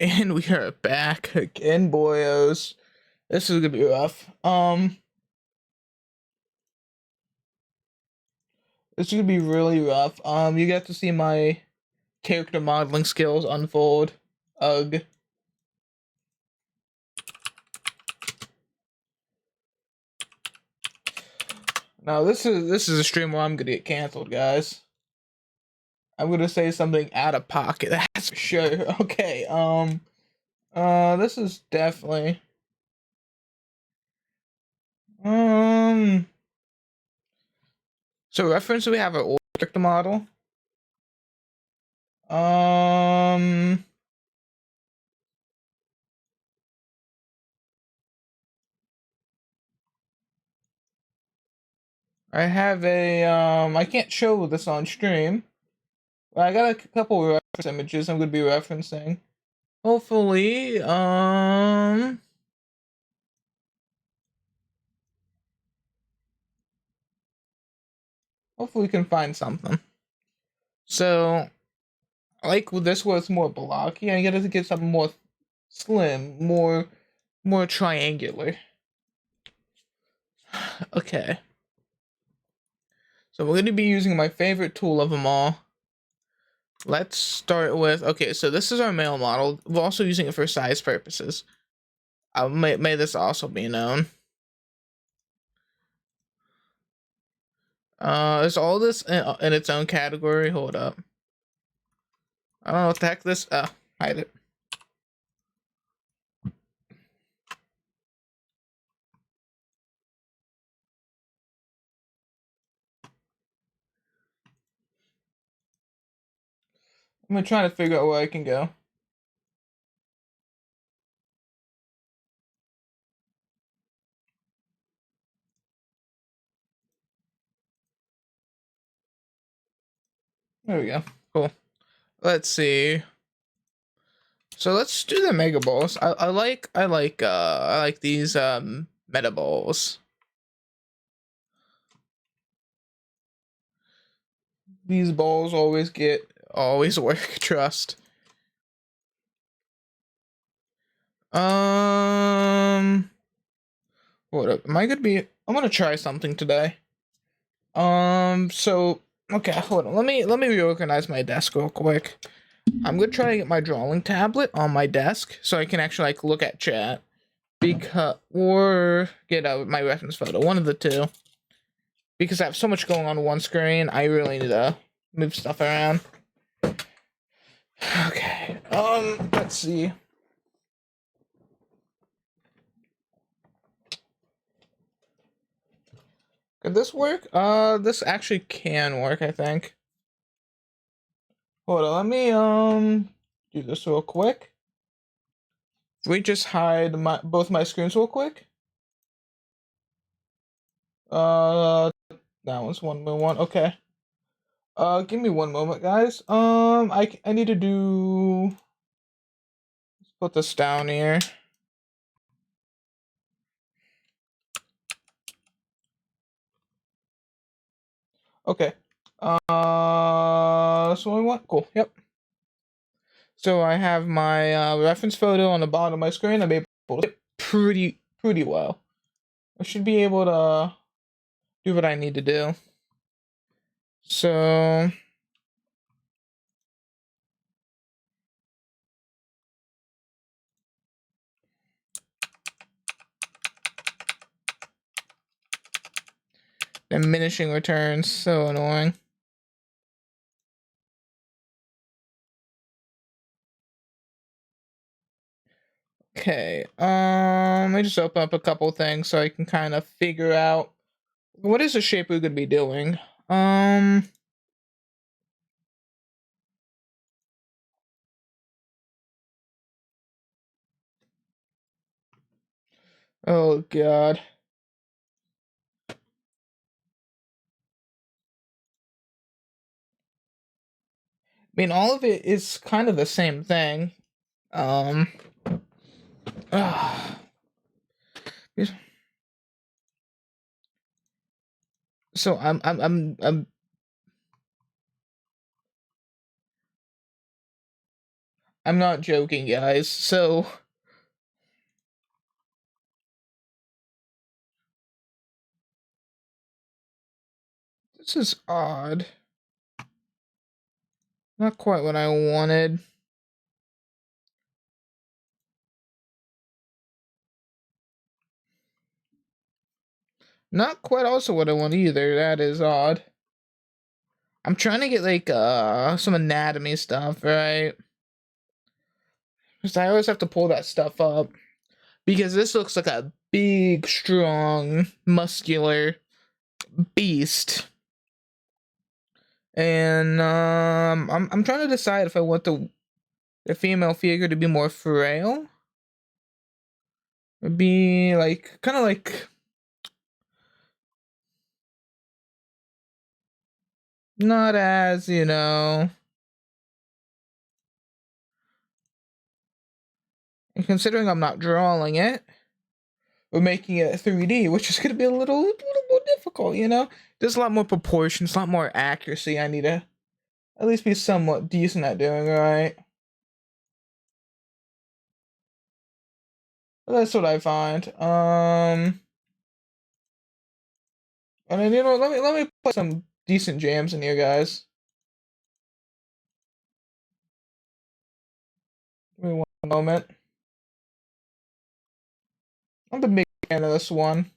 And we are back again, boyos. This is gonna be rough. This is gonna be really rough. You get to see my character modeling skills unfold. Ugh. Now this is a stream where I'm gonna get canceled, guys. I'm gonna say something out of pocket. That's for sure. Okay. This is definitely. Um. So reference we have an old character model. Um. I have a I can't show this on stream, but I got a couple reference images I'm gonna be referencing. Hopefully, hopefully we can find something. So, like with this where it's more blocky, I gotta get something more slim, more triangular. Okay. So we're gonna be using my favorite tool of them all. Let's start with, okay, so this is our male model. We're also using it for size purposes. May this also be known. Is all this in its own category? Hold up. I don't know what the heck this, hide it. I'm gonna try to figure out where I can go. There we go. Cool. Let's see. So let's do the mega balls. I like these meta balls. These balls always work. Trust. What up? Am I gonna be? I'm gonna try something today. So okay, hold on. Let me reorganize my desk real quick. I'm gonna try to get my drawing tablet on my desk so I can actually like look at chat, or get my reference photo. One of the two. Because I have so much going on one screen, I really need to move stuff around. Okay. Let's see. Could this work? This actually can work, I think. Hold on, let me do this real quick. We just hide both my screens real quick. That one's 1:1. Okay. Give me one moment, guys. I need to do. Let's put this down here. Okay. That's what we want. Cool. Yep. So I have my reference photo on the bottom of my screen. I'm able to see it pretty well. I should be able to do what I need to do. So diminishing returns, so annoying. Okay, let me just open up a couple things so I can kind of figure out what is the shape we could be doing. Oh god. I mean, all of it is kind of the same thing. So I'm not joking, guys. So this is odd. Not quite what I wanted. Not quite also what I want either. That is odd. I'm trying to get like some anatomy stuff, right? Because I always have to pull that stuff up. Because this looks like a big, strong, muscular beast. And I'm trying to decide if I want the female figure to be more frail. Be like kind of like not as, you know. And considering I'm not drawing it, we're making it 3D, which is going to be a little more difficult, you know? There's a lot more proportions, a lot more accuracy I need to at least be somewhat decent at doing, right? That's what I find. And then, you know, let me put some decent jams in here, guys. Give me one moment. I'm a big fan of this one.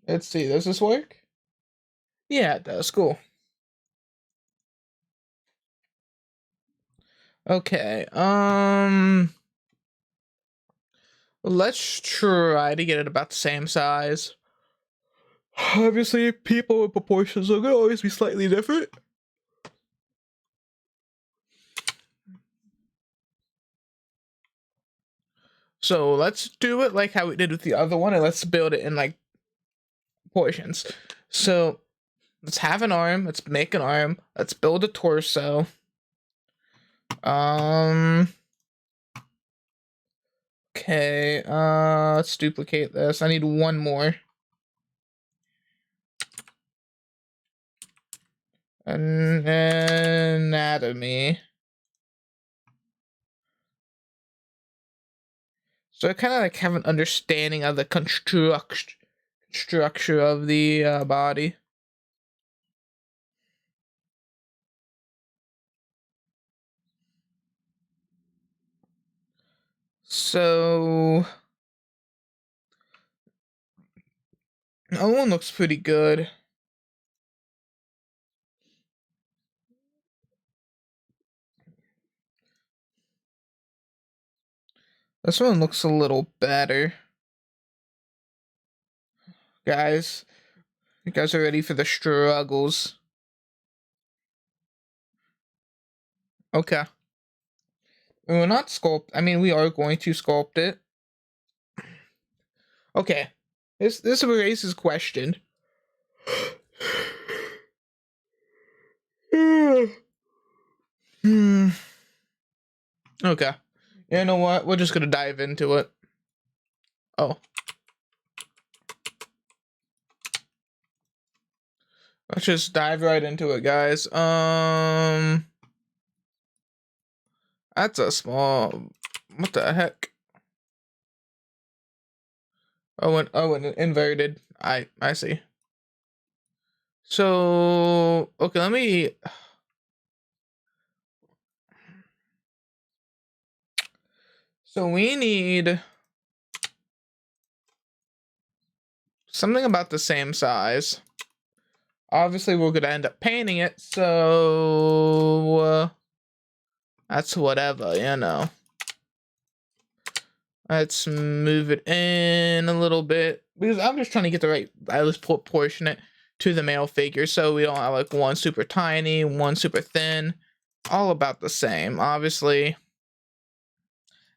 Let's see, does this work? Yeah, it does. Cool. Okay, let's try to get it about the same size. Obviously, people with proportions are gonna always be slightly different. So let's do it like how we did with the other one, and let's build it in like portions. So let's have an arm. Let's make an arm. Let's build a torso. Okay. Let's duplicate this. I need one more. Anatomy. So I kind of like have an understanding of the structure of the body. So that one looks pretty good. This one looks a little better. Guys, you guys are ready for the struggles. Okay. We will not sculpt. I mean, we are going to sculpt it. Okay. This raises question. Hmm. Okay. You know what? We're just gonna dive into it. Oh. Let's just dive right into it, guys. That's a small. What the heck? Oh, and inverted. I see. So okay, let me. So we need something about the same size. Obviously, we're gonna end up painting it, so that's whatever, you know. Let's move it in a little bit because I'm just trying to get the right. I just proportion it to the male figure, so we don't have like one super tiny, one super thin. All about the same. Obviously,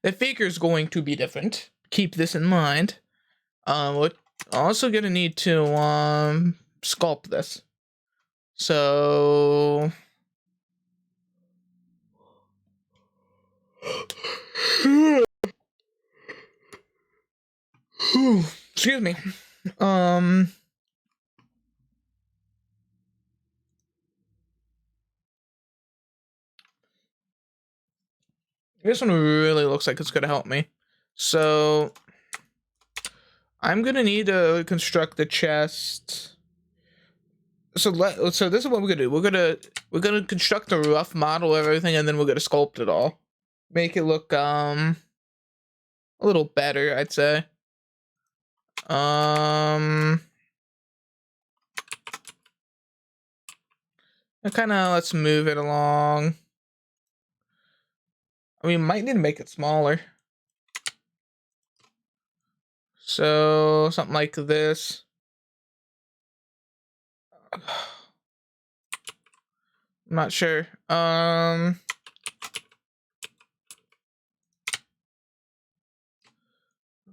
the figure is going to be different. Keep this in mind. We're also gonna need to sculpt this. So excuse me. This one really looks like it's gonna help me. So I'm gonna need to construct the chest. So this is what we're gonna do. We're gonna construct a rough model of everything, and then we're gonna sculpt it all, make it look a little better, I'd say. Kind of let's move it along. I mean, might need to make it smaller. So something like this. I'm not sure. But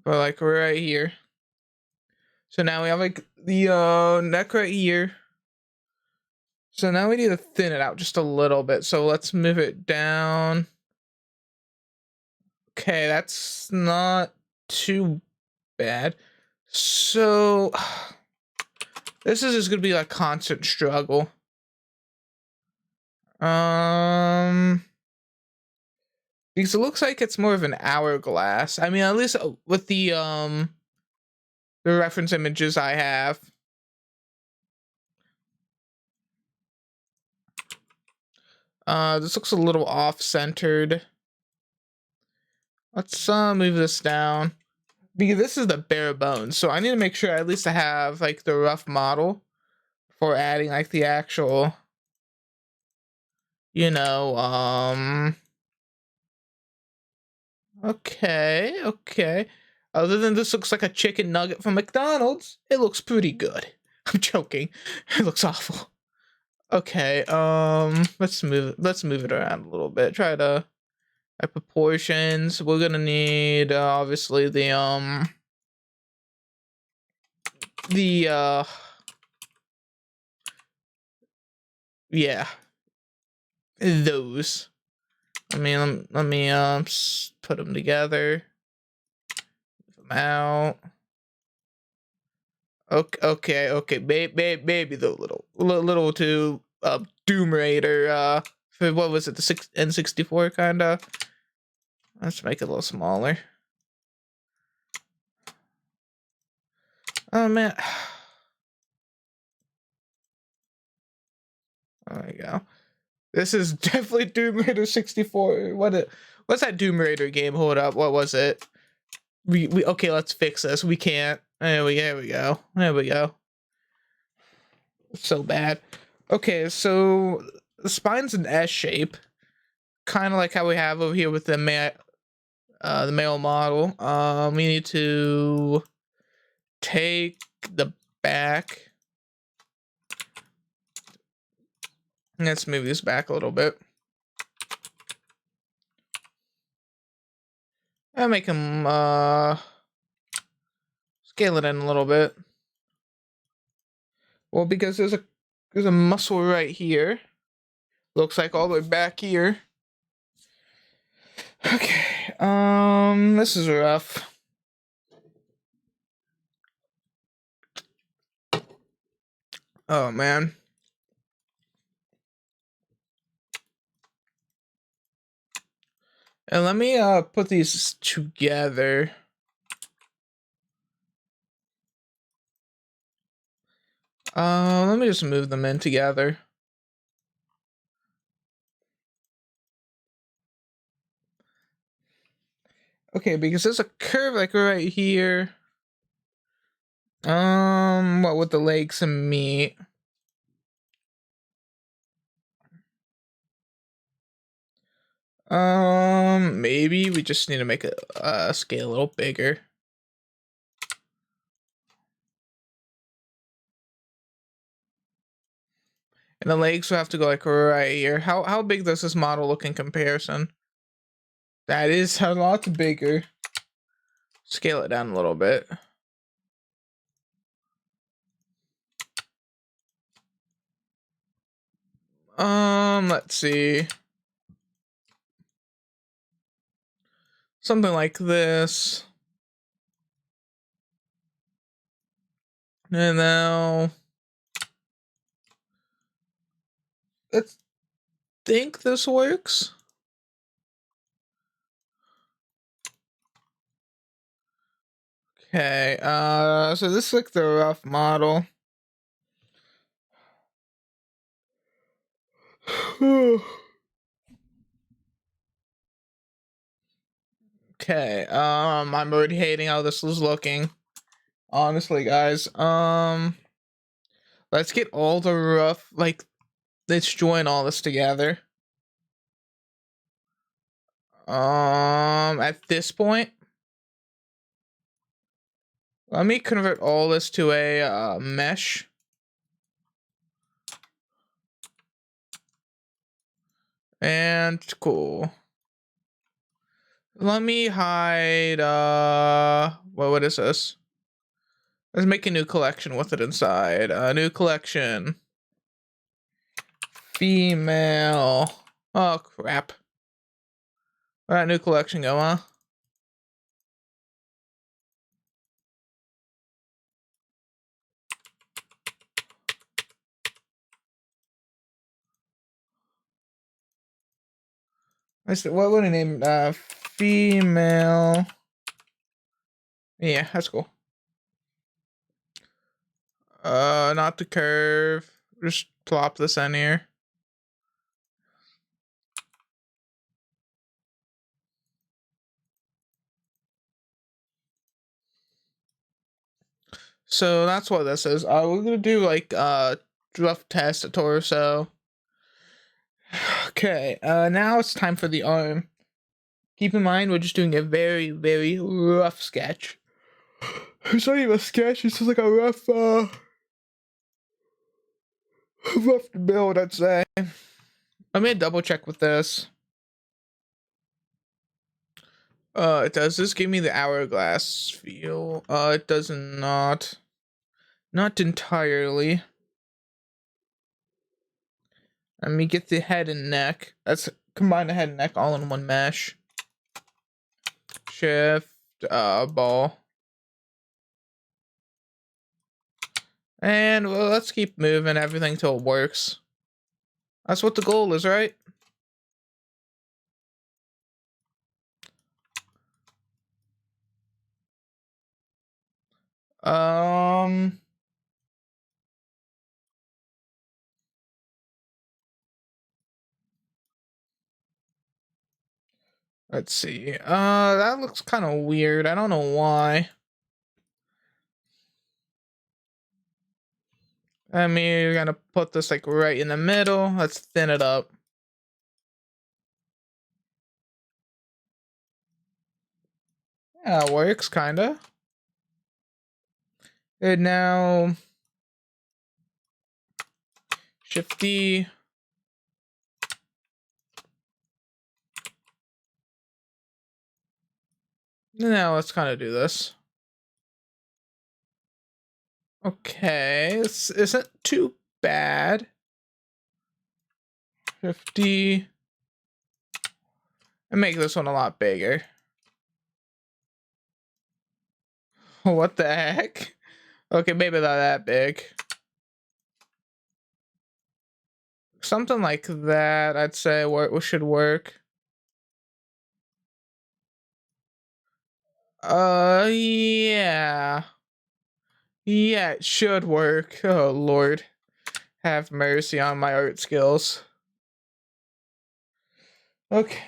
like right here. So now we have like the neck right here. So now we need to thin it out just a little bit. So let's move it down. Okay, that's not too bad. So this is just gonna be a constant struggle. Because it looks like it's more of an hourglass. I mean, at least with the reference images I have. This looks a little off-centered. Let's move this down. Because this is the bare bones, so I need to make sure at least I have like the rough model for adding like the actual, you know, okay. Other than this looks like a chicken nugget from McDonald's, it looks pretty good. I'm joking. It looks awful. Okay, let's move it around a little bit. Try to proportions. We're gonna need obviously the yeah, those. I mean, let me put them together. Move them out. Okay. Maybe the little too Doom Raider for what was it, the N64 kinda. Let's make it a little smaller. Oh man. There we go. This is definitely Doom Raider 64. What's that Doom Raider game? Hold up, what was it? We okay, let's fix this. We can't. There we go. It's so bad. Okay, so the spine's an S shape, kind of like how we have over here with the male model. We need to take the back. Let's move this back a little bit. I'll make him scale it in a little bit. Well, because there's a muscle right here. Looks like all the way back here. Okay, this is rough. Oh man. And let me put these together. Let me just move them in together. Okay, because there's a curve like right here. What with the legs and meat? Maybe we just need to make it scale a little bigger. And the legs will have to go like right here. How big does this model look in comparison? That is a lot bigger. Scale it down a little bit. Let's see. Something like this. And now let's think this works. Okay, so this is like the rough model. Okay, I'm already hating how this is looking. Honestly, guys, let's get all the rough, like, let's join all this together. At this point, let me convert all this to a mesh. And cool. Let me hide, what is this? Let's make a new collection with it inside. A new collection. Female. Oh, crap. Where'd that new collection go, huh? I said, what would I name? Female. Yeah, that's cool. Not the curve. Just plop this in here. So that's what this is. We're gonna do like rough test a torso. Okay, now it's time for the arm. Keep in mind we're just doing a very, very rough sketch. It's not even a sketch, it's just like a rough rough build, I'd say. Let me double check with this. Does this give me the hourglass feel? It does not. Not entirely. Let me get the head and neck. Let's combine the head and neck all in one mesh. Shift, ball. And well, let's keep moving everything till it works. That's what the goal is, right? Um, let's see. That looks kind of weird. I don't know why. I mean, you're gonna put this like right in the middle. Let's thin it up. Yeah, it works kinda. And now Shift D. Now let's kind of do this. Okay, this isn't too bad. 50. And make this one a lot bigger. What the heck? Okay, maybe not that big. Something like that, I'd say, should work. Yeah. Yeah, it should work. Oh, Lord. Have mercy on my art skills. Okay.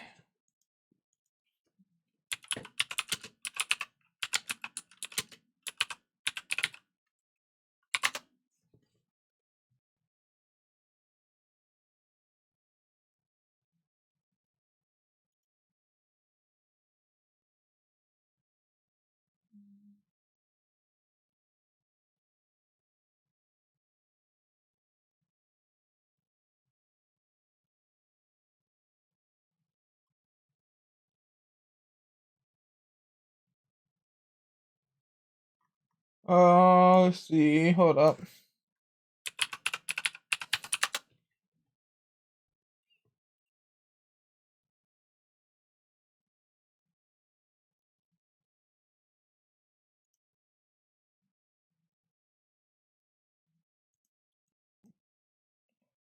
Let's see. Hold up.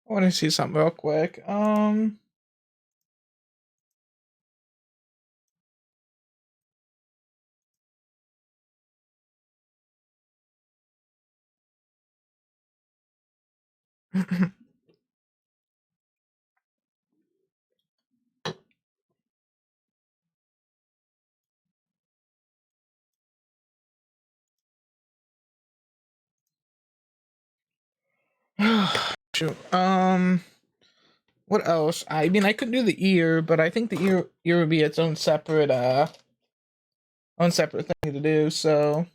I want to see something real quick. Shoot. What else? I mean, I could do the ear, but I think the ear would be its own separate thing to do. So,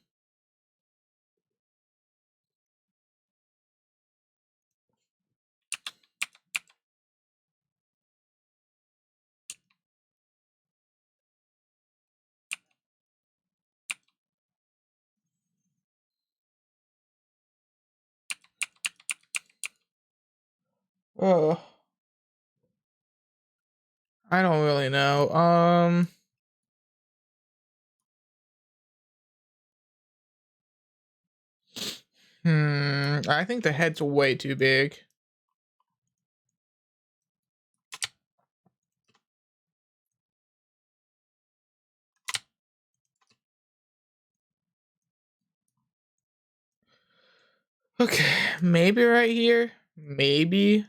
oh, I don't really know. I think the head's way too big. Okay, maybe right here. Maybe.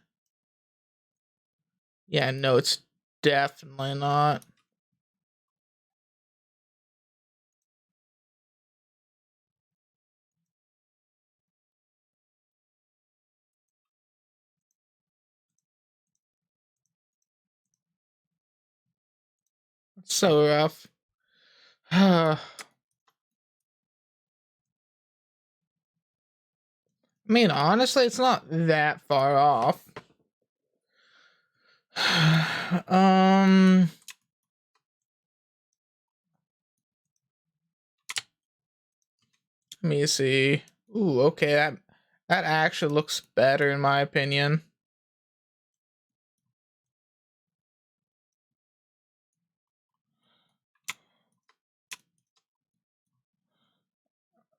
Yeah, no, it's definitely not. It's so rough. I mean, honestly, it's not that far off. um, Let me see. Ooh, okay, that actually looks better in my opinion.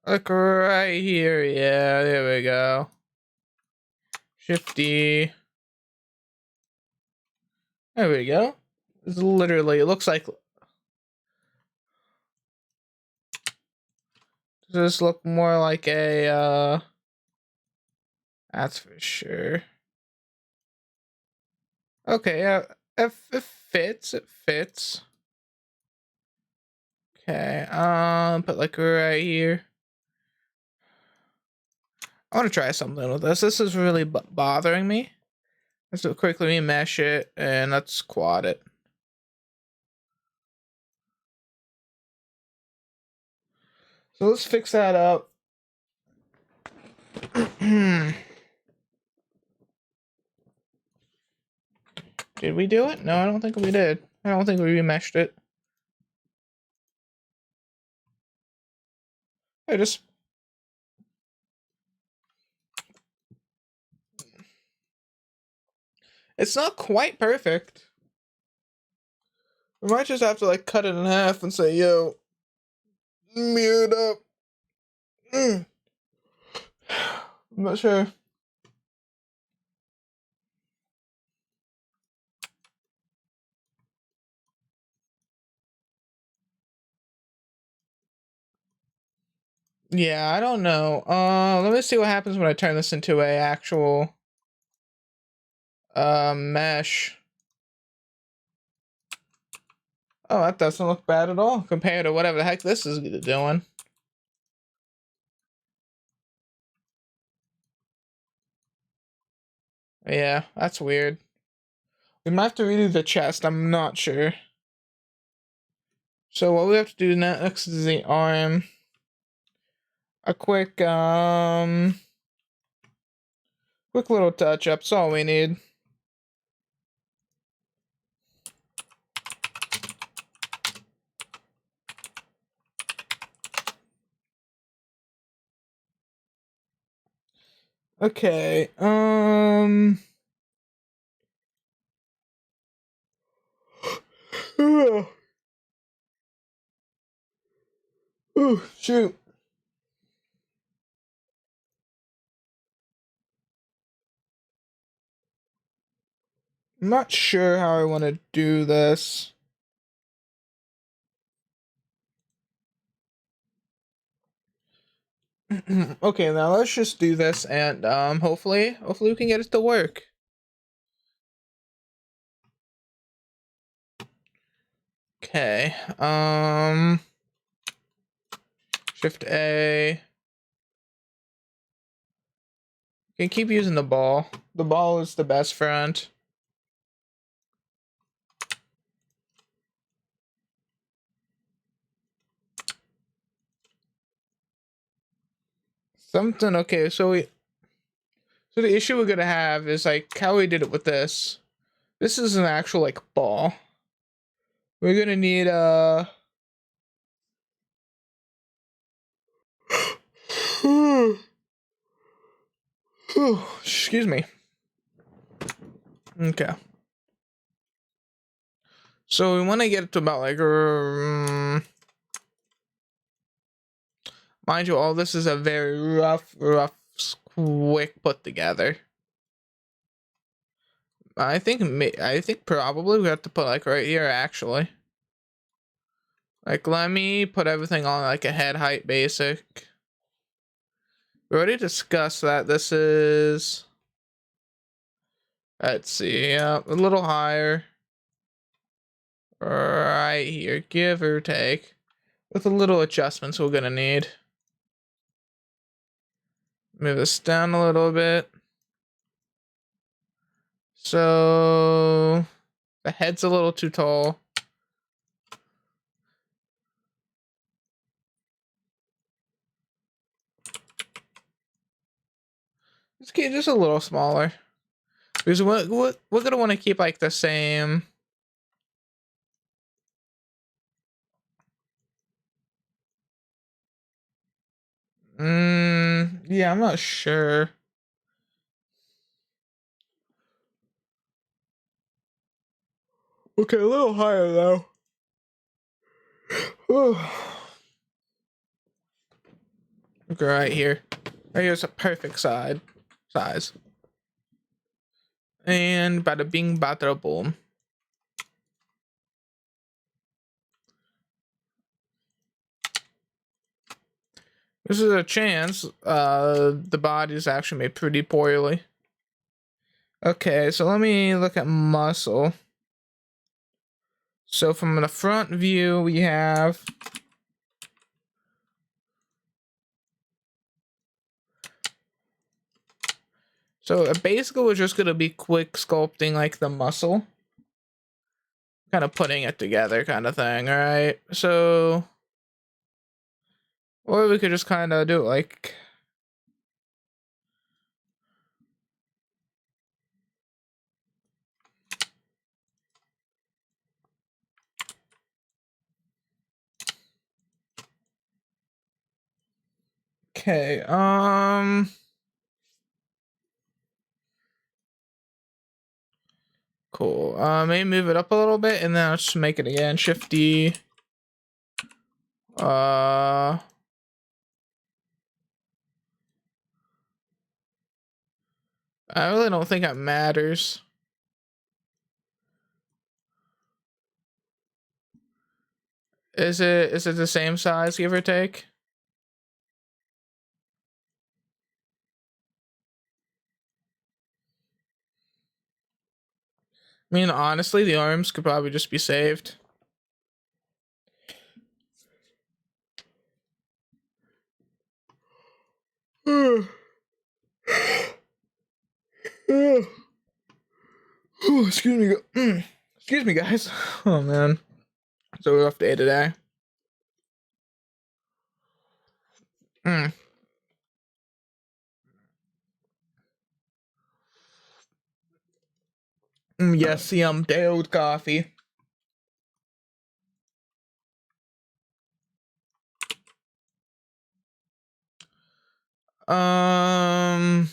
Like right here, yeah, there we go. Shifty. There we go. It's literally, it looks like. Does this look more like a, that's for sure. Okay, yeah, it fits, it fits. Okay, put like right here. I want to try something with this. This is really bothering me. Let's quickly remesh it and let's quad it. So let's fix that up. Did we do it? No, I don't think we did. I don't think we remeshed it. I just. It's not quite perfect. We might just have to like cut it in half and say, yo, mirror it up. I'm not sure. Yeah, I don't know. Let me see what happens when I turn this into a actual mesh. Oh, that doesn't look bad at all compared to whatever the heck this is doing. Yeah, that's weird. We might have to redo the chest, I'm not sure. So what we have to do next is the arm. A quick little touch up, that's all we need. Okay, ooh, shoot. I'm not sure how I want to do this. Okay, now let's just do this, and hopefully we can get it to work. Okay, Shift A. You can keep using the ball. The ball is the best friend. Something, okay, so the issue we're gonna have is like how we did it with this. This is an actual like ball. We're gonna need excuse me. Okay. So we want to get it to about like mind you, all this is a very rough, quick put together. I think probably we have to put like right here actually. Like let me put everything on like a head height basic. We already discussed that. This is, let's see, yeah, a little higher. Right here, give or take. With a little adjustments we're gonna need. Move this down a little bit. So the head's a little too tall. Let's keep just a little smaller. Because we're gonna want to keep like the same. Yeah, I'm not sure. Okay, a little higher though. Okay, right here. Right here's a perfect size. And bada bing, bada boom. This is a chance. The body's actually made pretty poorly. Okay, so let me look at muscle. So from the front view, we have basically we're just gonna be quick sculpting like the muscle, kind of putting it together, kind of thing. All right, so or we could just kind of do it like. Okay, cool. Maybe move it up a little bit, and then I'll just make it again. Shift D. I really don't think it matters. Is it the same size, give or take? I mean, honestly, the arms could probably just be saved. Excuse me. Excuse me, guys. Oh man, it's a rough day today. Yes, day old coffee. I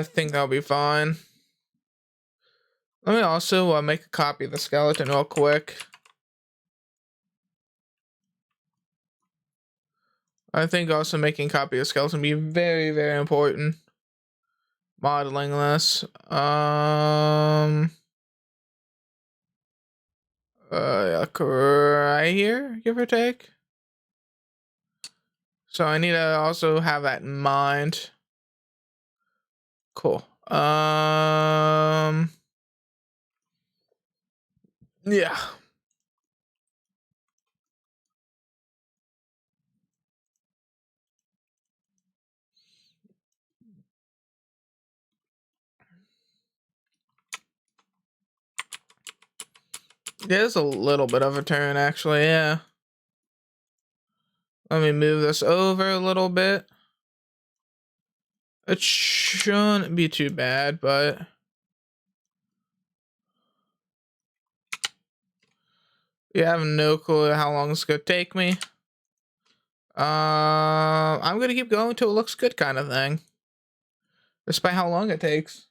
think I'll be fine. Let me also make a copy of the skeleton real quick. I think also making a copy of the skeleton be very, very important. modeling this. Like right here, give or take. So I need to also have that in mind. Cool. Yeah. There's a little bit of a turn, actually, yeah. Let me move this over a little bit. It shouldn't be too bad, but... yeah, I have no clue how long it's gonna take me. I'm gonna keep going till it looks good kind of thing. Despite how long it takes.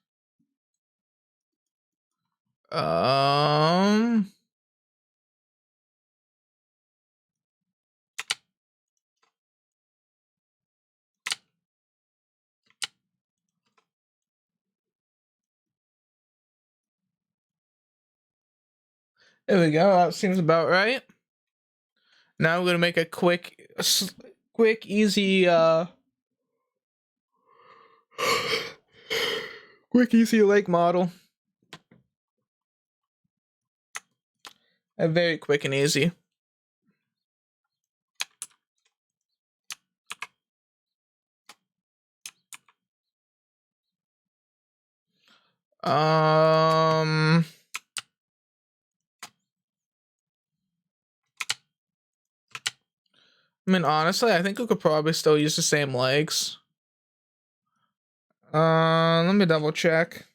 There we go. That seems about right. Now we're gonna make a quick, easy, quick, easy lake model. A very quick and easy. I mean, honestly, I think we could probably still use the same legs. Let me double check.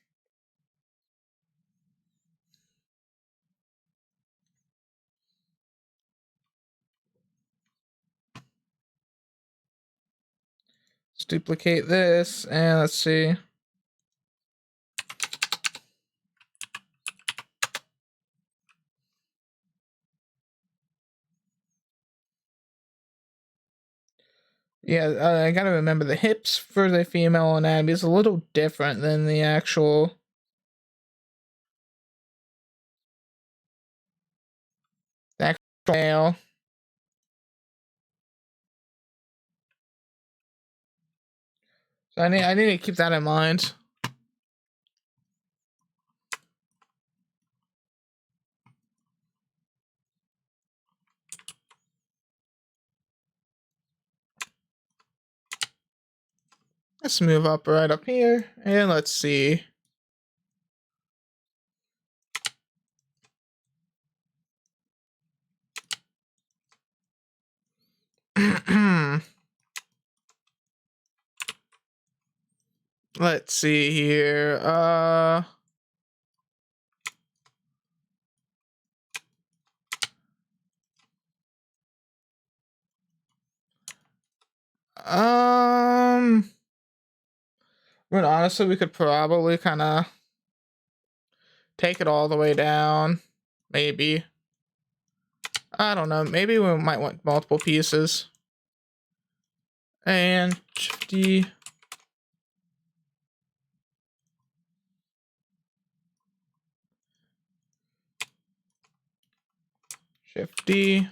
Let's duplicate this, and let's see. Yeah, I gotta remember the hips for the female anatomy is a little different than the actual male. So I need to keep that in mind. Let's move up right up here, and let's see. Let's see here. I mean, honestly, we could probably kind of take it all the way down. Maybe. I don't know. Maybe we might want multiple pieces. And Shifty. Shifty.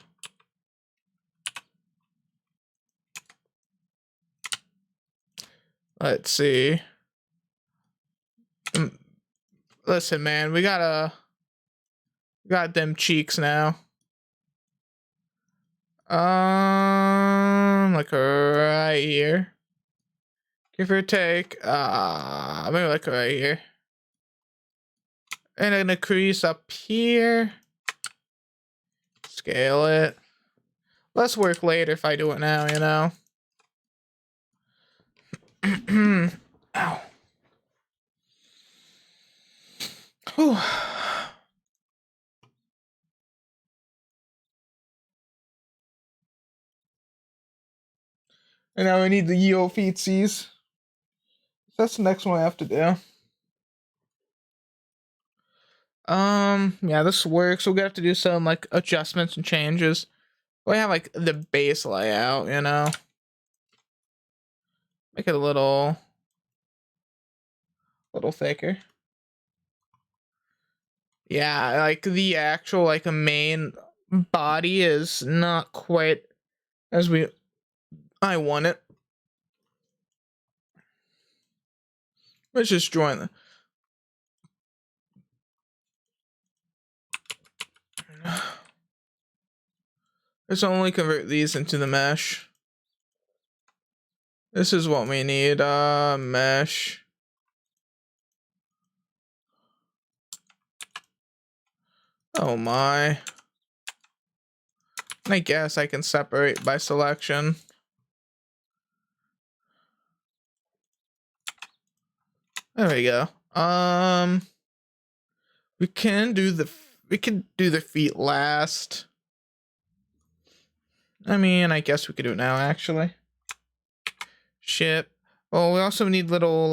Let's see. Listen, man, we got them cheeks now. Like right here. Give or take. Maybe like right here. And then a crease up here. Scale it. Let's work later if I do it now, you know. Ow. Whew. And now I need the Yo feetsies. That's the next one I have to do. Yeah, this works. We're gonna have to do some like adjustments and changes. We have like the base layout, you know. Make it a little little thicker. Yeah, like the actual like a main body is not quite as I want it. Let's just join the. Let's only convert these into the mesh. This is what we need. Mesh. Oh my. I guess I can separate by selection. There we go. We can do the feet last. I mean, I guess we could do it now actually. Ship. Oh, we also need little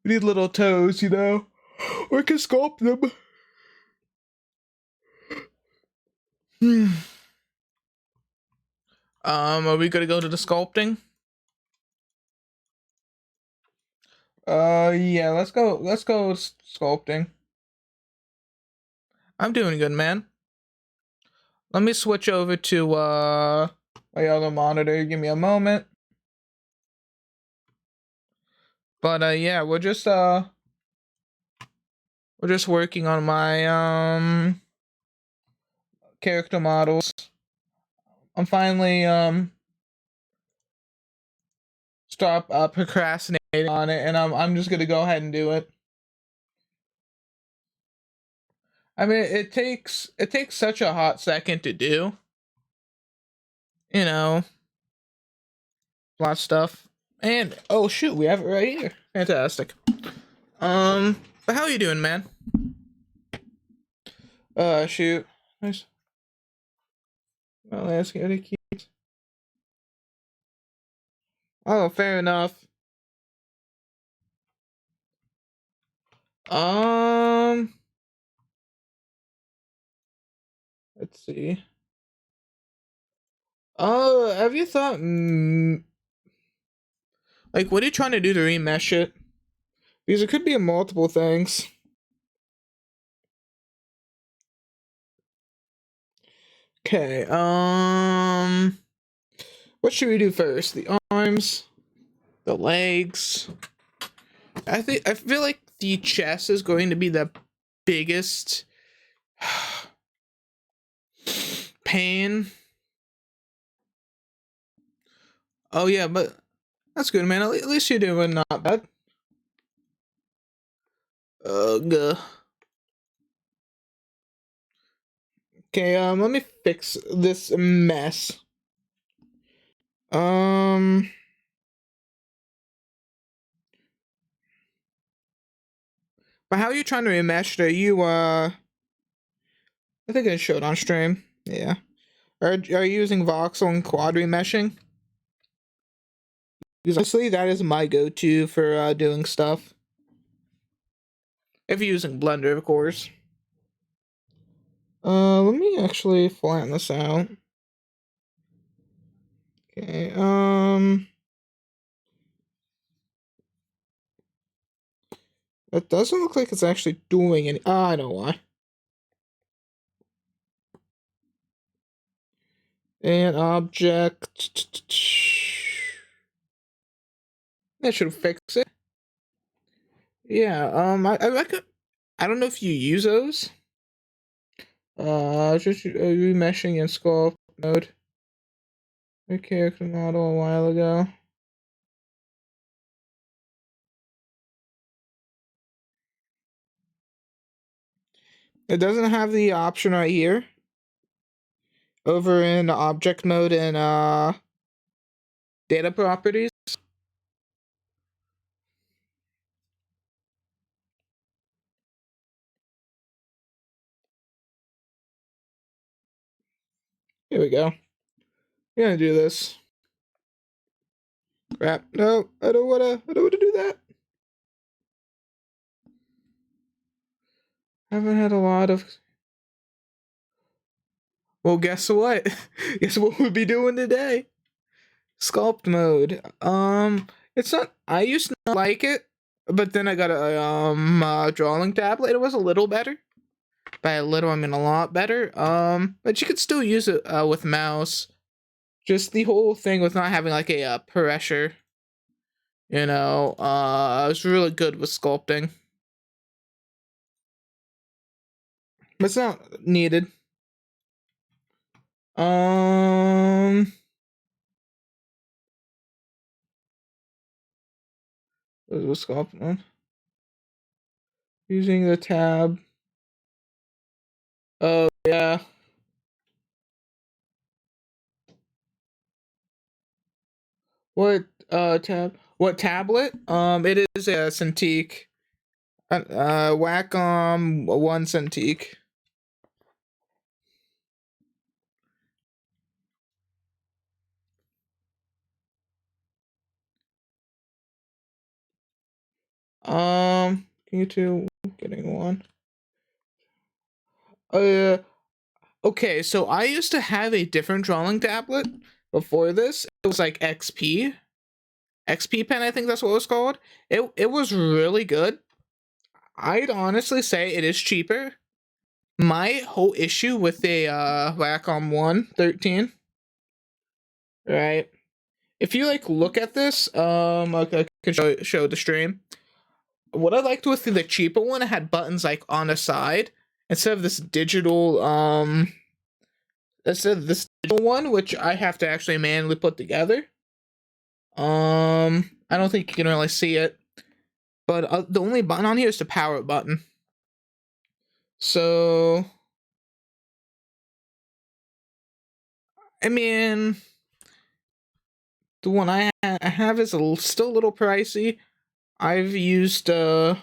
we need little toes, you know? We can sculpt them. Are we gonna go to the sculpting? Yeah, let's go sculpting. I'm doing good, man. Let me switch over to my other monitor. Give me a moment. But yeah, we're just working on my character models. I'm finally stop procrastinating on it, and I'm just gonna go ahead and do it. I mean, it takes such a hot second to do. You know, a lot of stuff. And oh shoot, we have it right here. Fantastic. But how you doing, man? Shoot. Nice. Well, let's get it. Oh, fair enough. Let's see. Oh, have you thought, like, what are you trying to do to remesh it? Because it could be multiple things. Okay, what should we do first? The arms, the legs. I feel like the chest is going to be the biggest pain. Oh yeah, but that's good, man. At least you're doing not bad. Ugh. Okay, let me fix this mess. But how are you trying to remesh it? Are you, I think I showed on stream. Yeah. Are you using voxel and quad remeshing? Because honestly, that is my go-to for doing stuff. If you're using Blender, of course. Let me actually flatten this out. Okay, it doesn't look like it's actually doing any. I know why. And object. That should fix it. Yeah. I don't know if you use those. Just remeshing in sculpt mode. A character model a while ago. It doesn't have the option right here. Over in object mode and data properties. Here we go. We're gonna do this. Crap. No, I don't wanna do that. Haven't had a lot of. Well, guess what? Guess what we'll be doing today? Sculpt mode. It's not. I used to not like it, but then I got a drawing tablet. It was a little better. By a little, I mean a lot better. But you could still use it with mouse. Just the whole thing with not having like a pressure. You know, I was really good with sculpting. But it's not needed. What was sculpting? Using the tab. Oh yeah. What tab? What tablet? It is a Cintiq. Wacom 1 Cintiq. You two getting one. Okay, so I used to have a different drawing tablet before this. It was like XP Pen, I think that's what it was called. It was really good. I'd honestly say it is cheaper. My whole issue with the Wacom 113, right? If you like look at this, I can show the stream. What I liked with the cheaper one, it had buttons like on the side instead of this digital one, which I have to actually manually put together. I don't think you can really see it, but the only button on here is the power button. So, I mean, the one I have is still a little pricey. I've used, I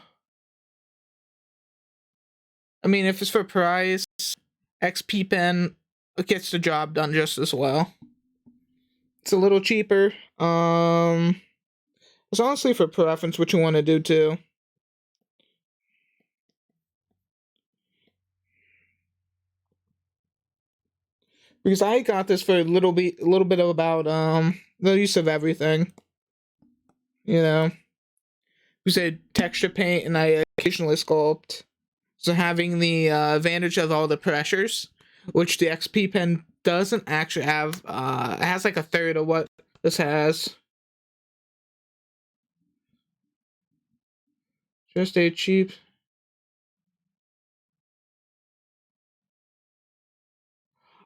mean, if it's for price, XP Pen gets the job done just as well. It's a little cheaper. It's honestly for preference what you want to do too. Because I got this for a little bit of about the use of everything. You know, we said texture paint, and I occasionally sculpt. So having the advantage of all the pressures, which the XP Pen doesn't actually have. It has like a third of what this has. Just a cheap.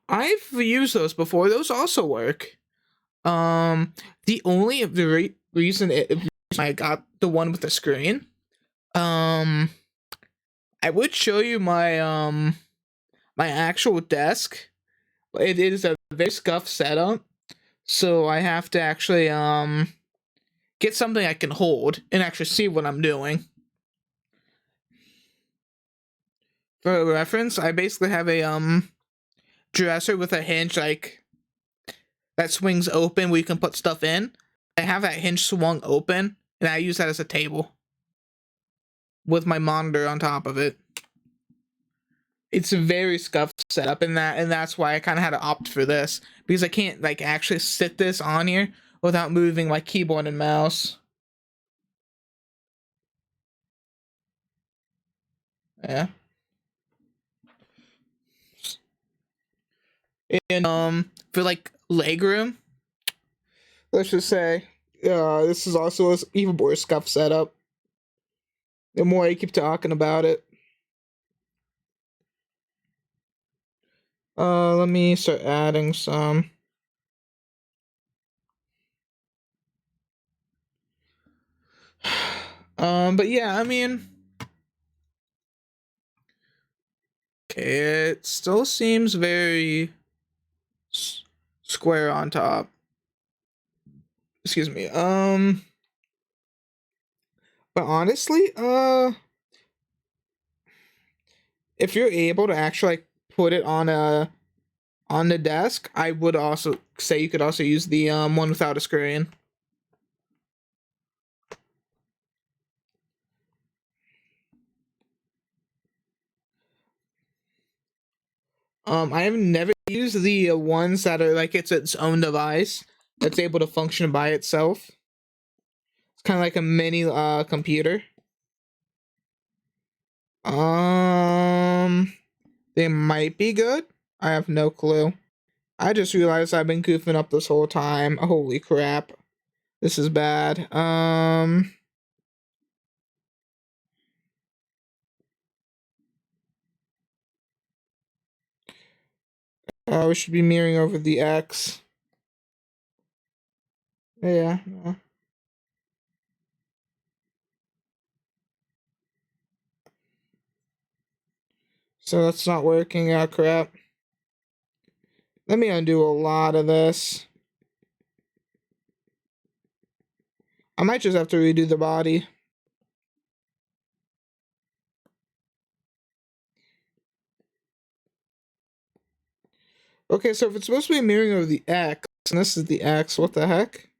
I've used those before. Those also work. The only reason I got the one with the screen. I would show you my my actual desk. It is a very scuffed setup, so I have to actually get something I can hold and actually see what I'm doing. For reference, I basically have a dresser with a hinge like that swings open where you can put stuff in. I have that hinge swung open, and I use that as a table with my monitor on top of it. It's a very scuffed setup, and that's why I kind of had to opt for this, because I can't like actually sit this on here without moving my keyboard and mouse. Yeah. And for like legroom, let's just say, this is also an even more scuffed setup. The more I keep talking about it. Let me start adding some. But yeah, I mean, okay, it still seems very square on top. Excuse me. But honestly, if you're able to actually like, put it on the desk, I would also say you could also use the one without a screen. I have never used the ones that are like it's its own device that's able to function by itself. It's kind of like a mini computer. They might be good. I have no clue. I just realized I've been goofing up this whole time. Holy crap. This is bad. We should be mirroring over the X. Yeah. So that's not working. Oh, crap. Let me undo a lot of this. I might just have to redo the body. Okay, so if it's supposed to be mirroring over the X, and this is the X, what the heck?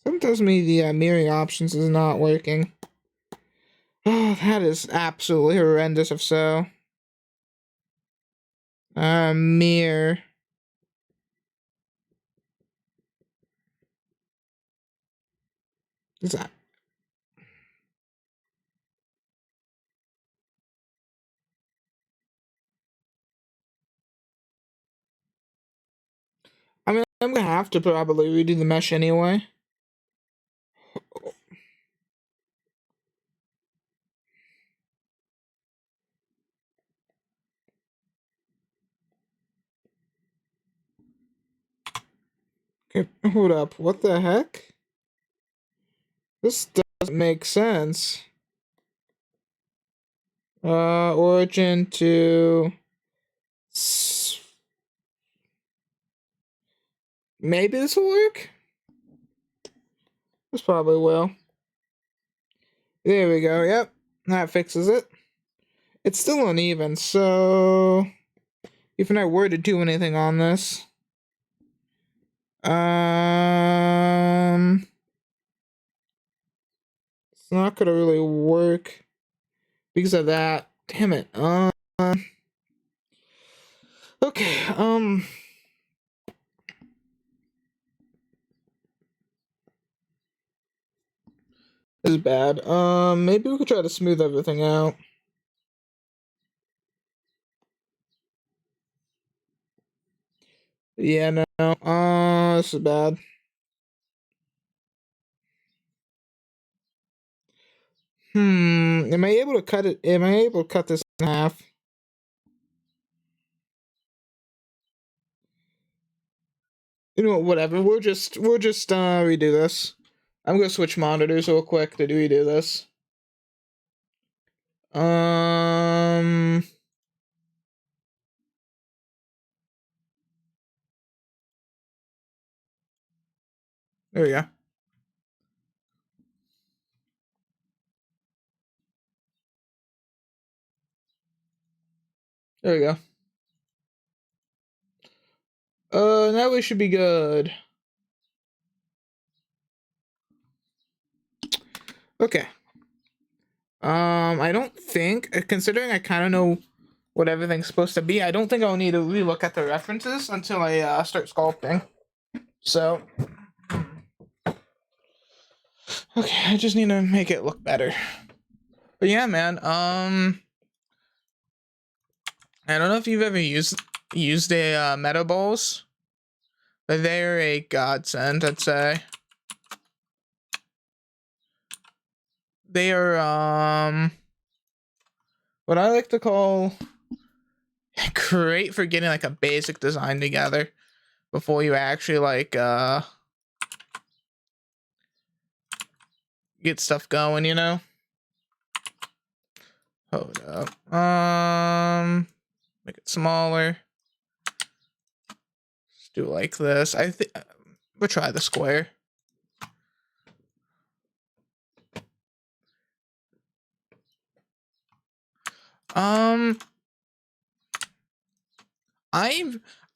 Something tells me the mirroring options is not working. Oh, that is absolutely horrendous if so. Mirror. Is that? I mean, I'm gonna have to probably redo the mesh anyway. Okay, hold up. What the heck? This doesn't make sense. Origin to... Maybe this will work? This probably will. There we go, yep. That fixes it. It's still uneven, so... If I were to do anything on this... It's not gonna really work because of that. Damn it. Okay, this is bad. Maybe we could try to smooth everything out. Yeah, no. This is bad. Am I able to cut it? Am I able to cut this in half? You know what, whatever. We'll just redo this. I'm gonna switch monitors real quick to redo this. There we go. There we go. Now we should be good. Okay. I don't think, considering I kind of know what everything's supposed to be, I don't think I'll need to relook at the references until I start sculpting. So, okay, I just need to make it look better. But yeah, man, I don't know if you've ever used a Meta Balls, but they're a godsend, I'd say. They are what I like to call great for getting like a basic design together before you actually like get stuff going, you know. Hold up. Make it smaller. Let's do it like this. I think we'll try the square.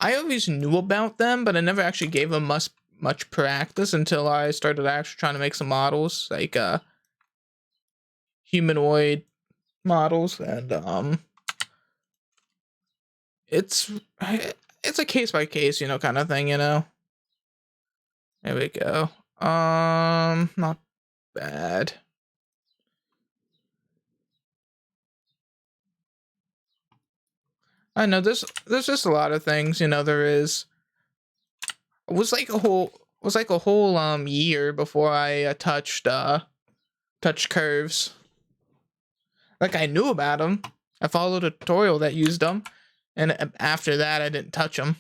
I always knew about them, but I never actually gave them much practice until I started actually trying to make some models, like humanoid models, and it's a case by case, kind of thing, There we go. Not bad. I know there's just a lot of things, there is. It was like a whole year before I touched curves. Like, I knew about them. I followed a tutorial that used them, and after that I didn't touch them.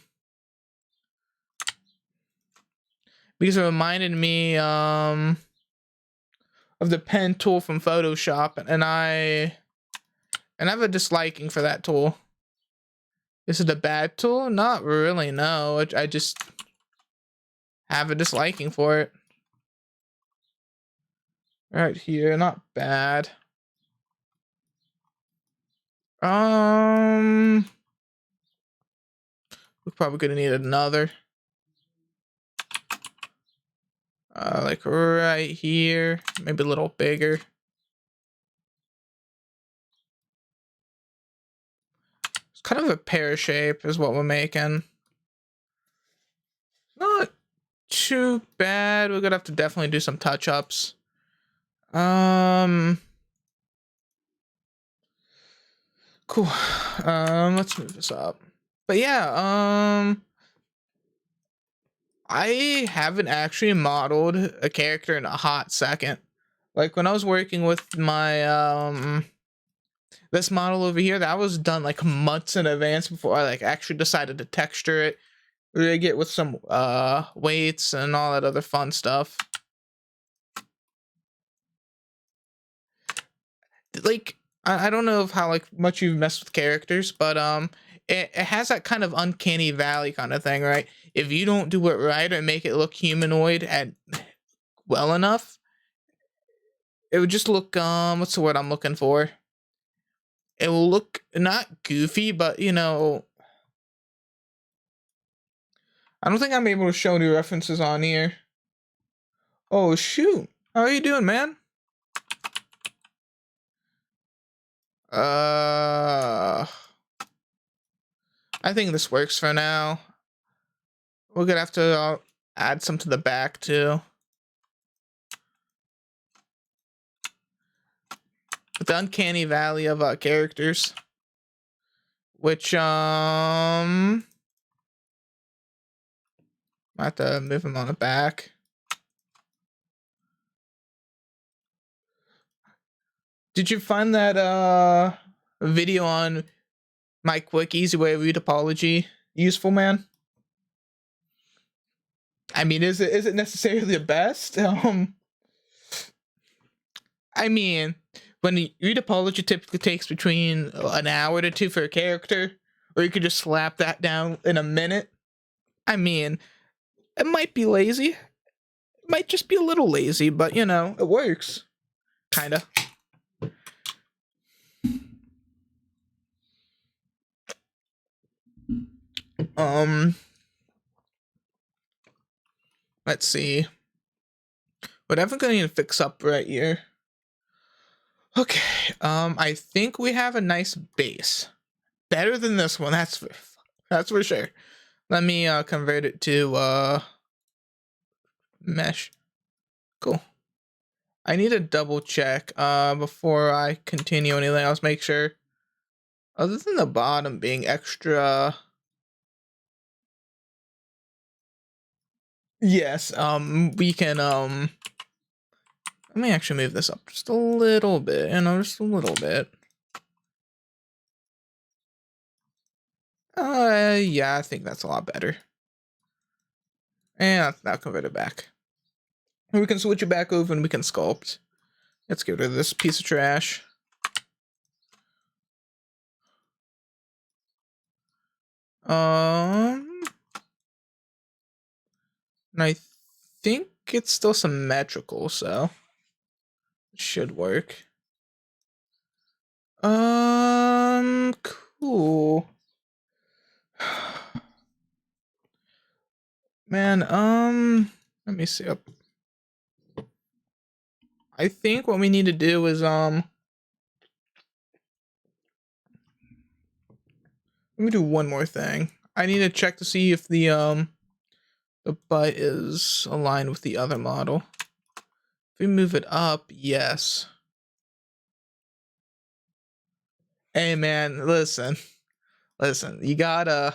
Because it reminded me of the pen tool from Photoshop, and I have a disliking for that tool. Is it a bad tool? Not really, no. I just have a disliking for it. Right here, not bad. We're probably gonna need another. Like right here, maybe a little bigger. It's kind of a pear shape is what we're making. Not too bad. We're gonna have to definitely do some touch-ups. Cool. Let's move this up. But yeah, I haven't actually modeled a character in a hot second. Like, when I was working with my this model over here, that was done like months in advance before I like actually decided to texture it, rig it with some weights and all that other fun stuff. Like, I don't know how like much you've messed with characters, but it has that kind of uncanny valley kind of thing, right? If you don't do it right or make it look humanoid and well enough, it would just look what's the word I'm looking for? It will look not goofy, but I don't think I'm able to show any references on here. Oh shoot. How are you doing, man? I think this works for now. We're gonna have to add some to the back too. With the uncanny valley of characters, which I have to move them on the back. Did you find that video on my quick easy way of retopology useful, man? I mean, is it necessarily the best? I mean, when the retopology typically takes between an hour to 2 for a character, or you could just slap that down in a minute. I mean, it might be lazy. It might just be a little lazy, but it works. Kinda. Let's see. We're definitely gonna need to fix up right here. Okay, I think we have a nice base. Better than this one, that's for sure. Let me convert it to mesh. Cool. I need to double check before I continue anything else. Make sure, other than the bottom being extra. Yes, we can let me actually move this up just a little bit, just a little bit. Yeah, I think that's a lot better. And now convert it back. We can switch it back over and we can sculpt. Let's get rid of this piece of trash. And I think it's still symmetrical, so it should work. Cool. Man, let me see. I think what we need to do is Let me do one more thing. I need to check to see if the butt is aligned with the other model. If we move it up, yes. Hey man, listen, you gotta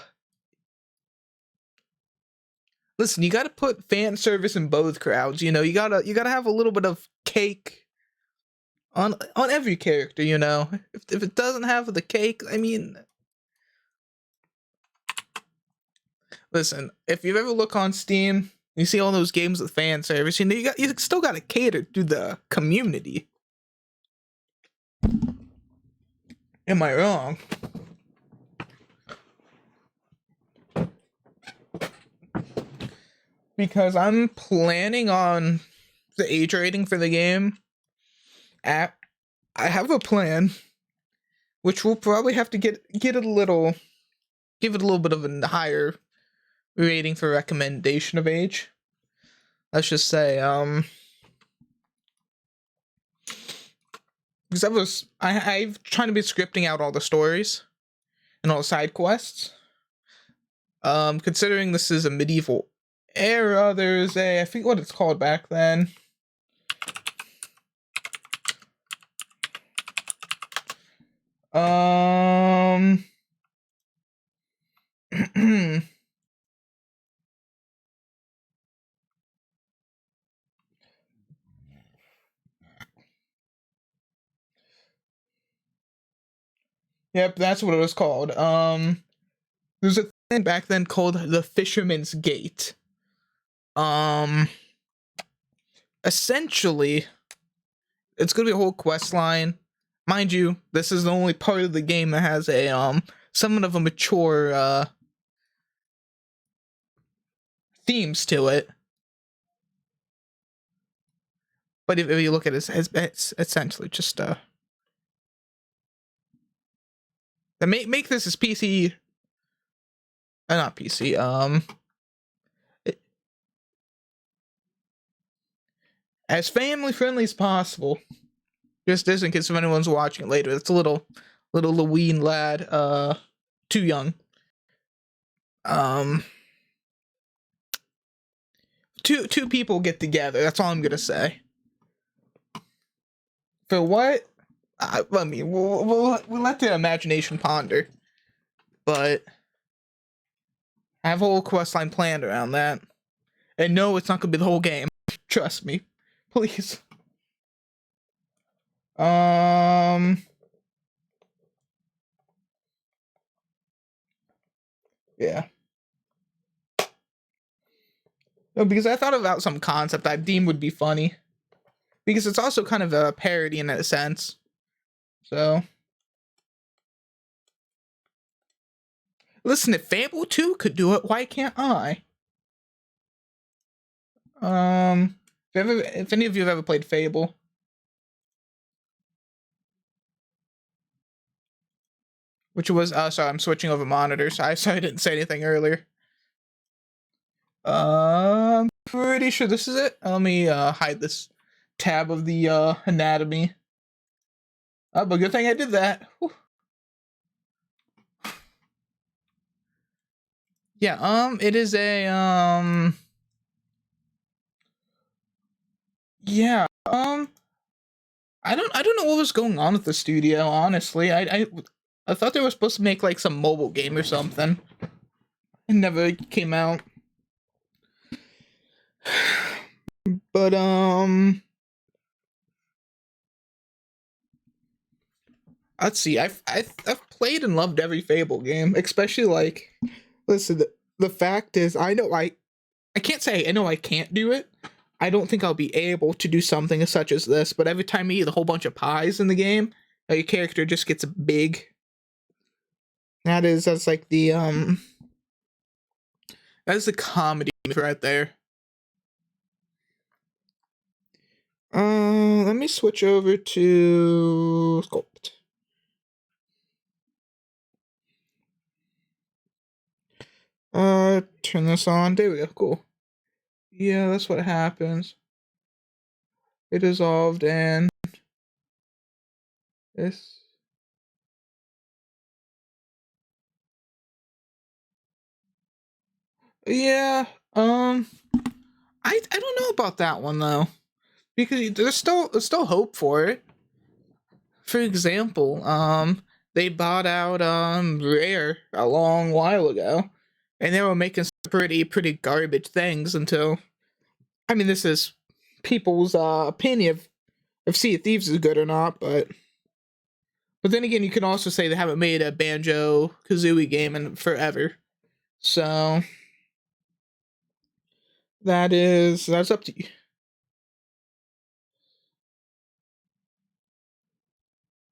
put fan service in both crowds. You know, you gotta have a little bit of cake on every character. You know, if it doesn't have the cake, I mean, listen, if you've ever looked on Steam, you see all those games with fan service. You know, you still gotta cater to the community. Am I wrong? Because I'm planning on the age rating for the game. I have a plan, which we'll probably have to give it a little bit of a higher rating for recommendation of age. Let's just say, because I've trying to be scripting out all the stories and all the side quests. Considering this is a medieval era, there's I forget what it's called back then. Yep, that's what it was called. There's a thing back then called the Fisherman's Gate. Essentially, it's gonna be a whole quest line. Mind you, this is the only part of the game that has a somewhat of a mature themes to it. But if you look at it, it's essentially just make this as PC, not PC, as family friendly as possible. Just in case if anyone's watching it later, it's a little Halloween lad, too young. Two people get together. That's all I'm gonna say. For what? I mean, we'll let the imagination ponder. But I have a whole questline planned around that. And no, it's not gonna be the whole game. Trust me. Please. Yeah. No, because I thought about some concept I deemed would be funny. Because it's also kind of a parody in a sense. So. Listen, if Fable 2 could do it, why can't I? If any of you have ever played Fable. Which was, sorry, I'm switching over monitors. Sorry I didn't say anything earlier. I'm pretty sure this is it. Let me hide this tab of the anatomy. Oh, but good thing I did that. Whew. Yeah, it is a yeah, I don't know what was going on with the studio, honestly. I thought they were supposed to make like some mobile game or something. It never came out. But let's see. I've played and loved every Fable game, especially like, listen, the fact is I know I can't say I know I can't do it. I don't think I'll be able to do something such as this, but every time you eat a whole bunch of pies in the game, your character just gets big. That's like the that is the comedy right there. Let me switch over to sculpt. Turn this on. There we go. Cool. Yeah, that's what happens. It dissolved and this. Yeah. I don't know about that one though, because there's still hope for it. For example, they bought out Rare a long while ago, and they were making some pretty garbage things until. I mean, this is people's opinion if Sea of Thieves is good or not, but then again, you can also say they haven't made a Banjo Kazooie game in forever. So that's up to you.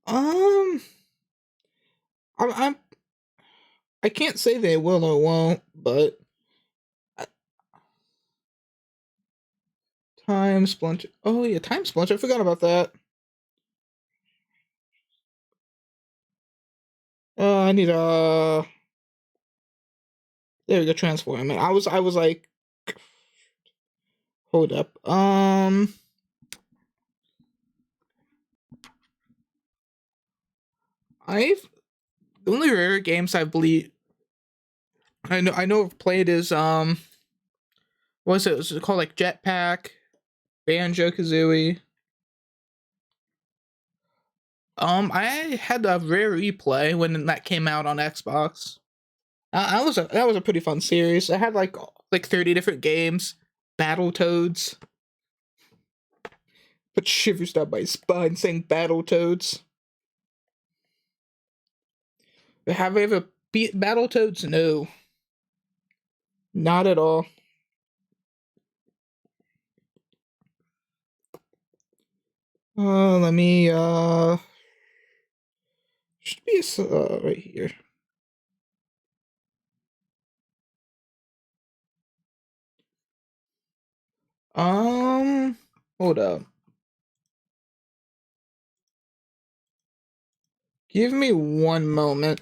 Um, I'm I can't say they will or won't, but Time Splinter. Oh yeah, Time Splinter. I forgot about that. I need there we go. Transform. I was like, hold up. I've the only rare games I believe I know I've played is what was it? Was it called like Jetpack, Banjo Kazooie? I had a rare replay when that came out on Xbox. That was a pretty fun series. It had like 30 different games. Battletoads. Put shivers down my spine saying Battletoads. Have I ever beat Battletoads? No, not at all. Let me should be right here. Um, hold up. Give me one moment.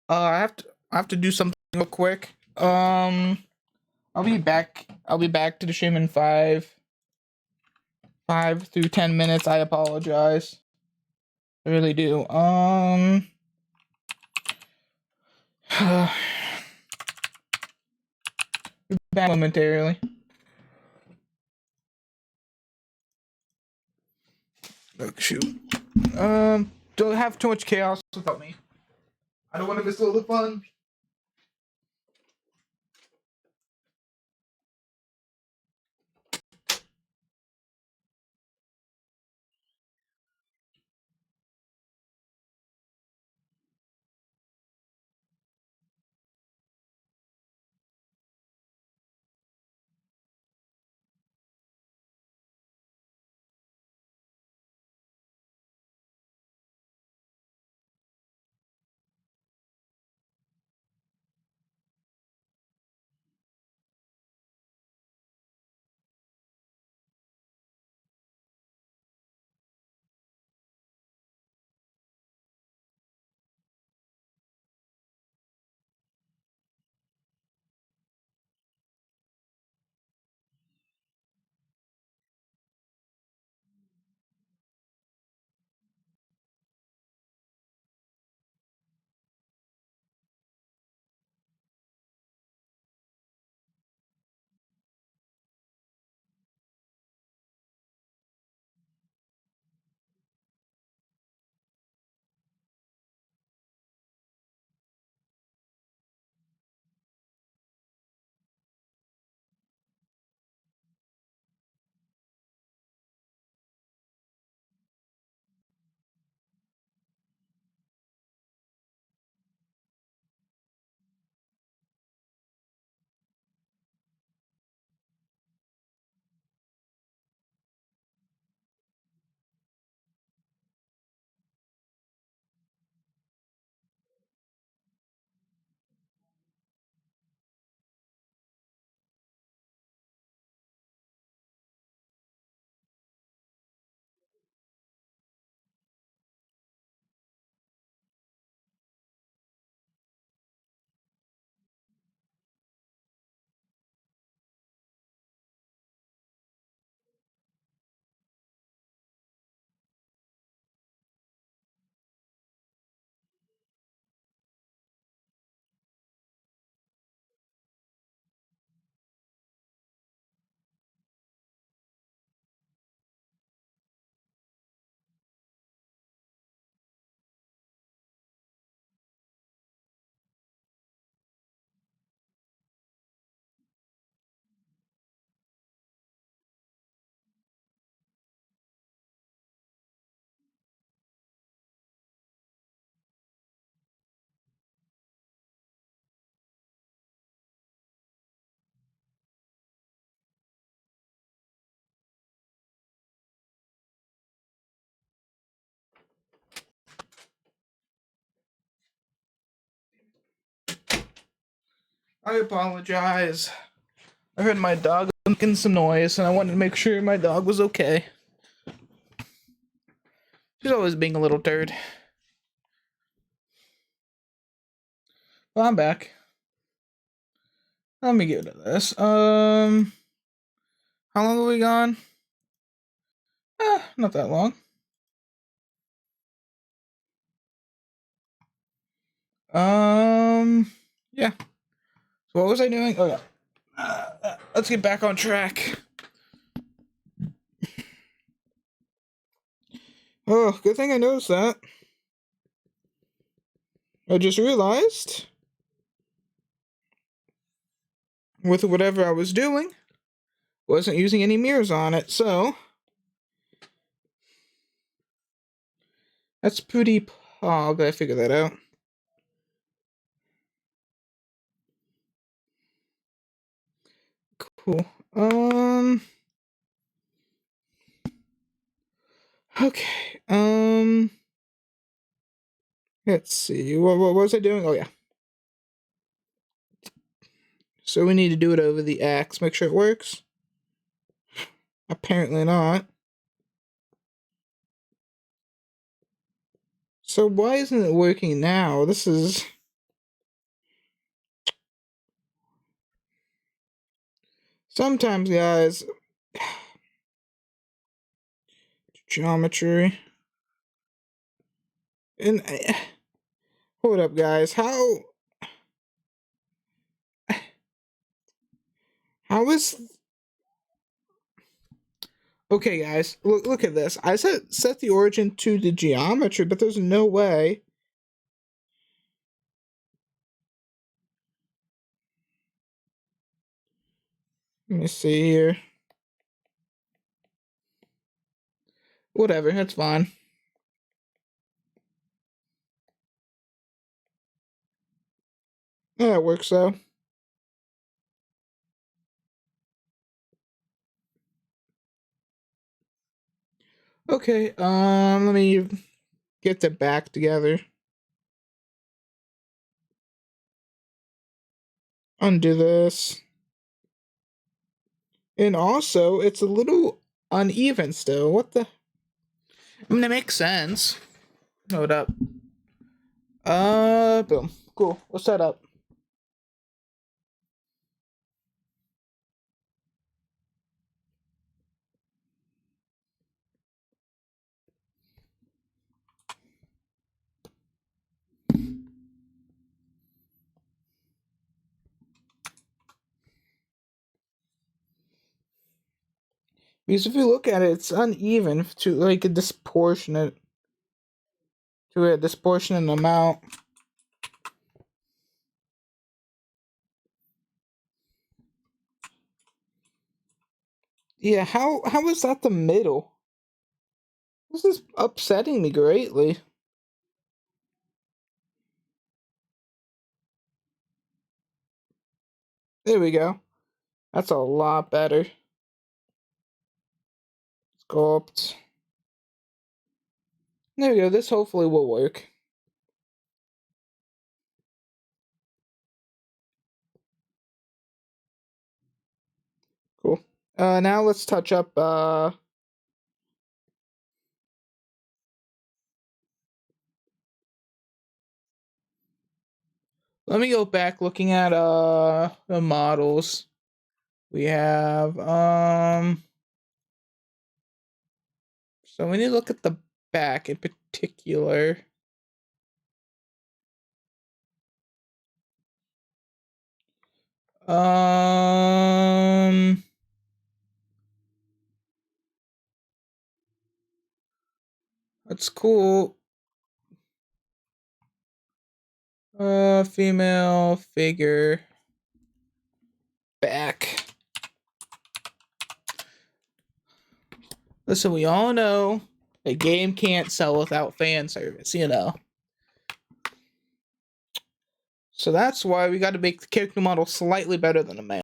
I have to do something real quick. I'll be back. I'll be back to the stream in 5 through 10 minutes. I apologize. I really do. Back momentarily. Oh, shoot. Don't have too much chaos without me. I don't want to miss all the fun. I apologize. I heard my dog making some noise, and I wanted to make sure my dog was okay. She's always being a little turd. Well, I'm back. Let me get to this. How long have we gone? Not that long. Yeah. So what was I doing? Oh yeah. Let's get back on track. Oh, good thing I noticed that. I just realized with whatever I was doing, wasn't using any mirrors on it, so that's pretty pog. I figure that out. Cool. Okay. Let's see. What was I doing? Oh yeah. So we need to do it over the axe. Make sure it works. Apparently not. So why isn't it working now? This is... Sometimes, guys... Geometry. And... Hold up, guys. How is... Okay, guys. Look at this. I set the origin to the geometry, but there's no way... Let me see here. Whatever, that's fine. Yeah, it works though. Okay, let me get the back together. Undo this. And also, it's a little uneven still. What the? I mean, it makes sense. Hold up. Boom. Cool. We'll set up. Because if you look at it, it's uneven to like a disproportionate amount. Yeah, how is that the middle? This is upsetting me greatly. There we go. That's a lot better. Sculpt. There we go. This hopefully will work. Cool. Now let's touch up, let me go back looking at, the models. We have, so we need to look at the back in particular. That's cool. Female figure back. Listen, we all know a game can't sell without fan service, you know. So that's why we got to make the character model slightly better than a male.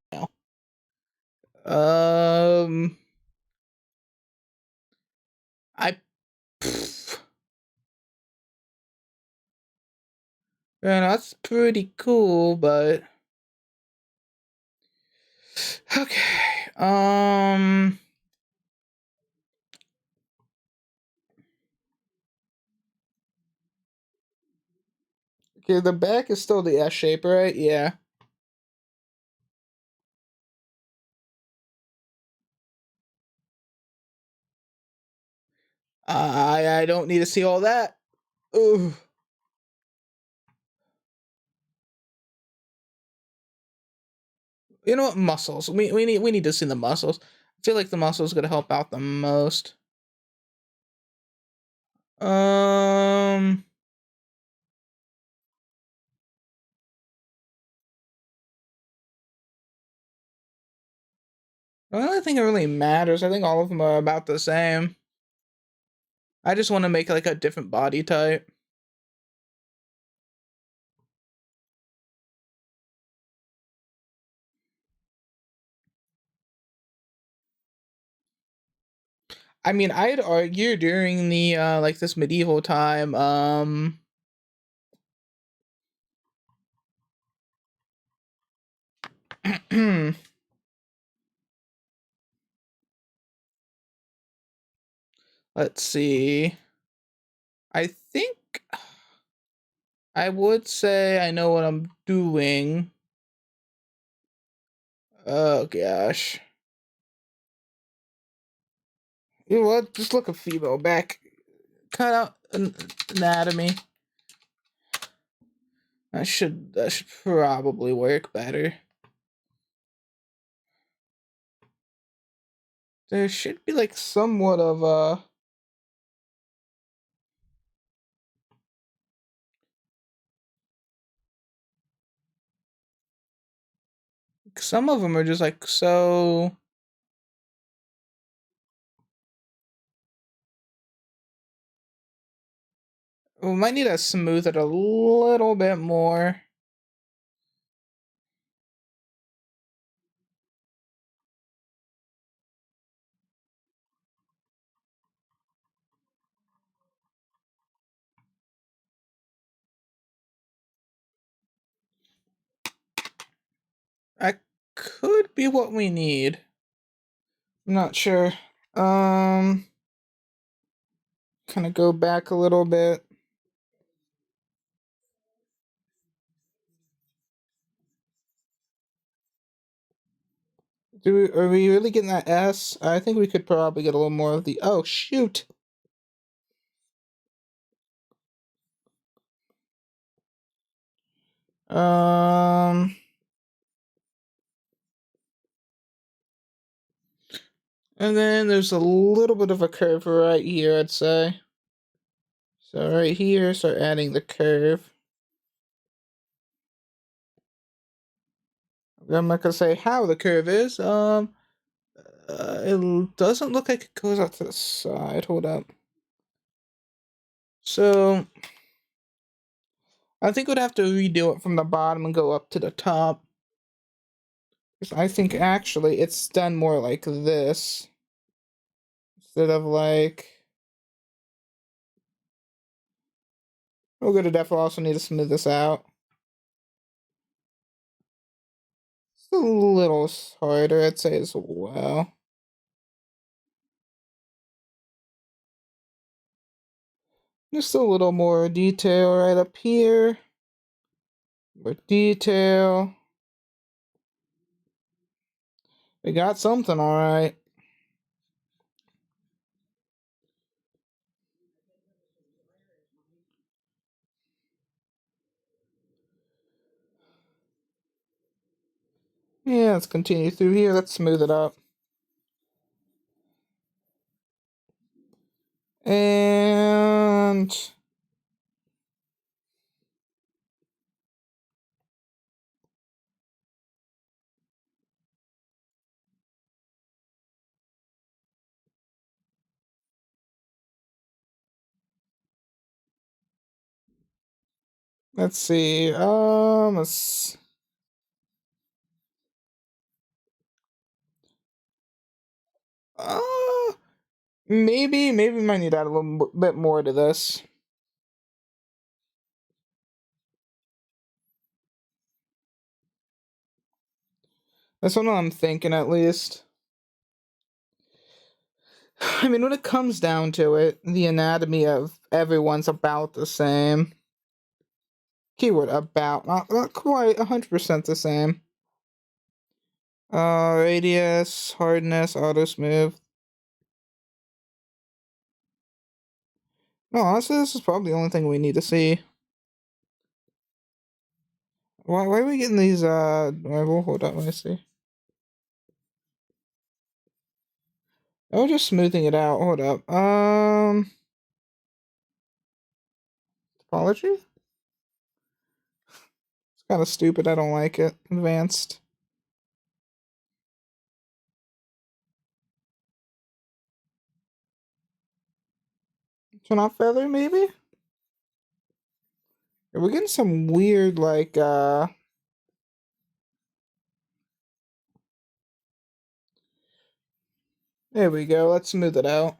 Yeah, that's pretty cool, but Okay. Okay, the back is still the S shape, right? Yeah. I don't need to see all that. Ooh. You know what? Muscles. We need to see the muscles. I feel like the muscles gonna help out the most. Um. I don't think it really matters. I think all of them are about the same. I just want to make like a different body type. I mean, I'd argue during the like this medieval time, let's see. I think I would say I know what I'm doing. Oh gosh. You know what? Just look a female back. Cut out anatomy. That should probably work better. There should be like somewhat of a. Some of them are just like so. We might need to smooth it a little bit more. That could be what we need. I'm not sure. Um, kind of go back a little bit. Are we really getting that S? I think we could probably get a little more of the. Oh shoot! Um, and then there's a little bit of a curve right here, I'd say. So right here, start adding the curve. I'm not gonna say how the curve is. It doesn't look like it goes out to the side. Hold up. So I think we'd have to redo it from the bottom and go up to the top. Because I think actually it's done more like this instead of like. We're gonna definitely also need to smooth this out. It's a little harder, I'd say, as well. Just a little more detail right up here. More detail. We got something, alright. Yeah, let's continue through here. Let's smooth it up. And let's see. Uh, maybe we might need to add a little bit more to this. That's what I'm thinking, at least. I mean, when it comes down to it, the anatomy of everyone's about the same. Keyword about, not quite 100% the same. Radius, hardness, auto smooth. No, honestly, this is probably the only thing we need to see. Why are we getting these, well, hold up, let me see. Oh, just smoothing it out, hold up. Topology? It's kind of stupid, I don't like it. Advanced. Turn off feather, maybe? We're getting some weird, like, there we go, let's smooth it out.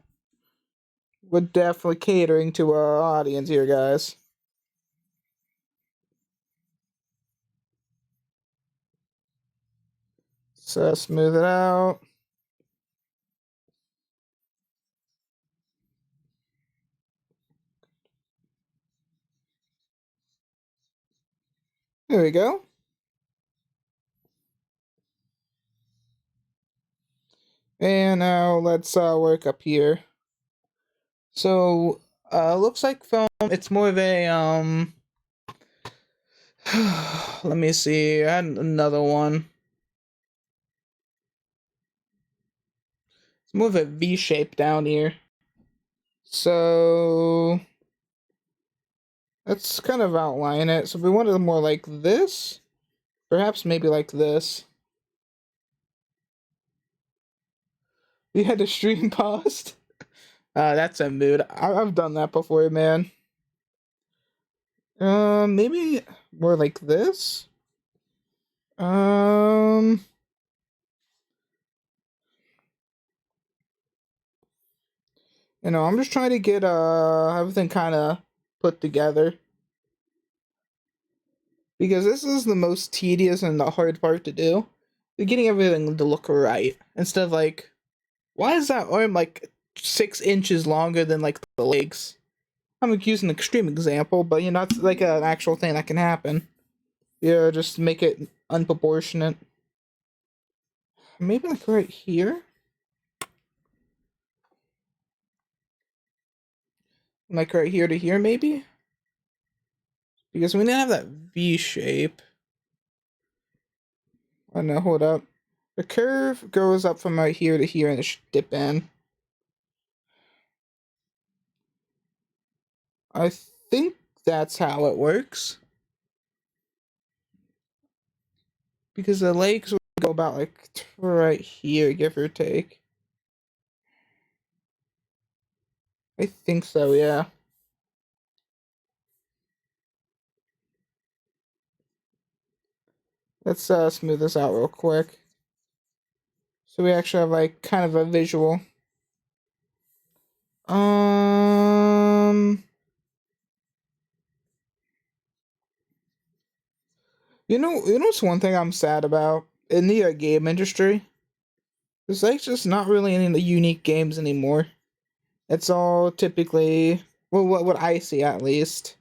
We're definitely catering to our audience here, guys. So, smooth it out. There we go. And now let's work up here. So, looks like foam, it's more of a, let me see, I had another one. It's more of a V shape down here. So, let's kind of outline it. So if we wanted it more like this, perhaps maybe like this. We had the stream paused. That's a mood. I've done that before, man. Maybe more like this. You know, I'm just trying to get everything kind of put together, because this is the most tedious and the hard part to do. Getting everything to look right instead of like, why is that arm like 6 inches longer than like the legs? I'm like using an extreme example, but you know, it's like an actual thing that can happen. Yeah, just make it unproportionate. Maybe like right here. Like right here to here, maybe? Because we didn't have that V shape. Oh no, hold up. The curve goes up from right here to here and it should dip in. I think that's how it works. Because the legs would go about like right here, give or take. I think so, yeah. Let's smooth this out real quick. So we actually have like kind of a visual. You know what's one thing I'm sad about in the game industry? There's like just not really any unique games anymore. It's all typically, well, what I see at least.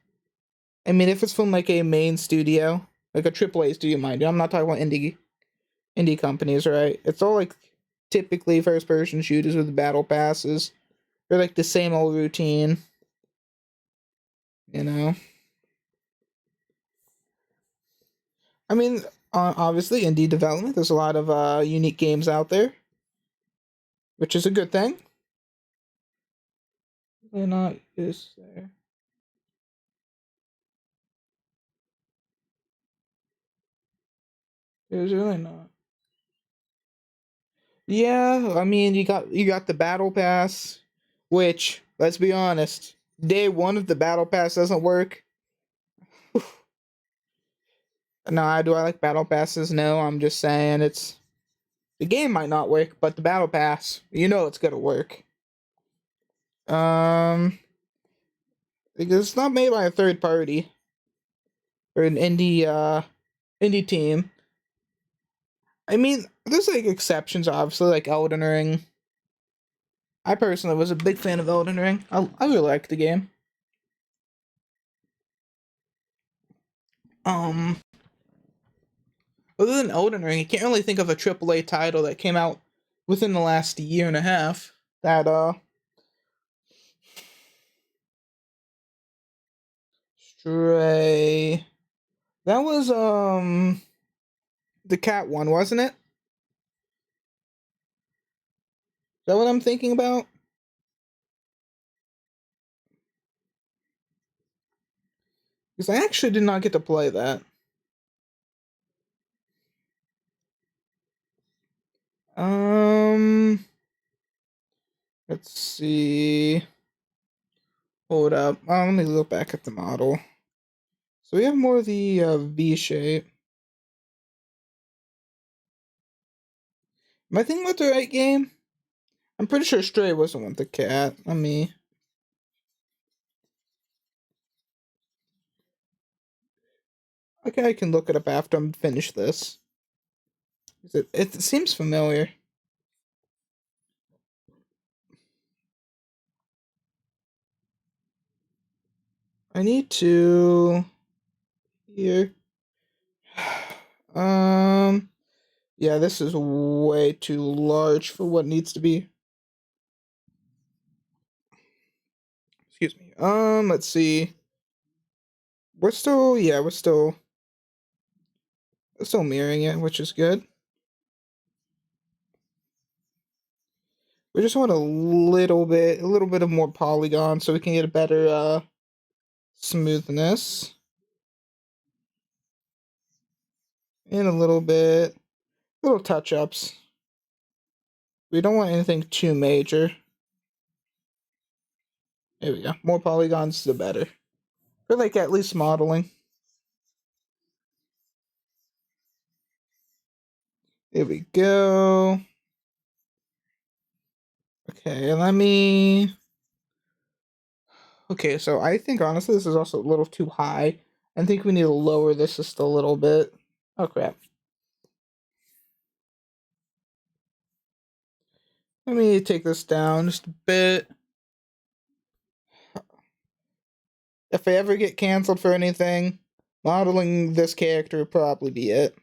I mean, if it's from like a main studio, like a AAA studio, mind you, I'm not talking about indie companies, right? It's all like typically first person shooters with battle passes. They're like the same old routine, you know. I mean, obviously indie development. There's a lot of unique games out there, which is a good thing. They're not is there. There's really not. Yeah, I mean, you got the battle pass, which let's be honest, day one of the battle pass doesn't work. No, do I like battle passes? No, I'm just saying the game might not work, but the battle pass, you know, it's gonna work. Um, because it's not made by a third party or an indie team. I mean, There's like exceptions, obviously, like Elden Ring. I personally was a big fan of Elden Ring. I really liked the game. Um, Other than Elden Ring, I can't really think of a AAA title that came out within the last year and a half that Stray. That was the cat one, wasn't it? Is that what I'm thinking about? Because I actually did not get to play that. Um, let's see. Hold up. Let me look back at the model. So we have more of the V shape. Am I thinking about the right game? I'm pretty sure Stray wasn't with the cat. Let me. Okay, I can look it up after I'm finished this. It seems familiar. I need to here. Yeah, this is way too large for what needs to be. Excuse me. Let's see. We're still mirroring it, which is good. We just want a little bit of more polygon so we can get a better smoothness. And a little touch-ups. We don't want anything too major. There we go. More polygons, the better. For like at least modeling. There we go. Okay, let me. Okay, so I think honestly this is also a little too high. I think we need to lower this just a little bit. Oh crap. Let me take this down just a bit. If I ever get canceled for anything, modeling this character would probably be it.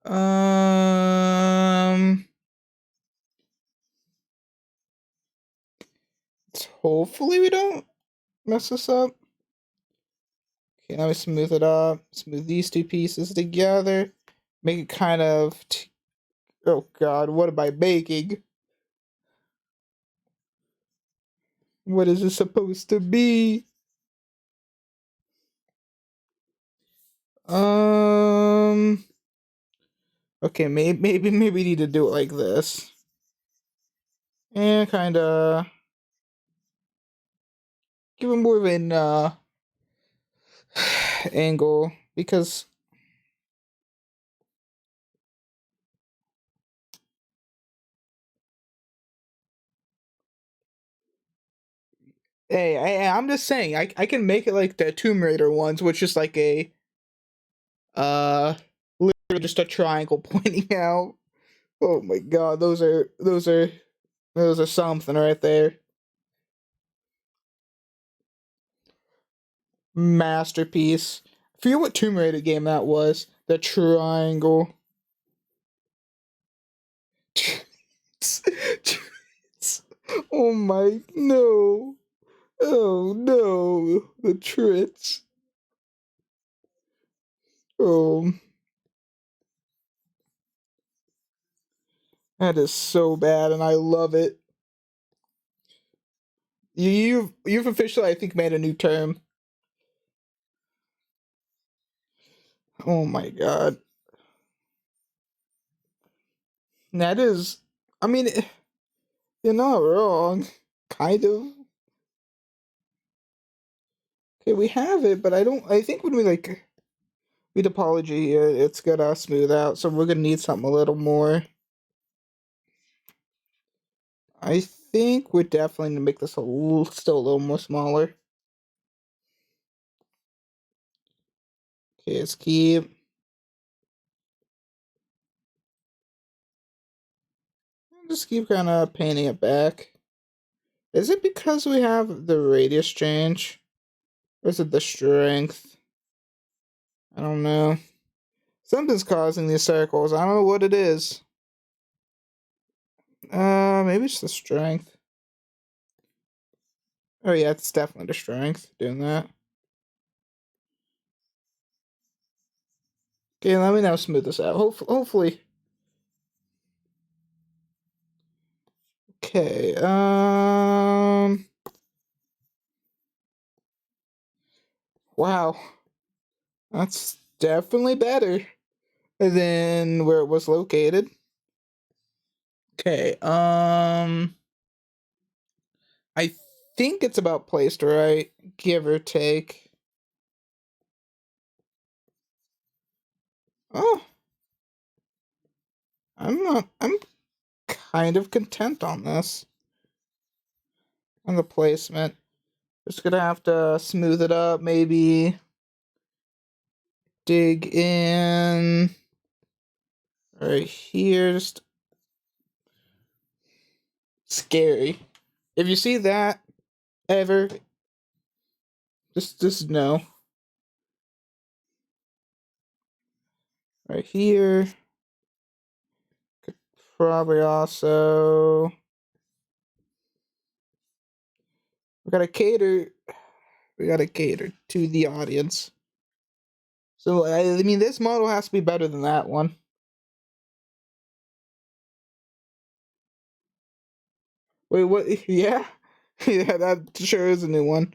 Um, Hopefully we don't mess this up. Okay, let me smooth it up. Smooth these two pieces together. Make it kind of. Oh god, what am I making? What is this supposed to be? Um. Okay, maybe we need to do it like this. And kind of give it more of an angle because hey, I'm just saying I can make it like the Tomb Raider ones, which is like a uh literally just a triangle pointing out. Oh my god, those are something right there. Masterpiece. I forget what Tomb Raider game that was. The triangle. Oh my no. Oh no. The tricks. Oh, that is so bad and I love it. You've officially I think made a new term. Oh my god. That is I mean you're not wrong. Kind of. Okay, we have it, but I think when we like read apology here, it's gonna smooth out, so we're gonna need something a little more. I think we're definitely gonna make this still a little more smaller. Okay, let's keep. Just keep kind of painting it back. Is it because we have the radius change? Or is it the strength? I don't know. Something's causing these circles. I don't know what it is. Maybe it's the strength. Oh yeah, it's definitely the strength doing that. Okay, let me now smooth this out. Hopefully. Okay, wow. That's definitely better than where it was located. Okay, I think it's about placed right, give or take. Oh, I'm kind of content on this. On the placement. Just gonna have to smooth it up, maybe dig in right here. Just scary. If you see that ever, just know. Right here. Could probably also. We gotta cater. We gotta cater to the audience. So I mean, this model has to be better than that one. Wait, what? Yeah, yeah, that sure is a new one.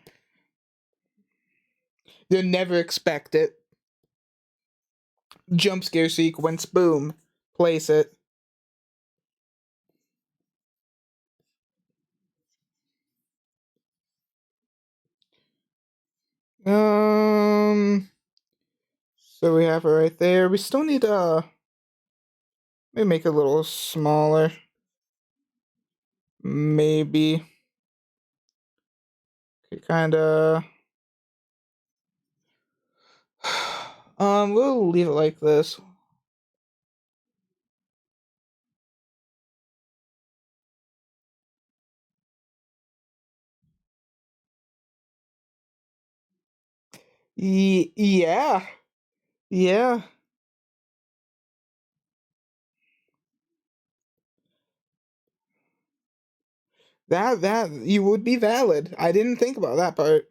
You'll never expect it. Jump scare sequence. Boom. Place it. So we have it right there. We still need maybe make it a little smaller. Maybe. Okay, kinda. We'll leave it like this. Yeah. Yeah. That you would be valid. I didn't think about that part.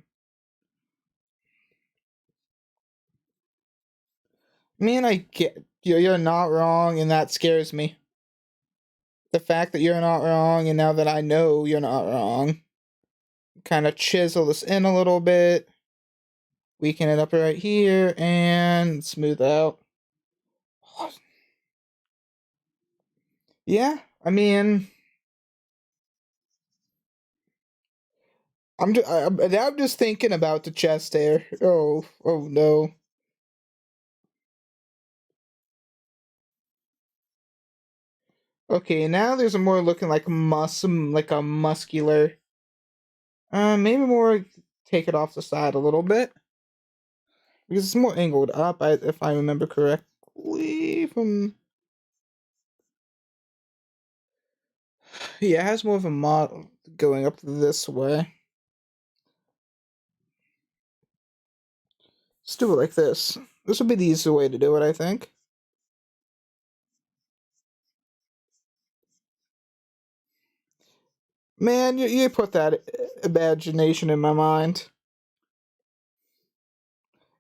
Man, I get you're not wrong, and that scares me. The fact that you're not wrong, and now that I know you're not wrong, kind of chisel this in a little bit, weaken it up right here, and smooth out. Yeah, I mean, I'm just thinking about the chest hair. Oh no. Okay, now there's a more looking like like a muscular. Maybe more take it off the side a little bit because it's more angled up. If I remember correctly, from yeah, it has more of a model going up this way. Let's do it like this. This would be the easiest way to do it, I think. Man, you put that imagination in my mind.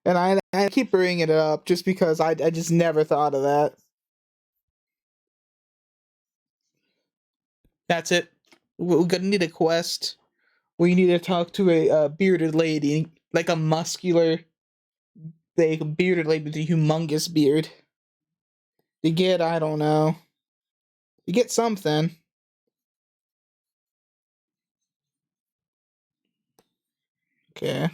And I keep bringing it up just because I just never thought of that. That's it. We're gonna need a quest. We need to talk to a bearded lady, like a muscular, like a bearded lady with a humongous beard. You get, I don't know. You get something. Okay.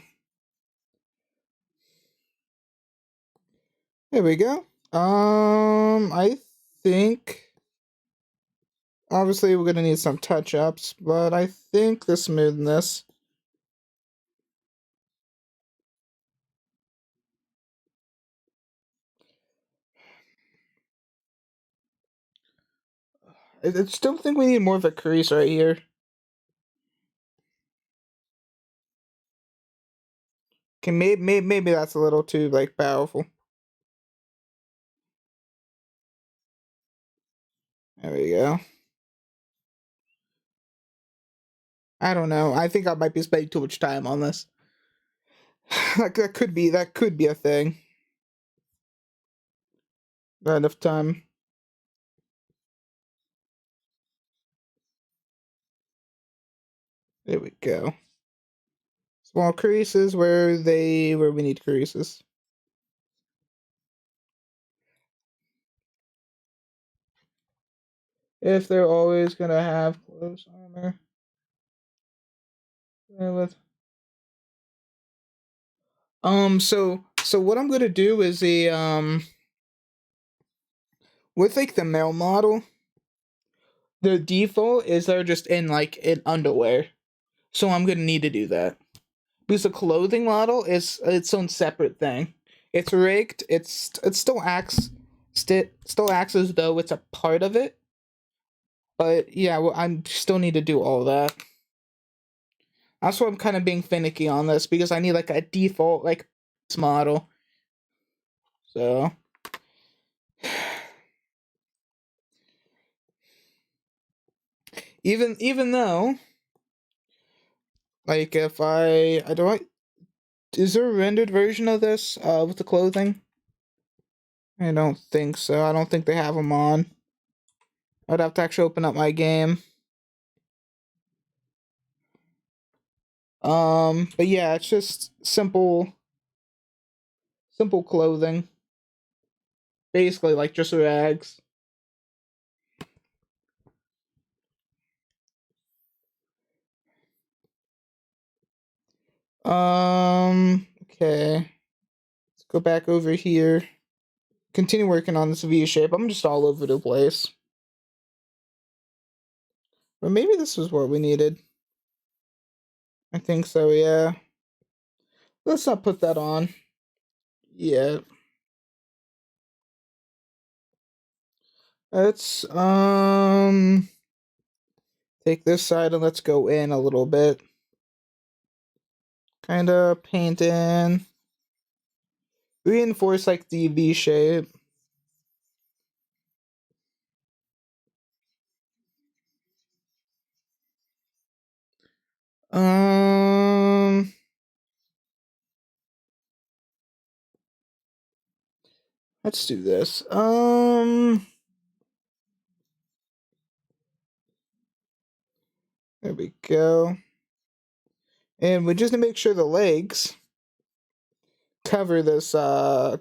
There we go. I think obviously we're gonna need some touch ups, but I think the smoothness. I still think we need more of a crease right here. Okay, maybe that's a little too like powerful. There we go. I don't know. I think I might be spending too much time on this. that could be a thing. Not enough time. There we go. Small creases where we need creases. If they're always gonna have close armor. With so what I'm gonna do is with like the male model, the default is they're just in underwear. So I'm gonna need to do that. Because the clothing model is its own separate thing. It's rigged, it still acts as though it's a part of it. But yeah, well, I still need to do all that. That's why I'm kind of being finicky on this, because I need like a default like model. So even though like if I don't, is there a rendered version of this with the clothing? I don't think so. I don't think they have them on. I'd have to actually open up my game. But yeah, it's just simple clothing. Basically like just rags. Okay. Let's go back over here. Continue working on this V shape. I'm just all over the place. But maybe this was what we needed. I think so, yeah. Let's not put that on. Yeah. Let's take this side and let's go in a little bit. Kinda paint in. Reinforce like the V shape. Let's do this. There we go. And we just need to make sure the legs cover this, I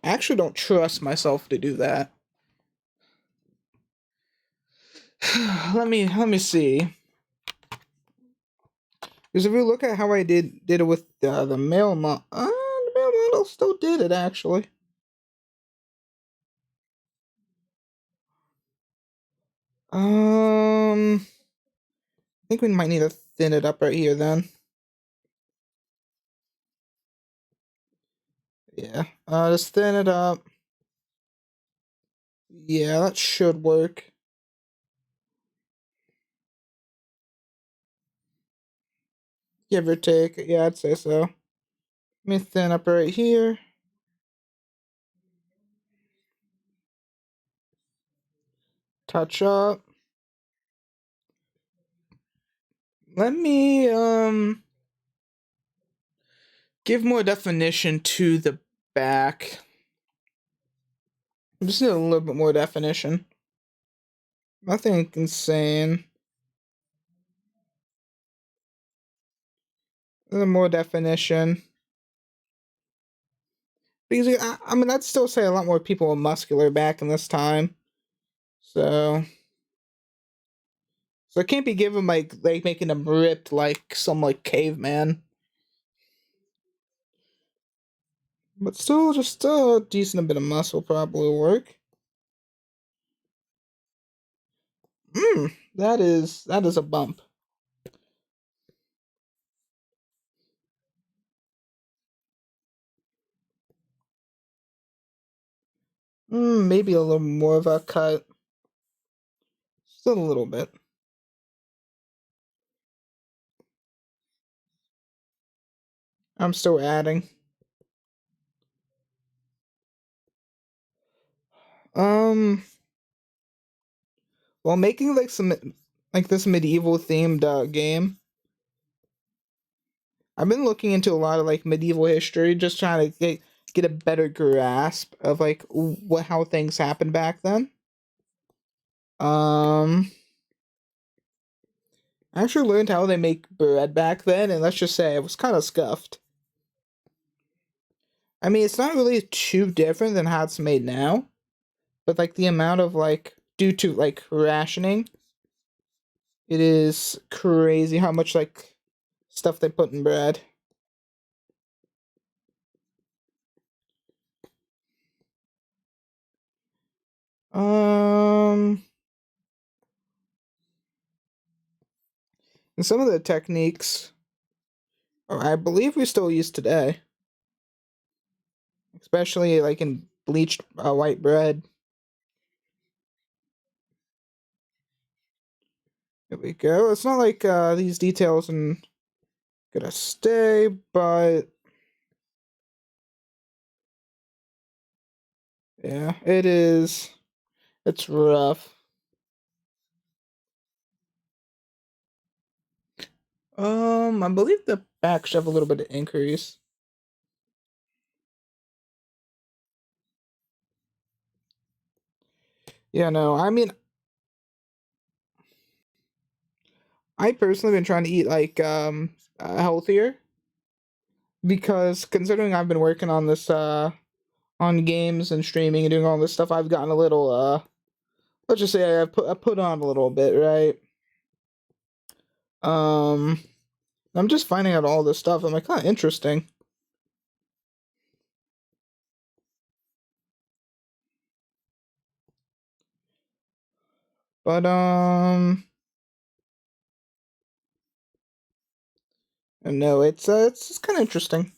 actually don't trust myself to do that. let me see. Because if we look at how I did it with the male model, the male model still did it actually. I think we might need to thin it up right here then. Yeah, just thin it up. Yeah, that should work. Give or take. Yeah, I'd say so. Let me thin up right here. Touch up. Let me give more definition to the back. I just need a little bit more definition. Nothing insane. A little more definition. Because I mean, I'd still say a lot more people were muscular back in this time. So I can't be given like making them ripped like some like caveman. But still, just a decent bit of muscle probably work. That is a bump. Maybe a little more of a cut. Still a little bit. I'm still adding. While making like some like this medieval themed game, I've been looking into a lot of like medieval history, just trying to get a better grasp of like what how things happened back then. I actually learned how they make bread back then, and let's just say it was kind of scuffed. I mean, it's not really too different than how it's made now, but like the amount of like due to like rationing, it is crazy how much like stuff they put in bread. Um, and some of the techniques, I believe we still use today, especially like in bleached white bread. There we go. It's not like these details are gonna stay, but yeah, it is. It's rough. I believe the back should have a little bit of increase. Yeah, no, I mean, I personally been trying to eat like healthier because considering I've been working on this on games and streaming and doing all this stuff, I've gotten a little let's just say I put on a little bit, right? Um, I'm just finding out all this stuff. I'm like, huh, interesting. But no, it's just kind of interesting.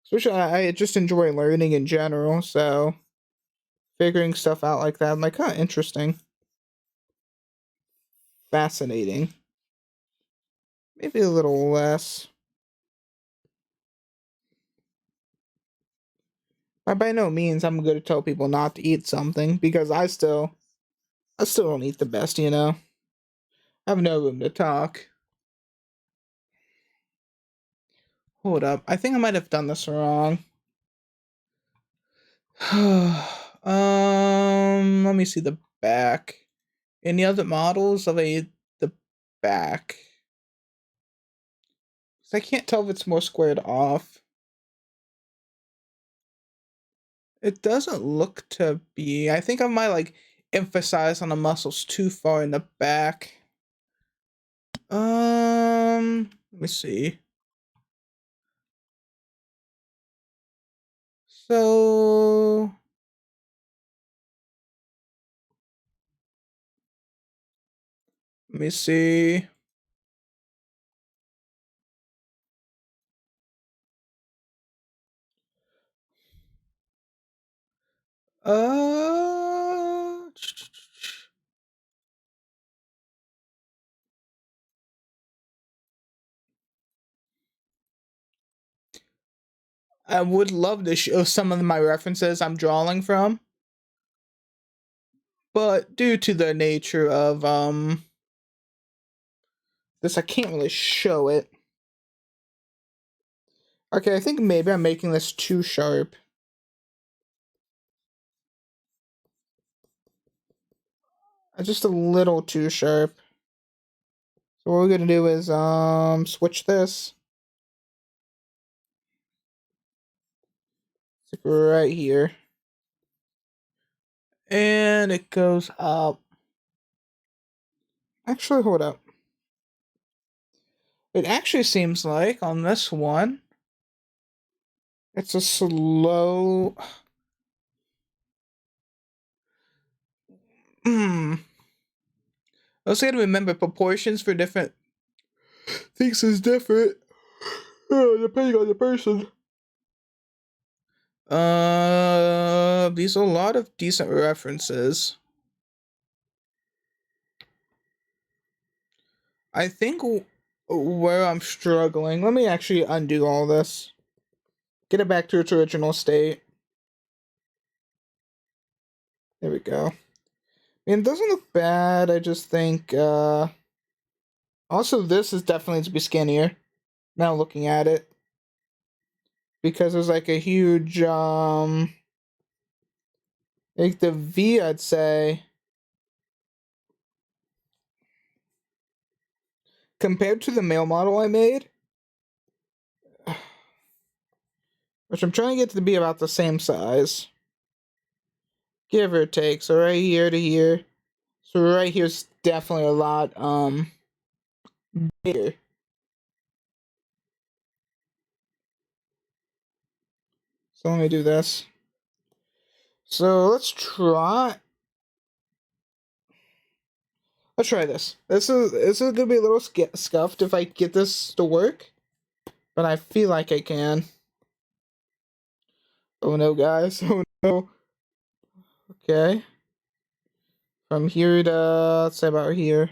Especially I just enjoy learning in general, so figuring stuff out like that, I'm like, huh, interesting, fascinating. Maybe a little less. By no means I'm going to tell people not to eat something because I still don't eat the best, you know. I have no room to talk. Hold up, I think I might have done this wrong. Let me see the back. Any other models of the back? I can't tell if it's more squared off. It doesn't look to be. I think I might like emphasize on the muscles too far in the back. Let me see. So let me see. Uh, I would love to show some of my references I'm drawing from, but due to the nature of this, I can't really show it. Okay, I think maybe I'm making this too sharp. Just a little too sharp. So what we're gonna do is switch this. It's like right here. And it goes up. Actually, hold up. It actually seems like on this one, it's a slow. Hmm. Also, gotta remember proportions for different things is different depending on the person. these are a lot of decent references. I think where I'm struggling, let me actually undo all this. Get it back to its original state. There we go. It doesn't look bad, I just think, also this is definitely to be skinnier, now looking at it. Because there's like a huge, like the V, I'd say, compared to the male model I made, which I'm trying to get to be about the same size, give or take. So right here to here, so right here's definitely a lot bigger. So let me do this. So let's try this. This is gonna be a little scuffed if I get this to work, but I feel like I can. Oh no, guys! Oh no. Okay. From here to, let's say about here.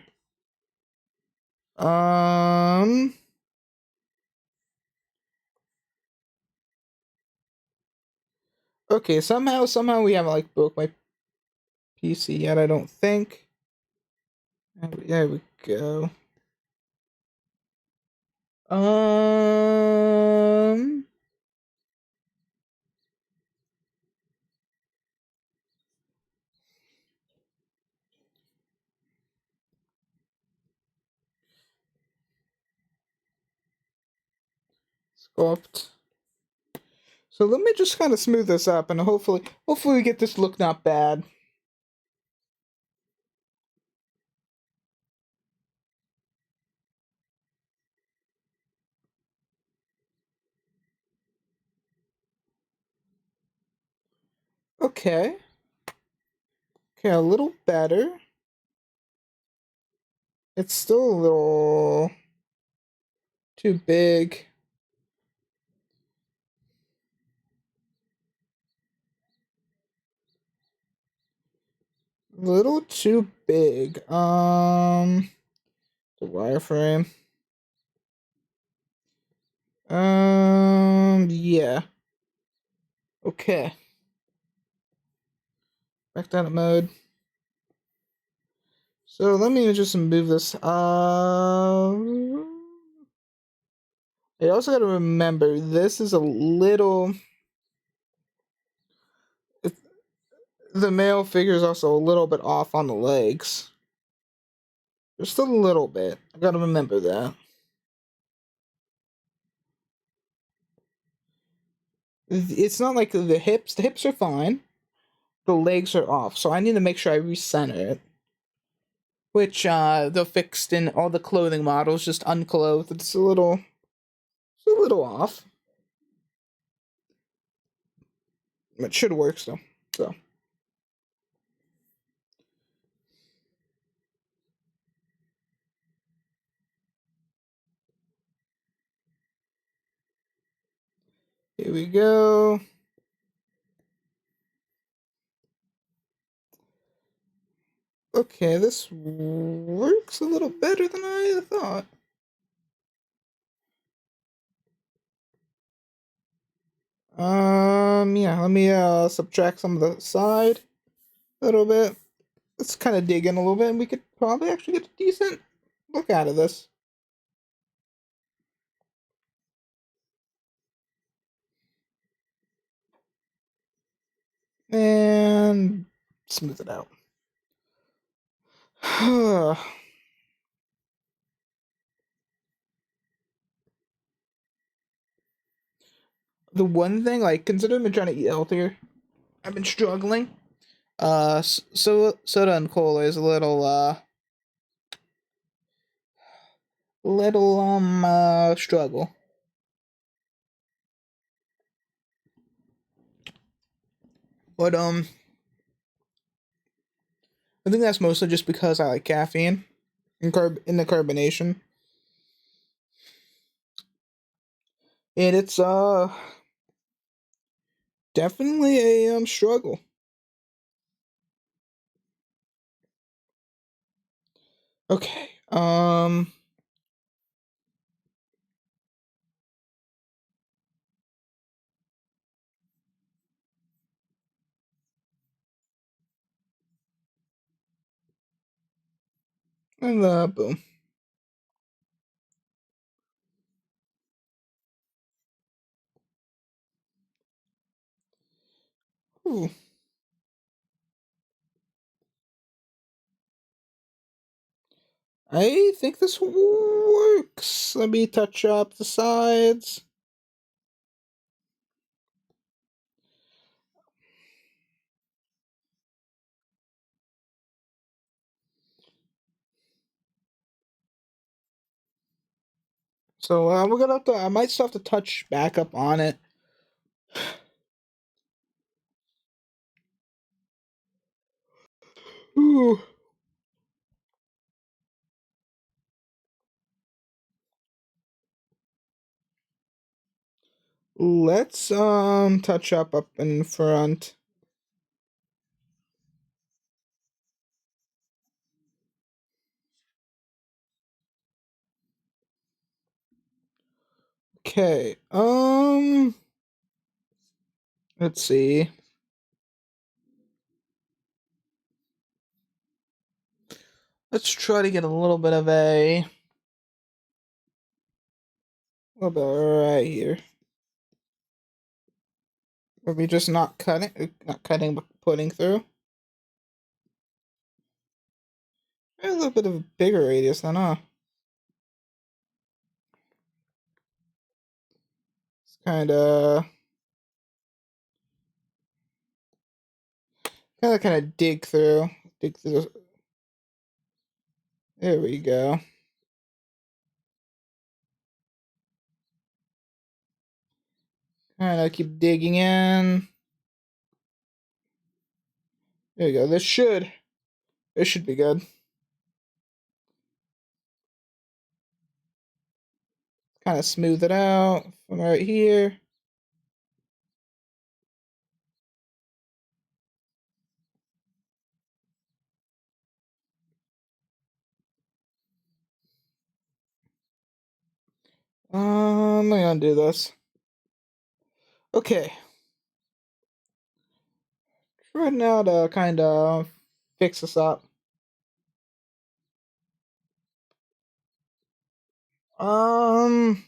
Okay, somehow we haven't like broke my PC yet, I don't think. There we go. Sculpt. So let me just kind of smooth this up, and hopefully we get this look not bad. Okay. Okay, a little better. It's still a little too big. Little too big. The wireframe. Yeah. Okay. Back down to mode. So let me just move this. I also got to remember this is a little. The male figure is also a little bit off on the legs. Just a little bit. I got to remember that. It's not like the hips. The hips are fine. The legs are off, so I need to make sure I recenter it. Which they're fixed in all the clothing models, just unclothed. It's a little off. It should work though. So. Here we go. Okay, this works a little better than I thought. Yeah, let me subtract some of the side a little bit. Let's kind of dig in a little bit, and we could probably actually get a decent look out of this. And smooth it out. The one thing, like, considering I've been trying to eat healthier, I've been struggling. So soda and cola is a little struggle. But I think that's mostly just because I like caffeine and in the carbonation. And it's definitely a struggle. Okay. And boom. Ooh. I think this works. Let me touch up the sides. So we're gonna have to. I might still have to touch back up on it. Ooh. Let's touch up in front. Okay. Let's see. Let's try to get a little bit of a little bit right here. Are we just not cutting, but putting through? A little bit of a bigger radius then, huh? It's kind of dig through. Dig through. There we go. Kind of keep digging in. There we go. This should be good. Kind of smooth it out from right here. I'm gonna do this. Okay. Try now to kind of fix this up. Um,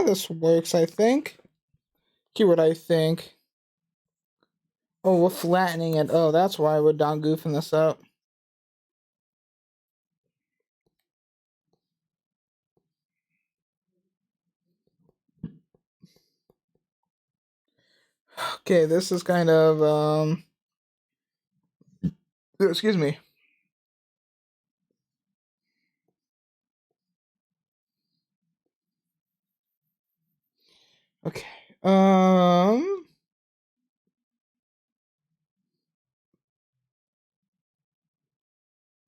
this works, I think. See what I think. Oh, we're flattening it. Oh, that's why we're done goofing this up. Okay, this is kind of excuse me. Okay.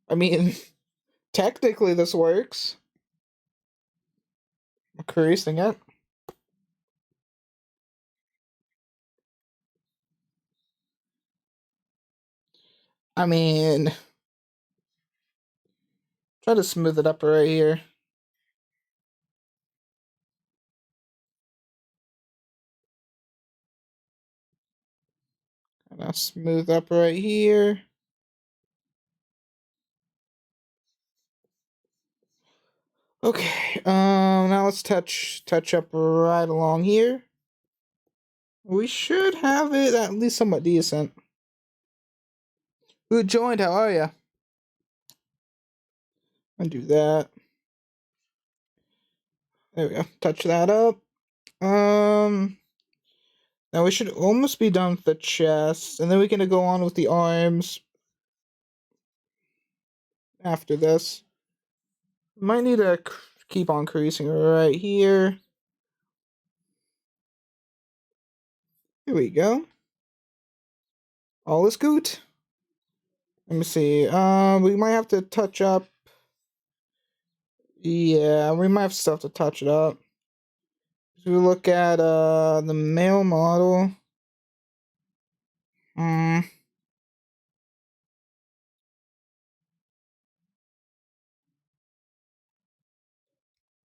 I mean, technically this works. I'm creasing it. I mean, try to smooth it up right here. Kind of smooth up right here. Okay. Now let's touch up right along here. We should have it at least somewhat decent. Who joined? How are ya? Undo that. There we go. Touch that up. Now we should almost be done with the chest, and then we can go on with the arms after this. Might need to keep on creasing right here. Here we go. All is good. Let me see. We might have to touch up. Yeah, we might have stuff to touch it up. If we look at the male model. Hmm.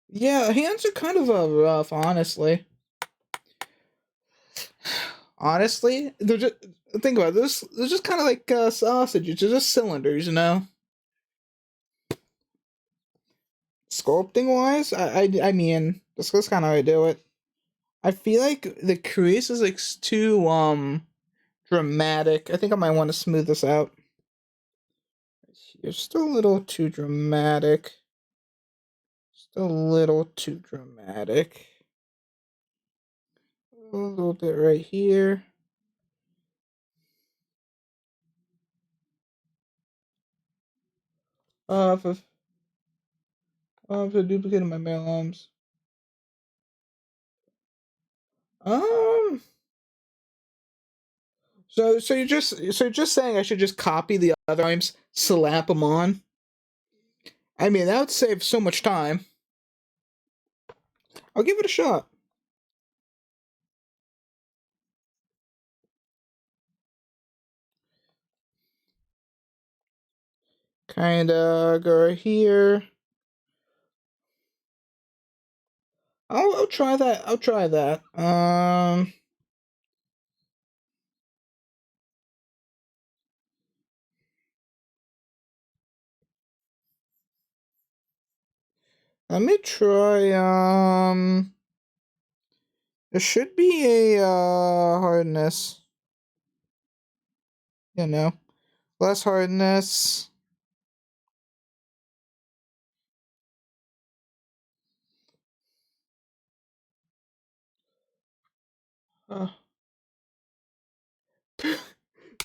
Yeah, hands are kind of rough, honestly. Honestly, they're just think about this. They're just kind of like sausages. They're just cylinders, you know. Sculpting wise, I mean, that's kind of how I do it. I feel like the crease is like too dramatic. I think I might want to smooth this out. You're still a little too dramatic. Still a little too dramatic. A little bit right here. For for duplicating my male arms. Um. So you're just saying I should just copy the other arms, slap them on? I mean, that would save so much time. I'll give it a shot. Kinda go right here. I'll try that. I'll try that. Let me try. There should be a hardness. You know, less hardness.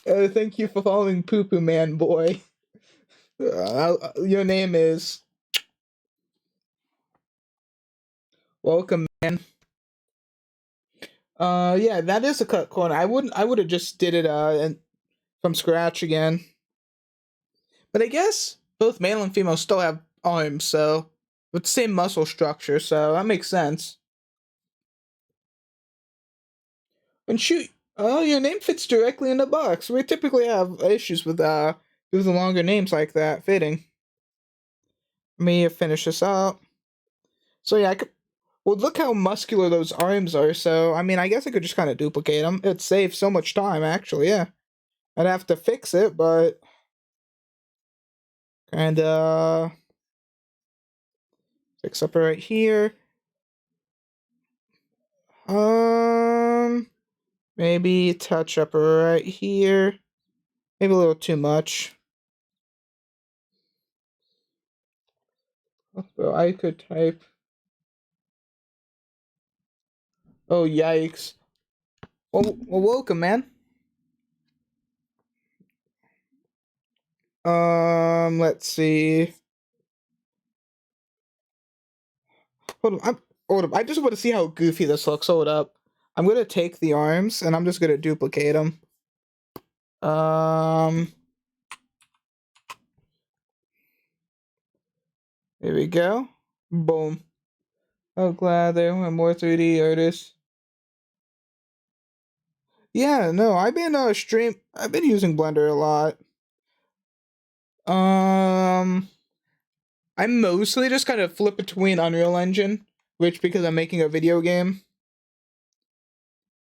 Uh, thank you for following Poo Poo Man Boy. Your name is welcome, man. Yeah, that is a cut corner. I would have just did it and from scratch again. But I guess both male and female still have arms, so with the same muscle structure, so that makes sense. And shoot, oh, your name fits directly in the box. We typically have issues with the longer names like that fitting. Let me finish this up. So yeah, I could. Well, look how muscular those arms are. So I mean, I guess I could just kind of duplicate them. It saves so much time, actually. Yeah, I'd have to fix it, but and fix up right here. Um, maybe touch up right here. Maybe a little too much. So I could type. Oh yikes! Well, welcome, man. Let's see. Hold on, hold up. I just want to see how goofy this looks. Hold up. I'm gonna take the arms and I'm just gonna duplicate them. Um, here we go. Boom. Oh, glad there were more 3D artists. Yeah, no, I've been using Blender a lot. Um, I mostly just kind of flip between Unreal Engine, which because I'm making a video game,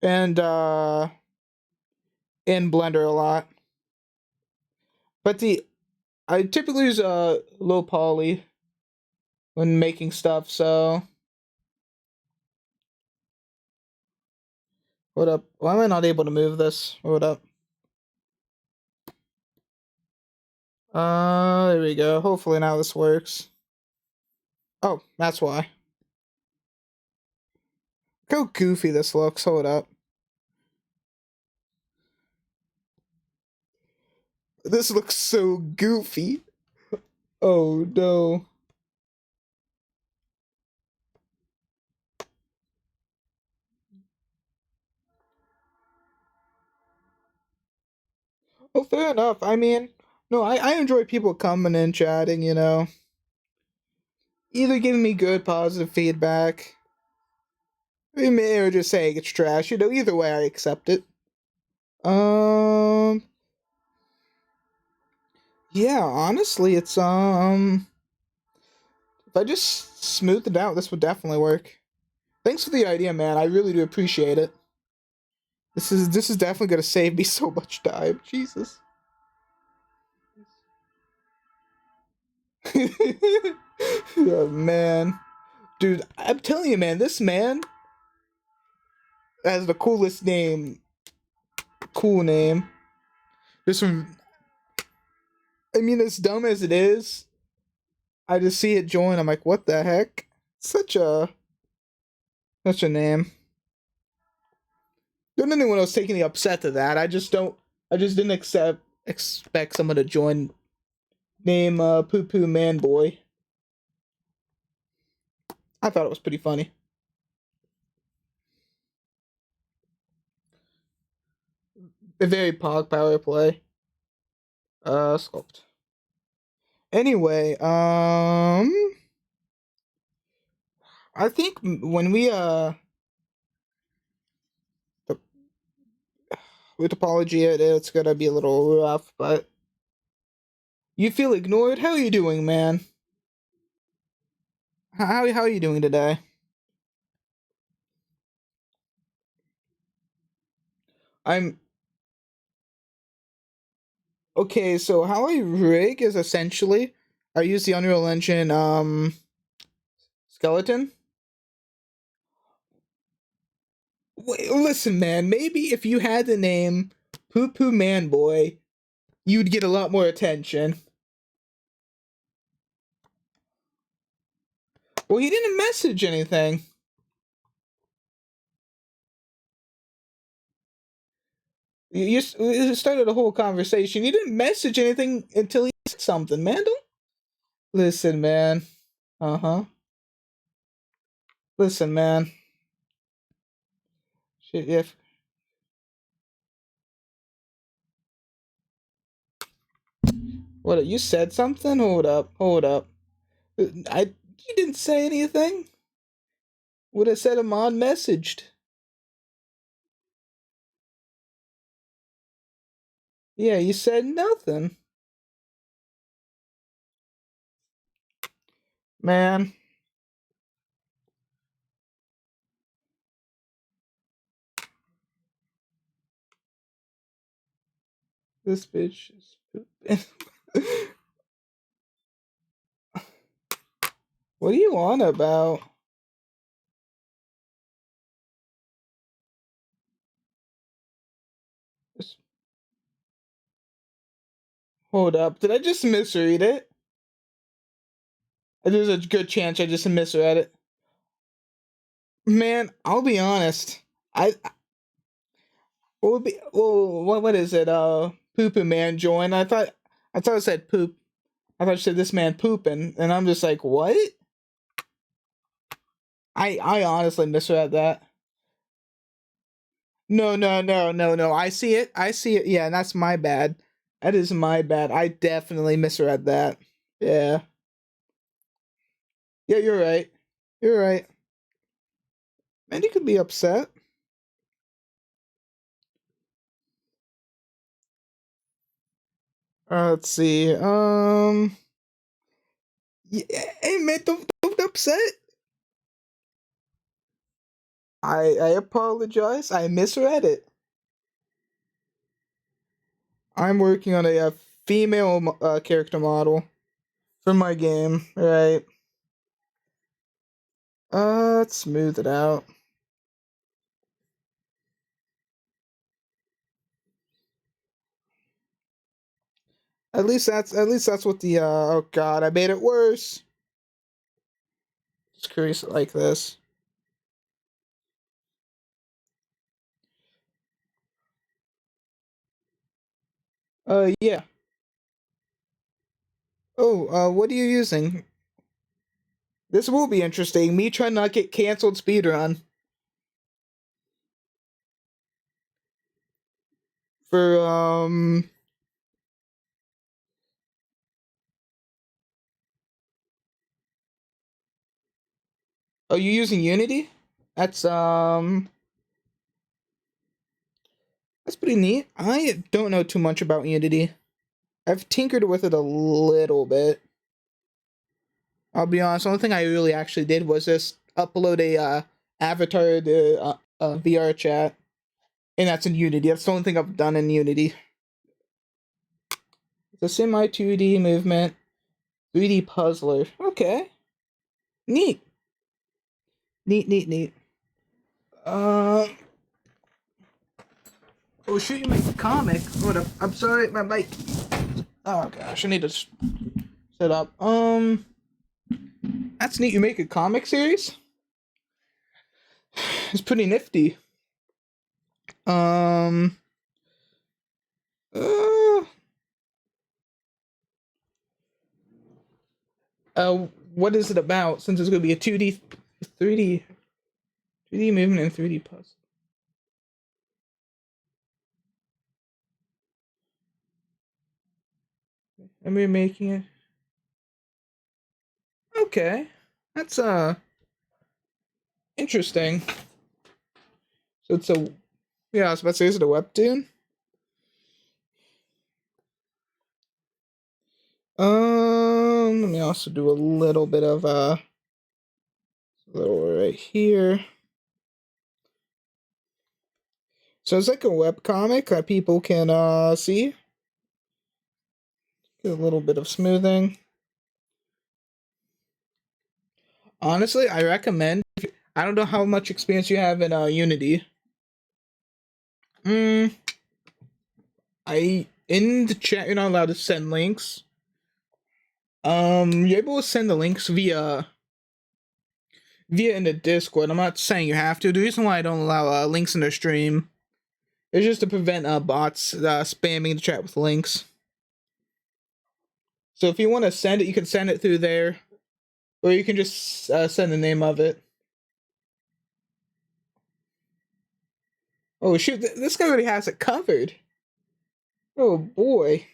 and in Blender a lot. But the I typically use low poly when making stuff. So what up? Why am I not able to move this? What up? There we go. Hopefully now this works. Oh, that's why. Look how goofy this looks. Hold up. This looks so goofy. Oh no. Oh, fair enough. I mean, no, I enjoy people coming and chatting, you know. Either giving me good, positive feedback, or just saying it's trash, you know, either way I accept it. Um, yeah, honestly, it's, if I just smoothed it out, this would definitely work. Thanks for the idea, man. I really do appreciate it. This is definitely gonna save me so much time. Jesus. Oh, man. Dude, I'm telling you, man, this man has the coolest name. Cool name. Just from, I mean, as dumb as it is, I just see it join. I'm like, what the heck? Such a name. Don't anyone else take any upset to that. I just don't. I just didn't expect someone to join. Name Poo Poo Man Boy. I thought it was pretty funny. A very pog power play. Sculpt. Anyway, I think when we with apology, it's gonna be a little rough, but you feel ignored. How are you doing, man? How are you doing today? I'm okay. So how I rig is essentially I use the Unreal Engine skeleton. Wait, listen, man. Maybe if you had the name Poo Poo Man Boy, you'd get a lot more attention. Well, he didn't message anything. You started a whole conversation. You didn't message anything until he said something, man. Don't listen, man. Uh huh. Listen, man. Shit, if what you said something? Hold up, hold up. I You didn't say anything. Would have said Amon messaged. Yeah, you said nothing, man. This bitch is pooping. What are you on about? Just hold up. Did I just misread it? There's a good chance I just misread it. Man, I'll be honest. I what would be what is it? Poop and man join. I thought it said poop. I thought it said this man pooping, and I'm just like, what? I honestly misread that. No, no, no, no, no. I see it. I see it. Yeah, that's my bad. That is my bad. I definitely misread that. Yeah. Yeah, you're right. You're right. Man, you could be upset. Let's see. Yeah, hey man, don't upset. I apologize. I misread it. I'm working on a female character model for my game. Right. Let's smooth it out. At least that's what the oh god, I made it worse. Just crease it like this. Yeah. Oh, what are you using? This will be interesting. Me trying not get canceled speedrun for Oh, you're using Unity? That's that's pretty neat. I don't know too much about Unity. I've tinkered with it a little bit. I'll be honest. The only thing I really actually did was just upload a avatar to VR chat, and that's in Unity. That's the only thing I've done in Unity. It's a semi 2D movement, 3D puzzler. Okay, neat, neat. Um. Oh shoot! You make a comic. What? I'm sorry, my mic. Oh gosh, I need to set up. That's neat. You make a comic series. It's pretty nifty. Um. Uh, what is it about? Since it's gonna be a 2D, 3D, 3D movement and 3D puzzle. And we're making it. Okay, that's interesting. So it's a yeah. I was about to say, is it a webtoon? Let me also do a little bit of little right here. So it's like a web comic that people can see. Get a little bit of smoothing. Honestly, I recommend. I don't know how much experience you have in Unity. I in the chat you're not allowed to send links. You're able to send the links via in the Discord. I'm not saying you have to. The reason why I don't allow links in the stream is just to prevent bots spamming the chat with links. So if you want to send it, you can send it through there, or you can just send the name of it. Oh shoot! This guy already has it covered. Oh boy.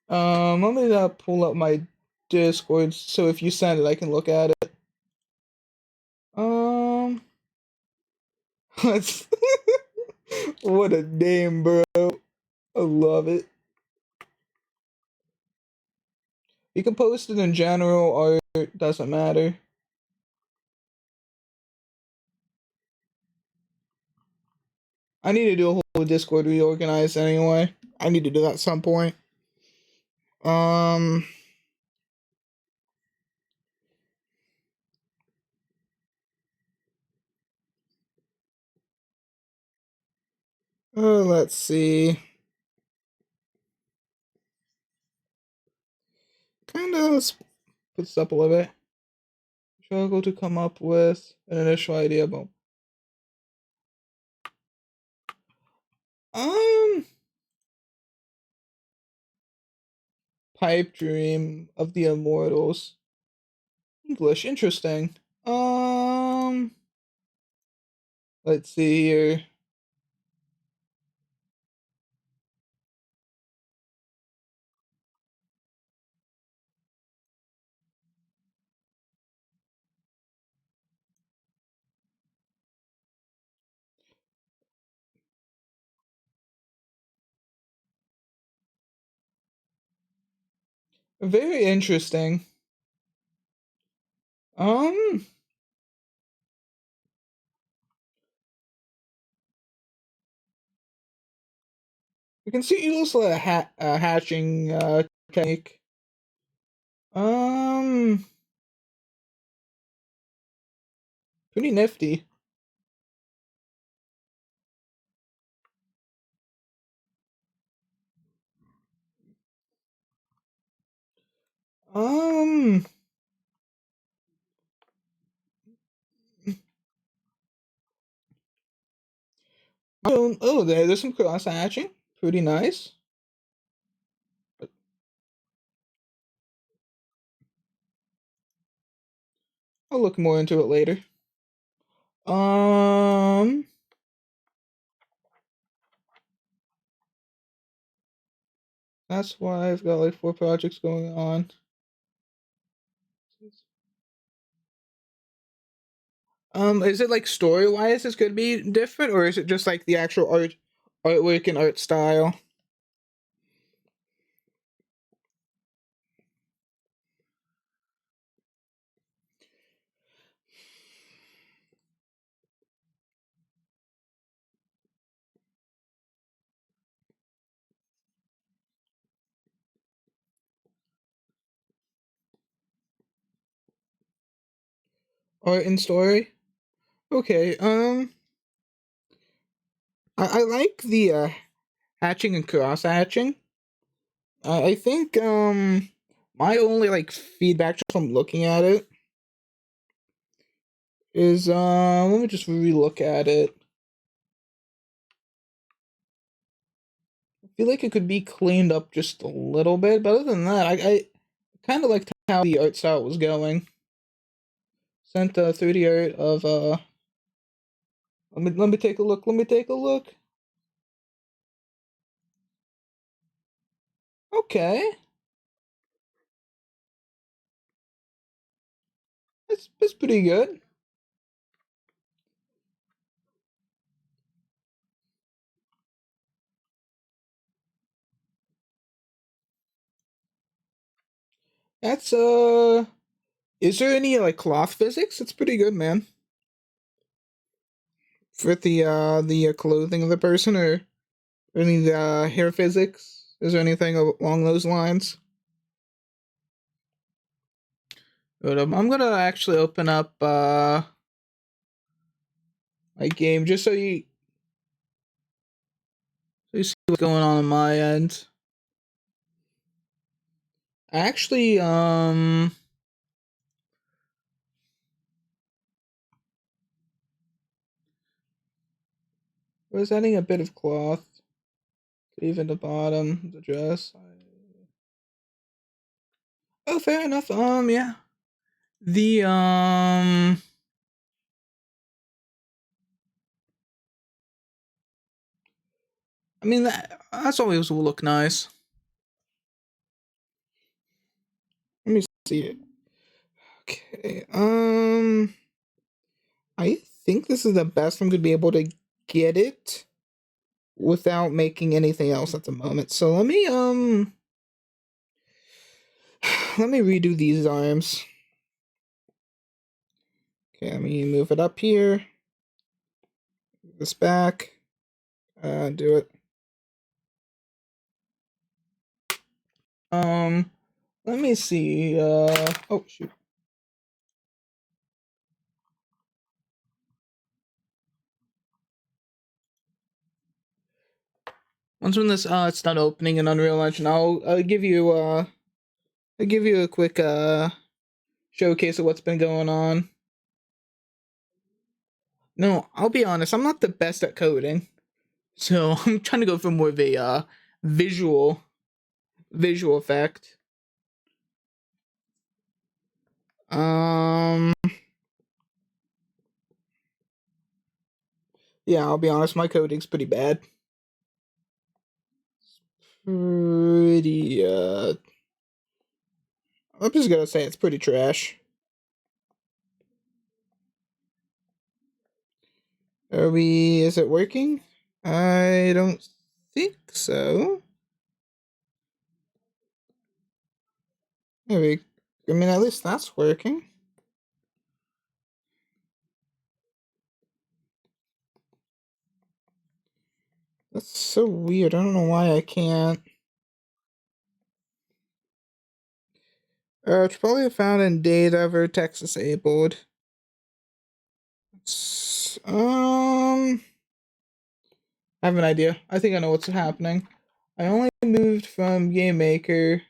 Let me pull up my Discord so if you send it, I can look at it. That's what a name, bro. I love it. You can post it in general or it doesn't matter. I need to do a whole Discord reorganize anyway. I need to do that at some point. Let's see. Kind of put this up a little bit. Struggle to come up with an initial idea about. Pipe Dream of the Immortals. English, interesting. Let's see here. Very interesting. You can see you also a hatching technique. Pretty nifty. I don't. Oh, there's some cross hatching. Pretty nice. I'll look more into it later. That's why I've got like 4 projects going on. Is it like story-wise it's gonna be different, or is it just like the actual artwork and art style? Art and story? Okay, I like the hatching and cross hatching. I think my only like feedback just from looking at it is let me just relook at it. I feel like it could be cleaned up just a little bit, but other than that, I kind of liked how the art style was going. Sent 3D art of let me take a look. Let me take a look. Okay, that's pretty good. That's is there any like cloth physics? It's pretty good, man. For the clothing of the person, or any hair physics? Is there anything along those lines? But, I'm gonna actually open up my game just so you see what's going on my end. Actually, was adding a bit of cloth, even the bottom of the dress. Oh, fair enough. Yeah. The I mean that's always will look nice. Let me see it. Okay. I think this is the best I'm gonna be able to get it without making anything else at the moment. So let me redo these arms. Okay, let me move it up here. Move this back. Do it. Let me see. Oh shoot. Once when this it's done opening in Unreal Engine, I'll give you a quick showcase of what's been going on. No, I'll be honest, I'm not the best at coding, so I'm trying to go for more of a visual effect. Yeah, I'll be honest, my coding's pretty bad. Pretty I'm just gonna say it's pretty trash. Is it working? I don't think so. Maybe, I mean, at least that's working. That's so weird. I don't know why I can't. It's probably found in data vertex disabled. I have an idea. I think I know what's happening. I only moved from GameMaker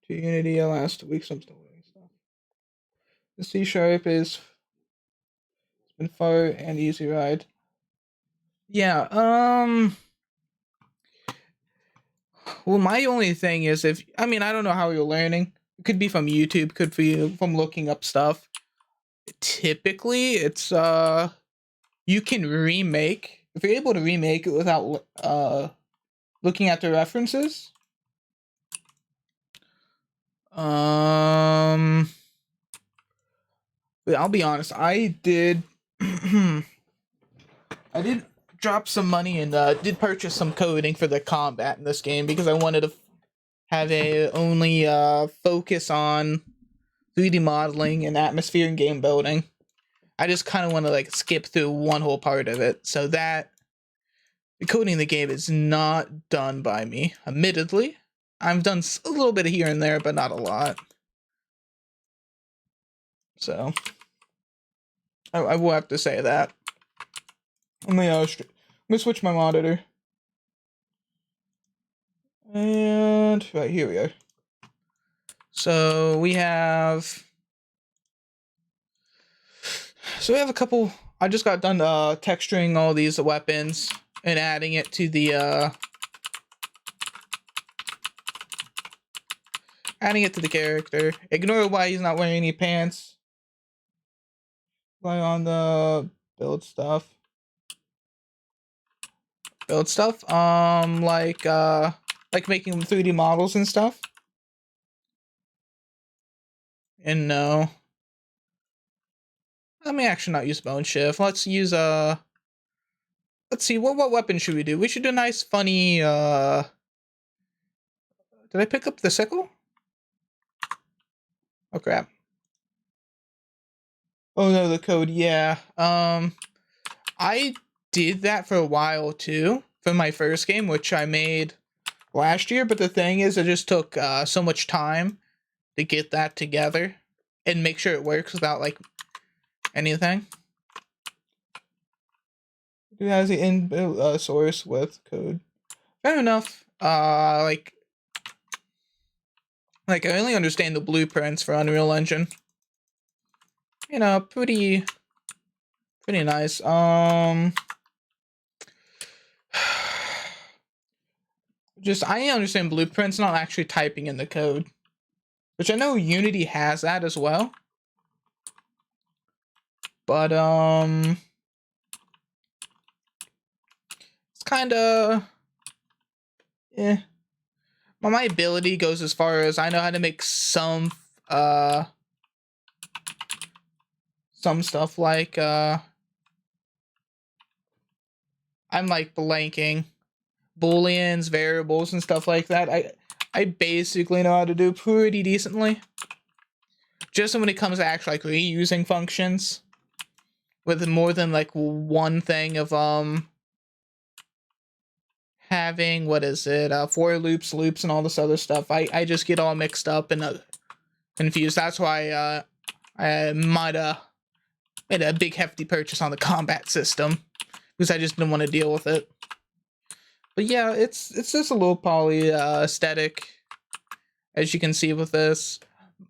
to Unity last week, so I'm still doing stuff. The C# is it's been far and easy ride. Yeah, well, my only thing is I don't know how you're learning. It could be from YouTube, could be from looking up stuff. Typically, it's you can remake if you're able to remake it without looking at the references. I'll be honest. I did. I did drop some money and did purchase some coding for the combat in this game because I wanted to have a only focus on 3D modeling and atmosphere and game building. I just kind of want to like skip through one whole part of it, so that the coding in the game is not done by me. Admittedly, I've done a little bit here and there, but not a lot. So I will have to say that. Let me switch my monitor. And right here we are. So we have a couple. I just got done texturing all these weapons and adding it to the character. Ignore why he's not wearing any pants. Play on the build stuff. Like making 3D models and stuff. And no. Let me actually not use bone shift. Let's use let's see, what weapon should we do? We should do a nice funny did I pick up the sickle? Oh crap. Oh no, the code, yeah. I did that for a while too, for my first game, which I made last year, but the thing is, it just took so much time to get that together and make sure it works without like anything. It has the inbuilt source with code. Fair enough. Like I only understand the blueprints for Unreal Engine. You know, pretty nice. Just I understand blueprints, not actually typing in the code, which I know Unity has that as well. But it's kind of my ability goes as far as I know how to make some stuff like I'm like blanking booleans, variables, and stuff like that. I basically know how to do pretty decently. Just when it comes to actually like reusing functions with more than like one thing of having for loops, and all this other stuff. I just get all mixed up and confused. That's why I might made a big hefty purchase on the combat system because I just didn't want to deal with it. But yeah, it's just a little poly aesthetic, as you can see with this.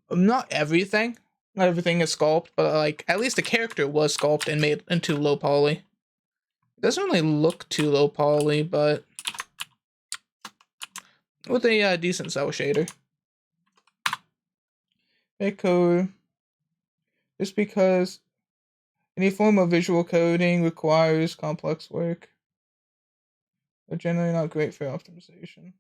Not everything is sculpted, but like at least the character was sculpted and made into low poly. It doesn't really look too low poly, but with a decent cell shader. Code. Just because any form of visual coding requires complex work. They're generally not great for optimization.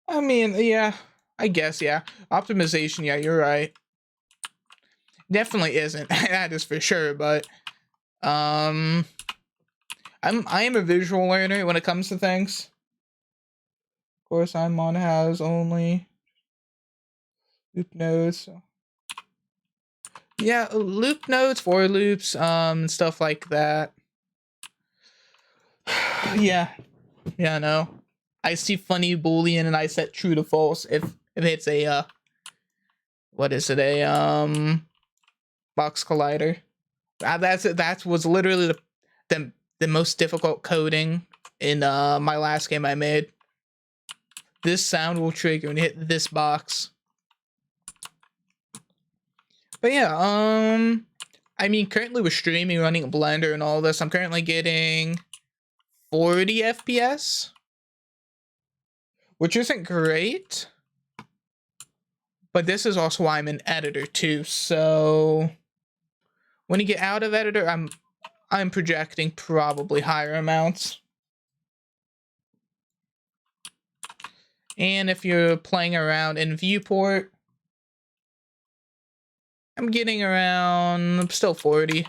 I mean, yeah, I guess, yeah. Optimization, yeah, you're right. Definitely isn't. That is for sure, but I am a visual learner when it comes to things. Of course, Mon has only loop nodes. So. Yeah, loop nodes, for loops, stuff like that. Yeah, no. I see funny boolean and I set true to false if it's a what is it, a box collider. That was literally the most difficult coding in my last game I made. This sound will trigger when you hit this box. But yeah, I mean, currently we're streaming, running Blender and all this. I'm currently getting 40 FPS, which isn't great. But this is also why I'm an editor too. So when you get out of editor, I'm projecting probably higher amounts. And if you're playing around in viewport, I'm getting around still 40.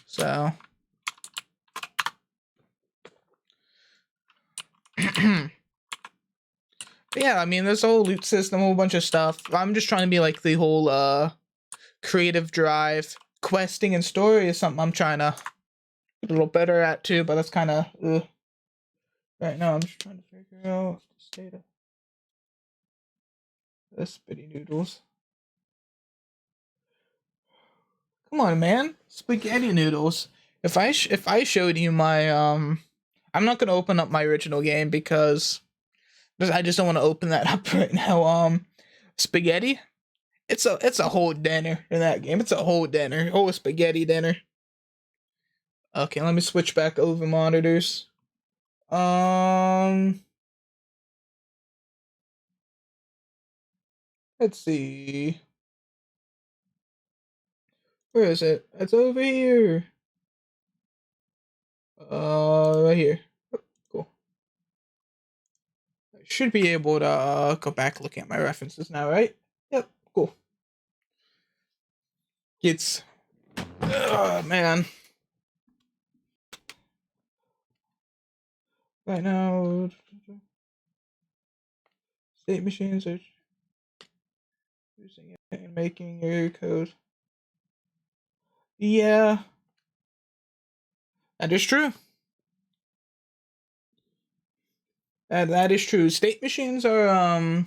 So yeah, I mean, there's a whole loot system, a whole bunch of stuff. I'm just trying to be like the whole creative drive. Questing and story is something I'm trying to get a little better at too, but that's kind of right now. I'm just trying to figure out the state of this Spitty Noodles. Come on, man, spaghetti noodles. If I showed you my I'm not gonna open up my original game because I just don't want to open that up right now. Spaghetti. It's a whole dinner in that game. It's a whole dinner, whole spaghetti dinner. Okay, let me switch back over monitors. Let's see. Where is it? It's over here. Right here. Cool. I should be able to go back looking at my references now, right? Yep, cool. It's man. Right now, state machines are using it and making error code. Yeah, that is true. That is true. State machines are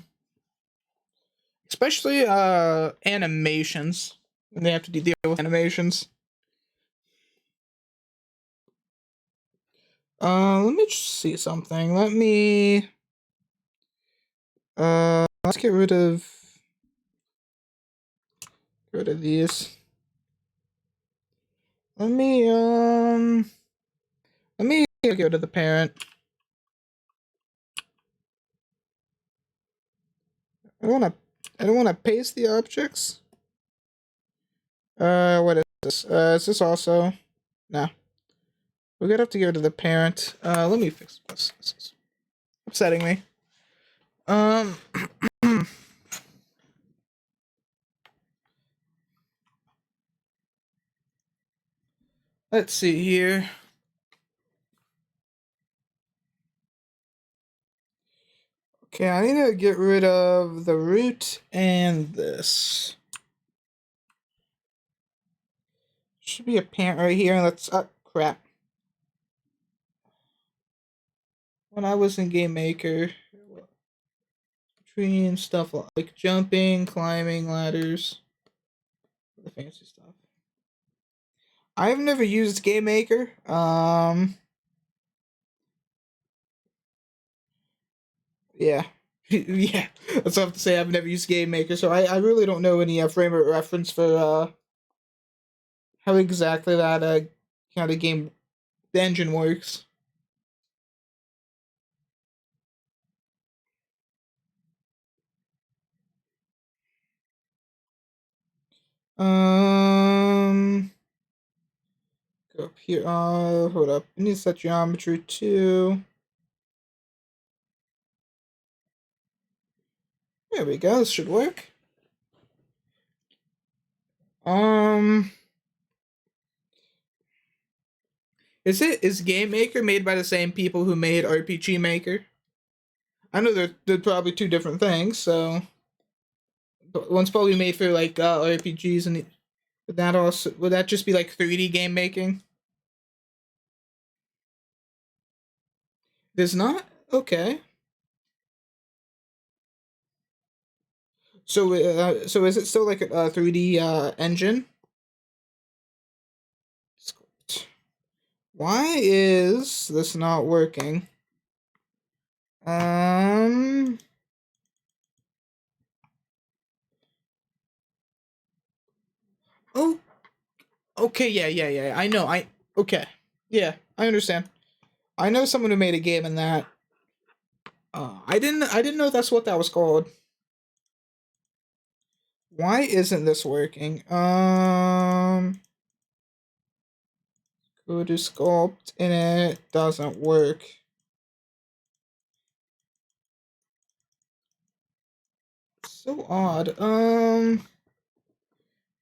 especially animations. When they have to deal with animations. Let me just see something. Let's get rid of these. Let me go to the parent. I don't wanna paste the objects. What is this? Is this also? No. We're gonna have to go to the parent. Let me fix this. This is upsetting me. Let's see here. Okay, I need to get rid of the root and this. Should be a parent right here. Let's crap. When I was in Game Maker, between stuff like jumping, climbing ladders, the fancy stuff. I've never used Game Maker. Yeah. Yeah, that's all I have to say. I've never used Game Maker, so I really don't know any frame rate reference for how exactly that kind of game the engine works. Go up here. Hold up. I need to set geometry too. There we go. This should work. Is Game Maker made by the same people who made RPG Maker? I know they're probably two different things. So one's probably made for like RPGs, and would that just be like 3D game making? Does not? Okay. So is it still like a 3D engine? Why is this not working? Oh. Okay. Yeah. I know. Okay. Yeah, I understand. I know someone who made a game in that. I didn't know that's what that was called. Why isn't this working? Go to sculpt and it doesn't work. So odd.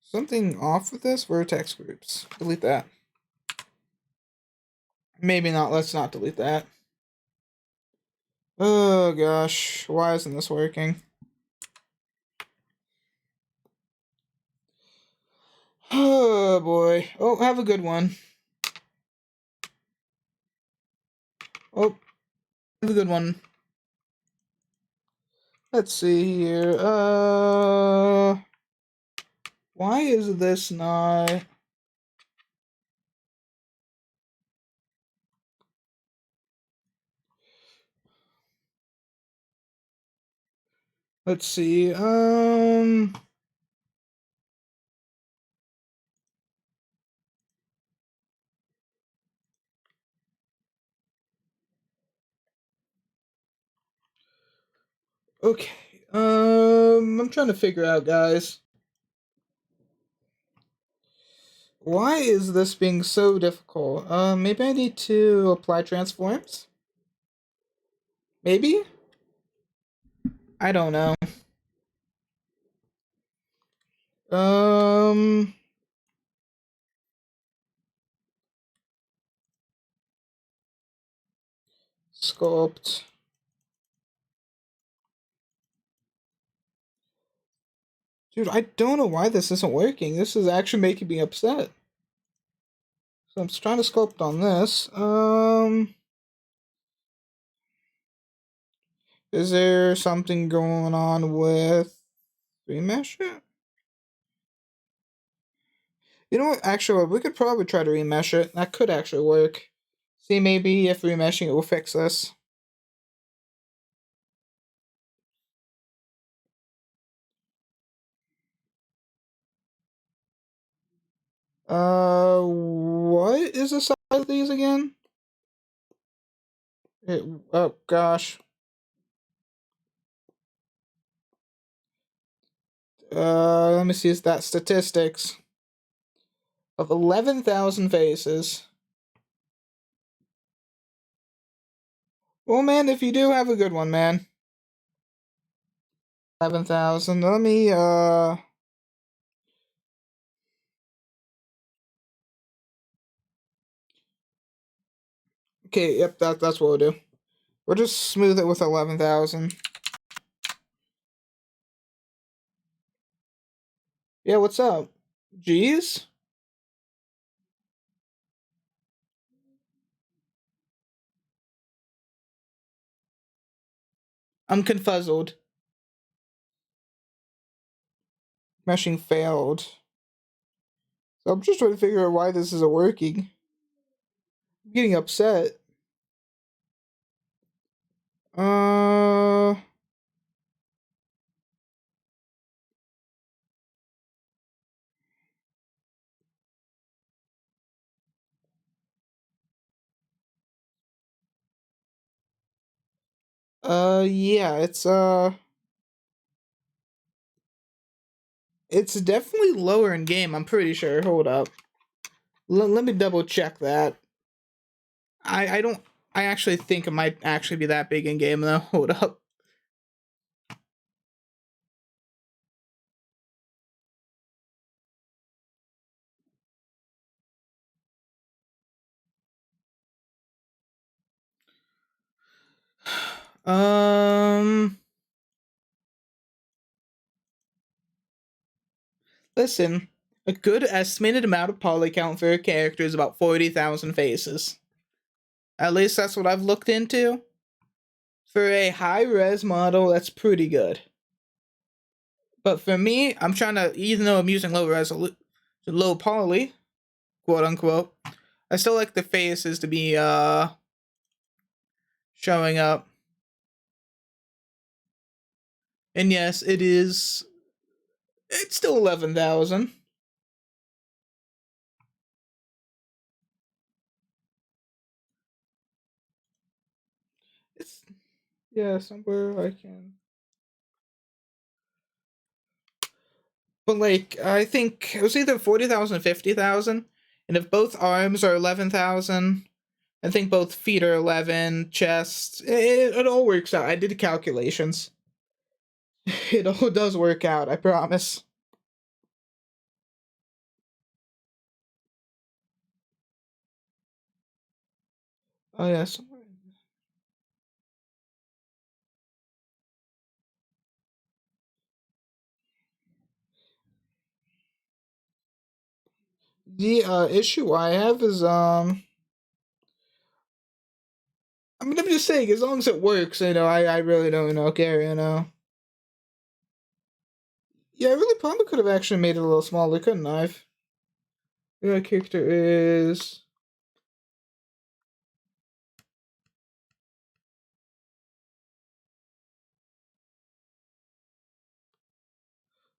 Something off with this? Vertex groups. Delete that. Maybe not. Let's not delete that. Oh gosh. Why isn't this working? Oh boy. Oh, have a good one. Oh, have a good one. Let's see here. Why is this not... Let's see. Okay. I'm trying to figure out, guys. Why is this being so difficult? Maybe I need to apply transforms? Maybe? I don't know. Um... Sculpt. Dude, I don't know why this isn't working. This is actually making me upset. So I'm just trying to sculpt on this. Is there something going on with remesh it? You know what? Actually, we could probably try to remesh it. That could actually work. See, maybe if remeshing it will fix this. What is the size of these again? Oh gosh. Let me see. Is that statistics of 11,000 faces? Well, man, if you do, have a good one, man. 11,000. Let me Okay, yep, that's what we'll do. We'll just smooth it with 11,000. Yeah, what's up? Jeez? I'm confuzzled. Meshing failed. So I'm just trying to figure out why this isn't working. I'm getting upset. Uh... Yeah, it's definitely lower in game, I'm pretty sure. Hold up. Let me double check that. I don't... I actually think it might actually be that big in game, though. Hold up. Um... Listen, a good estimated amount of poly count for a character is about 40,000 faces. At least that's what I've looked into. For a high-res model, that's pretty good. But for me, I'm trying to, even though I'm using low poly, quote unquote, I still like the faces to be showing up. And yes, it's still 11,000. It's, yeah, somewhere I can. But like, I think it was either 40,000 or 50,000. And if both arms are 11,000, I think both feet are 11, chest, it all works out. I did the calculations. It all does work out, I promise. Oh, yes. The issue I have is I mean, I'm just saying, as long as it works, I really don't care. Yeah, I really probably could have actually made it a little smaller, couldn't I? Your character is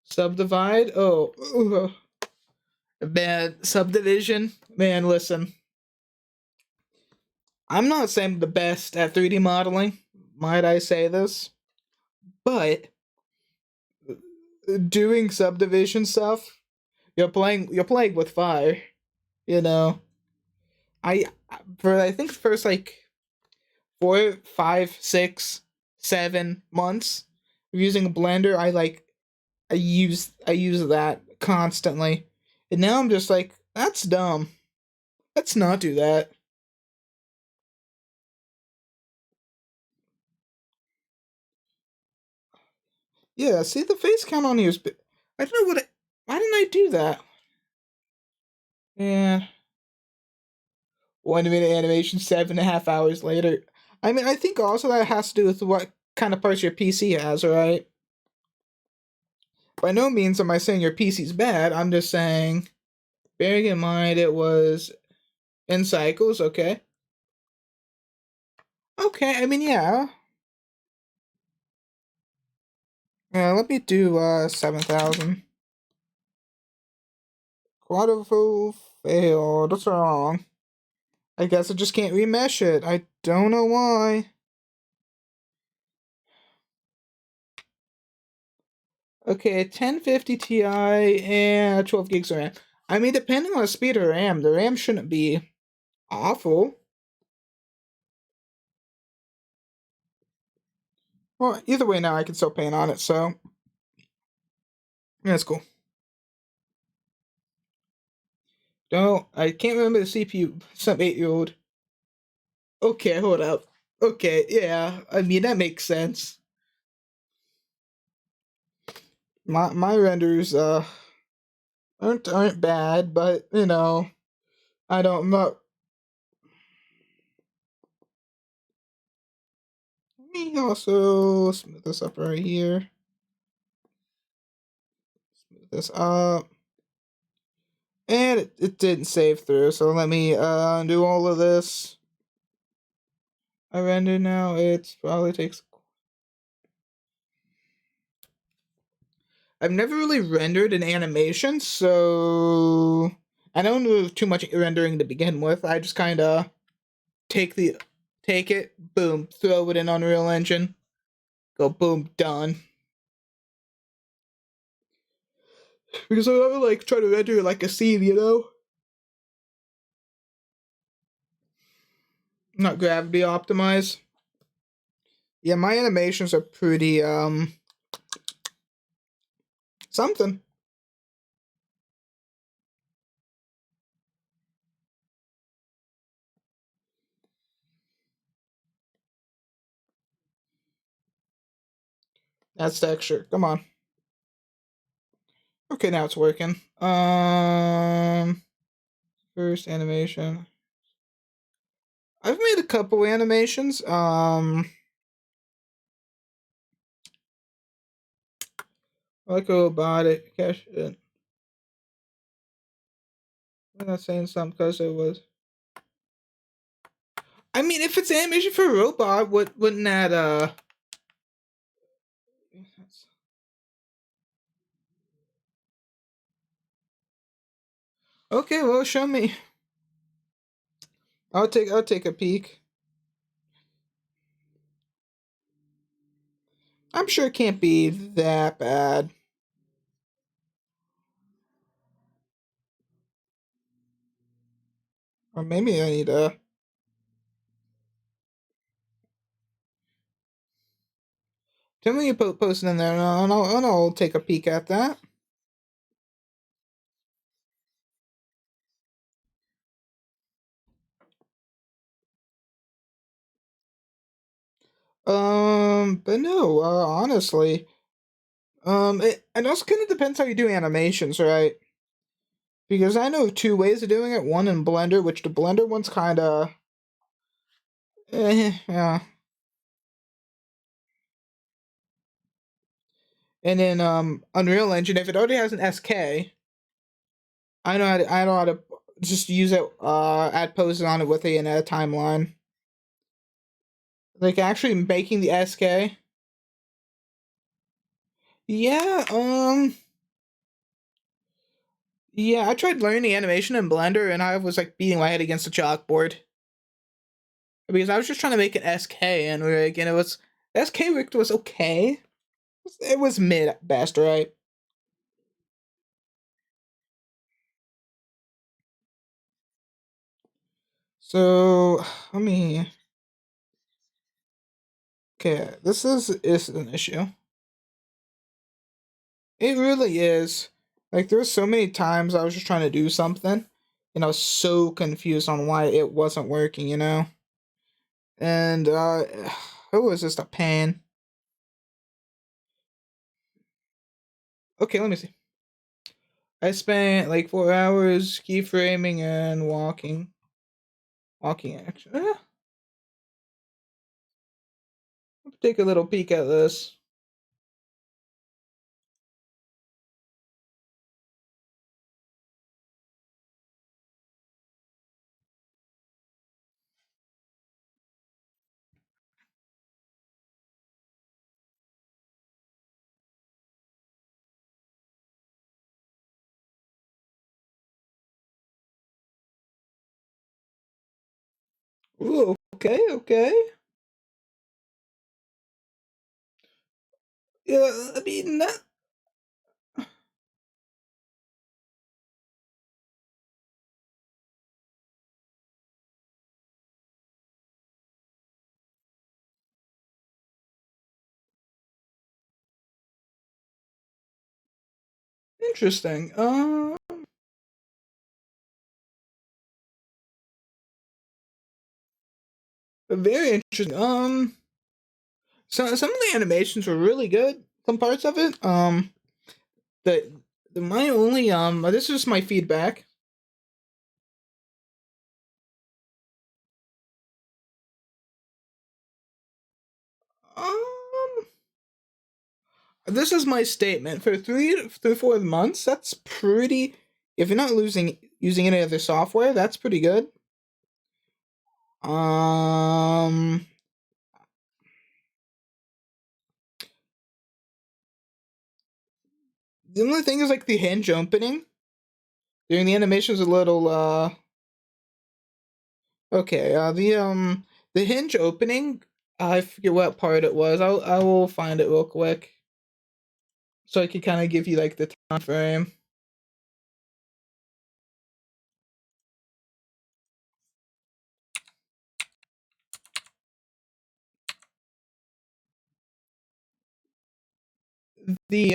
subdivide. Oh, man, subdivision. Man, listen, I'm not saying I'm the best at 3D modeling. Might I say this? But doing subdivision stuff, you're playing with fire. You know, I for I think the first like 4, 5, 6, 7 months of using a blender, I use that constantly, and now I'm just like, that's dumb. Let's not do that. Yeah, see the face count on here is. I don't know why didn't I do that? Yeah, 1 minute animation, 7.5 hours later. I mean, I think also that has to do with what kind of parts your PC has, right? By no means am I saying your PC's bad. I'm just saying, bearing in mind it was in cycles. Okay. Okay. I mean, yeah. Yeah. Let me do 7,000. Quadruple failed. What's wrong? I guess I just can't remesh it. I don't know why. Okay, 1050 Ti and 12 gigs of RAM. I mean, depending on the speed of the RAM shouldn't be awful. Well, either way, now I can still paint on it, so that's cool. No, I can't remember the CPU. Some 8-year-old. Okay, hold up. Okay, yeah. I mean, that makes sense. My renders aren't bad, but I'm not. Let me also smooth this up right here. Smooth this up. And it didn't save through, so let me undo all of this. I render now. It probably takes. I've never really rendered an animation, so I don't do too much rendering to begin with. I just kind of take it, boom, throw it in Unreal Engine, go boom, done. Because I never like try to render like a scene. Not gravity optimized. Yeah, my animations are pretty something. That's texture. Come on. Okay, now it's working. First animation. I've made a couple animations. Like a robotic cash it. I'm not saying something because it was. I mean, if it's animation for a robot, wouldn't that Okay, well, show me. I'll take a peek. I'm sure it can't be that bad. Or maybe I need to... Tell me you post it in there, and I'll take a peek at that. But no, honestly, it also kind of depends how you do animations, right? Because I know of two ways of doing it. One in Blender, which the Blender one's kind of, yeah. And then Unreal Engine, if it already has an SK, I know how to just use it, add poses on it with a timeline. Like actually making the SK. Yeah, yeah, I tried learning animation in Blender and I was like beating my head against the chalkboard. Because I was just trying to make an SK and it was SK worked was okay. It was mid at best, right? So let me. Okay, this is an issue. It really is. Like there's so many times I was just trying to do something, and I was so confused on why it wasn't working, And it was just a pain. Okay, let me see. I spent like 4 hours keyframing and walking. Walking action. Take a little peek at this. Ooh, okay, okay. Yeah, I mean that. Interesting. Very interesting. So some of the animations were really good. Some parts of it. The my only this is my feedback. Um, this is my statement for 3 to 4 months. That's pretty. If you're not using any other software, that's pretty good. Um, the only thing is like the hinge opening during the animation's a little okay. The hinge opening. I forget what part it was. I will find it real quick, so I can kind of give you like the time frame. The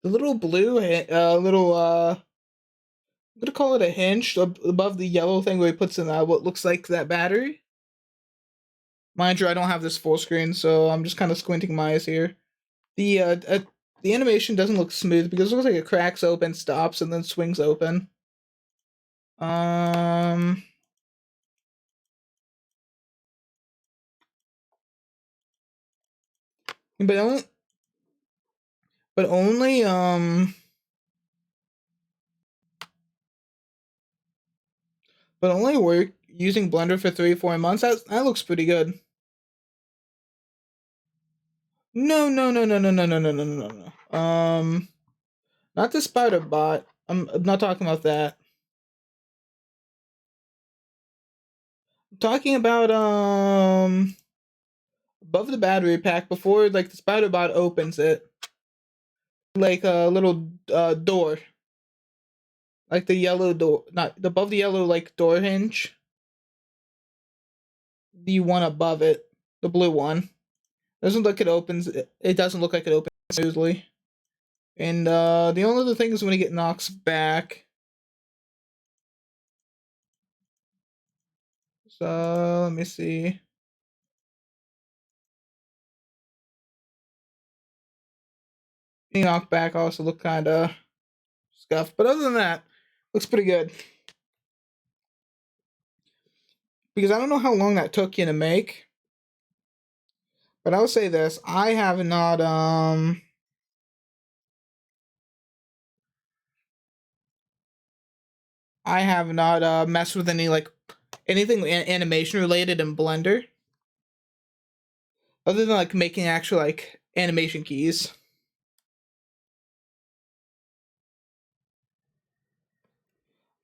the little blue little I'm gonna call it a hinge above the yellow thing where he puts in what looks like that battery. Mind you, I don't have this full screen, so I'm just kind of squinting my eyes here. The animation doesn't look smooth because it looks like it cracks open, stops, and then swings open. Um, but only, but only but only work using Blender for 3 or 4 months. That looks pretty good. No, no, no, no, no, no, no, no, no, no, no. Not the spider bot. I'm not talking about that. I'm talking about above the battery pack before like the spider bot opens it, like a little door, like the yellow door, not above the yellow like door hinge. The one above it, the blue one, doesn't look it opens. It doesn't look like it opens smoothly. And the only other thing is when it get knocks back. So let me see. Being knocked back also look kind of scuffed, but other than that, looks pretty good. Because I don't know how long that took you to make, but I'll say this: I have not messed with any like anything animation related in Blender, other than like making actual like animation keys.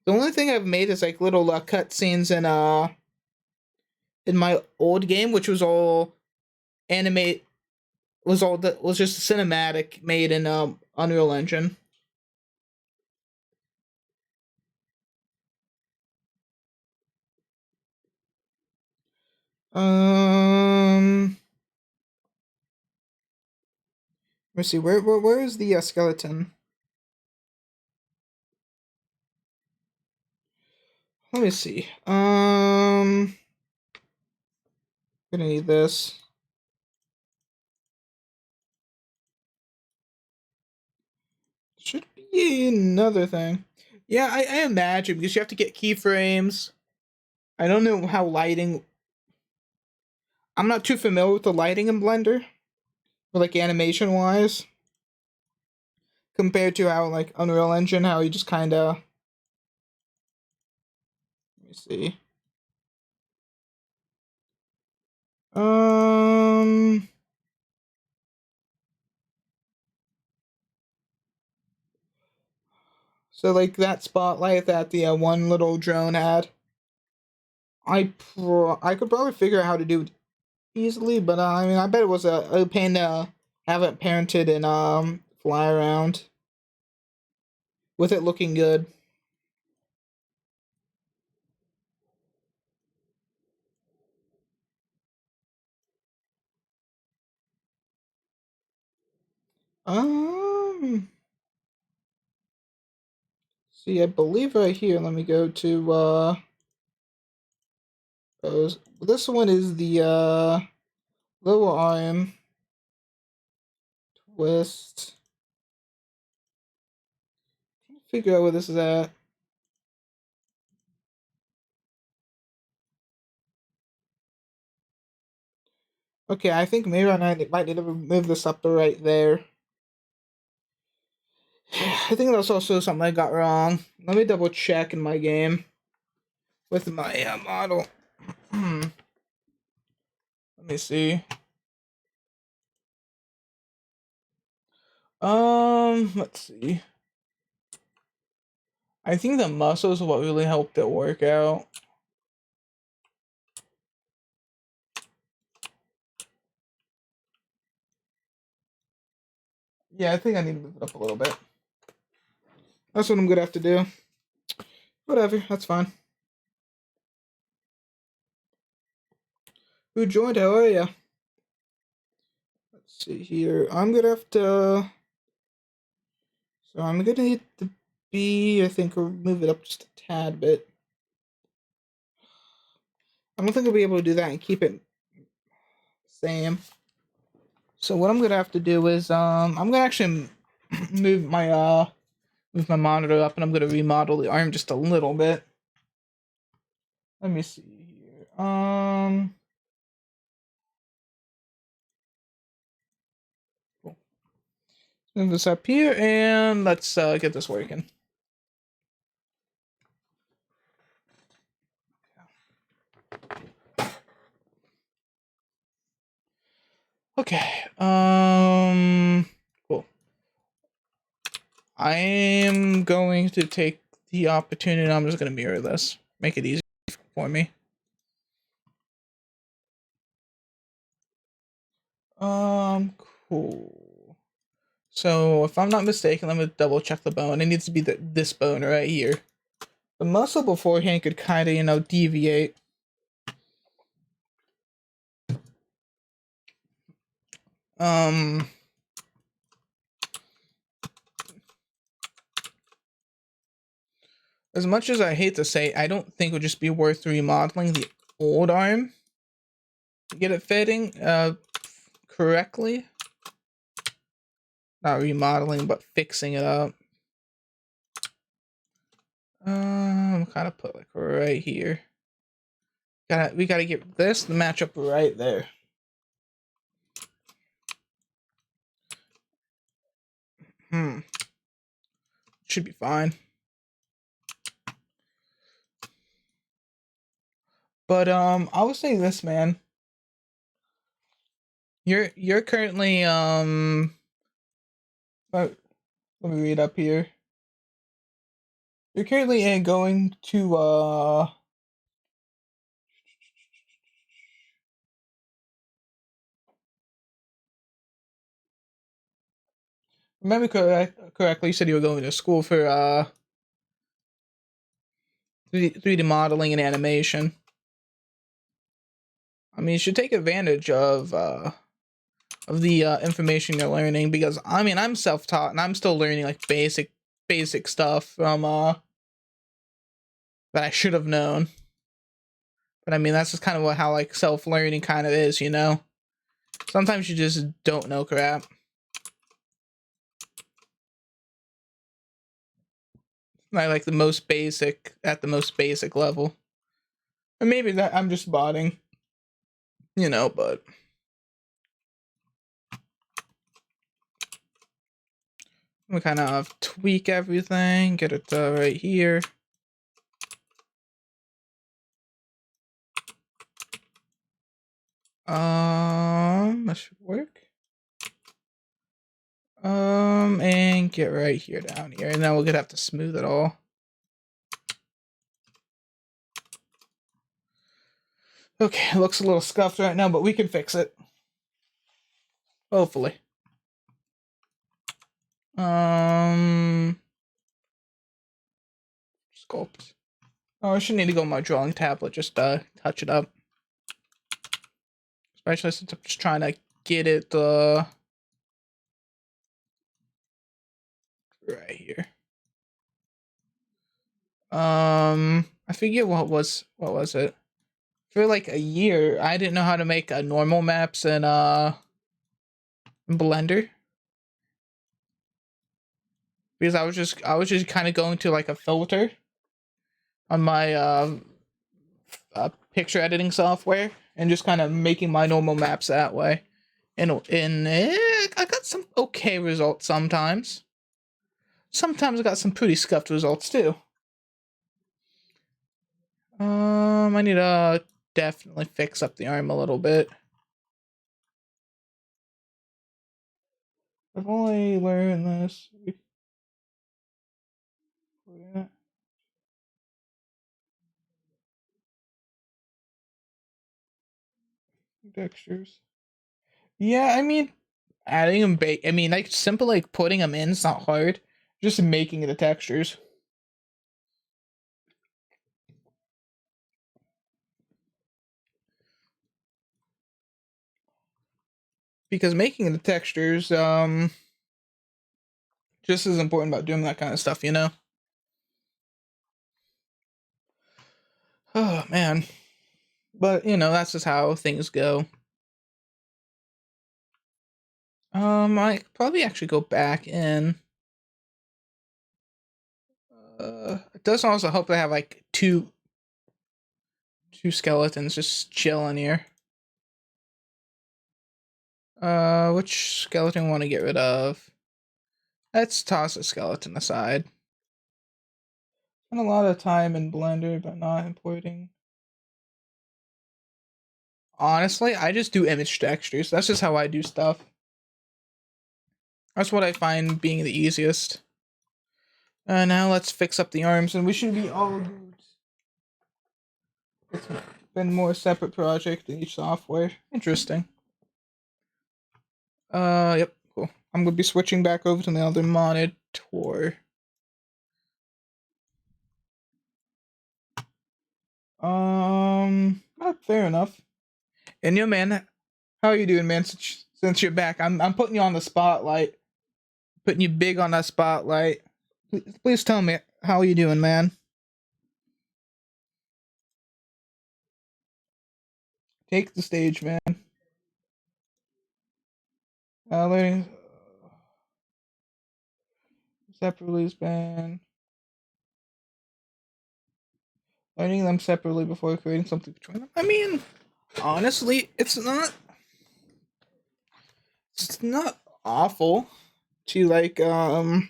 The only thing I've made is like little cutscenes in my old game, which was all animate was just a cinematic made in Unreal Engine. Let me see. Where is the skeleton? Let me see. Gonna need this. Should be another thing. Yeah, I imagine because you have to get keyframes. I don't know how lighting. I'm not too familiar with the lighting in Blender, or like animation wise, compared to how like Unreal Engine, how you just kind of. Let me see. Um. So like that spotlight that the one little drone had, I could probably figure out how to do it easily, but I mean I bet it was a pain to have it parented and fly around with it looking good. Um, see, I believe right here. Let me go to this one is the lower arm twist. Figure out where this is at. Okay, I think maybe I might need to move this up to right there. I think that's also something I got wrong. Let me double check in my game with my model. Let me see. Let's see. I think the muscles are what really helped it work out. Yeah, I think I need to move it up a little bit. That's what I'm gonna have to do. Whatever, that's fine. Who joined? How are ya? Let's see here. I'm gonna have to. So I'm gonna need to be. I think or move it up just a tad bit. I don't think I'll be able to do that and keep it same. So what I'm gonna have to do is I'm gonna actually move my monitor up and I'm gonna remodel the arm just a little bit. Let me see here. Cool. Move this up here and let's get this working. Okay. Cool. I am going to take the opportunity. I'm just gonna mirror this. Make it easy for me. Cool. So if I'm not mistaken, let me double check the bone. It needs to be this bone right here. The muscle beforehand could kind of, you know, deviate. As much as I hate to say, I don't think it would just be worth remodeling the old arm to get it fitting correctly. Not remodeling, but fixing it up. Kind of put like right here. We gotta get this to match up right there. Should be fine. But I would say this, man. You're currently let me read up here. You're currently going to remember correctly, you said you were going to school for 3D modeling and animation. I mean, you should take advantage of the information you're learning, because I mean, I'm self-taught and I'm still learning like basic stuff from that I should have known. But I mean, that's just kind of how like self-learning kind of is, you know? Sometimes you just don't know crap. Like the most basic, at the most basic level. Or maybe that I'm just botting, you know, but we kind of tweak everything, get it right here. That should work. And get right here down here, and then we're gonna have to smooth it all. Okay, it looks a little scuffed right now, but we can fix it. Hopefully. Sculpt. Oh, I should need to go on my drawing tablet, just touch it up. Especially since I'm just trying to get it right here. I forget what was it? For like a year, I didn't know how to make normal maps in Blender. Because I was just kind of going to like a filter on my picture editing software and just kind of making my normal maps that way. And I got some okay results sometimes. Sometimes I got some pretty scuffed results too. I need to definitely fix up the arm a little bit. I've only learned this. Textures. Yeah, I mean, adding them, I mean, like simple, like putting them in. It's not hard. Just making the textures. Because making the textures, just as important about doing that kind of stuff, you know. Oh man, but you know, that's just how things go. I could probably actually go back in. It does also help to have like two skeletons just chilling here. Which skeleton want to get rid of? Let's toss a skeleton aside. Spend a lot of time in Blender, but not importing. Honestly, I just do image textures. That's just how I do stuff. That's what I find being the easiest. Now let's fix up the arms, and we should be all good. It's been more separate project in each software. Interesting. Yep, cool. I'm gonna be switching back over to the other monitor. Fair enough. And yo, man, how are you doing, man? Since you're back, I'm putting you on the spotlight, putting you big on that spotlight. Please tell me how are you doing, man? Take the stage, man. Learning separately is banned. Learning them separately before creating something between them. I mean, honestly, it's not awful to like to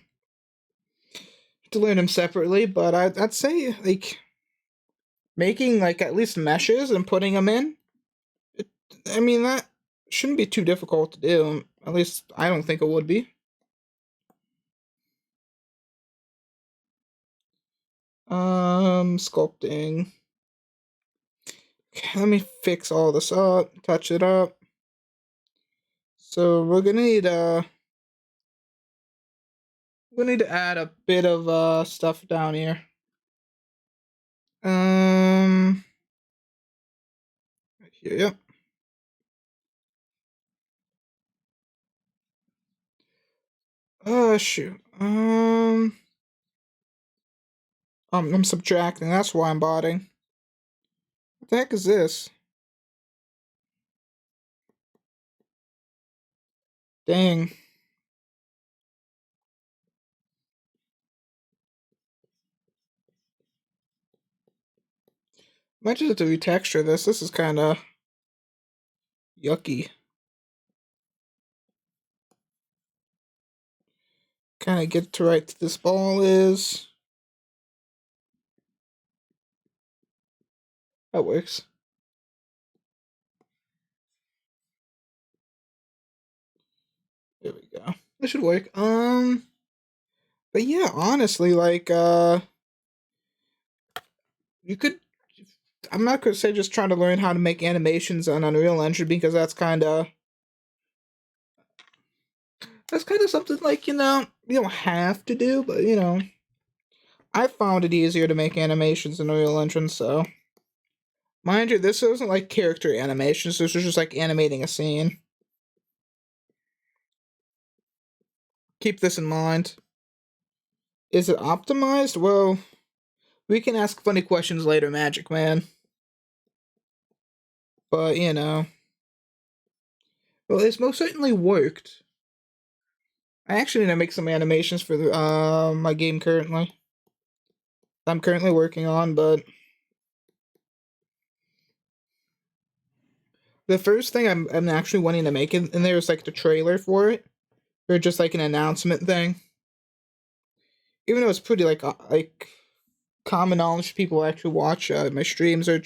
learn them separately, but I'd say like making like at least meshes and putting them in. I mean that shouldn't be too difficult to do. At least I don't think it would be. Sculpting. Okay, let me fix all this up, touch it up. So we're gonna need we need to add a bit of stuff down here. Right here, yep. Shoot. I'm subtracting. That's why I'm botting. What the heck is this? Dang. Might just have to retexture this. This is kind of yucky. Kind of get to right to this ball is. That works. There we go. This should work. But yeah, honestly, like, you could. I'm not gonna say just trying to learn how to make animations on Unreal Engine because that's kind of something like you don't have to do, but I found it easier to make animations in Unreal Engine. So, mind you, this isn't like character animations. This is just like animating a scene. Keep this in mind. Is it optimized? Well, we can ask funny questions later, Magic Man. But, well, it's most certainly worked. I actually need to make some animations for my game currently. I'm currently working on, but the first thing I'm actually wanting to make in there is like the trailer for it, or just like an announcement thing. Even though it's pretty like common knowledge, people actually watch my streams or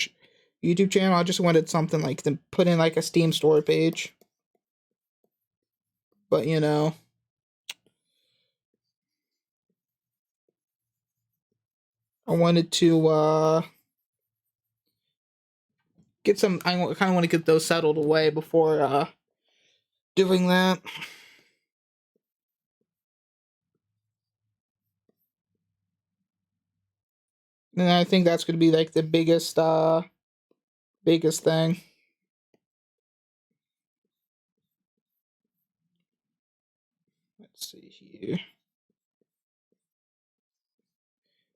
YouTube channel. I just wanted something like to put in like a Steam store page. But I wanted to get some. I kind of want to get those settled away before doing that. And I think that's going to be like the biggest thing. Let's see here.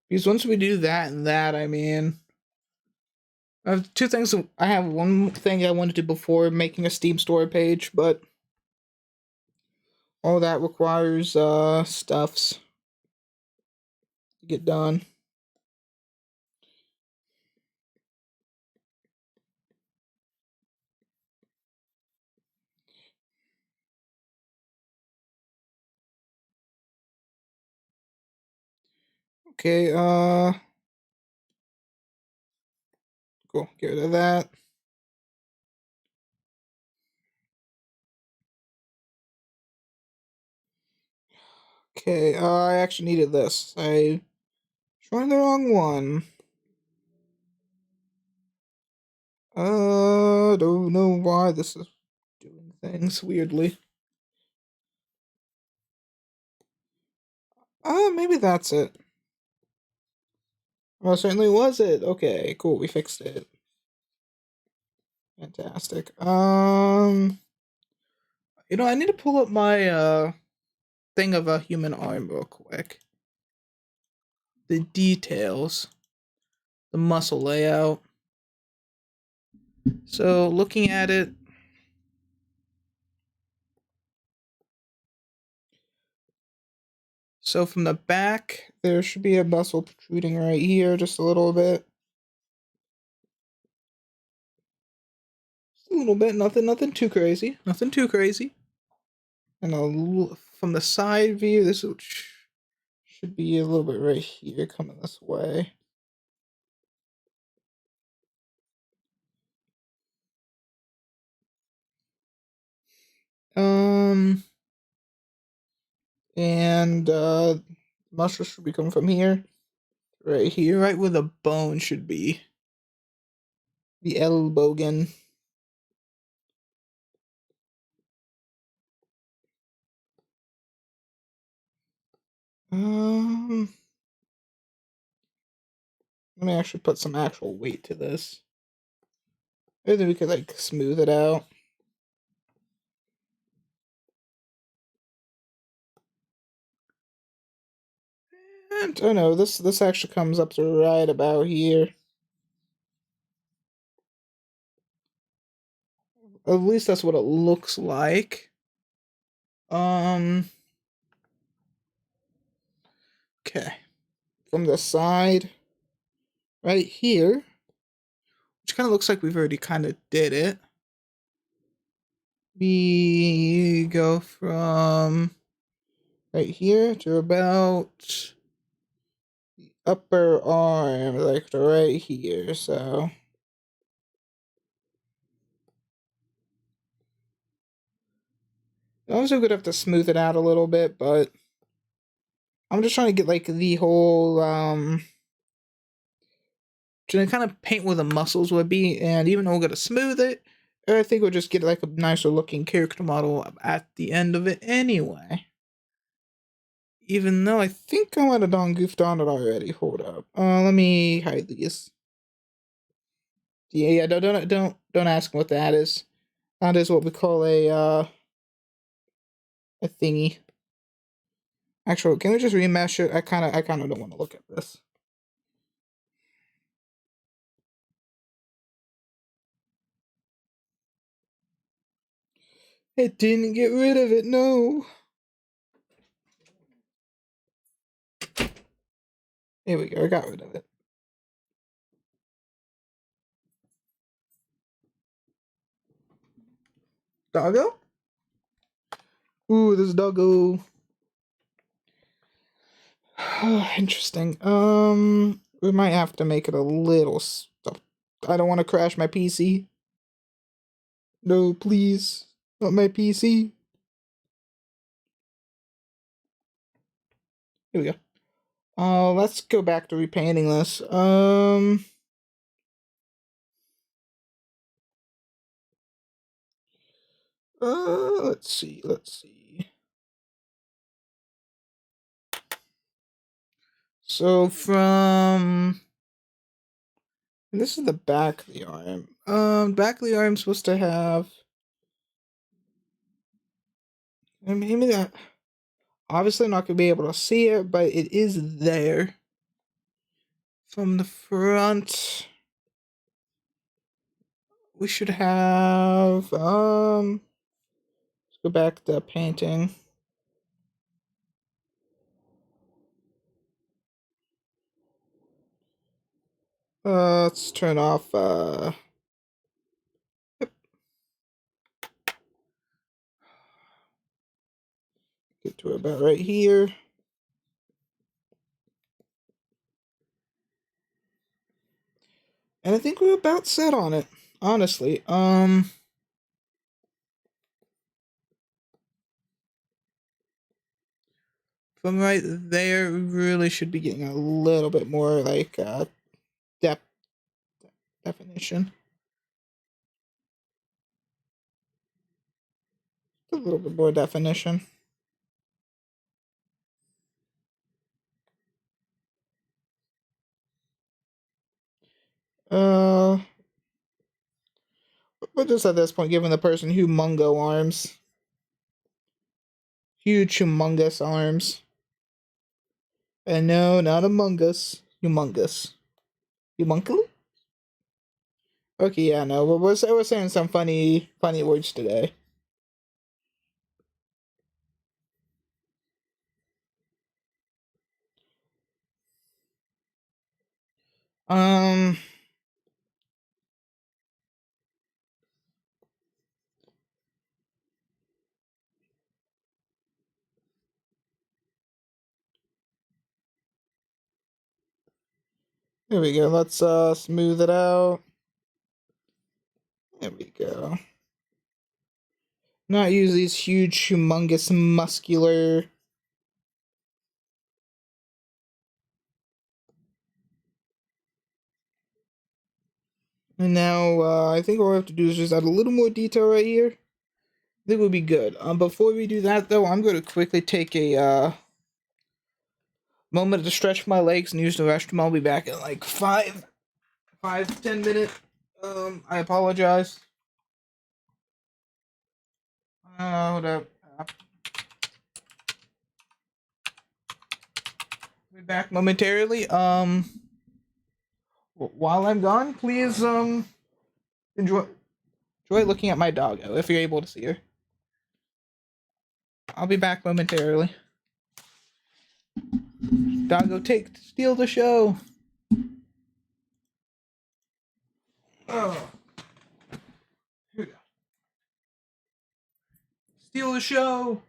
Because once we do that and that, I mean, I have two things. I have one thing I wanted to do before making a Steam store page, but all that requires stuffs to get done. Okay, cool. Get rid of that. Okay, I actually needed this. I tried the wrong one. Don't know why this is doing things weirdly. Oh, maybe that's it. Well, certainly was it. Okay, cool. We fixed it. Fantastic. I need to pull up my thing of a human arm real quick. The details, the muscle layout. So looking at it, so from the back, there should be a muscle protruding right here, just a little bit. Just a little bit, nothing too crazy. Nothing too crazy. And from the side view, this should be a little bit right here, coming this way. And muscle should be coming from here, right here, right where the bone should be. The elbogen. Let me actually put some actual weight to this. Maybe we could like smooth it out. And oh no, this actually comes up to right about here. At least that's what it looks like. Okay. From the side, right here, which kind of looks like we've already kind of did it. We go from right here to about the upper arm, like right here, so. I'm also gonna have to smooth it out a little bit, but I'm just trying to get like the whole to kind of paint where the muscles would be, and even though we're gonna smooth it, I think we'll just get like a nicer looking character model at the end of it anyway. Even though I think I might have done goofed on it already. Hold up. Let me hide these. Yeah, don't ask what that is. That is what we call a thingy. Actually, can we just remesh it? I kinda don't want to look at this. It didn't get rid of it, no. Here we go, I got rid of it. Doggo? Ooh, this doggo. Interesting. We might have to make it a little stuff. I don't want to crash my PC. No, please. Not my PC. Here we go. Let's go back to repainting this. Let's see. So from this is the back of the arm. Back of the arm supposed to have. And maybe that. Obviously, not gonna be able to see it, but it is there. From the front, we should have. Let's go back to painting. Let's turn off. Yep. Get to about right here. And I think we're about set on it, honestly. From right there, we really should be getting a little bit more like definition. A little bit more definition. just at this point giving the person humongo arms. Huge, humongous arms. And no, not Among Us. Humongous. Humunculus? Okay, yeah, no, we're saying some funny words today. Um, There we go. Let's smooth it out. There we go. Not use these huge, humongous, muscular. And now I think what we have to do is just add a little more detail right here. I think we'll be good. Before we do that though, I'm going to quickly take a moment to stretch my legs and use the restroom. I'll be back in like 5-10 minutes. I apologize. Hold up. Be back momentarily. While I'm gone, please enjoy looking at my doggo if you're able to see her. I'll be back momentarily. Doggo, steal the show. Oh. Here we go. Steal the show.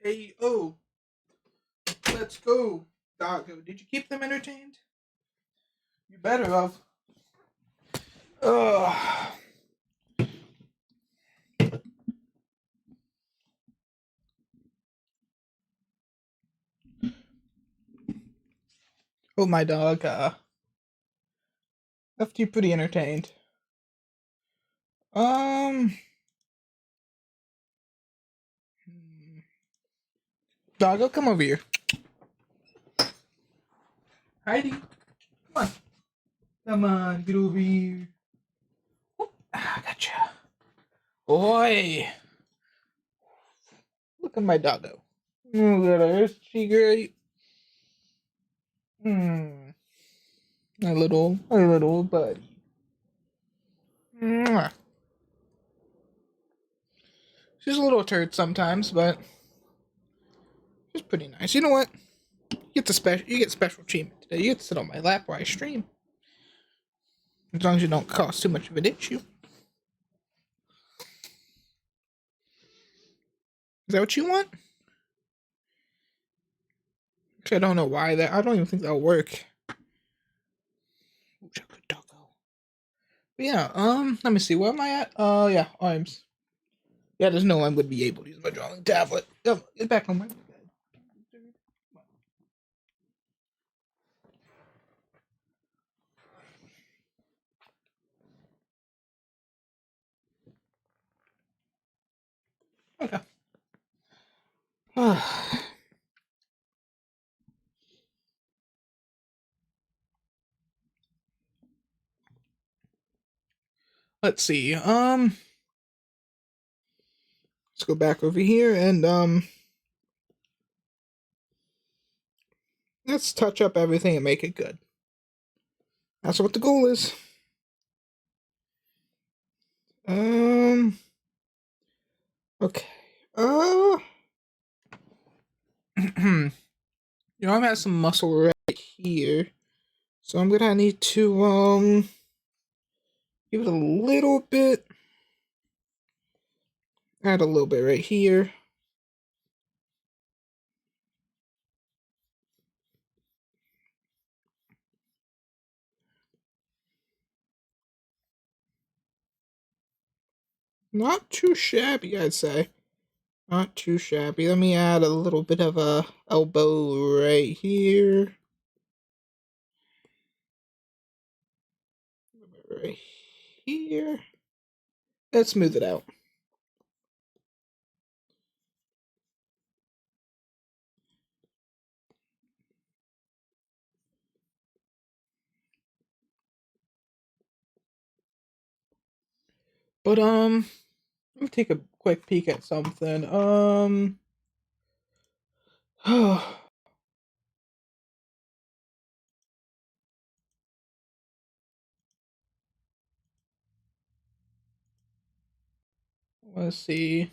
Hey, oh, let's go, doggo. Did you keep them entertained? You better have. Ugh. Oh, my dog, left you pretty entertained. Um, Doggo, come over here. Heidi, come on. Come on, get over here. Whoop. Ah, gotcha. Boy. Look at my doggo. Look at her. Is she great? Hmm. My little buddy. Mwah. She's a little turd sometimes, but she's pretty nice. You know what? You get special treatment today. You get to sit on my lap while I stream. As long as you don't cause too much of an issue. Is that what you want? I don't know why that. I don't even think that'll work. Ooh, chocolate doggo. But yeah. Let me see. Where am I at? Yeah, arms. Yeah, there's no way I'm gonna be able to use my drawing tablet. Come, get back on my bed. Okay. Let's see. Let's go back over here and let's touch up everything and make it good. That's what the goal is. Okay. Your arm has some muscle right here, so I'm gonna need to give it a little bit. Add a little bit right here. Not too shabby, I'd say. Not too shabby. Let me add a little bit of a elbow right here. Right here. Let's smooth it out. But let me take a quick peek at something. Let's see.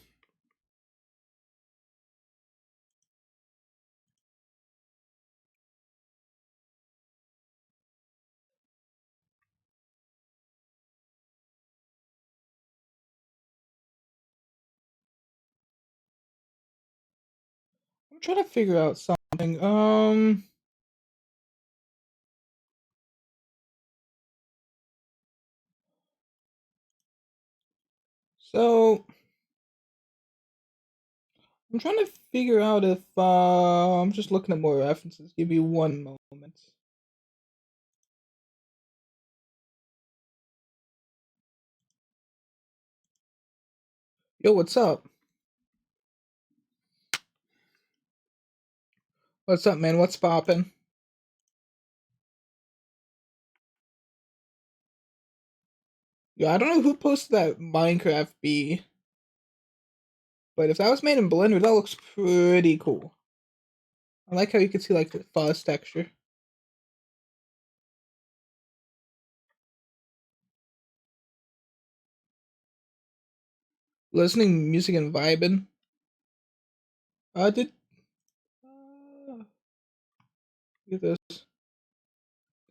I'm trying to figure out something. So I'm trying to figure out if I'm just looking at more references. Give you one moment. Yo, what's up? What's up, man? What's poppin'? Yeah, I don't know who posted that Minecraft bee, but if that was made in Blender, that looks pretty cool. I like how you can see like the fuzz texture. Listening music and vibing. Did look at this.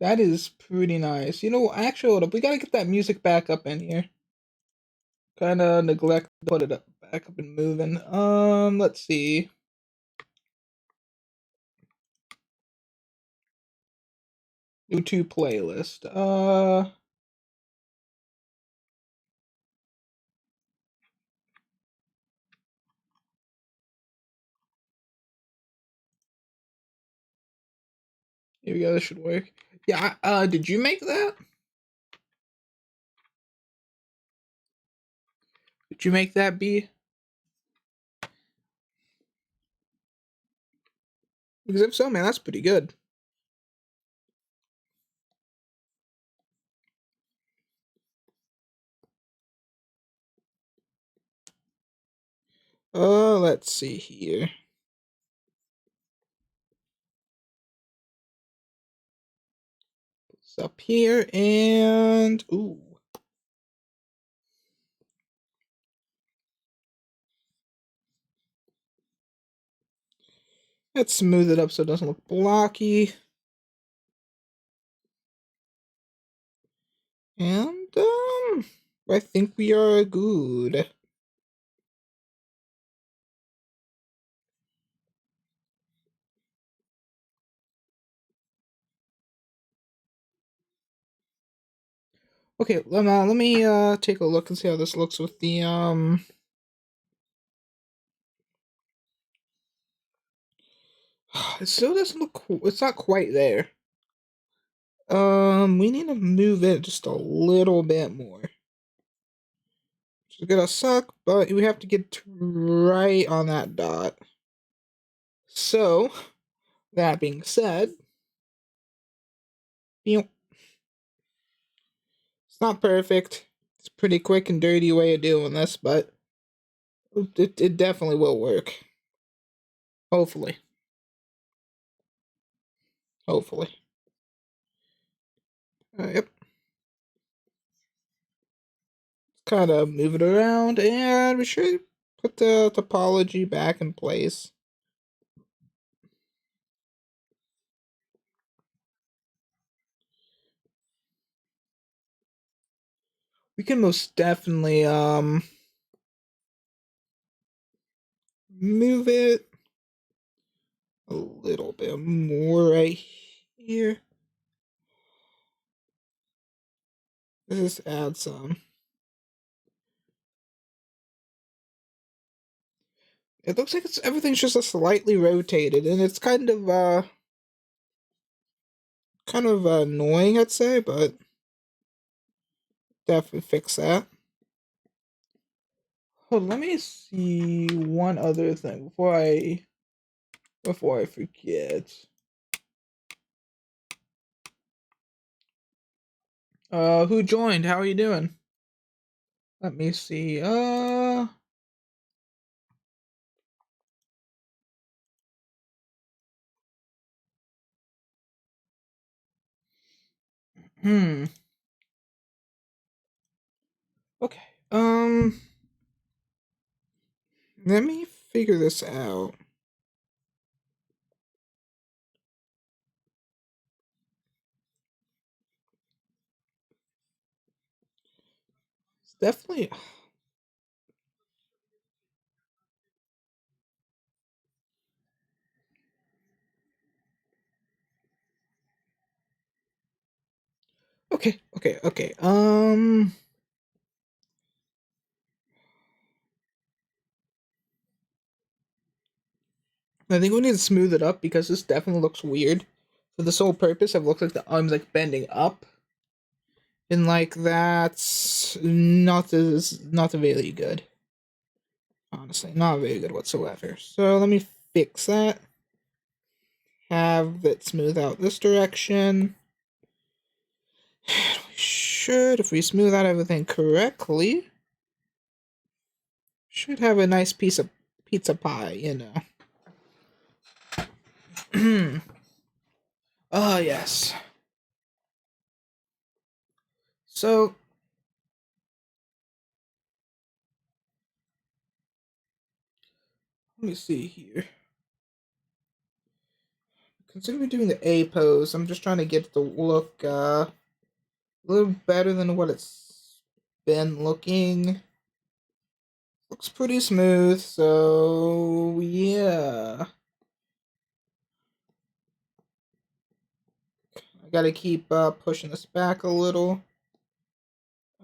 That is pretty nice. You know, actually, hold up. We gotta get that music back up in here. Kind of neglect to put it up, back up and moving. Let's see. YouTube playlist. Here we go. This should work. Yeah. Did you make that? Did you make that, B? Because if so, man, that's pretty good. Let's see here. It's up here and ooh. Let's smooth it up so it doesn't look blocky. And I think we are good. Okay, let me take a look and see how this looks with the it still doesn't look it's not quite there. We need to move it just a little bit more. Which is gonna suck, but we have to get right on that dot. So, that being said, it's not perfect. It's a pretty quick and dirty way of doing this, but it definitely will work. Hopefully. Hopefully. Yep. Kind of move it around, and we should put the topology back in place. We can most definitely move it a little bit more right here. Let's just add some. It looks like everything's just a slightly rotated, and it's kind of annoying, I'd say, but definitely fix that. Oh, let me see one other thing before I forget. Who joined? How are you doing? Let me see. Hmm. Okay. Let me figure this out. It's definitely. Okay. I think we need to smooth it up because this definitely looks weird. For the sole purpose of looks like the arm's like bending up. And like that's not really good. Honestly, not very good whatsoever. So let me fix that. Have it smooth out this direction. We should, if we smooth out everything correctly, should have a nice piece of pizza pie, you know. Oh, yes. So, let me see here. Consider doing the A pose. I'm just trying to get the look a little better than what it's been looking. Looks pretty smooth, so yeah. I gotta keep pushing this back a little.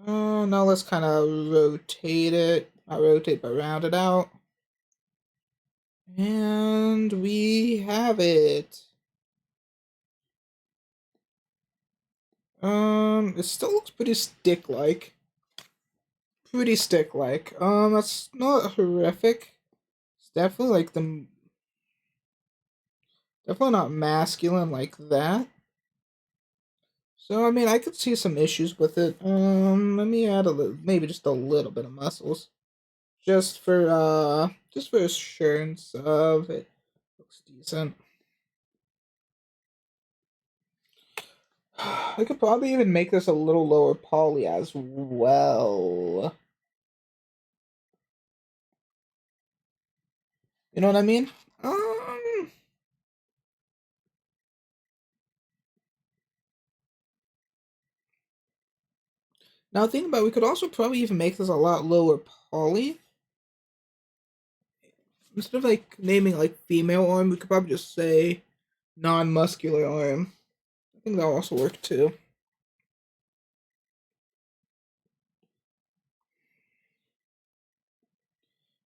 Now let's kind of rotate it. Not rotate, but round it out. And we have it. It still looks pretty stick-like. Pretty stick-like. That's not horrific. It's definitely like definitely not masculine like that. So I mean, I could see some issues with it. Let me add a little, maybe just a little bit of muscles, just for assurance of it looks decent. I could probably even make this a little lower poly as well. You know what I mean? Now think about it, we could also probably even make this a lot lower poly. Instead of like naming like female arm, we could probably just say non-muscular arm. I think that'll also work too.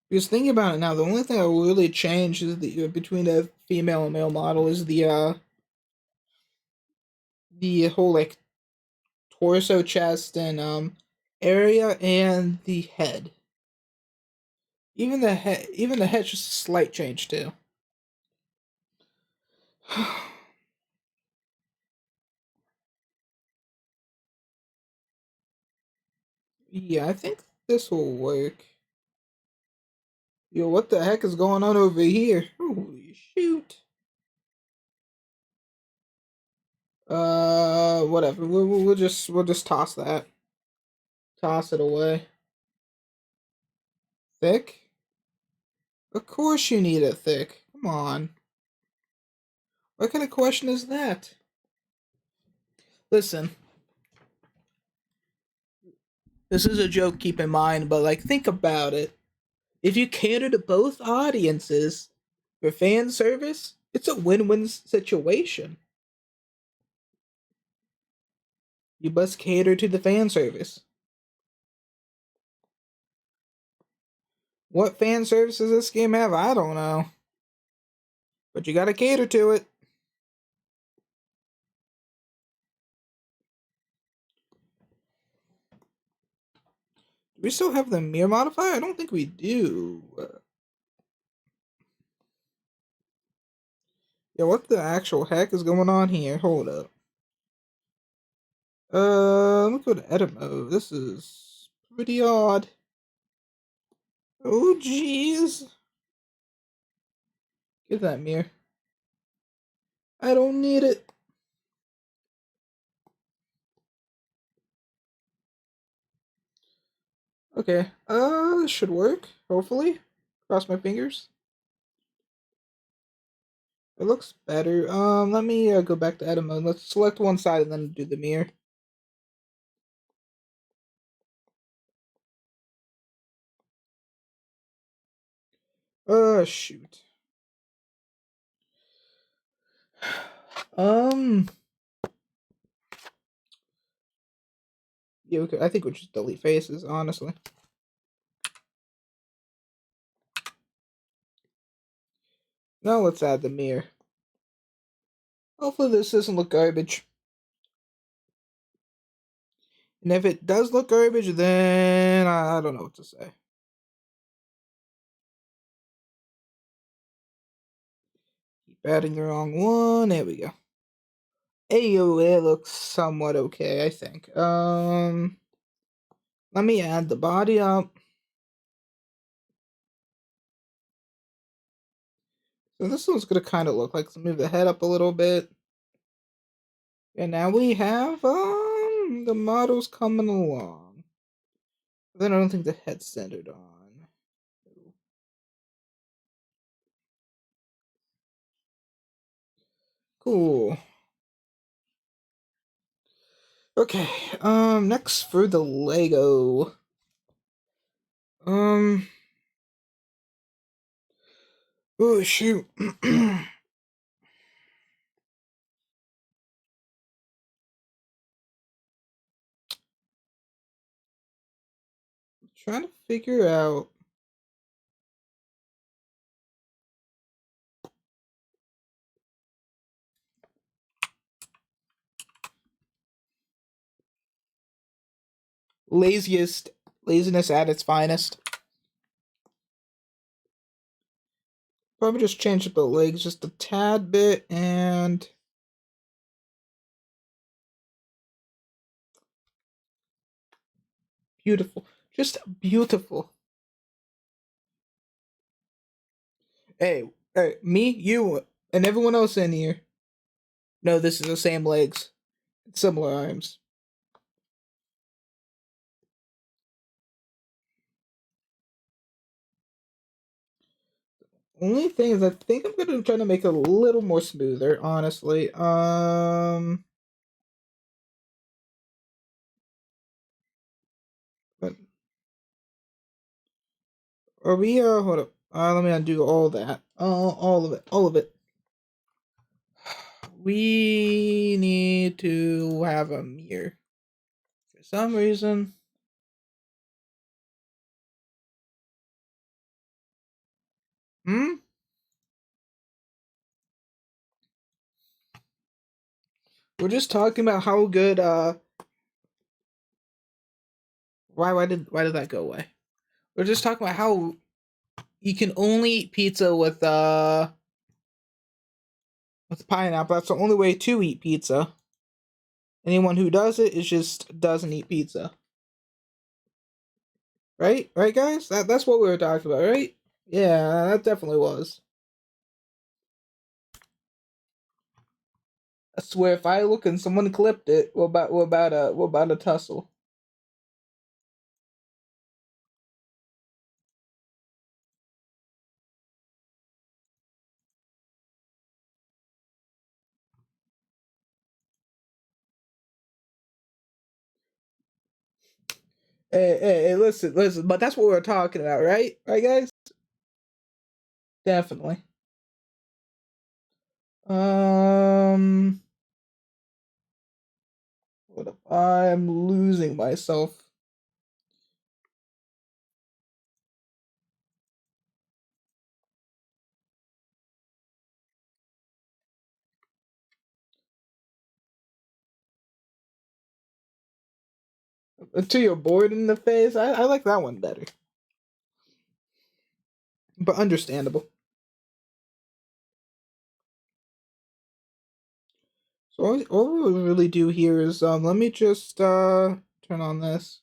Because thinking about it now, the only thing that will really change is the between the female and male model is the whole like torso, chest, and area, and the head. Even the head's just a slight change too. Yeah, I think this will work. Yo, what the heck is going on over here? Holy shoot. Whatever. We'll just toss that. Toss it away. Thick? Of course you need it thick. Come on. What kind of question is that? Listen. This is a joke, keep in mind, but like think about it. If you cater to both audiences for fan service, it's a win-win situation. You must cater to the fan service. What fan service does this game have? I don't know. But you gotta cater to it. Do we still have the mirror modifier? I don't think we do. Yeah, what the actual heck is going on here? Hold up. Let's go to edit mode. This is pretty odd. Oh, jeez. Give that mirror. I don't need it. Okay, this should work, hopefully. Cross my fingers. It looks better. Let me go back to edit mode. Let's select one side and then do the mirror. Shoot. Um, yeah, okay, I think we'll just delete faces, honestly. Now let's add the mirror. Hopefully this doesn't look garbage. And if it does look garbage, then I don't know what to say. Keep adding the wrong one. There we go. Ayo, it looks somewhat okay, I think. Let me add the body up. So this one's gonna kind of look like, let's move the head up a little bit. And now we have, the models coming along. But then I don't think the head's centered on. Cool. Okay, next for the Lego. Oh shoot. Trying to figure out. Laziness at its finest. Probably just change up the legs just a tad bit and beautiful. Just beautiful. Hey, me, you, and everyone else in here. No, this is the same legs. Similar arms. Only thing is I think I'm gonna try to make it a little more smoother, honestly. But are we hold up. Let me undo all that. All of it. All of it. We need to have a mirror. For some reason. Hmm? We're just talking about how good why did that go away? We're just talking about how you can only eat pizza with pineapple. That's the only way to eat pizza. Anyone who does it is just doesn't eat pizza. Right? Right, guys? That's what we were talking about, right? Yeah, that definitely was. I swear, if I look and someone clipped it, what about a tussle? Hey, listen. But that's what we're talking about, right? Right, guys? Definitely. Um, what if I'm losing myself? Until you're bored in the face. I like that one better, but understandable. So all we really do here is let me just turn on this.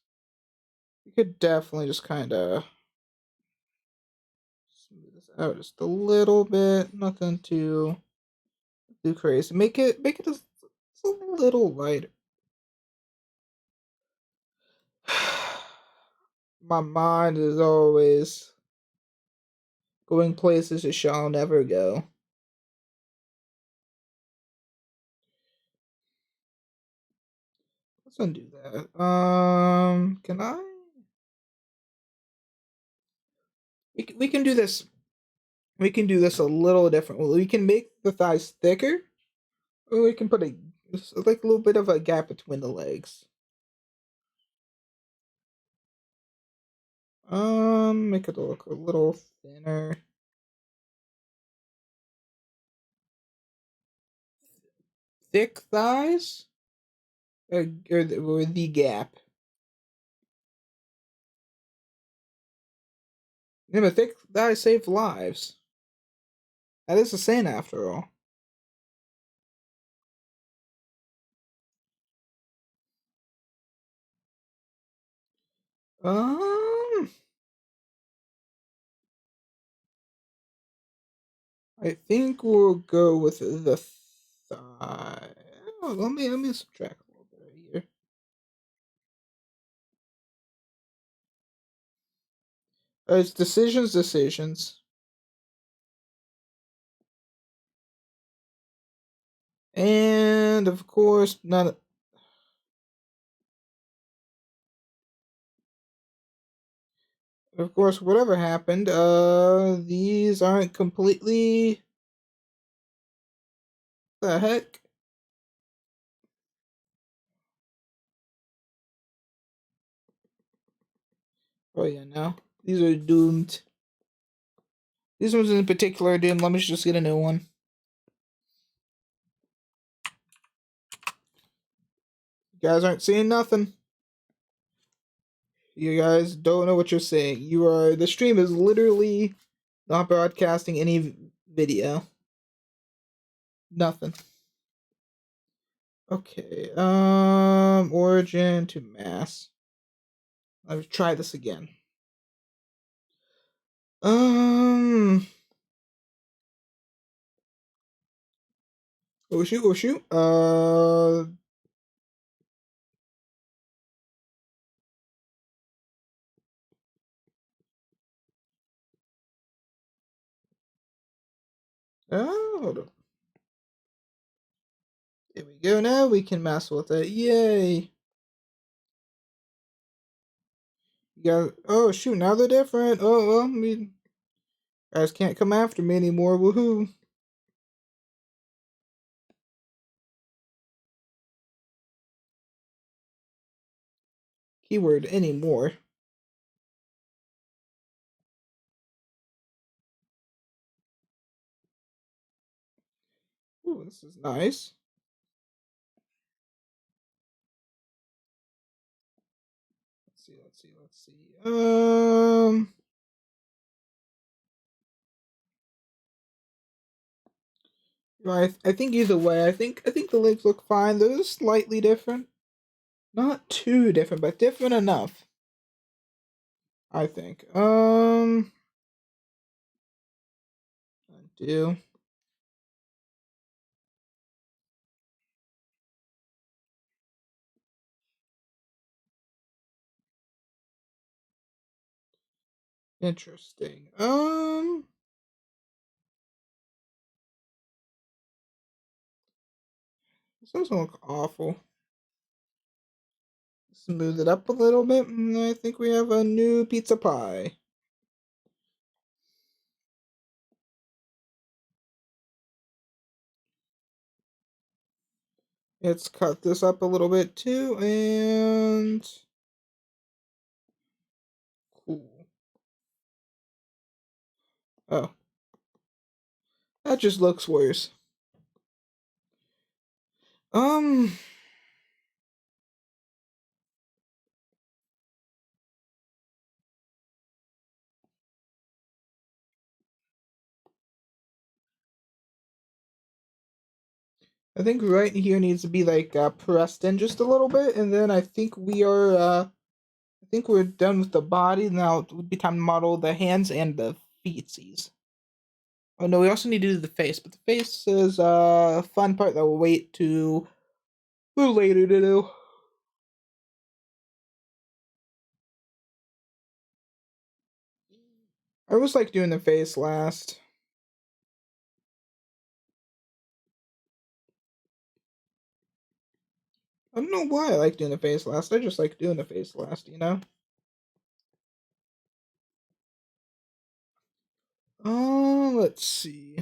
You could definitely just kind of smooth this out just a little bit. Nothing too crazy. Make it just a little lighter. My mind is always going places it shall never go. Let's undo that. Can I? We can do this. We can do this a little different. We can make the thighs thicker, or we can put like a little bit of a gap between the legs. Make it look a little thinner. Thick thighs, or the gap. Yeah, but thick thighs save lives. That is a saying after all. Um, I think we'll go with the thigh. Oh, let me subtract a little bit here. It's decisions, and of course, not. Of course, whatever happened, these aren't completely. The heck? Oh yeah, no. These are doomed. These ones in particular are doomed. Let me just get a new one. You guys aren't seeing nothing. You guys don't know what you're seeing. The stream is literally not broadcasting any video. Nothing. Okay, origin to mass. Let's try this again. Oh shoot, oh shoot. Hold on. There we go. Now we can mess with it. Yay. You got, oh shoot, now they're different. Oh, well, I mean, guys can't come after me anymore. Woohoo. Keyword anymore. Ooh, this is nice. Let's see. I think either way, I think the legs look fine. They're slightly different. Not too different, but different enough. I think. Undo. Interesting. This doesn't look awful. Smooth it up a little bit, and I think we have a new pizza pie. Let's cut this up a little bit too, and cool. Oh, that just looks worse. I think right here needs to be like pressed in just a little bit, and then I think I think we're done with the body. Now it would be time to model the hands and the feetsies. Oh no, we also need to do the face, but the face is a fun part that we'll wait to a little later to do. I always like doing the face last. I don't know why I like doing the face last. I just like doing the face last, you know? Let's see.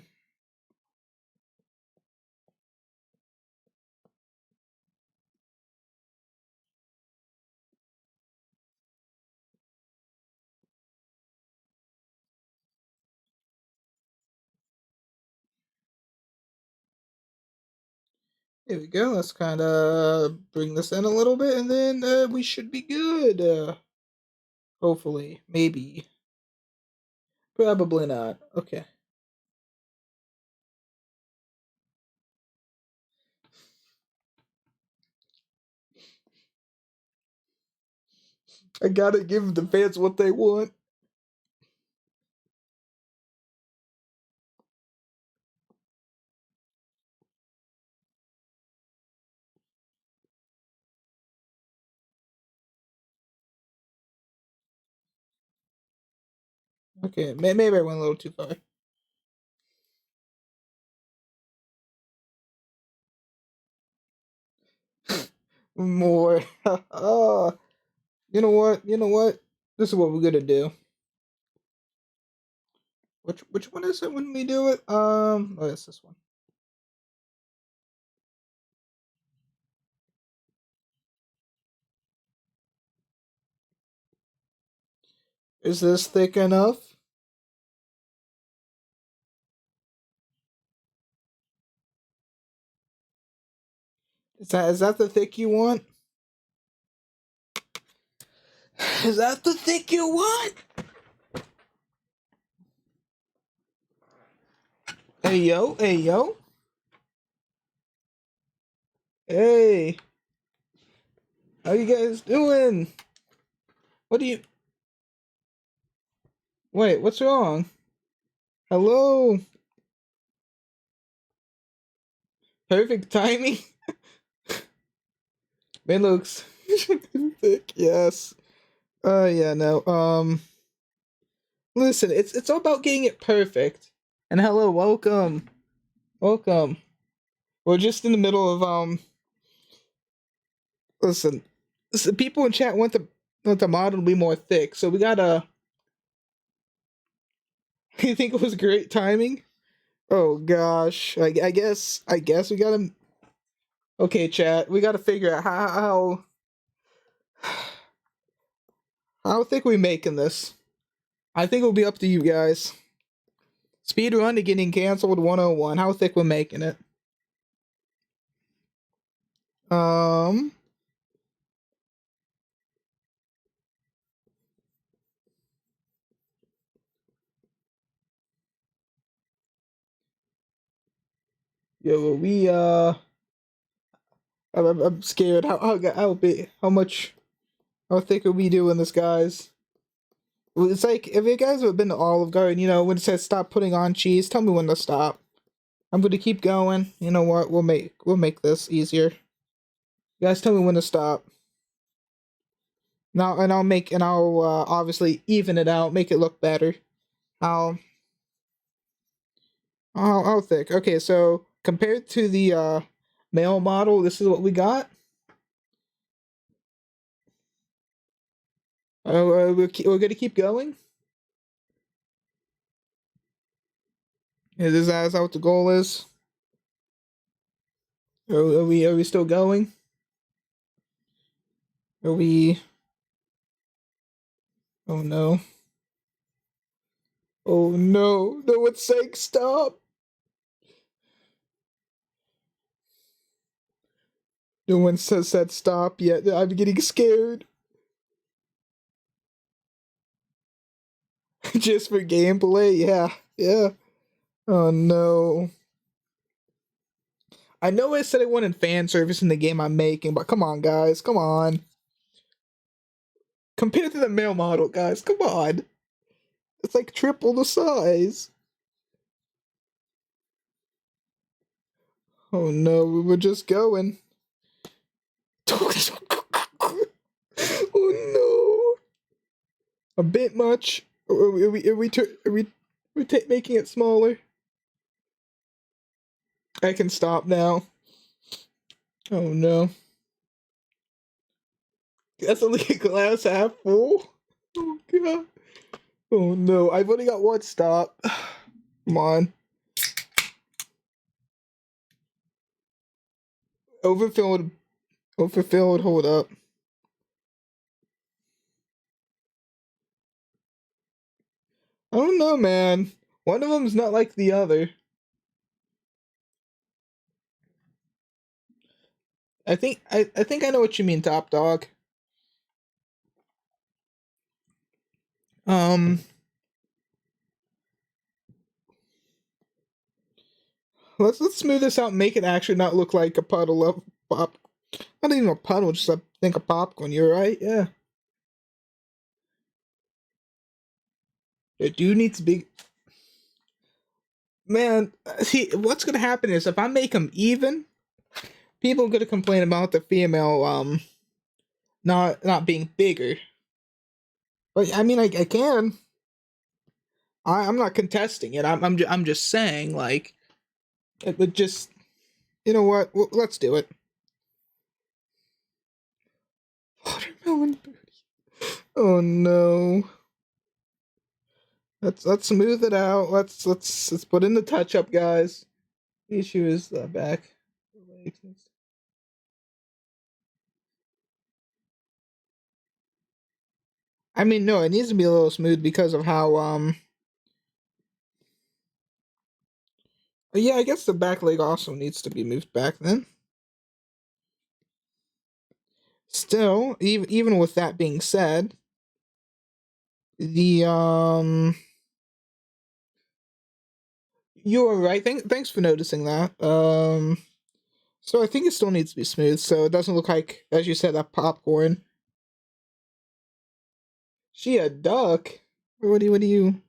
There we go. Let's kind of bring this in a little bit, and then we should be good. Hopefully. Maybe. Probably not. Okay. I gotta give the fans what they want. Okay, maybe I went a little too far. More. Oh, you know what? You know what? This is what we're gonna do. Which one is it when we do it? Oh, it's this one. Is this thick enough? Is that the thick you want? Is that the thick you want? Hey yo, hey yo. Hey, how you guys doing? What do you Wait, what's wrong? Hello? Perfect timing? Man looks thick, yes. Yeah, no. Listen, it's all about getting it perfect. And hello, welcome. Welcome. We're just in the middle of listen, people in chat want the model to be more thick, so we gotta you think it was great timing? Oh gosh. I guess we gotta okay, chat. We gotta figure out how thick we making this. I think it'll be up to you guys. Speed run to getting canceled 101. How thick we're making it? Um Yo, I'm scared. How thick are we doing this, guys? Well, it's like if you guys have been to Olive Garden, when it says stop putting on cheese, tell me when to stop. I'm gonna keep going. You know what? We'll make this easier. You guys tell me when to stop. Now, and I'll obviously even it out, make it look better. How how thick? Okay, so compared to the male model, this is what we got. We're gonna keep going. Is that what the goal is? Are we still going? Are we? Oh no! Oh no! No one's saying stop. No one said stop yet. I'm getting scared. Just for gameplay, yeah, yeah. Oh no! I know I said I wanted fan service in the game I'm making, but come on, guys, come on. Compared to the male model, guys, come on. It's like triple the size. Oh no, we were just going. Oh no! A bit much. Are we making it smaller? I can stop now. Oh no! That's only a glass half full. Oh god! Oh no! I've only got one stop. Come on. Overfilled. Overfilled. Hold up. I don't know, man. One of them's not like the other. I think I know what you mean, Top Dog. Um, let's smooth this out and make it actually not look like a puddle of pop. Not even a puddle, just a think of popcorn. You're right, yeah. It do needs to be. Man, see, what's gonna happen is if I make them even, people are gonna complain about the female not being bigger. But I mean, I can. I'm not contesting it. I'm just saying like it would just. You know what? Let's do it. Watermelon booty. Oh no. Let's smooth it out. Let's put in the touch up, guys. The issue is the back. I mean, no, it needs to be a little smooth because of how, yeah, I guess the back leg also needs to be moved back then. Still, even with that being said, the, you are right. Thanks for noticing that. So I think it still needs to be smooth, so it doesn't look like, as you said, that popcorn. She a duck? What do you?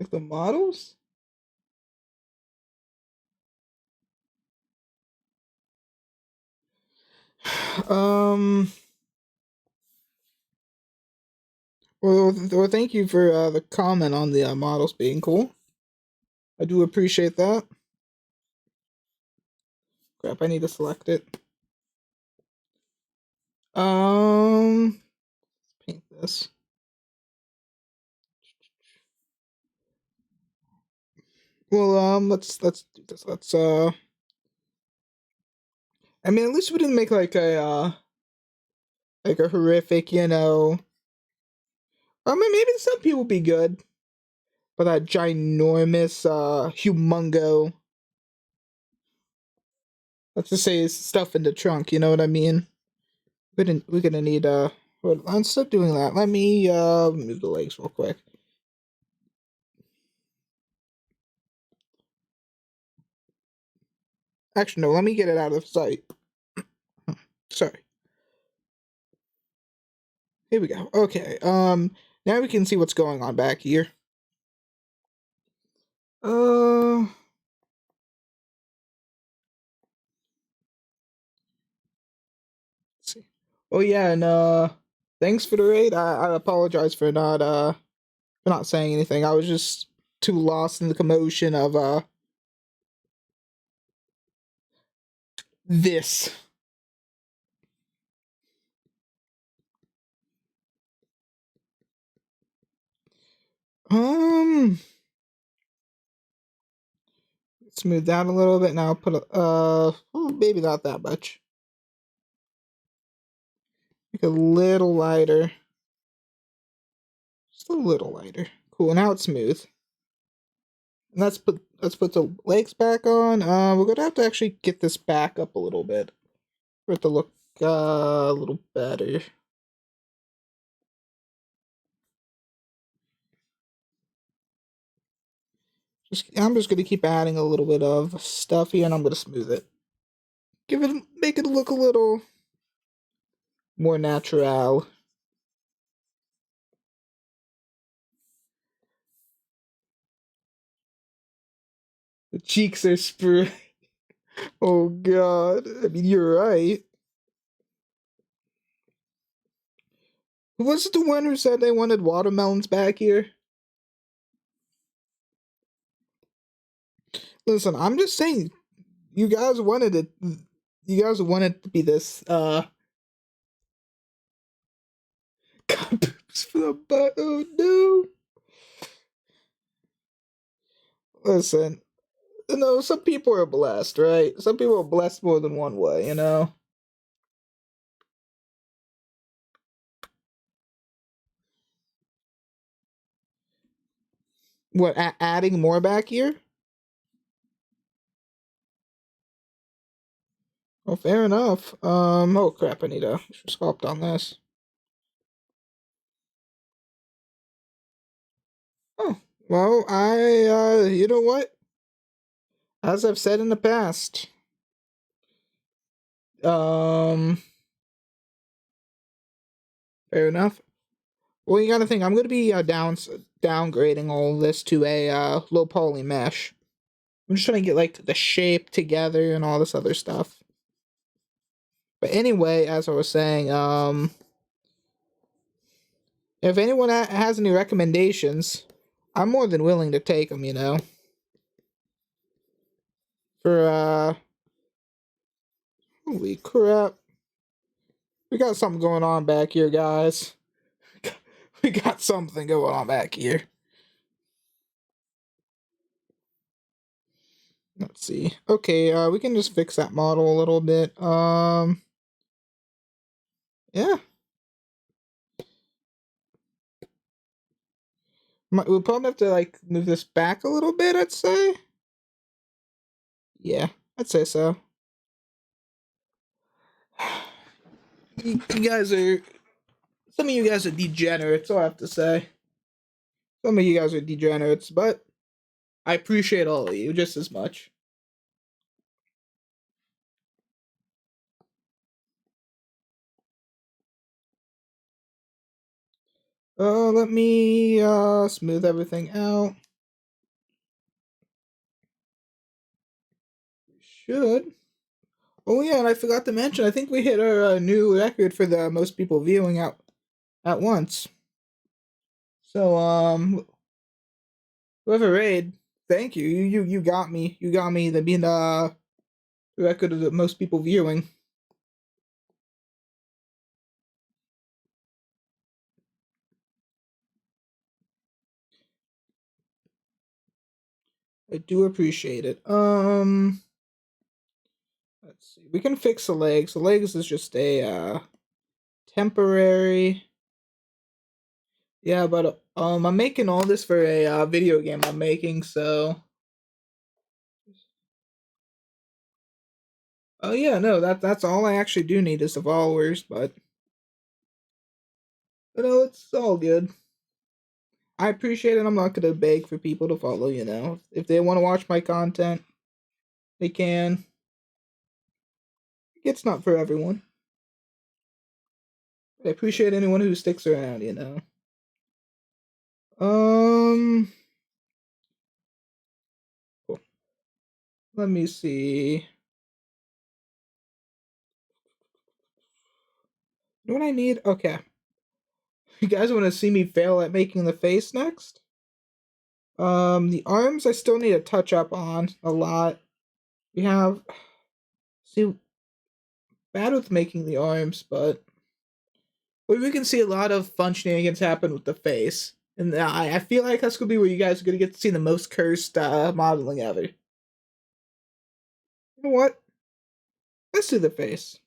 Like the models? Um. Well, thank you for the comment on the models being cool. I do appreciate that. Crap, I need to select it. Let's paint this. Well, let's do this. I mean, at least we didn't make like a horrific, you know. I mean, maybe some people be good, but that ginormous, humongo. Let's just say stuff in the trunk. You know what I mean? We're gonna need Well, instead of doing that, let me move the legs real quick. Actually, no. Let me get it out of sight. Sorry. Here we go. Okay. Now we can see what's going on back here. Let's see. Oh yeah, and thanks for the raid. I apologize for not saying anything. I was just too lost in the commotion of this. Um, smooth that a little bit. Now put a maybe not that much. Make it a little lighter. Just a little lighter. Cool. Now it's smooth. And let's put the legs back on. We're gonna have to actually get this back up a little bit for it to look a little better. I'm just gonna keep adding a little bit of stuff here, and I'm gonna smooth it. Make it look a little more natural. The cheeks are spray. Oh god. I mean, you're right. Who was the one who said they wanted watermelons back here? Listen, I'm just saying, you guys wanted it. You guys wanted to be this, cups for the butt. Oh no. Listen, you know, some people are blessed, right? Some people are blessed more than one way, you know? What, adding more back here? Oh, fair enough. Oh crap, I need to sculpt on this. Oh, well, you know what? As I've said in the past, um, fair enough. Well, you gotta think, I'm gonna be, downgrading all this to a, low poly mesh. I'm just trying to get, like, the shape together and all this other stuff. But anyway, as I was saying, if anyone has any recommendations, I'm more than willing to take them, you know? For, holy crap. We got something going on back here, guys. We got something going on back here. Let's see. Okay, we can just fix that model a little bit. Yeah. We'll probably have to, like, move this back a little bit, I'd say. Yeah, I'd say so. You guys are... Some of you guys are degenerates, all I have to say. Some of you guys are degenerates, but I appreciate all of you just as much. Let me smooth everything out. Should. Oh yeah, and I forgot to mention, I think we hit our new record for the most people viewing out at once. So whoever raid, thank you. You got me. You got me the being the record of the most people viewing. I do appreciate it. Let's see. We can fix the legs. The legs is just a temporary. Yeah, but I'm making all this for a video game I'm making, so. Oh yeah, no, that's all I actually do need is the followers, but it's all good. I appreciate it. I'm not gonna beg for people to follow. If they want to watch my content, they can. It's not for everyone. I appreciate anyone who sticks around. Um, cool. Let me see. You know what I need? Okay. You guys want to see me fail at making the face next? The arms I still need to touch up on a lot. We have see bad with making the arms, but we can see a lot of fun shenanigans happen with the face. And I feel like that's gonna be where you guys are gonna get to see the most cursed modeling ever. You know what? Let's do the face.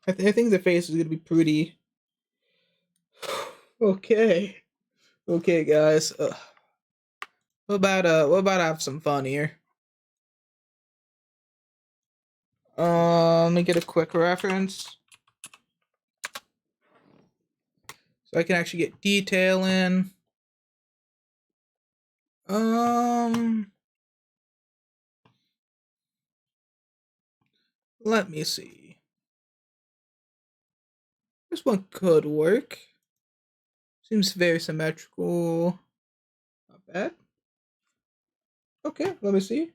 I think the face is gonna be pretty. Okay, okay, guys. What about have some fun here? Let me get a quick reference so I can actually get detail in. Let me see. This one could work. Seems very symmetrical. Not bad. Okay, let me see.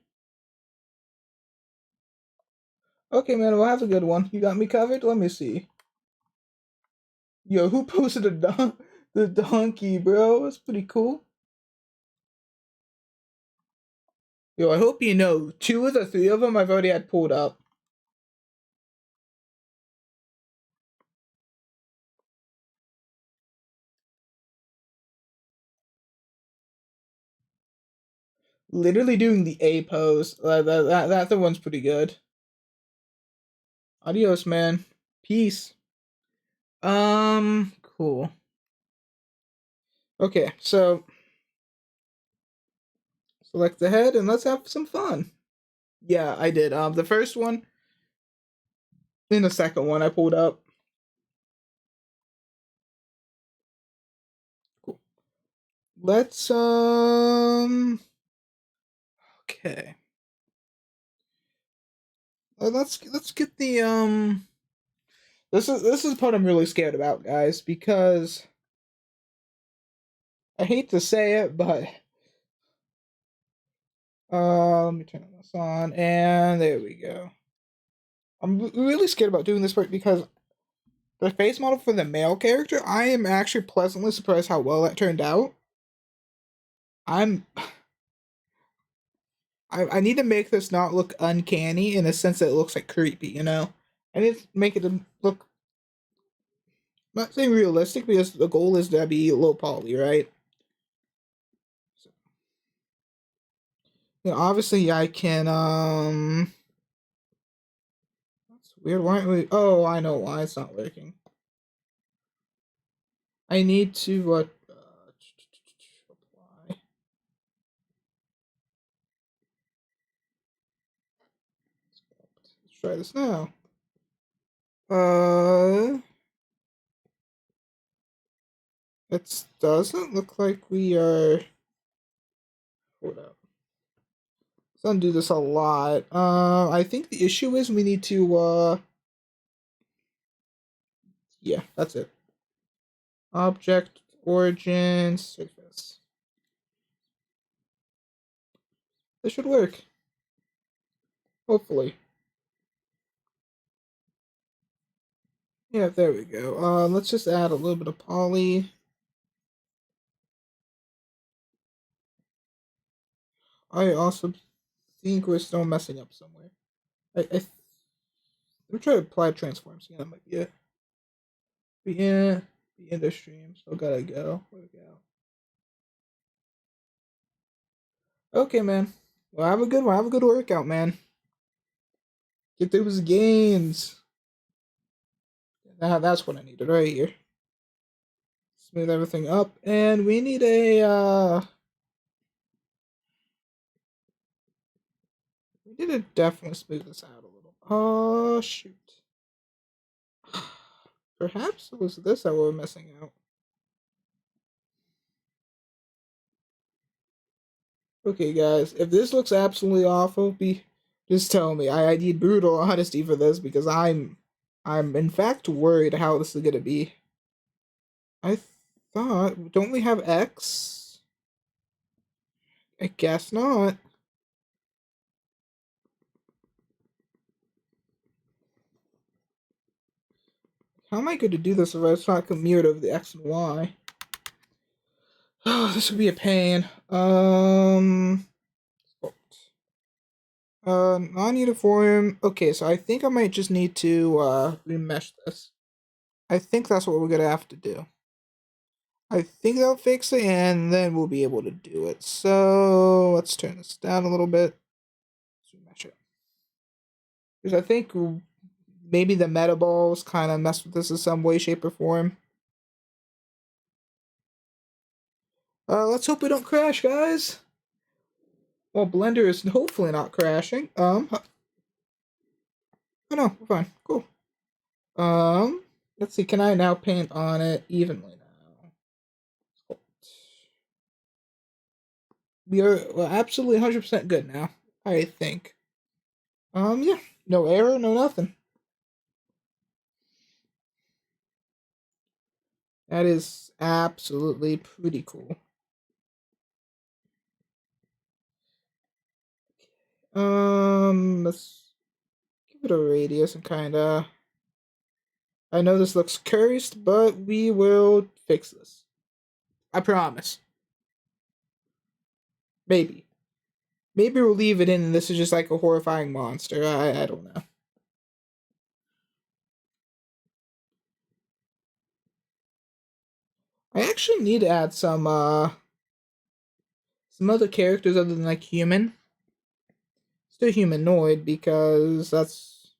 Okay, man, we'll have a good one. You got me covered? Let me see. Yo, who posted the donkey, bro? That's pretty cool. Yo, I hope you know, 2 of the 3 of them I've already had pulled up. Literally doing the A pose. That one's pretty good. Adios, man. Peace. Cool. Okay, so select the head and let's have some fun. Yeah, I did. The first one and the second one I pulled up. Cool. Let's okay. Let's get the this is the part I'm really scared about, guys, because I hate to say it, but let me turn this on, and there we go. I'm really scared about doing this part because the face model for the male character, I am actually pleasantly surprised how well that turned out. I'm I need to make this not look uncanny in the sense that it looks like creepy. I need to make it look, not saying realistic, because the goal is to be low poly, right? Yeah, obviously I can, that's weird. Why aren't we, oh, I know why it's not working. I need to, apply. Let's try this now. It doesn't look like we are, hold up. Let's undo this a lot. I think the issue is we need to, yeah, that's it. Object, origin, surface. This should work. Hopefully. Yeah, there we go. Let's just add a little bit of poly. I also think we're still messing up somewhere. I'm trying to apply transforms. Yeah, that might be it. But yeah, the end of stream. Still gotta go. Where'd it go? Okay, man. Well, have a good one. Have a good workout, man. Get those gains. That's what I needed right here. Smooth everything up, and we need a. We need to definitely smooth this out a little. Oh shoot. Perhaps it was this that we're missing out. Okay, guys, if this looks absolutely awful, just tell me. I need brutal honesty for this because I'm in fact worried how this is gonna be. I thought, don't we have X? I guess not. How am I going to do this if it's not commutative of the X and Y? Oh, this would be a pain. Non-uniform. Okay, so I think I might just need to remesh this. I think that's what we're gonna have to do. I think that'll fix it, and then we'll be able to do it. So let's turn this down a little bit. Let's remesh it. Because I think maybe the meta balls kind of mess with this in some way, shape, or form. Let's hope we don't crash, guys. Well, Blender is hopefully not crashing. Oh no, we're fine. Cool. Let's see. Can I now paint on it evenly now? We are absolutely 100% good now. I think. Yeah. No error, no nothing. That is absolutely pretty cool. Let's give it a radius and kinda. I know this looks cursed, but we will fix this. I promise. Maybe. Maybe we'll leave it in and this is just like a horrifying monster. I don't know. I actually need to add some other characters other than like human. Still humanoid because that's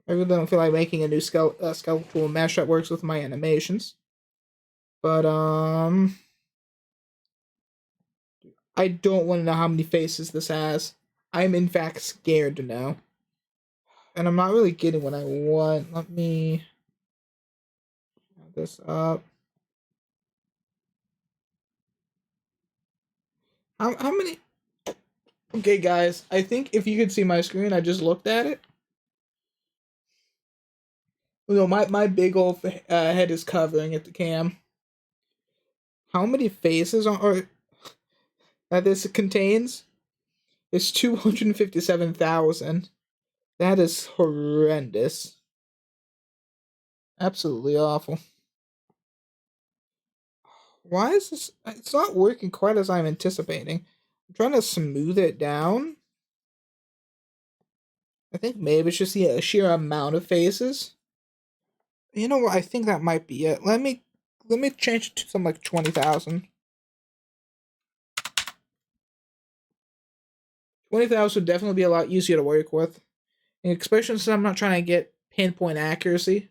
I really don't feel like making a new skeletal mesh that works with my animations. But I don't want to know how many faces this has. I'm in fact scared to know. And I'm not really getting what I want. Let me add this up. How many? Okay, guys. I think if you could see my screen, I just looked at it. No, my big old head is covering at the cam. How many faces are that this contains? It's 257,000. That is horrendous. Absolutely awful. Why is this? It's not working quite as I'm anticipating. I'm trying to smooth it down. I think maybe it's just the sheer amount of faces. You know what? I think that might be it. Let me change it to something like 20,000. 20,000 would definitely be a lot easier to work with. And especially since I'm not trying to get pinpoint accuracy.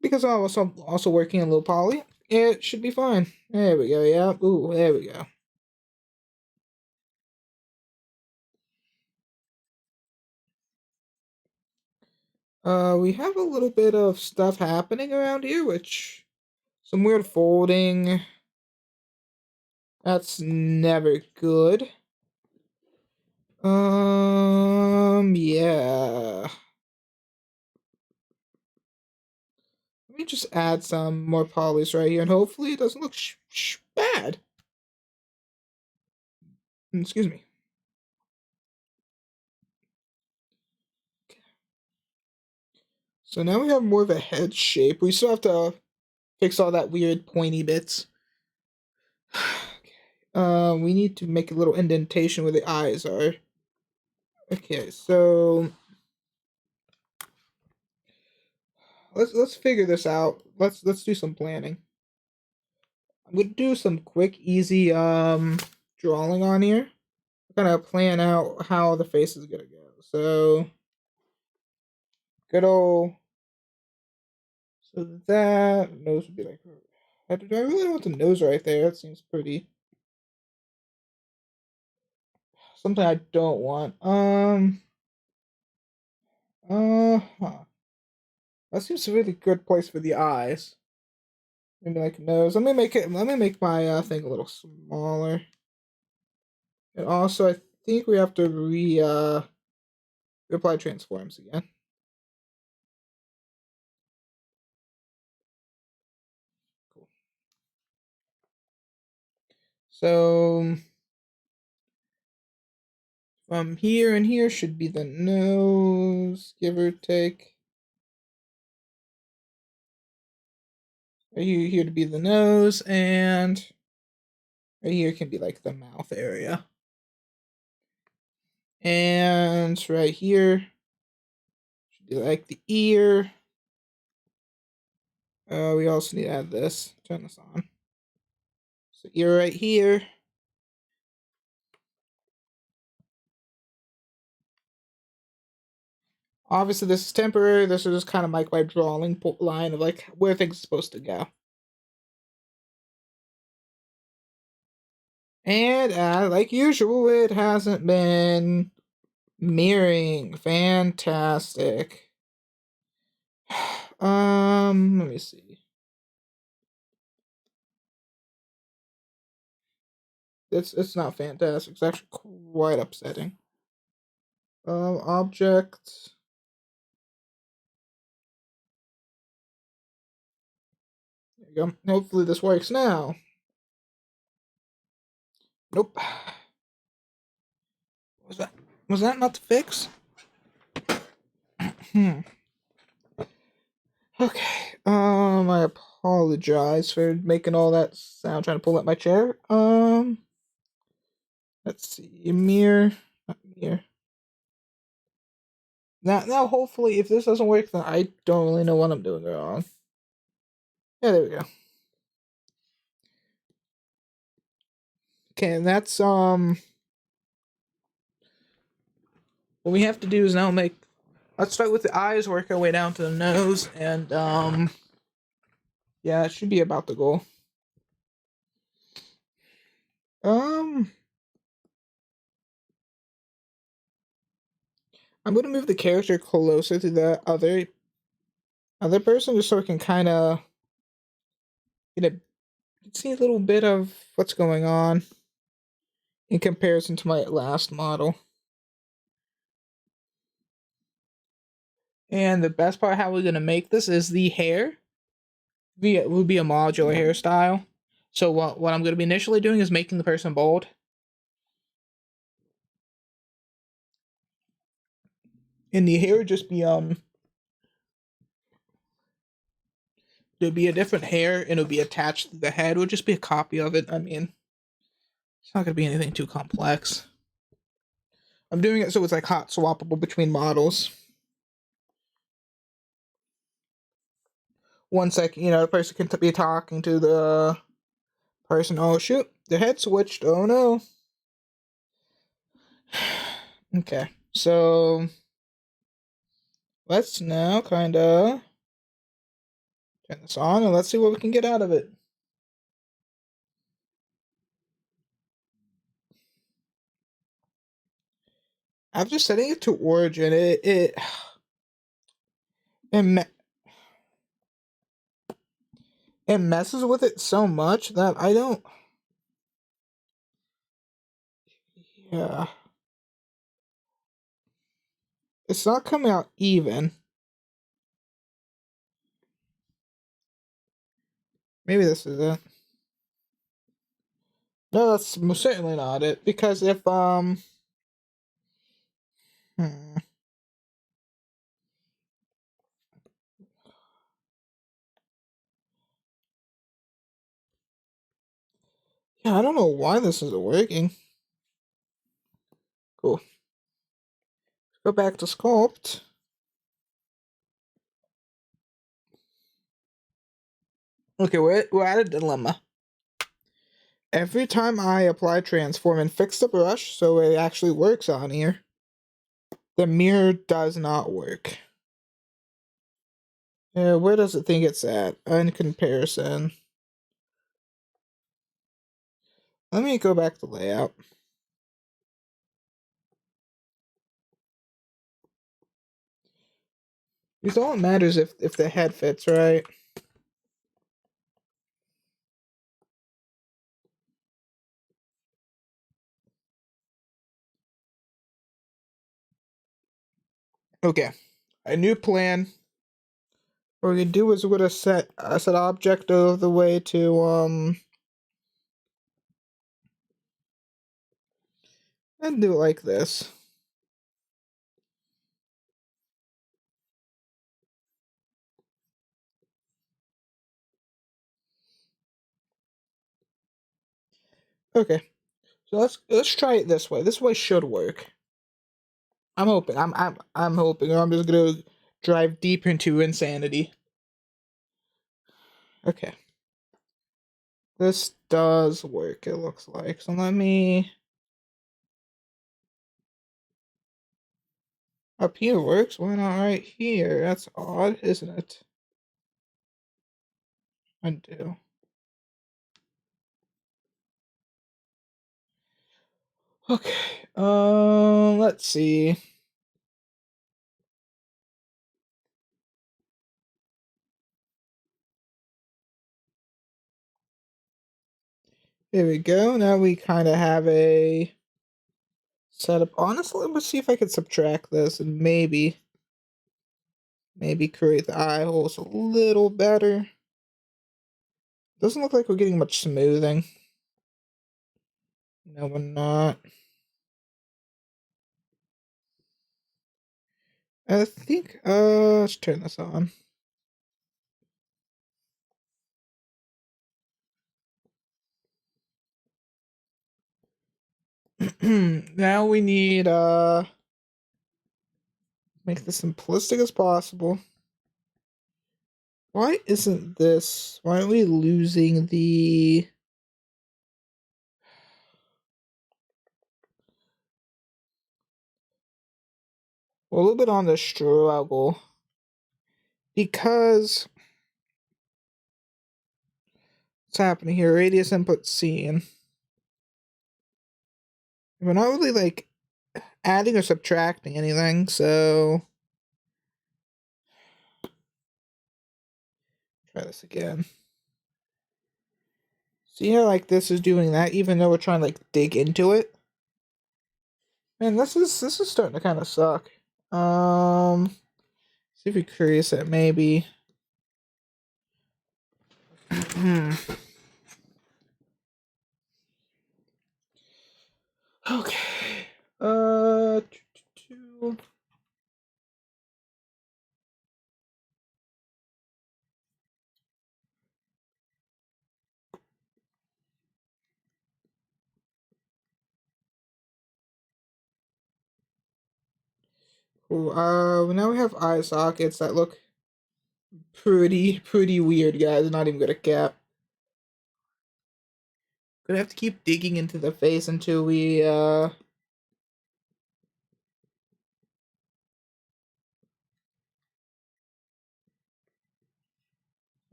Because I'm also working in low poly. It should be fine. There we go, yeah. Ooh, there we go. We have a little bit of stuff happening around here, which... Some weird folding. That's never good. Yeah. Let me just add some more polys right here, and hopefully it doesn't look bad. Excuse me. Okay. So now we have more of a head shape. We still have to fix all that weird pointy bits. Okay. We need to make a little indentation where the eyes are. Okay, so let's figure this out. Let's do some planning. I'm gonna do some quick, easy drawing on here. I'm gonna plan out how the face is gonna go. So good old. So that nose would be like. Do I really want the nose right there? That seems pretty. Something I don't want. Huh. That seems a really good place for the eyes. Maybe like nose. Let me make my thing a little smaller. And also, I think we have to reapply transforms again. Cool. So from here and here should be the nose, give or take. Right here to be the nose, and right here can be like the mouth area. And right here should be like the ear. We also need to add this. Turn this on. So ear right here. Obviously, this is temporary. This is just kind of like my drawing line of like where things are supposed to go. And like usual, it hasn't been mirroring. Fantastic. Let me see. It's not fantastic. It's actually quite upsetting. Object. There you go. Hopefully this works now. Nope. Was that not the fix? Okay. I apologize for making all that sound trying to pull up my chair. Let's see. Mirror. Not mirror. Now, hopefully, if this doesn't work, then I don't really know what I'm doing wrong. Yeah, there we go. Okay, and that's, what we have to do is now let's start with the eyes, work our way down to the nose, and, yeah, it should be about the goal. I'm gonna move the character closer to the other person just so I can kind of see a little bit of what's going on in comparison to my last model. And the best part how we're gonna make this is the hair will be a modular hairstyle. So what I'm gonna be initially doing is making the person bald. And the hair would just be there'd be a different hair and it'll be attached to the head. It would just be a copy of it. I mean, it's not gonna be anything too complex. I'm doing it so it's like hot swappable between models. 1 second, the person can be talking to the person. Oh shoot, the head switched. Oh no. Okay, so let's now kind of turn this on and let's see what we can get out of it. After setting it to origin, it, me- it messes with it so much that I don't. Yeah, it's not coming out even. Maybe this is it. No, that's certainly not it. Because if hmm, yeah, I don't know why this isn't working. Cool. Go back to sculpt. Okay, we're at a dilemma. Every time I apply transform and fix the brush so it actually works on here, the mirror does not work. Where does it think it's at in comparison? Let me go back to layout. Because all it matters if the head fits, right? Okay, a new plan. What we're gonna do is we're gonna set object of the way to and do it like this. Okay, so let's try it this way. This way should work. I'm hoping. I'm hoping. Or I'm just gonna drive deep into insanity. Okay, this does work. It looks like. So let me. Up here works. Why not right here? That's odd, isn't it? Undo. Okay. Let's see. Here we go. Now we kind of have a setup. Honestly, let's see if I can subtract this and maybe create the eye holes a little better. Doesn't look like we're getting much smoothing. No, we're not. I think, let's turn this on. Now we need, make this simplistic as possible. Why isn't this, why are we losing the, well, a little bit on the struggle. Because, what's happening here? Radius input scene. We're not really, like, adding or subtracting anything, so try this again. See how like this is doing that even though we're trying to like dig into it? Man, this is starting to kind of suck. See if we crease it maybe. Okay. Uh Cool. Now we have eye sockets that look pretty weird, guys. Not even gonna cap. Gonna have to keep digging into the face until we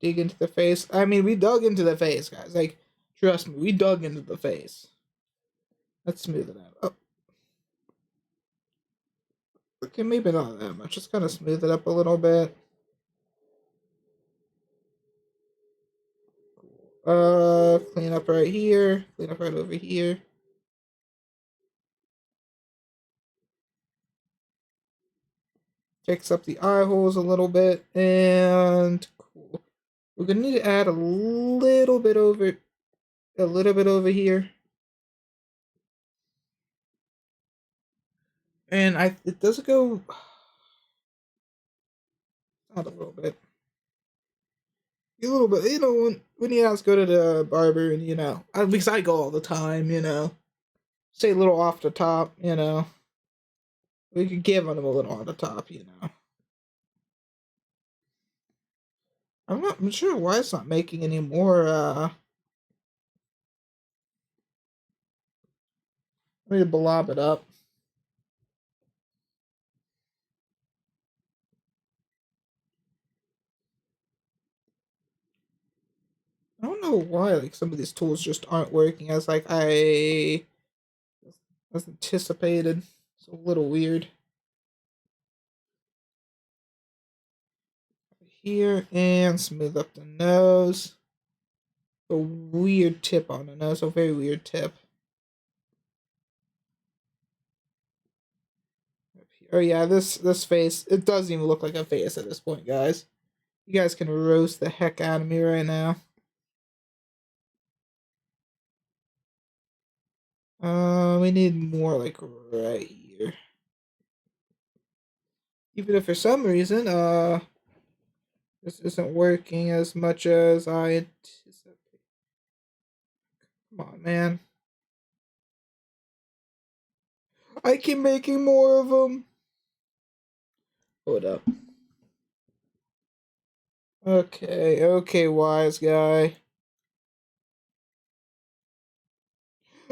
dig into the face. I mean, we dug into the face, guys. Like, trust me, we dug into the face. Let's smooth it out. Oh. Okay, maybe not that much. Just kind of smooth it up a little bit. Clean up right here. Clean up right over here. Fix up the eye holes a little bit, and cool. We're gonna need to add a little bit over here. And it doesn't go not a little bit. A little bit, when you guys go to the barber and because I go all the time, say a little off the top, we could give them a little on the top. I'm sure why it's not making any more. Let me blob it up. I don't know why like some of these tools just aren't working as like I was anticipated. It's a little weird. Here and smooth up the nose. A weird tip on the nose, a very weird tip. Oh yeah, this face, it doesn't even look like a face at this point, guys. You guys can roast the heck out of me right now. We need more like right here. Even if for some reason, this isn't working as much as I anticipate. Come on, man. I keep making more of them. Hold up. Okay, wise guy.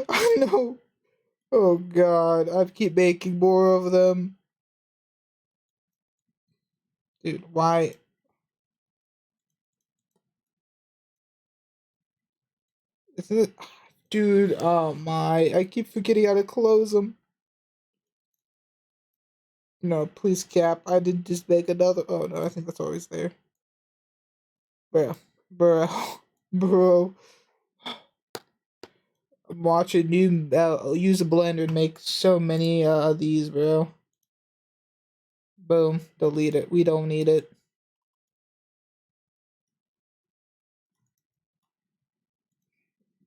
I know. Oh god, I keep making more of them. Dude, why? Isn't it? Dude, oh my. I keep forgetting how to close them. No, please cap. I did just make another. Oh no, I think that's always there. Bro. Bro. Bro. I'm watching you use a blender and make so many of these, bro. Boom. Delete it. We don't need it.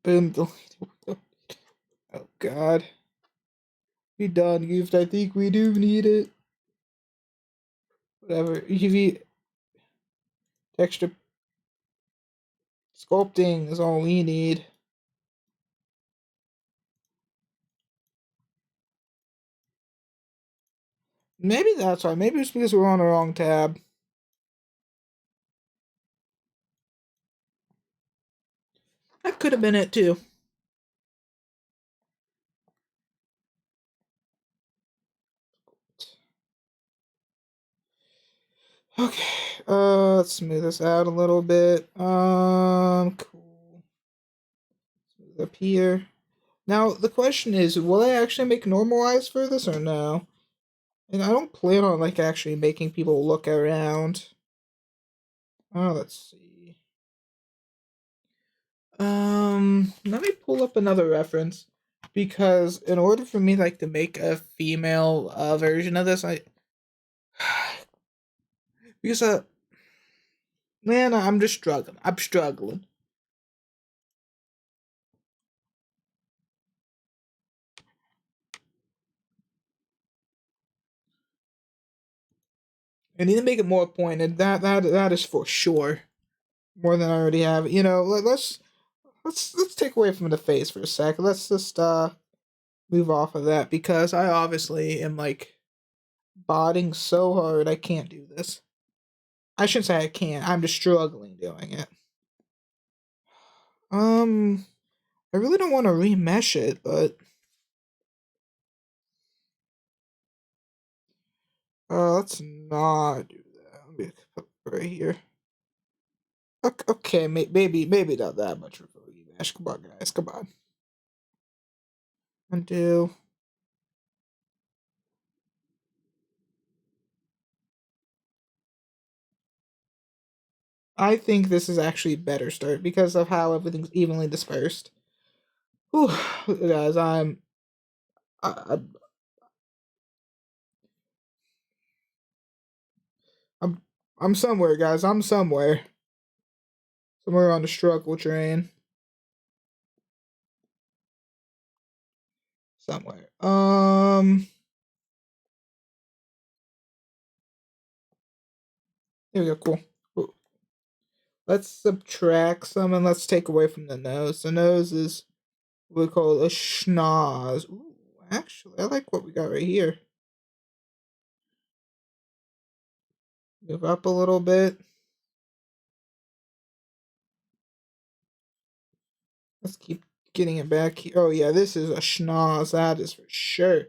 Boom. Delete it. Oh god. We done, Gift. I think we do need it. Whatever. UV texture sculpting is all we need. Maybe that's why. Maybe it's because we're on the wrong tab. That could have been it too. Okay. Let's smooth this out a little bit. Cool. Smooth up here. Now the question is, will I actually make normal eyes for this or no? And I don't plan on like actually making people look around. Oh, let's see. Let me pull up another reference because in order for me like to make a female version of this, I because man, I'm just struggling. I'm struggling. I need to make it more pointed. That is for sure. More than I already have. Let's take away from the face for a sec. Let's just move off of that because I obviously am like botting so hard I can't do this. I shouldn't say I can't. I'm just struggling doing it. I really don't want to remesh it, but let's not do that. Let me put it right here. Okay, maybe not that much of a rehash. Come on, guys, come on. Undo. I think this is actually better start because of how everything's evenly dispersed. Whew, guys, I, I'm I'm somewhere, guys. I'm somewhere on the struggle train. Somewhere. Here we go. Cool. Ooh. Let's subtract some and let's take away from the nose. The nose is what we call a schnoz. Ooh, actually, I like what we got right here. Move up a little bit. Let's keep getting it back here. Oh yeah, this is a schnoz. That is for sure.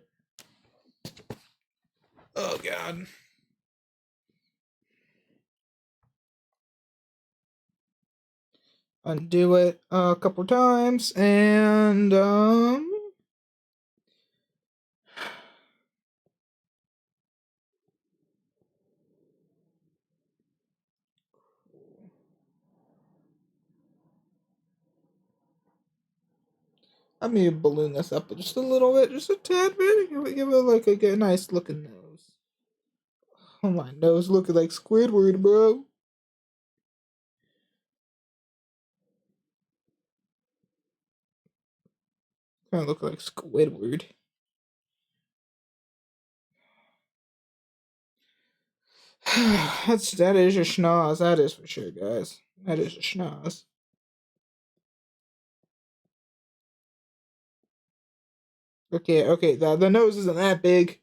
Oh god. Undo it a couple times and I'm gonna balloon this up just a little bit, just a tad bit. Give it like a nice looking nose. Oh, my nose looking like Squidward, bro. Kind of look like Squidward. That is a schnoz. That is for sure, guys. That is a schnoz. Okay. The nose isn't that big.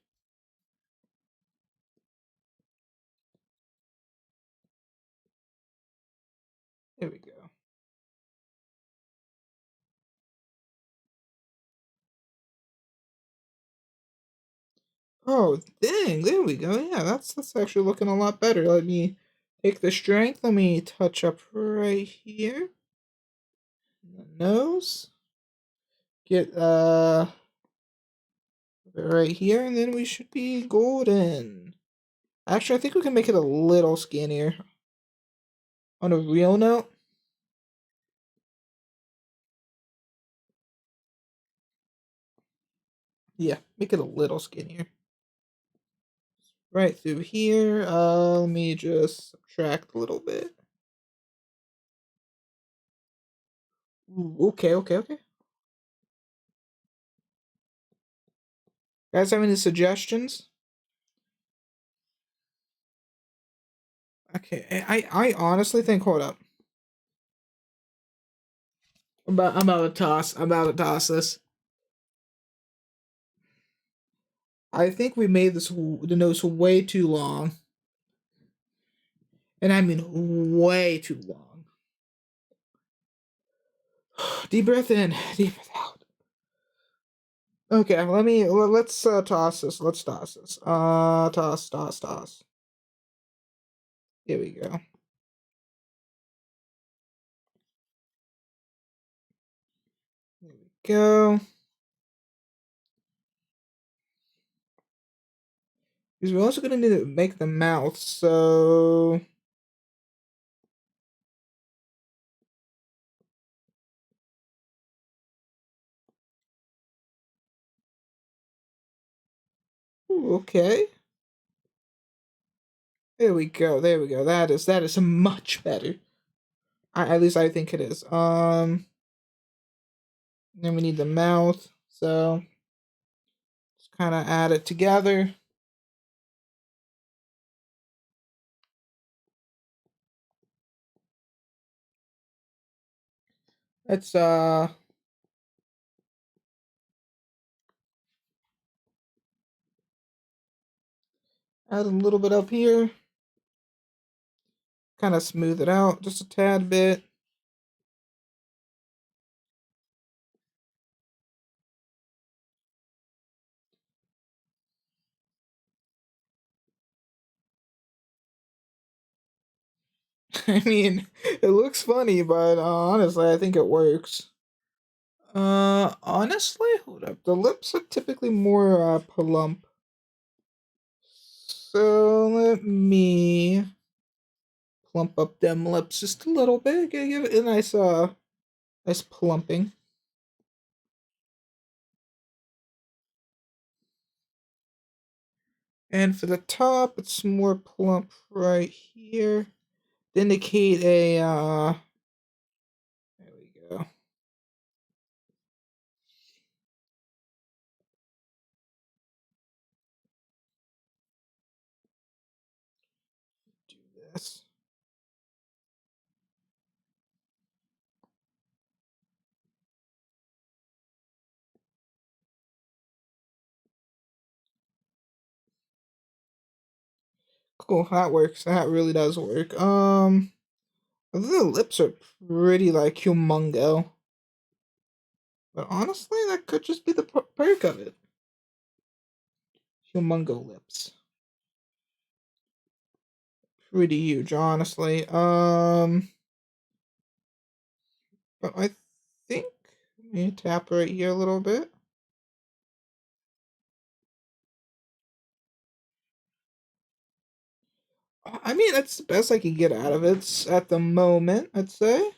There we go. Oh, dang, there we go. Yeah, that's actually looking a lot better. Let me take the strength. Let me touch up right here. The nose. Get right here, and then we should be golden. Actually, I think we can make it a little skinnier. On a real note, yeah, make it a little skinnier. Right through here. Let me just subtract a little bit. Ooh, okay. Guys, have any suggestions? Okay, I honestly think. Hold up. I'm about to toss. I'm about to toss this. I think we made the nose way too long, and I mean way too long. Deep breath in, deep breath out. Okay, let's toss this. Let's toss this. Toss. Here we go. There we go. Because we're also gonna need to make the mouth, so ooh, okay. There we go. That is much better. At least I think it is. Then we need the mouth, so just kind of add it together. Let's add a little bit up here. Kind of smooth it out just a tad bit. I mean, it looks funny, but honestly, I think it works. Honestly, hold up. The lips are typically more plump. So let me plump up them lips just a little bit. Give it a nice plumping. And for the top, it's more plump right here to indicate a there we go. Do this. Cool, that works. That really does work. I think the lips are pretty like humongo. But honestly, that could just be the perk of it. Humongo lips. Pretty huge, honestly. But I think let me tap right here a little bit. I mean, that's the best I can get out of it at the moment, I'd say.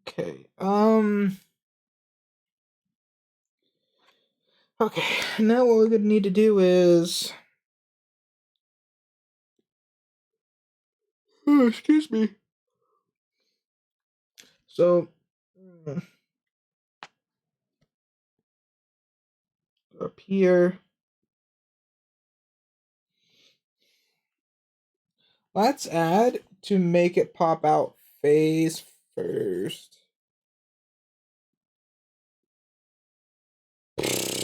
Okay. Okay. Now what we're gonna need to do is. Oh, excuse me. So. Up here. Let's add to make it pop out face first.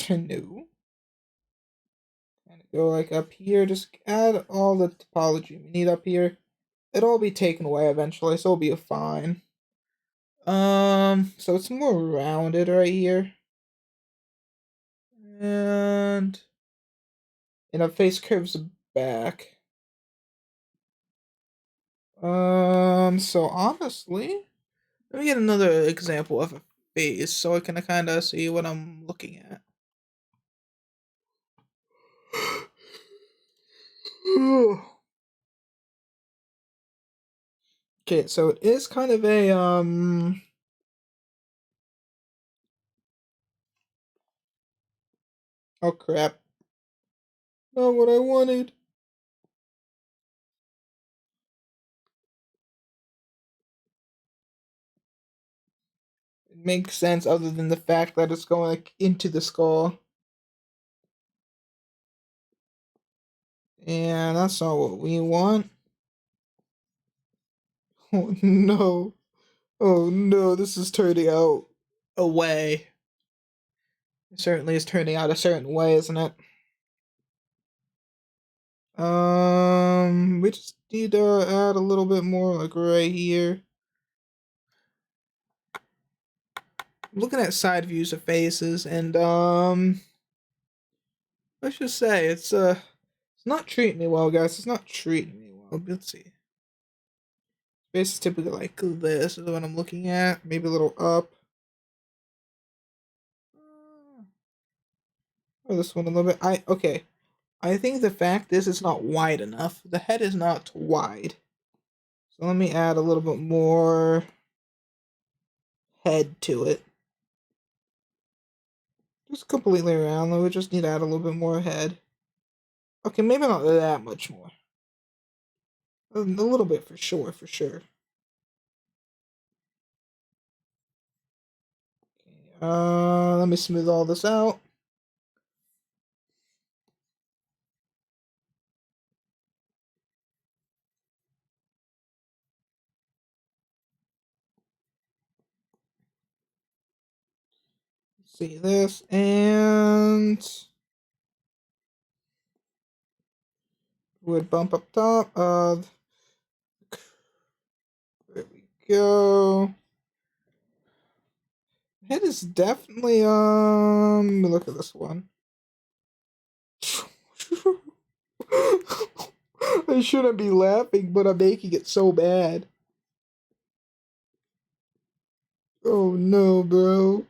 No. Kind of go like up here. Just add all the topology we need up here. It'll all be taken away eventually, so it'll be fine. So it's more rounded right here. And a face curves back. So honestly, let me get another example of a face so I can kind of see what I'm looking at. Okay, so it is kind of a oh crap. Not what I wanted. It makes sense other than the fact that it's going like into the skull. And that's not what we want. Oh no. Oh no, this is turning out a way. It certainly is turning out a certain way, isn't it? We just need to add a little bit more like right here. I'm looking at side views of faces and let's just say it's not treating me well, guys. It's not treating me well. Let's see. Face is typically like this is what I'm looking at. Maybe a little up. Or this one a little bit. Okay. I think the fact is it's not wide enough. The head is not wide. So let me add a little bit more head to it. Just completely around though. We just need to add a little bit more head. Okay, maybe not that much more. A little bit for sure, for sure. Okay, let me smooth all this out. See this and would bump up top. There we go. Head is definitely let me look at this one. I I shouldn't be laughing, but I'm making it so bad. Oh no, bro.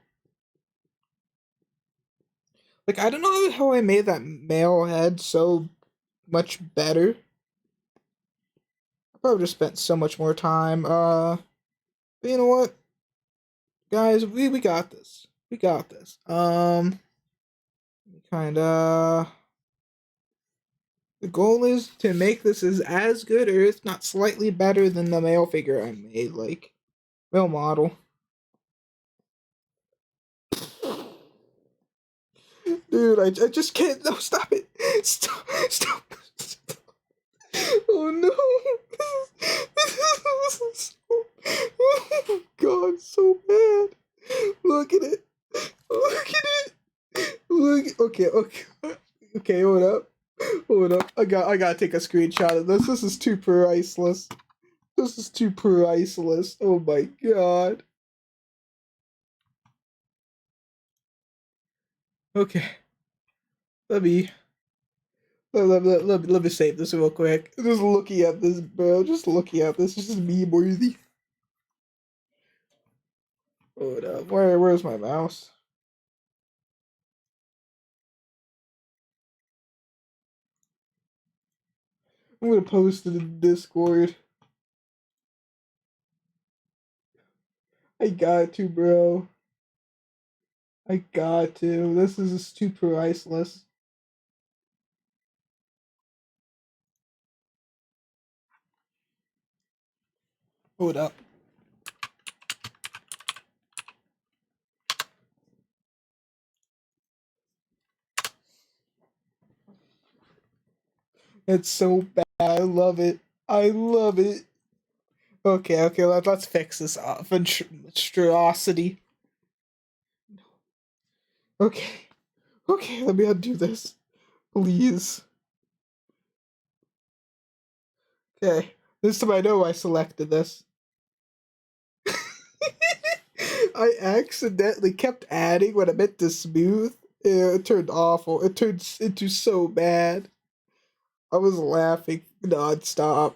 Like, I don't know how I made that male head so much better. I probably just spent so much more time. But you know what? Guys, we got this. We got this. Kinda. The goal is to make this as good or if not slightly better than the male figure I made, like, male model. Dude, I just can't. No, stop it. Stop. Stop. Stop. Oh no. This is so, oh god, so bad. Look at it. Look at it. Look. Okay, okay. Okay, hold up. Hold up. I gotta take a screenshot of this. This is too priceless. This is too priceless. Oh my god. Okay. Let me let me save this real quick. Just looking at this, bro. Just looking at this. This is meme worthy. Hold up. Where's my mouse? I'm gonna post it in Discord. I got to, bro. I got to. This is just too priceless. Hold up. It's so bad. I love it. I love it. Okay, okay, let's fix this monstrosity. Okay, okay, let me undo this, please. Okay, this time I know I selected this. I accidentally kept adding when I meant to smooth. Yeah, it turned awful. It turned into so bad. I was laughing nonstop.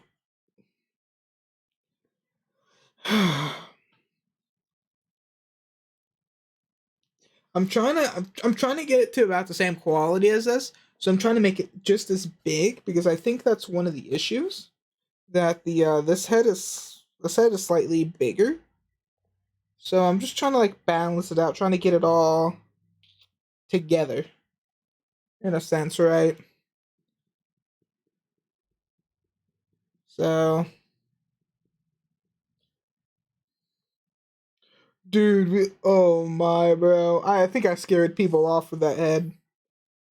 I'm trying to get it to about the same quality as this. So I'm trying to make it just as big because I think that's one of the issues that the this head is slightly bigger. So I'm just trying to like balance it out, trying to get it all together in a sense, right? So, dude, oh my bro, I think I scared people off with that head.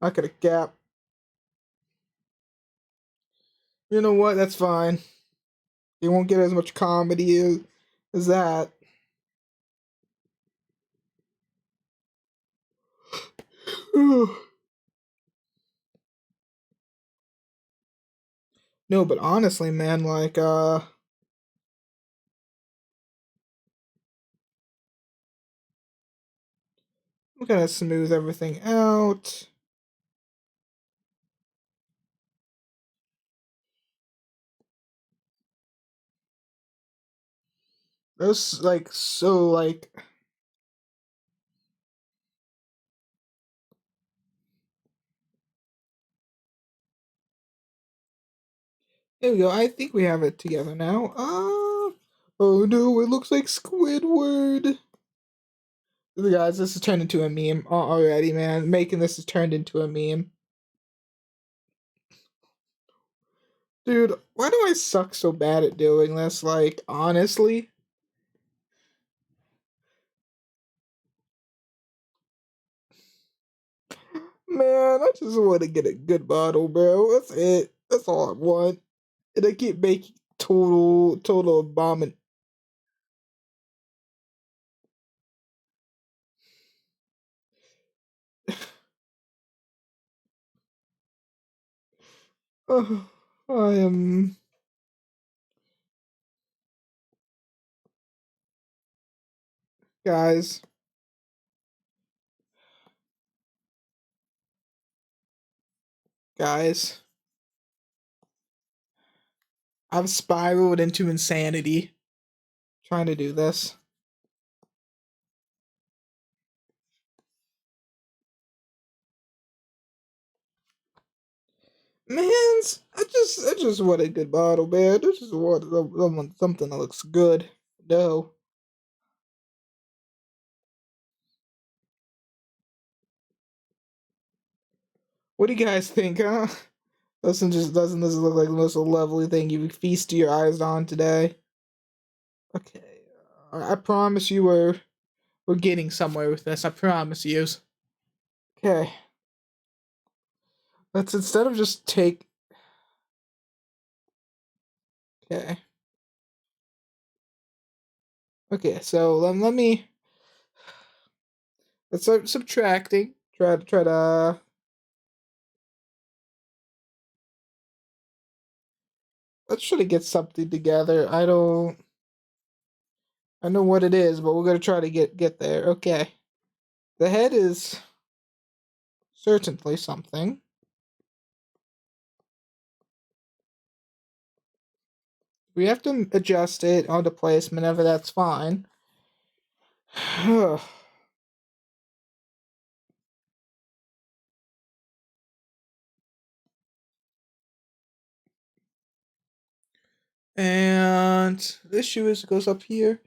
I could have gap. You know what? That's fine. You won't get as much comedy as that. No, but honestly, man, like I'm gonna smooth everything out. That's like so like there we go. I think we have it together now. Oh no, it looks like Squidward. Guys, this has turned into a meme already, man. Making this has turned into a meme. Dude, why do I suck so bad at doing this? Like, honestly? Man, I just want to get a good bottle, bro. That's it. That's all I want. And I keep making total abomin. Oh, I am. Guys. Guys. I've spiraled into insanity trying to do this. Mans, I just want a good bottle, man. I just want something that looks good. No. What do you guys think, huh? Doesn't this look like the most lovely thing you feast your eyes on today? Okay, I promise you we're getting somewhere with this. I promise you. Okay, let's instead of just take. Okay. Okay, so let me let's start subtracting. Try to. Let's try to get something together. I know what it is, but we're gonna try to get there. Okay. The head is certainly something. We have to adjust it onto placement, whenever that's fine. And this shoe goes up here.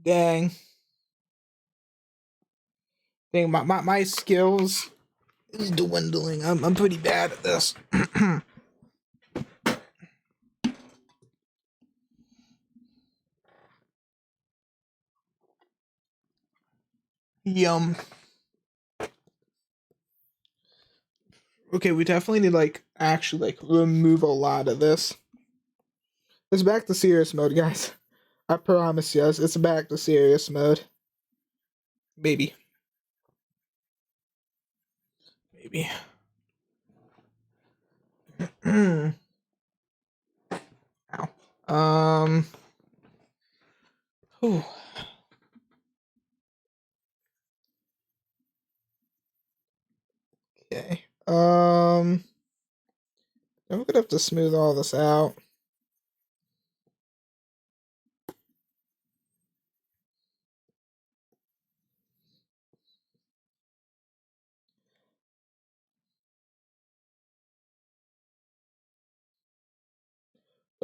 Dang. Dang, my skills is dwindling. I'm pretty bad at this. Yum. Okay, we definitely need actually remove a lot of this. It's back to serious mode, guys. I promise you, it's back to serious mode. Maybe. Maybe. Ow. Whew. Okay. Then we're gonna have to smooth all this out.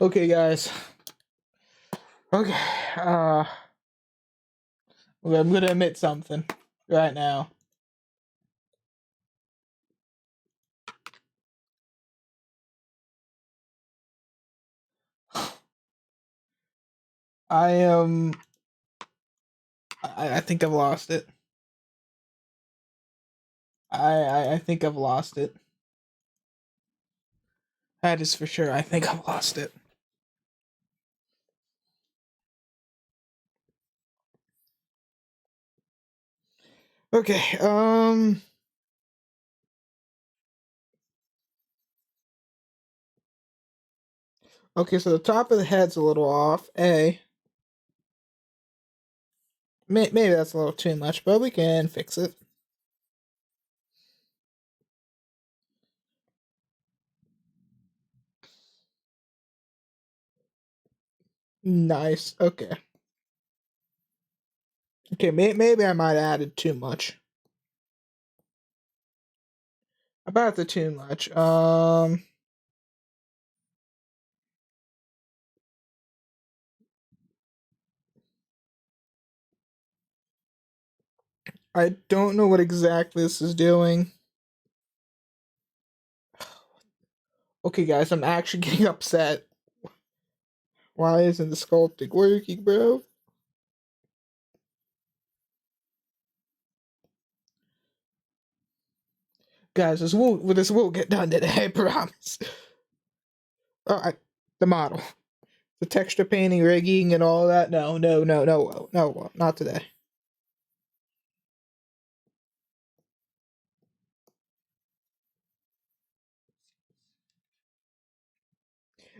Okay, guys. Okay. I'm gonna admit something right now. I am. I think I've lost it. I think I've lost it. That is for sure. I think I've lost it. Okay. Okay, so the top of the head's a little off. Maybe that's a little too much, but we can fix it. Nice. Okay. Okay, maybe I might have added too much. About the too much. I don't know what exactly this is doing. Okay, guys, I'm actually getting upset. Why isn't the sculpting working, bro? Guys, this will get done today, I promise. Alright, the model. The texture painting, rigging, and all that. No, not today.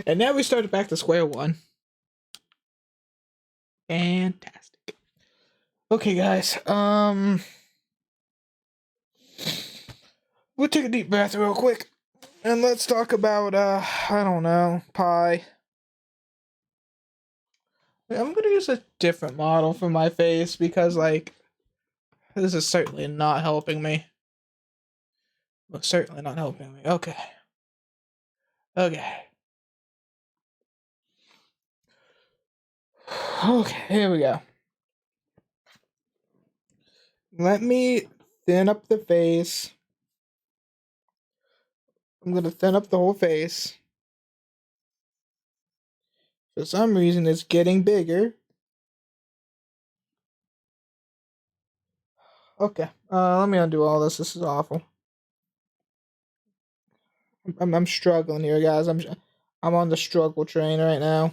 And now we started back to square one. Fantastic. Okay, guys. We'll take a deep breath real quick. And let's talk about, I don't know, pie. I'm gonna use a different model for my face because, like, this is certainly not helping me. Well, certainly not helping me. Okay. Okay. Okay, here we go. Let me thin up the face. I'm gonna thin up the whole face. For some reason, it's getting bigger. Okay, let me undo all this. This is awful. I'm struggling here, guys. I'm on the struggle train right now.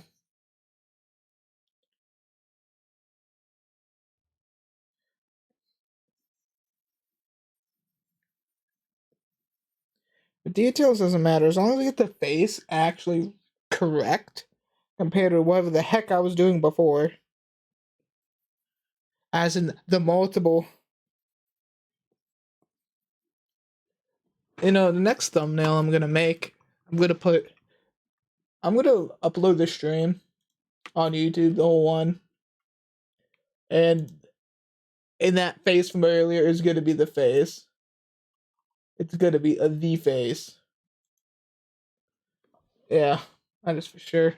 The details doesn't matter as long as I get the face actually correct compared to whatever the heck I was doing before. As in the multiple. You know, the next thumbnail I'm gonna make, I'm gonna upload the stream on YouTube, the whole one. And in that face from earlier is gonna be the face. It's gonna be a the face. Yeah, that is for sure.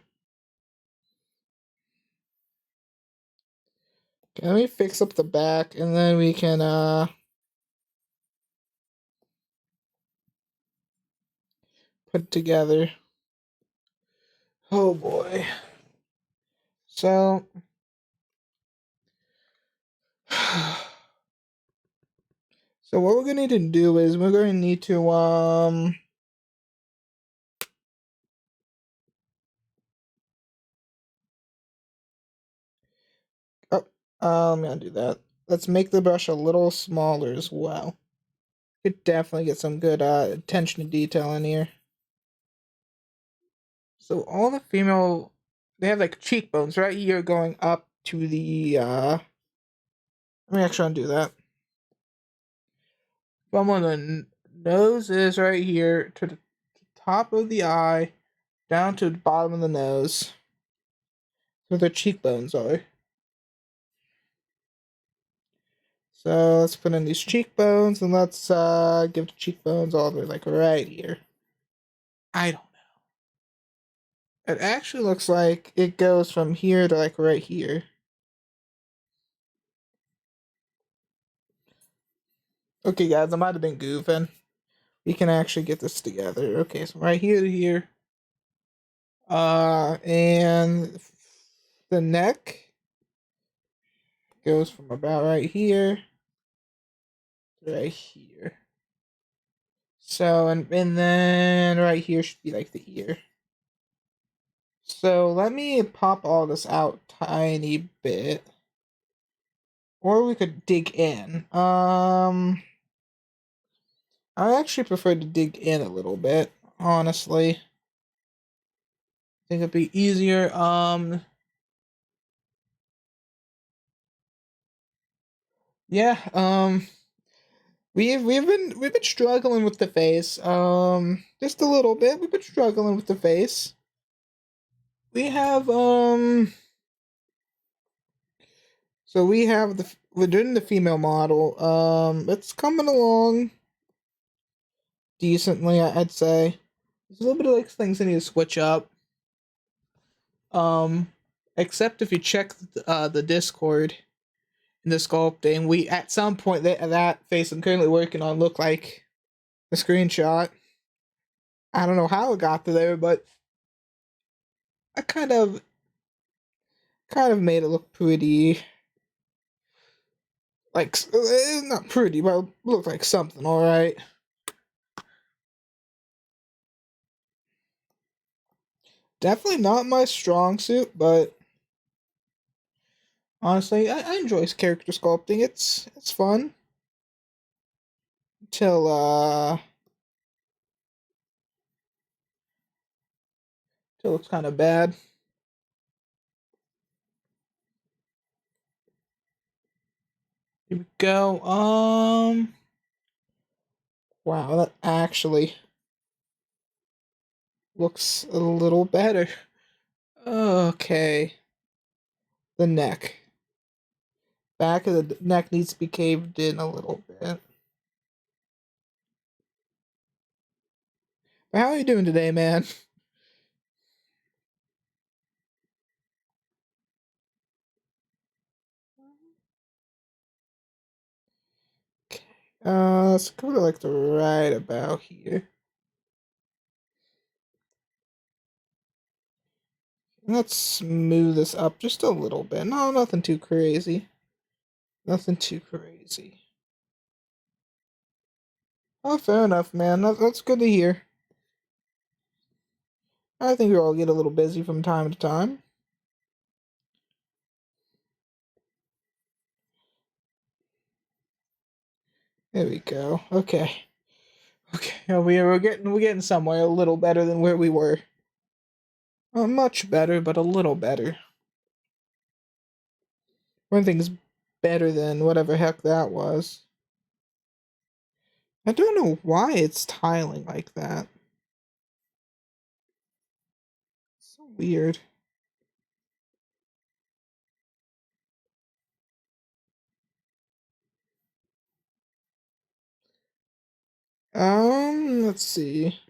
Okay, let me fix up the back and then we can put together. Oh boy. So so what we're gonna need to do is we're gonna need to let me undo that. Let's make the brush a little smaller as well. Could definitely get some good attention to detail in here. So all the female, they have like cheekbones right here going up to the let me actually undo that. From where the nose is right here to the top of the eye, down to the bottom of the nose, where the cheekbones are. So let's put in these cheekbones and let's give the cheekbones all the way like right here. I don't know. It actually looks like it goes from here to like right here. Okay, guys, I might have been goofing. We can actually get this together. Okay, so right here to here. And the neck goes from about right here to right here. So, and then right here should be like the ear. So let me pop all this out tiny bit. Or we could dig in. I actually prefer to dig in a little bit, honestly. I think it'd be easier. Yeah, we've been struggling with the face. Just a little bit. We've been struggling with the face. We have so we're doing the female model. It's coming along decently, I'd say. There's a little bit of like things I need to switch up. Um, except if you check the Discord in the sculpting, we at some point that face I'm currently working on looked like the screenshot. I don't know how it got to there, but I kind of made it look pretty. Like not pretty, but it looked like something. All right. Definitely not my strong suit, but honestly, I enjoy character sculpting. It's fun. Till it's kind of bad. Here we go. Wow, that actually looks a little better. Okay. The neck. Back of the neck needs to be caved in a little bit. But how are you doing today, man? Okay. Let's go to like the right about here. Let's smooth this up just a little bit. No, nothing too crazy. Nothing too crazy. Oh, fair enough, man. That's good to hear. I think we all get a little busy from time to time. There we go. Okay. Okay. Yeah, we're getting somewhere a little better than where we were. Much better, but a little better. One thing's better than whatever heck that was. I don't know why it's tiling like that. So weird. Let's see.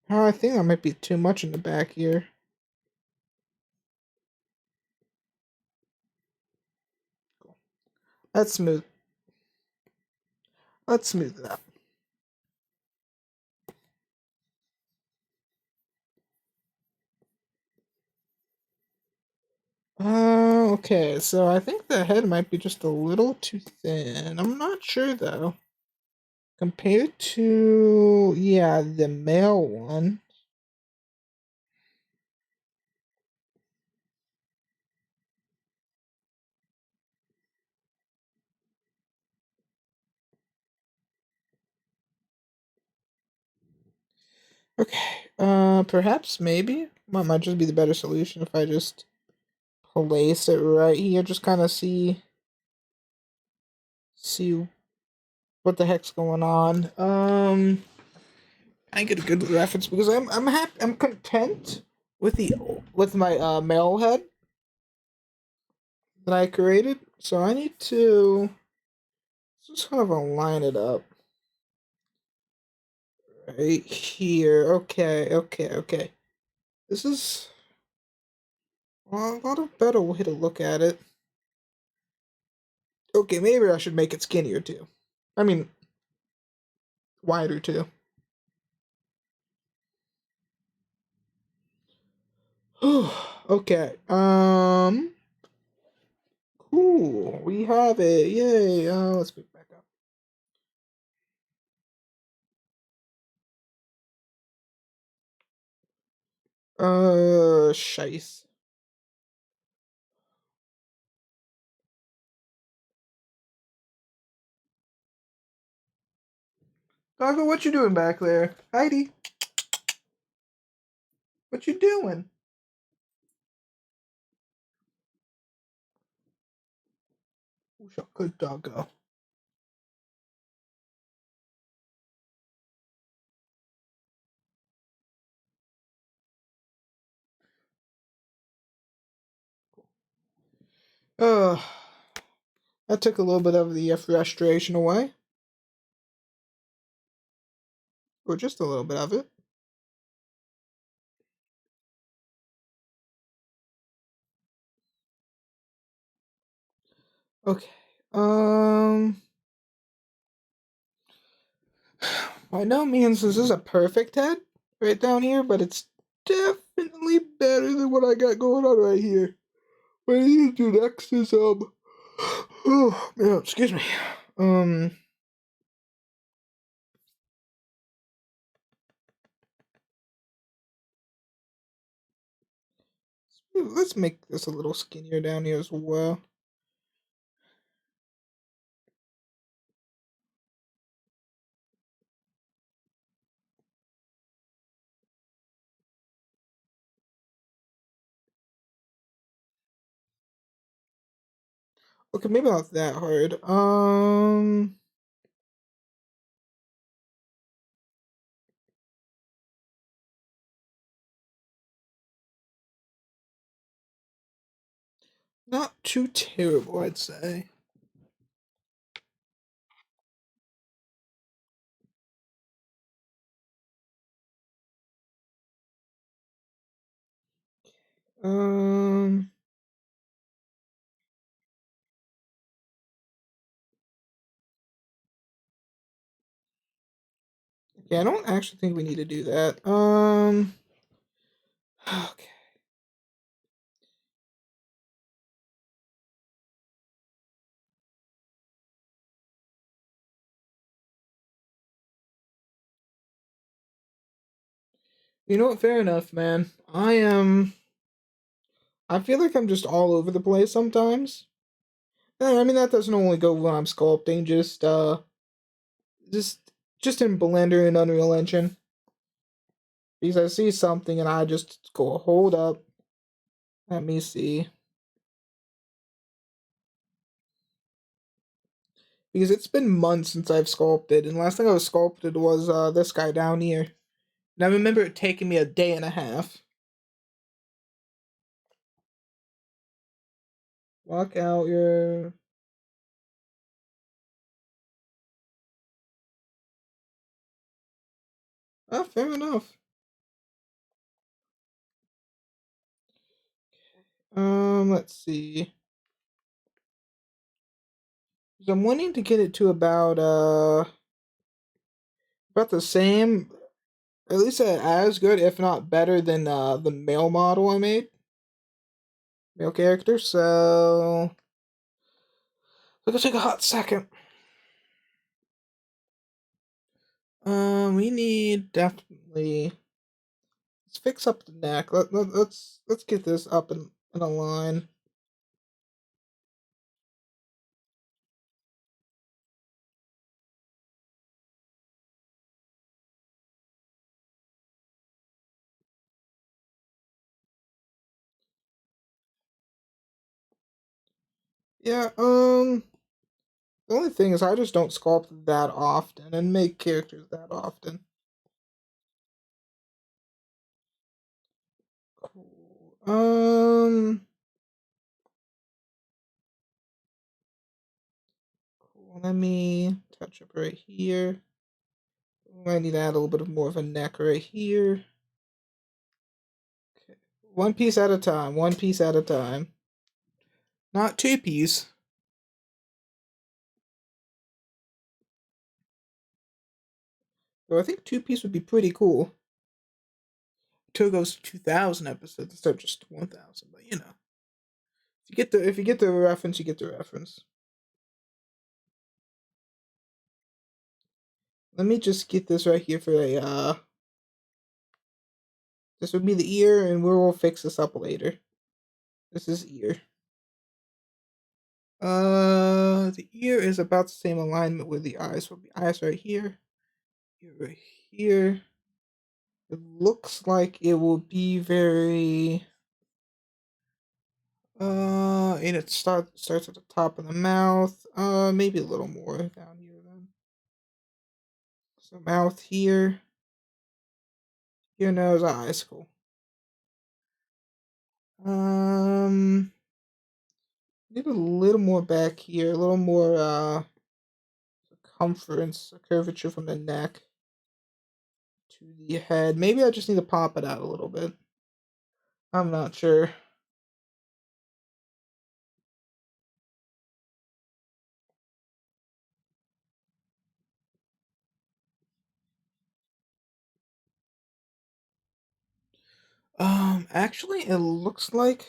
Oh, I think that might be too much in the back here. Cool. Let's smooth. Let's smooth it out. Okay, so I think the head might be just a little too thin. I'm not sure though. Compared to, yeah, the male one. Okay, perhaps, maybe? Might just be the better solution if I just place it right here. Just kind of see what the heck's going on. I get a good reference because I'm happy. I'm content with my male head that I created. So I need to just kind of align it up right here. Okay. This is a lot of better way to look at it. Okay, maybe I should make it skinnier too. I mean, wider too. Okay. Cool. We have it. Yay. Let's pick back up. Shice. Gaga, what you doing back there? Heidi, what you doing? Who's your good doggo? Uh, that took a little bit of the frustration away. Or just a little bit of it. Okay. Um, by no means this is a perfect head right down here, but it's definitely better than what I got going on right here. What I need to do next is oh man, excuse me. Um, let's make this a little skinnier down here as well. Okay, maybe not that hard. Not too terrible, I'd say. Um, yeah, I don't actually think we need to do that. Okay. You know what? Fair enough, man. I am. I feel like I'm just all over the place sometimes. I mean, that doesn't only go when I'm sculpting. Just, just in Blender and Unreal Engine. Because I see something and I just go, hold up. Let me see. Because it's been months since I've sculpted, and last thing I was sculpted was this guy down here. And I remember it taking me a day and a half. Walk out your. Ah, fair enough. Let's see. So I'm wanting to get it to about the same, at least as good, if not better than the male model I made, male character. So it'll take a hot second. We need definitely let's fix up the neck. Let's get this up in a line. Yeah. The only thing is I just don't sculpt that often and make characters that often. Cool. Cool. Let me touch up right here. I need to add a little bit of more of a neck right here. Okay. One piece at a time. One piece at a time. Not two piece. So I think two piece would be pretty cool. Until it goes to 2,000 episodes instead of just 1,000. But you know, if you get the reference, you get the reference. Let me just get this right here for a This would be the ear, and we will fix this up later. This is ear. The ear is about the same alignment with the eyes. Will be eyes right here, ear right here. It looks like it will be very. And it starts at the top of the mouth. Maybe a little more down here then. So mouth here, ear, nose, eyes. Cool. Um, maybe a little more back here, a little more circumference, curvature from the neck to the head. Maybe I just need to pop it out a little bit. I'm not sure. Actually, it looks like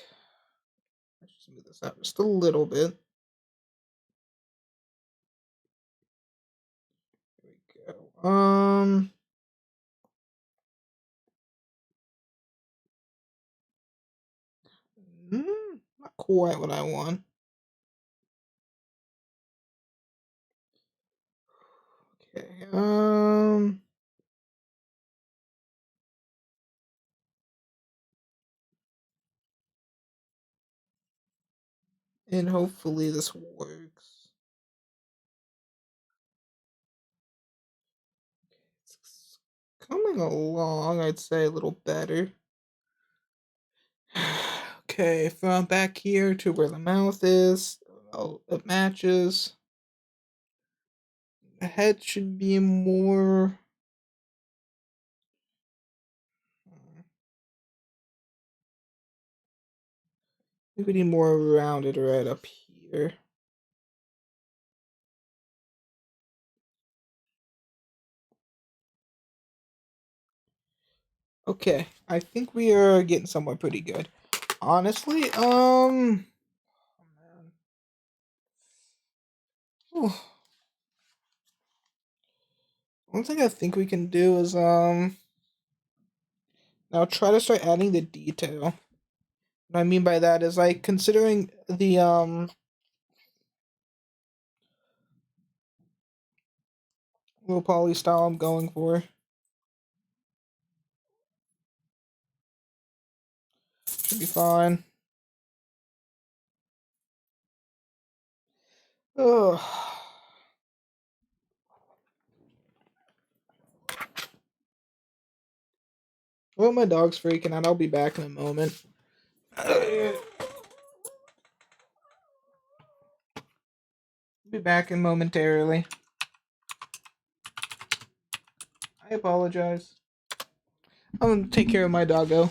let's just move this out just a little bit. There we go. Not quite what I want. Okay. And hopefully this works. It's coming along, I'd say a little better. Okay, from back here to where the mouth is, oh, it matches. The head should be more. Maybe we need more rounded right up here. Okay, I think we are getting somewhere pretty good. Honestly, oh man. Whew. One thing I think we can do is now try to start adding the detail. What I mean by that is like considering the low poly style I'm going for. Should be fine. Ugh. Well, my dog's freaking out. I'll be back in a moment. Be back in momentarily. I apologize. I'm gonna take care of my doggo.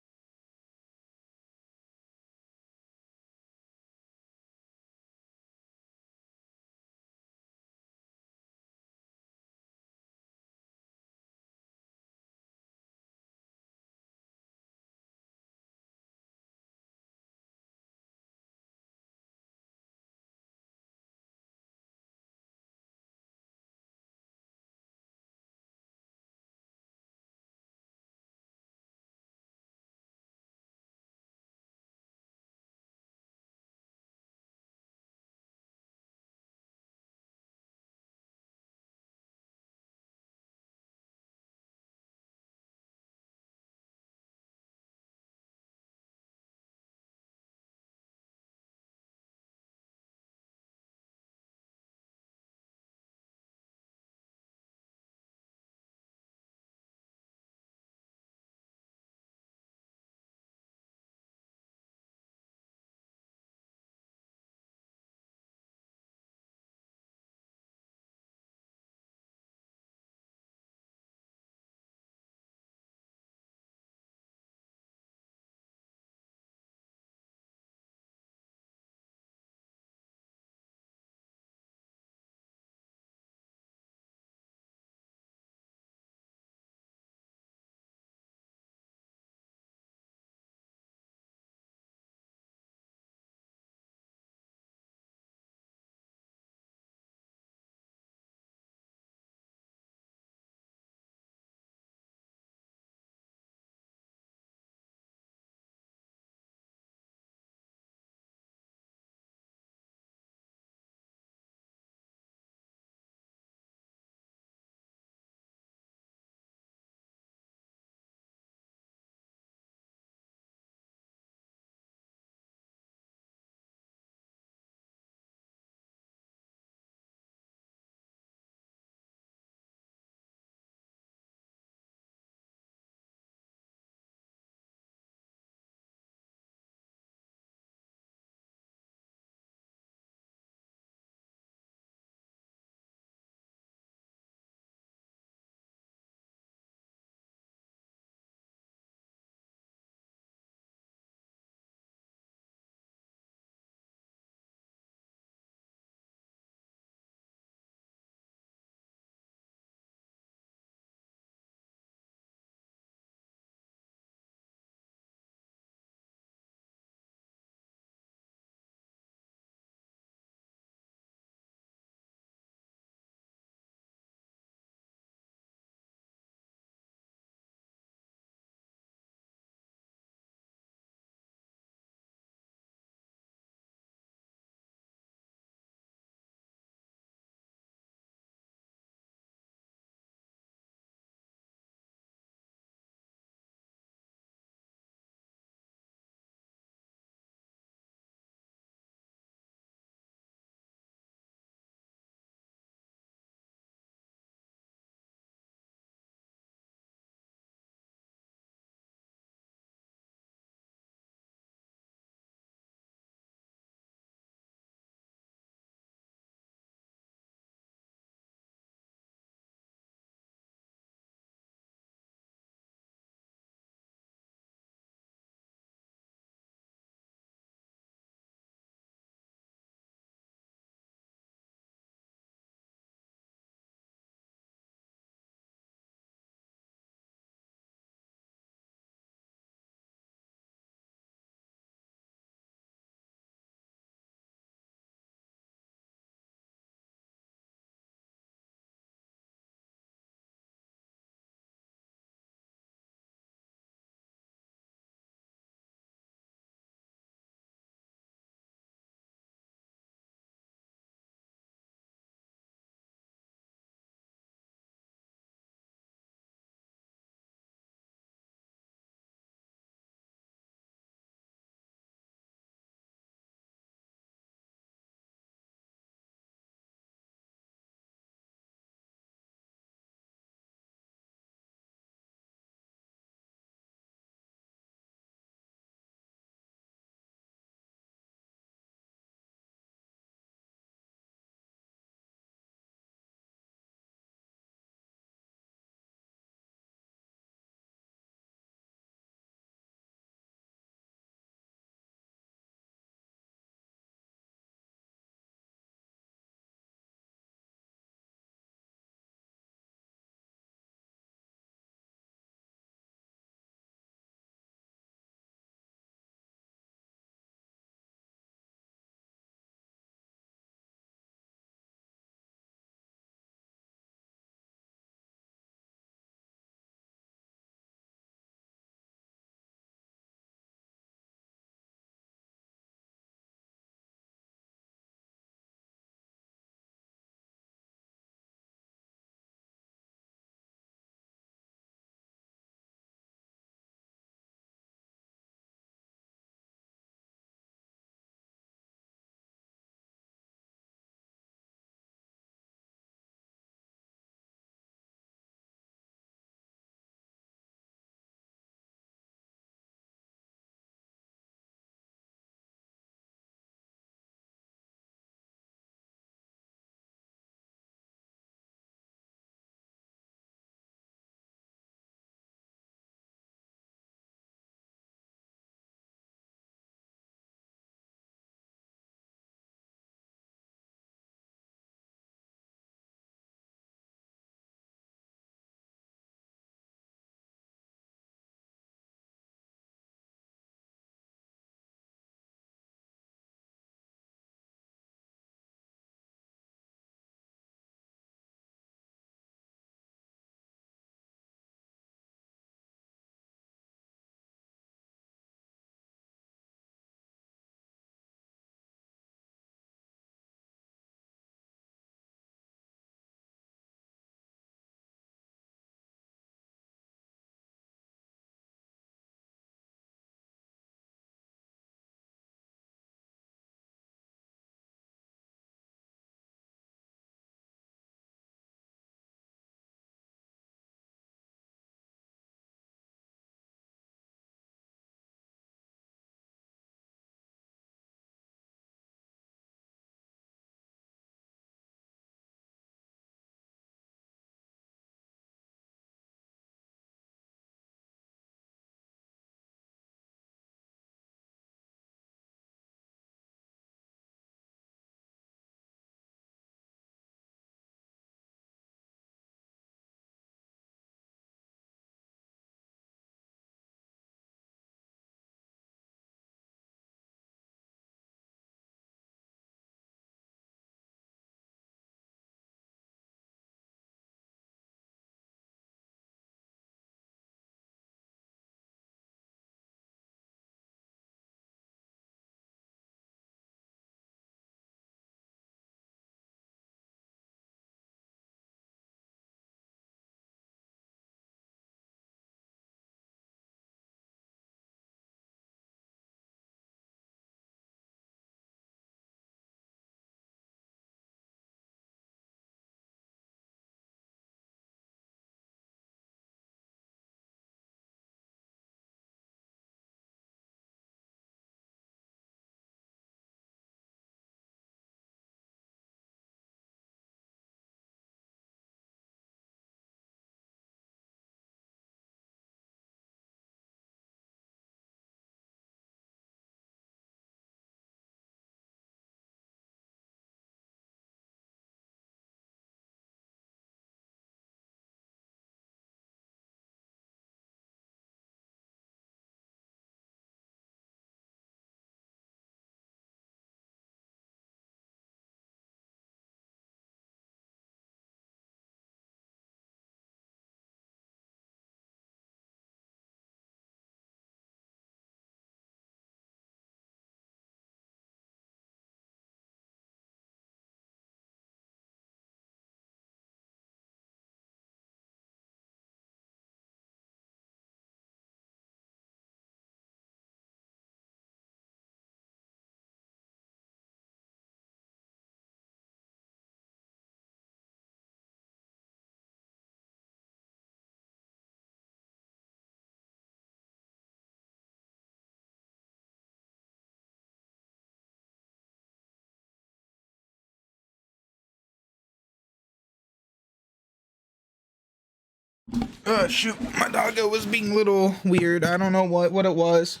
Shoot, my doggo was being a little weird. I don't know what it was.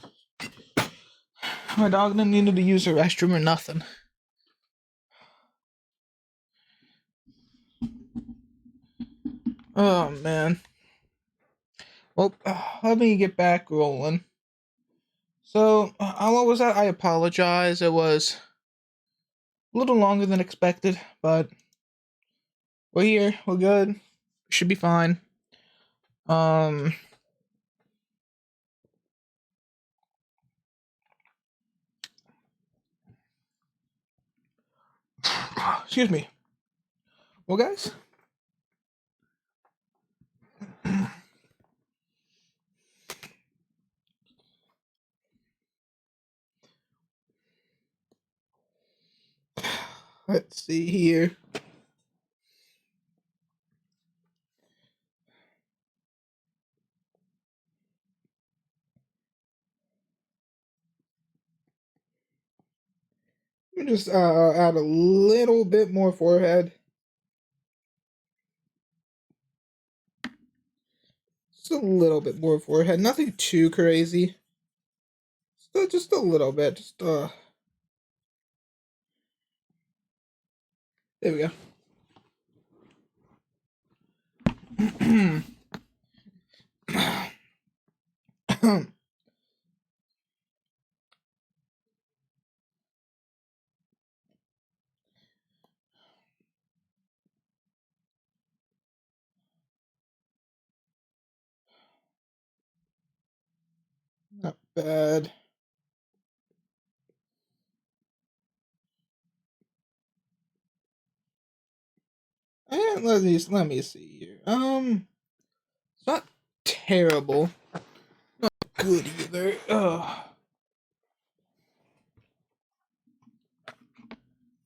My dog didn't need to use the restroom or nothing. Oh man. Well, let me get back rolling. So, what was that? I apologize. It was a little longer than expected, but we're here. We're good. Should be fine. Um, excuse me. Well, guys. Let's see here. Let me just add a little bit more forehead. Just a little bit more forehead. Nothing too crazy. Just a little bit. There we go. Not bad. And let me see here. It's not terrible. Not good either.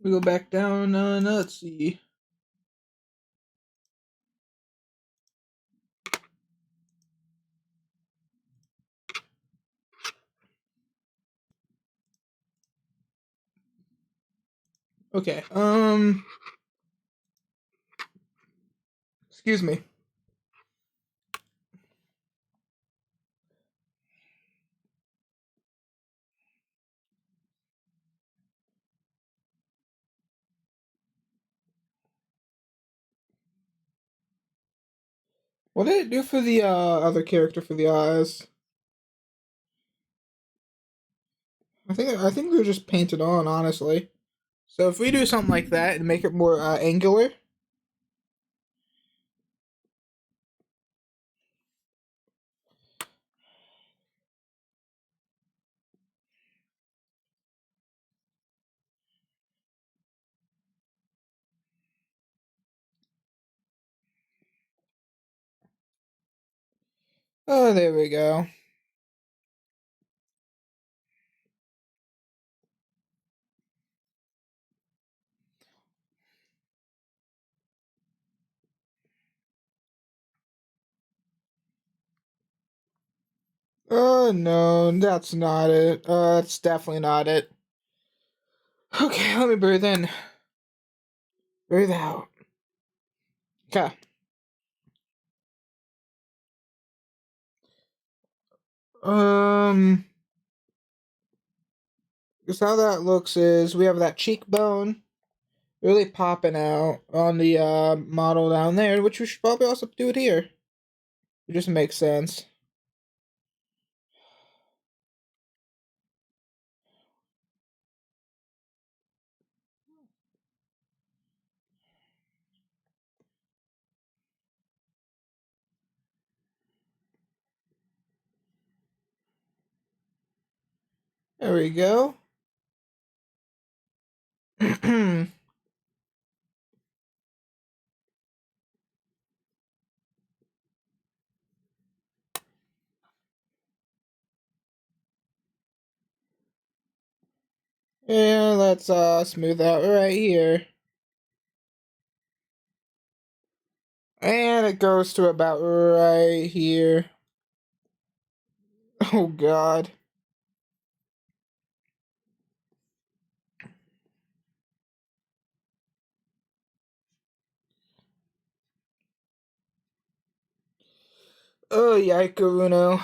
We go back down. Let's see. Okay. Excuse me. What did it do for the other character for the eyes? I think we were just painted on, honestly. So if we do something like that and make it more angular. Oh, there we go. Oh no, that's not it. That's definitely not it. Okay, let me breathe in. Breathe out. Okay. Um, because how that looks is we have that cheekbone really popping out on the model down there, which we should probably also do it here. It just makes sense. There we go. And let's smooth out right here. And it goes to about right here. Oh god. Oh, Yikuruno.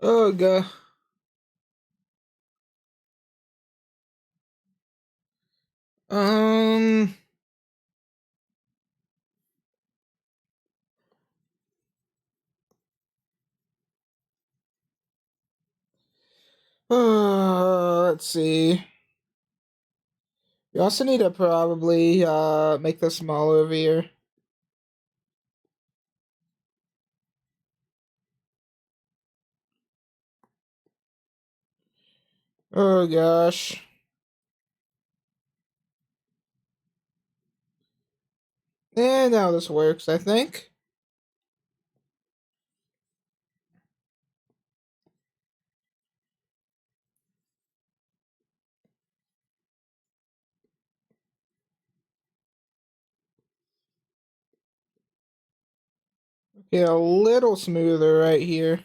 Oh, God. Um... let's see. You also need to probably make this smaller over here. Oh gosh. And now this works, I think. Okay, a little smoother right here.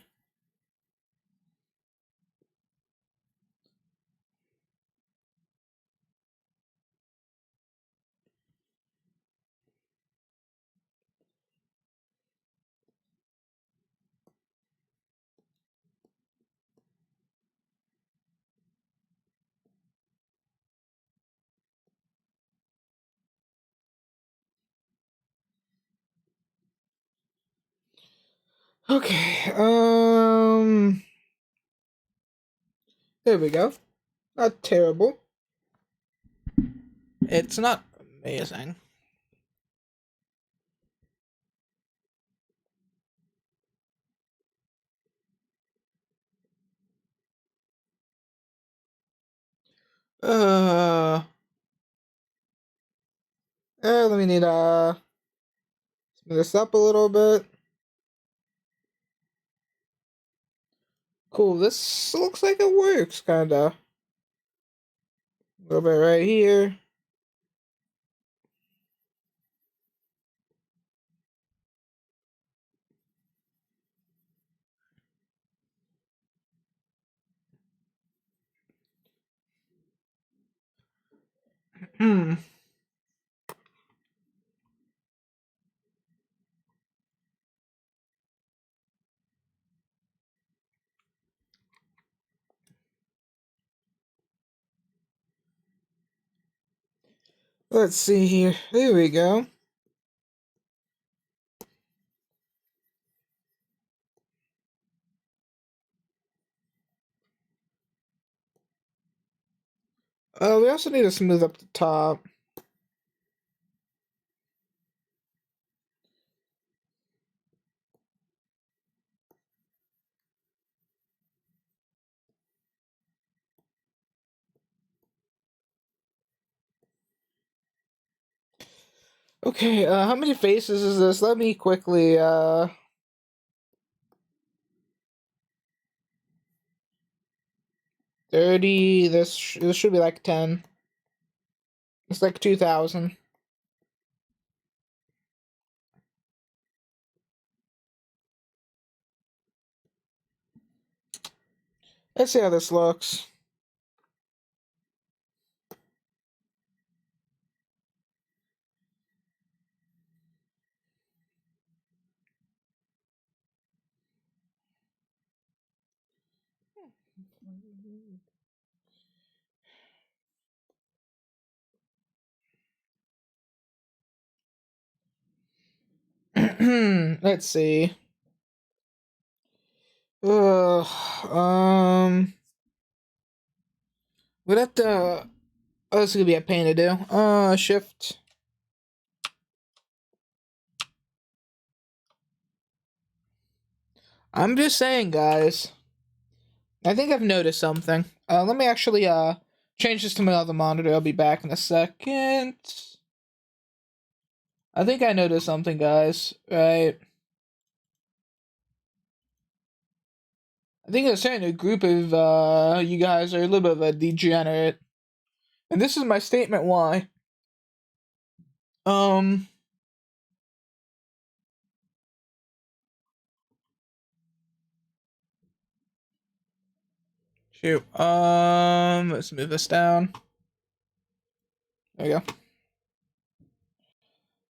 Okay, there we go. Not terrible. It's not amazing. Uh, let me need smooth this up a little bit. Cool, this looks like it works, kinda. A little bit right here. Hmm. Let's see here. There we go. We also need to smooth up the top. Okay, how many faces is this? Let me quickly, 30, this should be like 10. It's like 2,000. Let's see how this looks. Let's see. Would have to. Oh, this is gonna be a pain to do. Shift. I'm just saying, guys. I think I've noticed something. Let me actually change this to my other monitor. I'll be back in a second. I think I noticed something, guys. Right. I think a certain group of you guys are a little bit of a degenerate. And this is my statement why. Um Shoot. Let's move this down. There you go.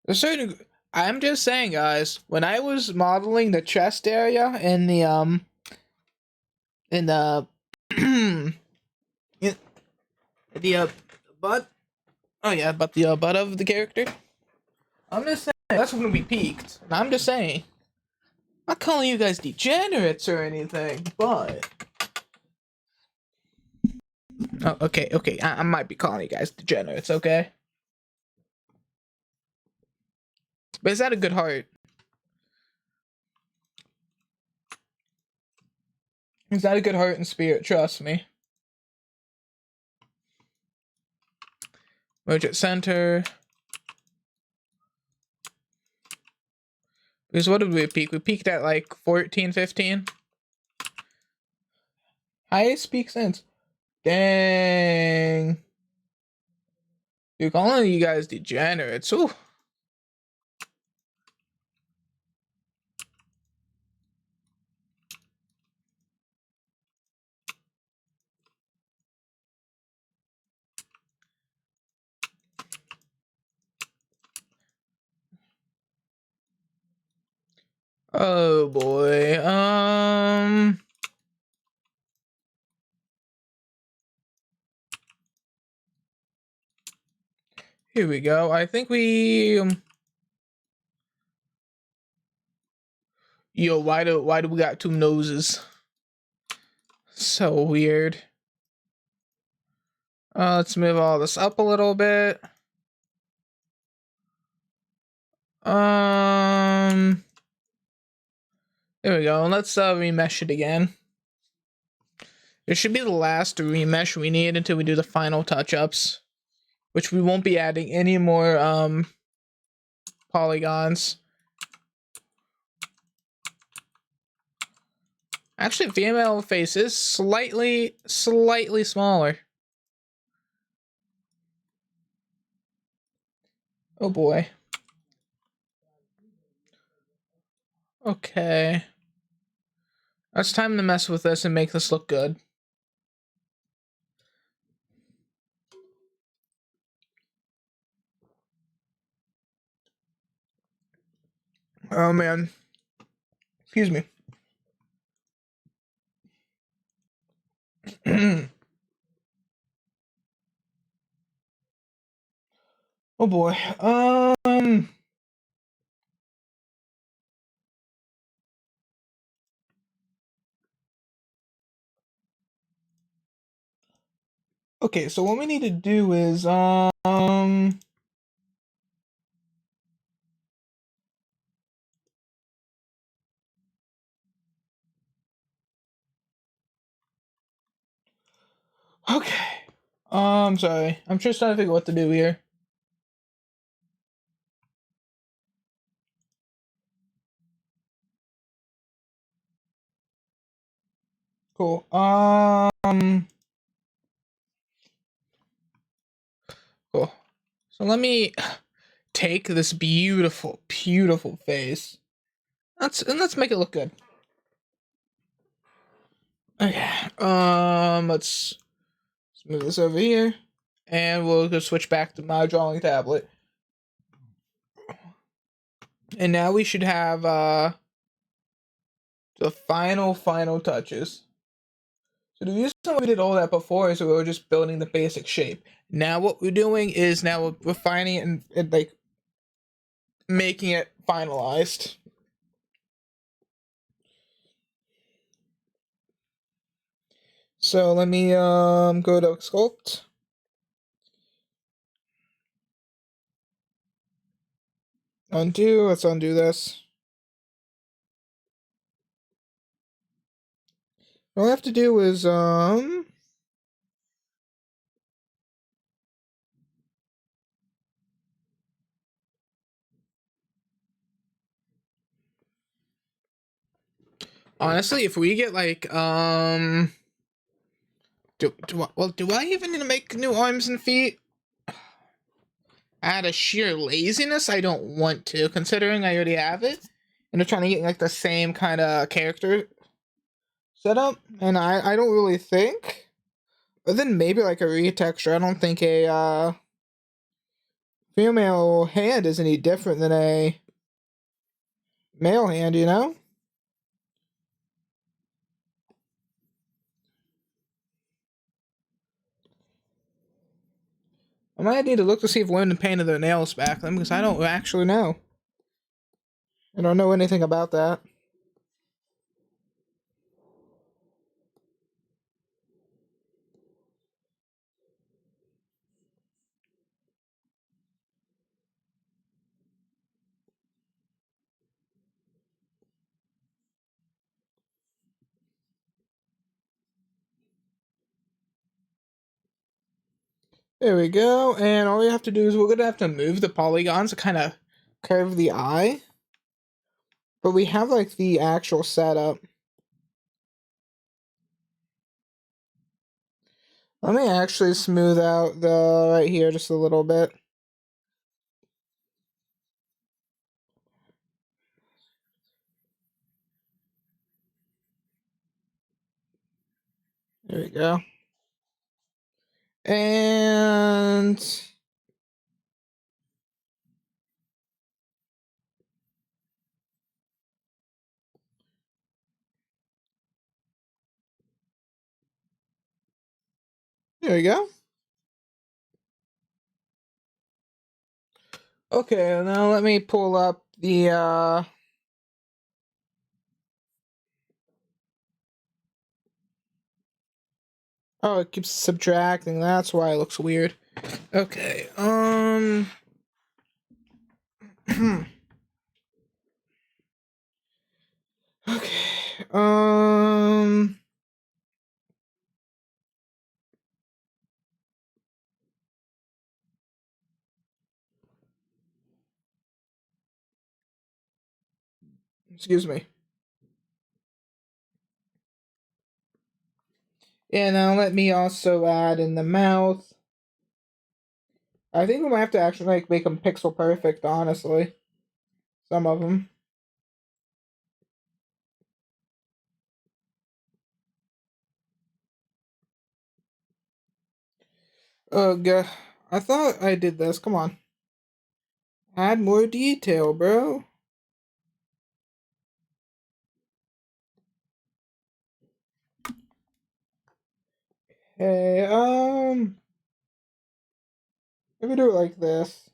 There's certain. I'm just saying, guys. When I was modeling the chest area in the in the in the butt. Oh yeah, but the butt of the character. I'm just saying that's when we peaked. And I'm just saying. I'm not calling you guys degenerates or anything, but. Oh, okay. I might be calling you guys degenerates, okay? But is that a good heart? Is that a good heart and spirit? Trust me. Merge at center. Because what did we peak? We peaked at like 14, 15. Highest peak since. Dang. You're calling you guys degenerates. Ooh. Oh boy. Here we go. I think we Yo, why do we got two noses? So weird. Let's move all this up a little bit. There we go. And let's remesh it again. This should be the last remesh we need until we do the final touch-ups, which we won't be adding any more polygons. Actually, female face is slightly smaller. Oh boy. Okay. It's time to mess with this and make this look good. Oh man. Excuse me. Oh boy. Okay, so what we need to do is okay. Sorry. I'm just trying to figure what to do here. Cool. Cool. So let me take this beautiful face. Let's make it look good. Okay. Let's move this over here, and we'll go switch back to my drawing tablet. And now we should have the final touches. So the reason why we did all that before is we were just building the basic shape. Now what we're doing is now we're refining it and like making it finalized. So let me go to sculpt. Undo, let's undo this. All I have to do is honestly, if we get like do I even need to make new arms and feet? Out of sheer laziness, I don't want to, considering I already have it. And they're trying to get like the same kind of character. setup, and I don't really think, other than maybe like a retexture, I don't think a female hand is any different than a male hand, you know? I might need to look to see if women painted their nails back then, because I don't actually know. I don't know anything about that. There we go, and all we have to do is we're gonna have to move the polygons to kind of curve the eye. But we have like the actual setup. Let me actually smooth out the right here just a little bit. There we go. And there we go. Okay, now let me pull up the oh, it keeps subtracting. That's why it looks weird. Okay. Okay. Excuse me. Yeah, now let me also add in the mouth. I think we might have to actually make them pixel perfect, honestly. Some of them. Ugh. I thought I did this. Come on. Add more detail, bro. Hey, let me do it like this.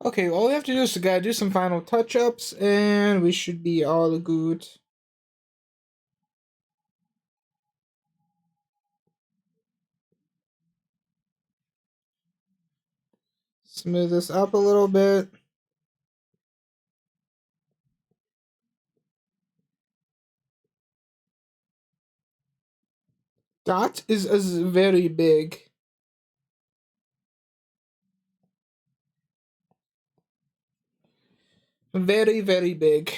Okay, all we have to do is gotta do some final touch-ups, and we should be all good. Smooth this up a little bit. That is very big. Very, very big.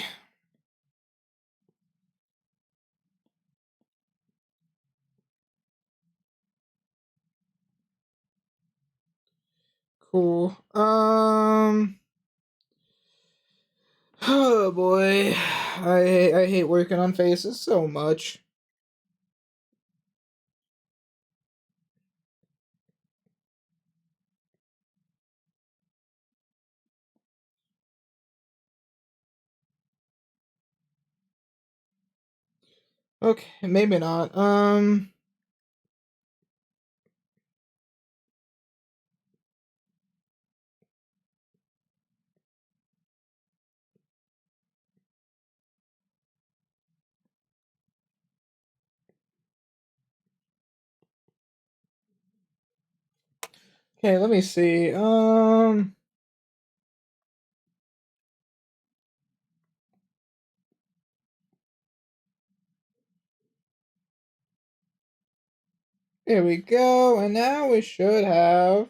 Cool. Oh boy. I hate working on faces so much. Okay, maybe not. Okay, let me see. Here we go, and now we should have.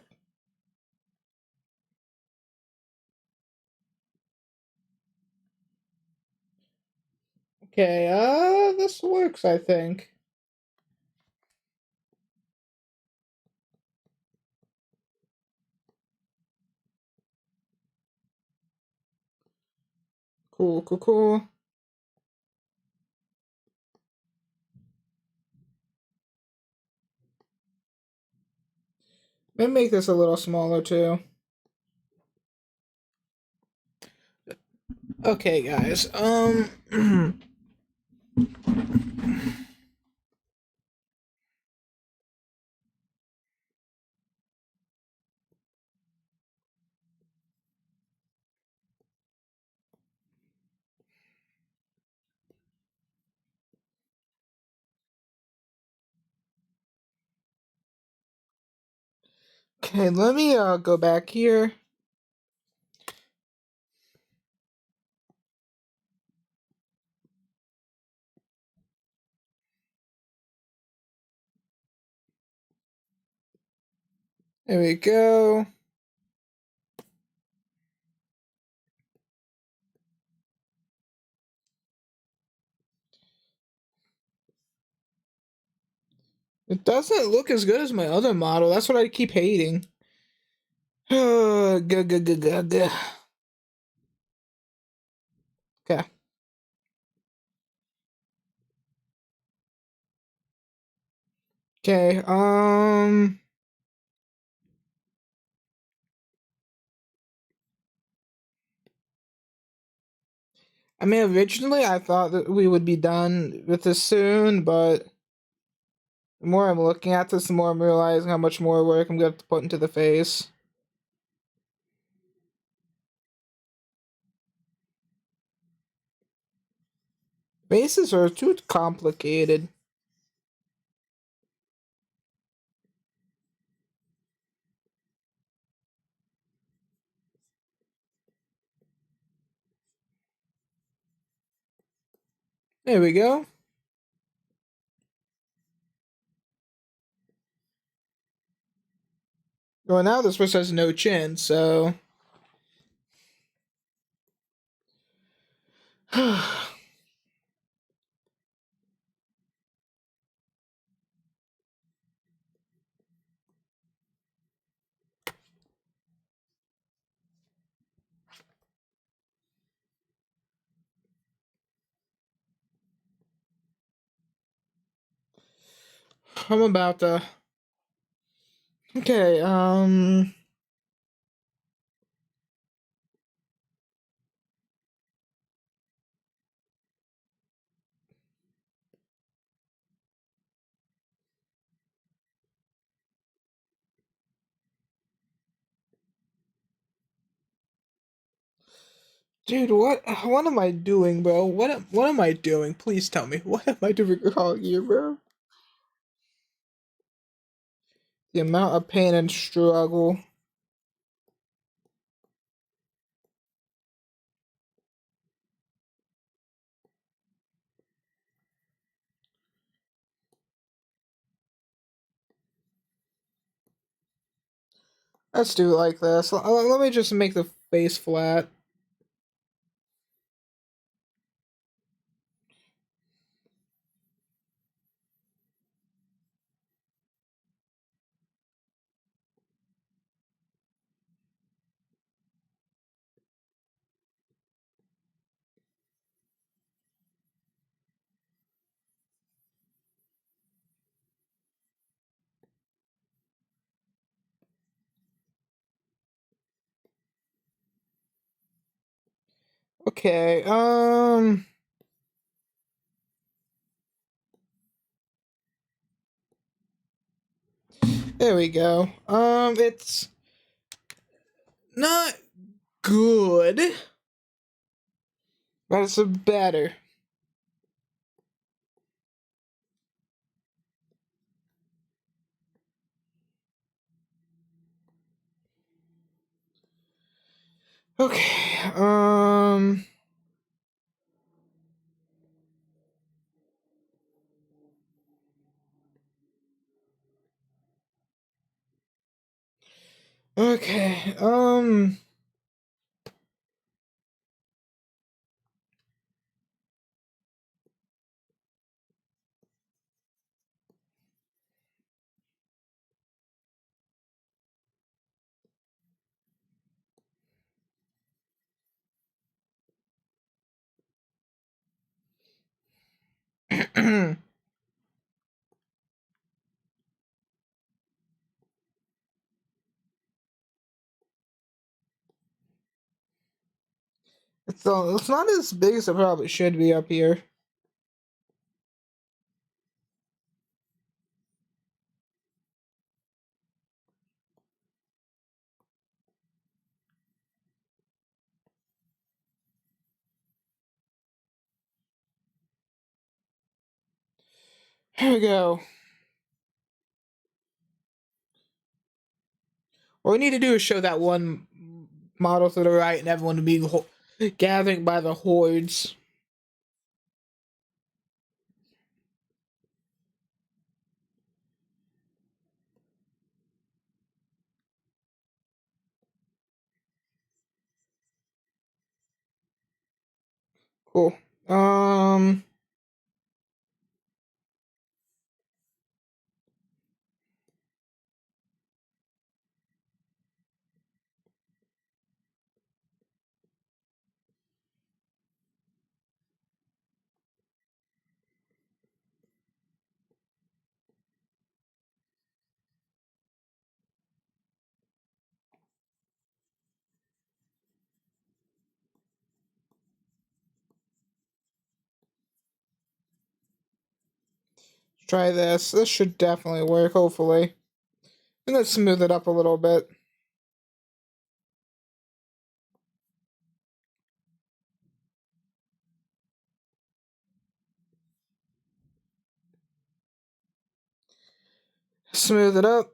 Okay, this works, I think. Cool, cool, cool. Maybe make this a little smaller too. Okay, guys. Okay, let me go back here. There we go. It doesn't look as good as my other model. That's what I keep hating. Gah. Okay. Okay, I mean, originally I thought that we would be done with this soon, but the more I'm looking at this, the more I'm realizing how much more work I'm gonna have to put into the face. Faces are too complicated. There we go. Well, now this person has no chin, so. How I'm about to. Okay, dude, what am I doing, bro? What am I doing? Please tell me. What am I doing wrong here, bro? The amount of pain and struggle. Let's do it like this. Let me just make the face flat. Okay, there we go. It's not good, but it's better. Okay, okay, It's not as big as it probably should be up here. Here we go. What we need to do is show that one model to the right and everyone to be gathering by the hordes. Cool. Try this. This should definitely work, hopefully. And let's smooth it up a little bit. Smooth it up.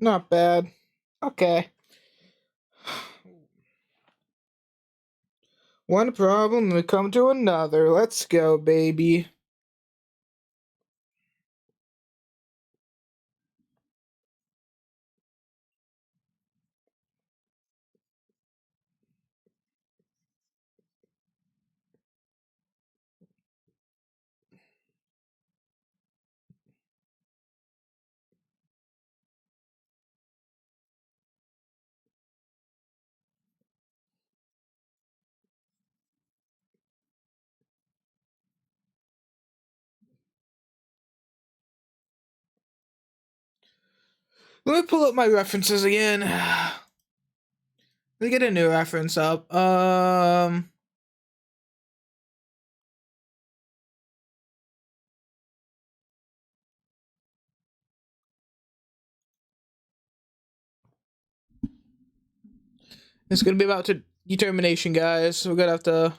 Not bad. Okay. One problem, we come to another. Let's go, baby. Let me pull up my references again. Let me get a new reference up. It's gonna be about to determination, guys. We're gonna have to.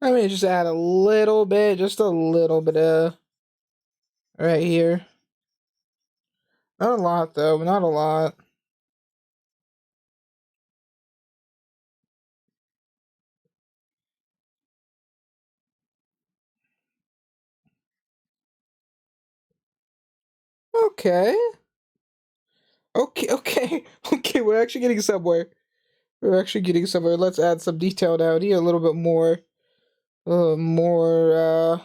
Let me just add a little bit, just a little bit of right here. Not a lot though, not a lot. Okay. Okay. Okay, we're actually getting somewhere. We're actually getting somewhere. Let's add some detail down here, a little bit more. More,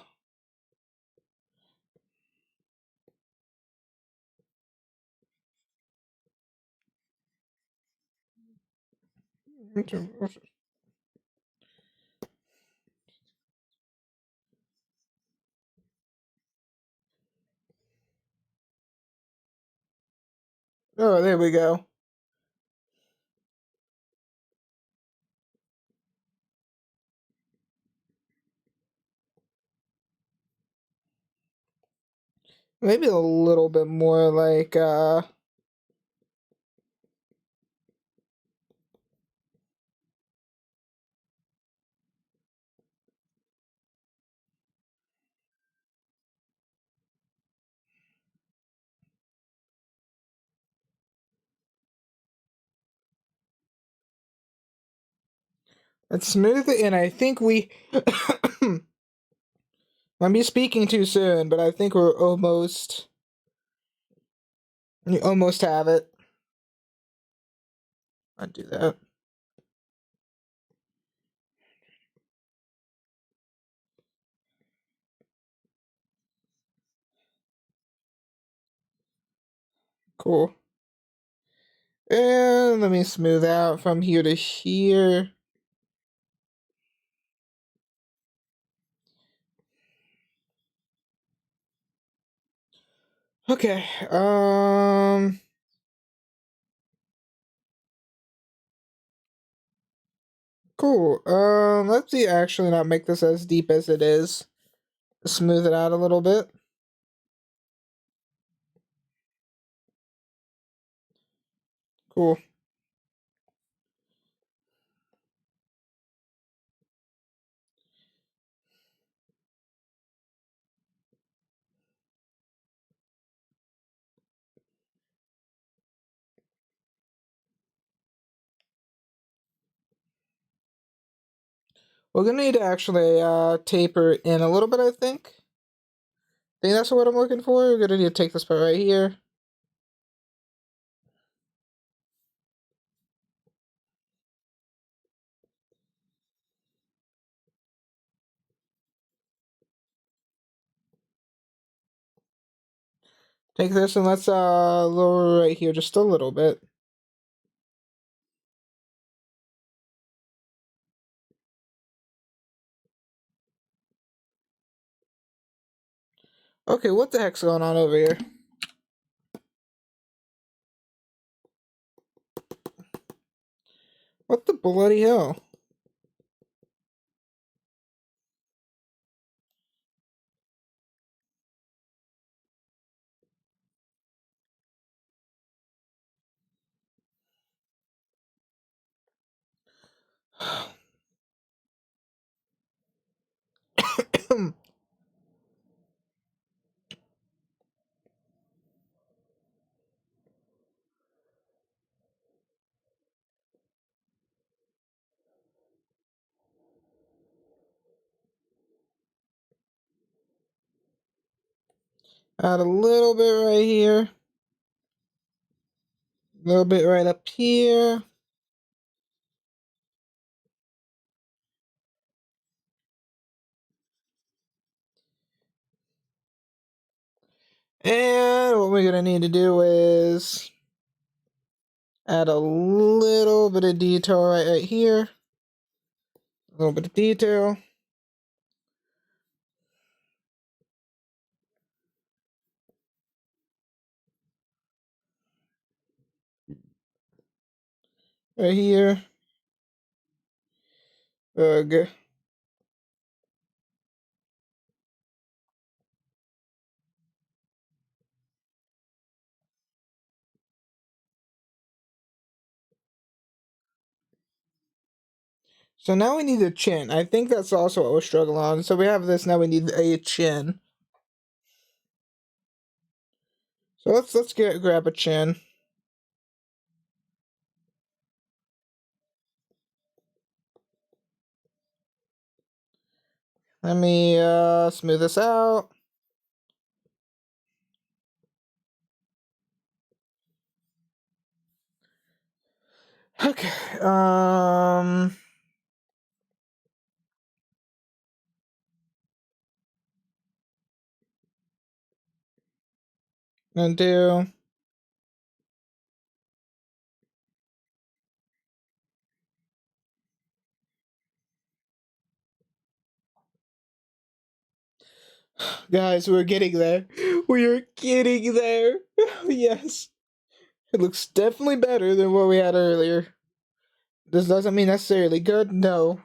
Oh, there we go. Maybe a little bit more like, let's smooth it, and I think we might be speaking too soon, but I think we're almost you almost have it. Undo that. Cool. And let me smooth out from here to here. Okay. Cool. Let's see. Actually, not make this as deep as it is. Smooth it out a little bit. Cool. We're gonna need to actually taper in a little bit, I think. I think that's what I'm looking for. We're gonna need to take this part right here. Take this and let's lower right here just a little bit. Okay, what the heck's going on over here? What the bloody hell? Add a little bit right here. A little bit right up here. And what we're gonna need to do is add a little bit of detail right here. A little bit of detail. Right here. Good. So now we need a chin. I think that's also what we're struggling on. So we have this, now we need a chin. So let's grab a chin. Let me smooth this out. Okay. Undo. Guys, we're getting there. We are getting there. Yes. It looks definitely better than what we had earlier. This doesn't mean necessarily good, no.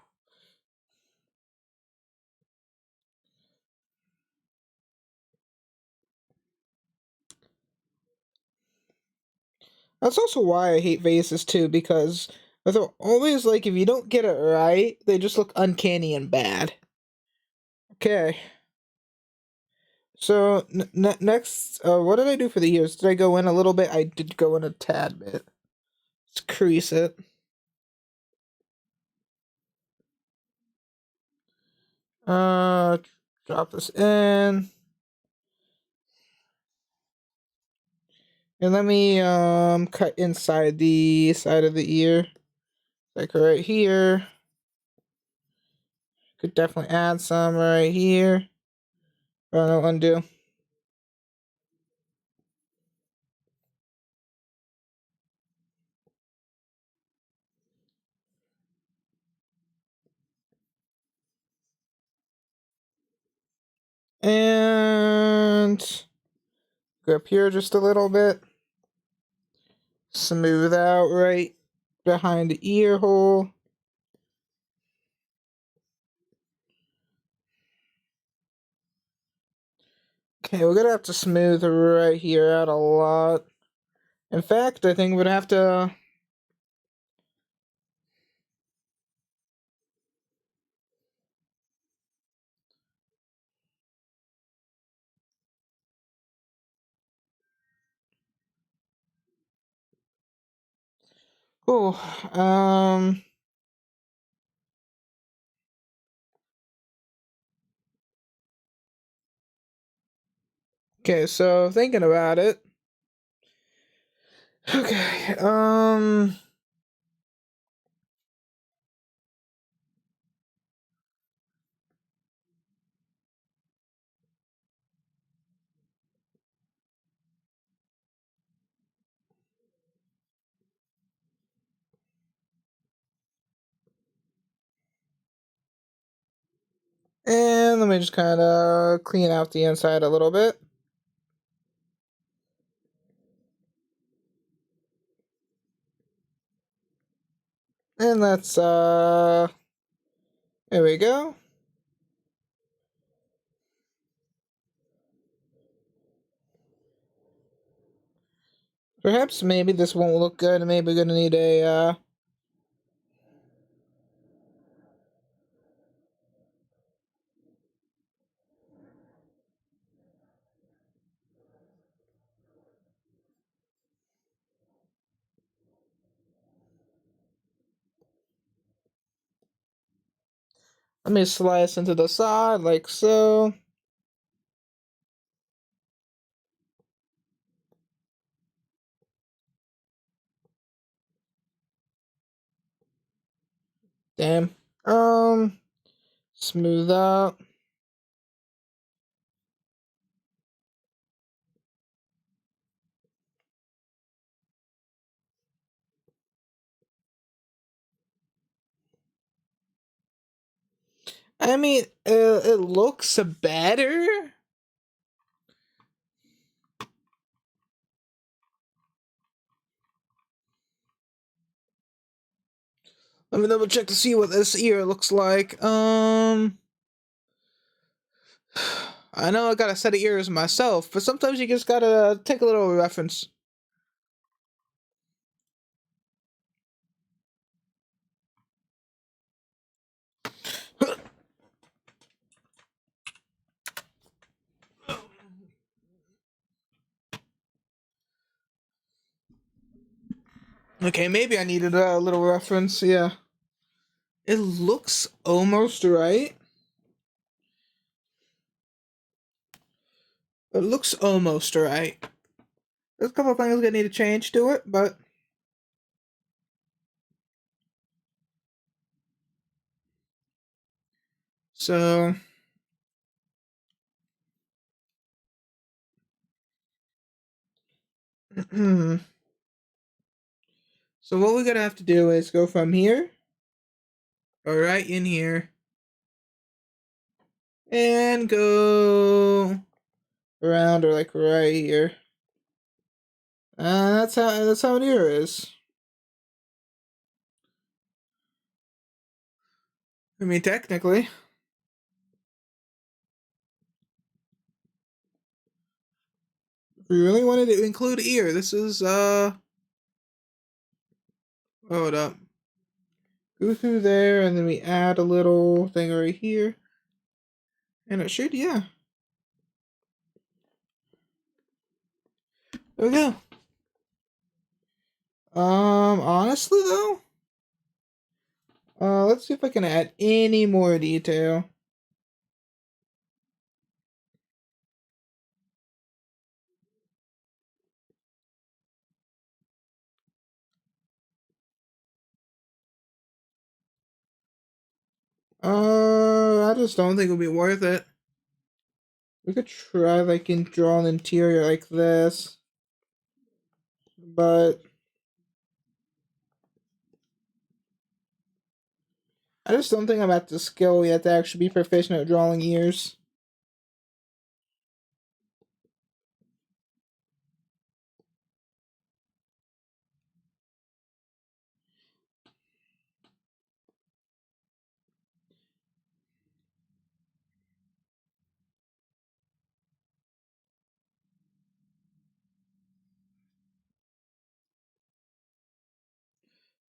That's also why I hate vases too, because they're always like, if you don't get it right, they just look uncanny and bad. Okay. So next, what did I do for the ears? Did I go in a little bit? I did go in a tad bit. Let's crease it. Drop this in. And let me cut inside the side of the ear. Like right here. Could definitely add some right here. Oh no, undo. And go up here just a little bit. Smooth out right behind the ear hole. Okay, we're gonna have to smooth right here out a lot. In fact, I think we'd have to... Oh, okay, so thinking about it. Okay, and let me just kind of clean out the inside a little bit. And let's, there we go. Perhaps maybe this won't look good, maybe we're gonna need a, let me slice into the side like so. Damn. Smooth out. I mean, it looks better. Let me double check to see what this ear looks like. I know I got a set of ears myself, but sometimes you just gotta take a little reference. Okay, maybe I needed a little reference, yeah. It looks almost right. It looks almost right. There's a couple of things that need to change to it, but... So... So what we're gonna have to do is go from here, or right in here, and go around, or like right here. That's how an ear is. I mean, technically. If we really wanted to include ear, this is Hold up. Go through there, and then we add a little thing right here. And it should, yeah. There we go. Honestly though, let's see if I can add any more detail. I just don't think it'll be worth it. We could try like and draw an interior like this, but I just don't think I'm at the skill yet to actually be proficient at drawing ears.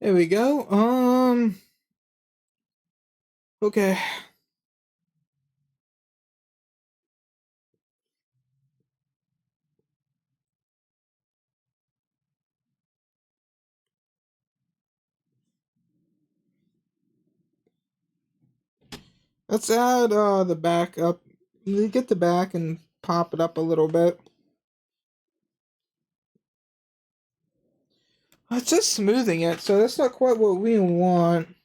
There we go. Okay. Let's add the back up. Get the back and pop it up a little bit. It's just smoothing it, so that's not quite what we want.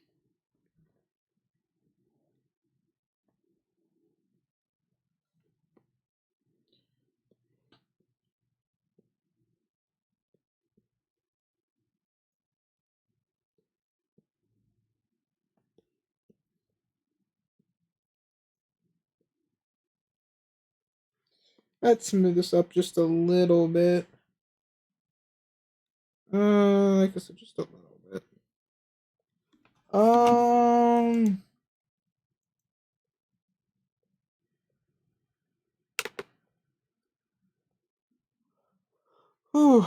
Let's smooth this up just a little bit. I guess just a little bit. Um. Whew.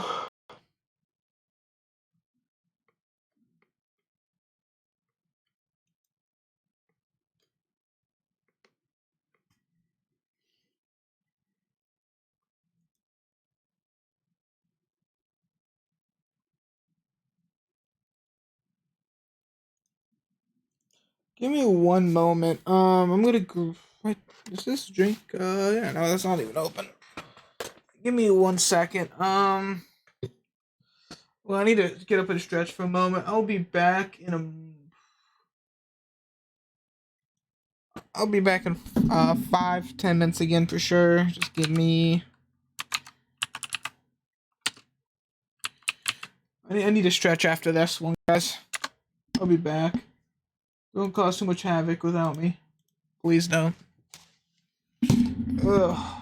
Give me one moment. I'm gonna. What is this drink? Yeah, no, that's not even open. Give me 1 second. Well, I need to get up and stretch for a moment. I'll be back in a. I'll be back in 5-10 minutes again for sure. Just give me. I need to stretch after this one, guys. I'll be back. Don't cause too much havoc without me. Please don't. Ugh.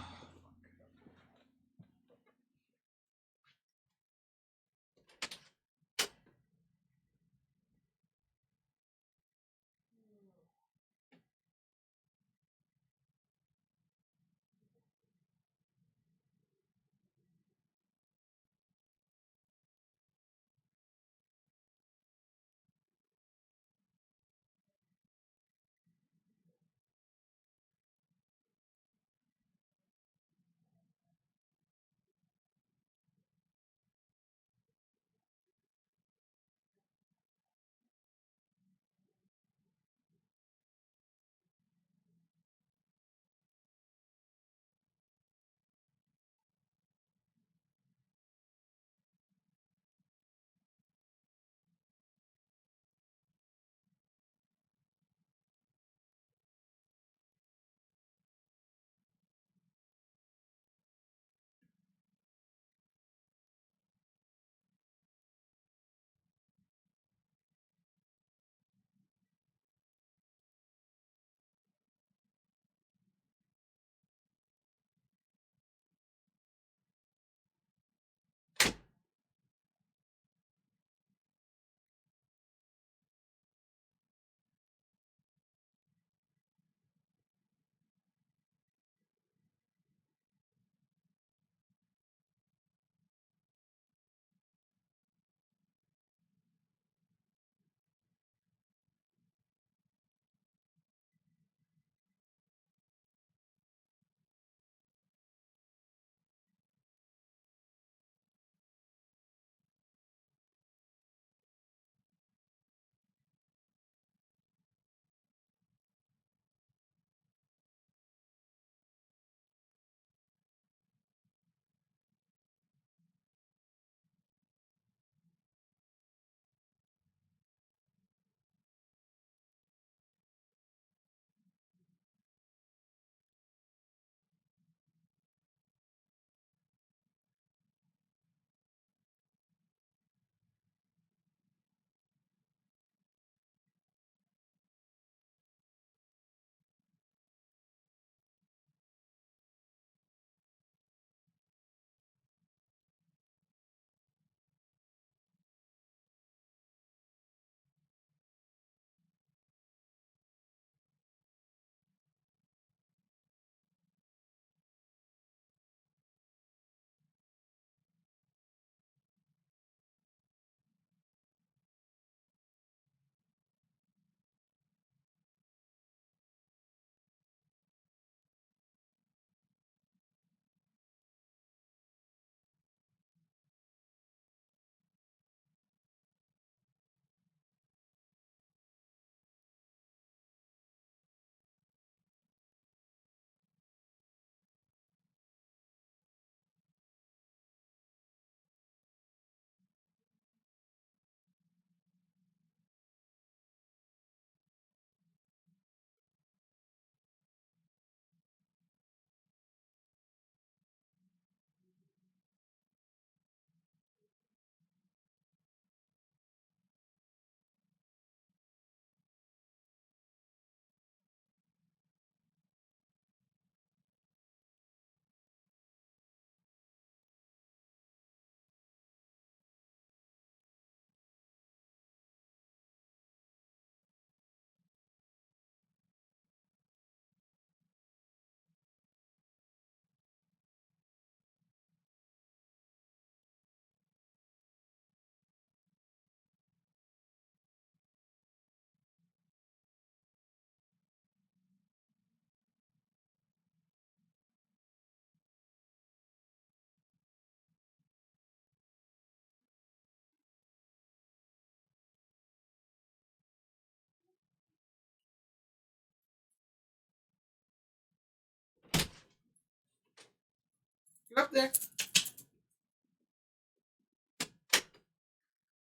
Get up there.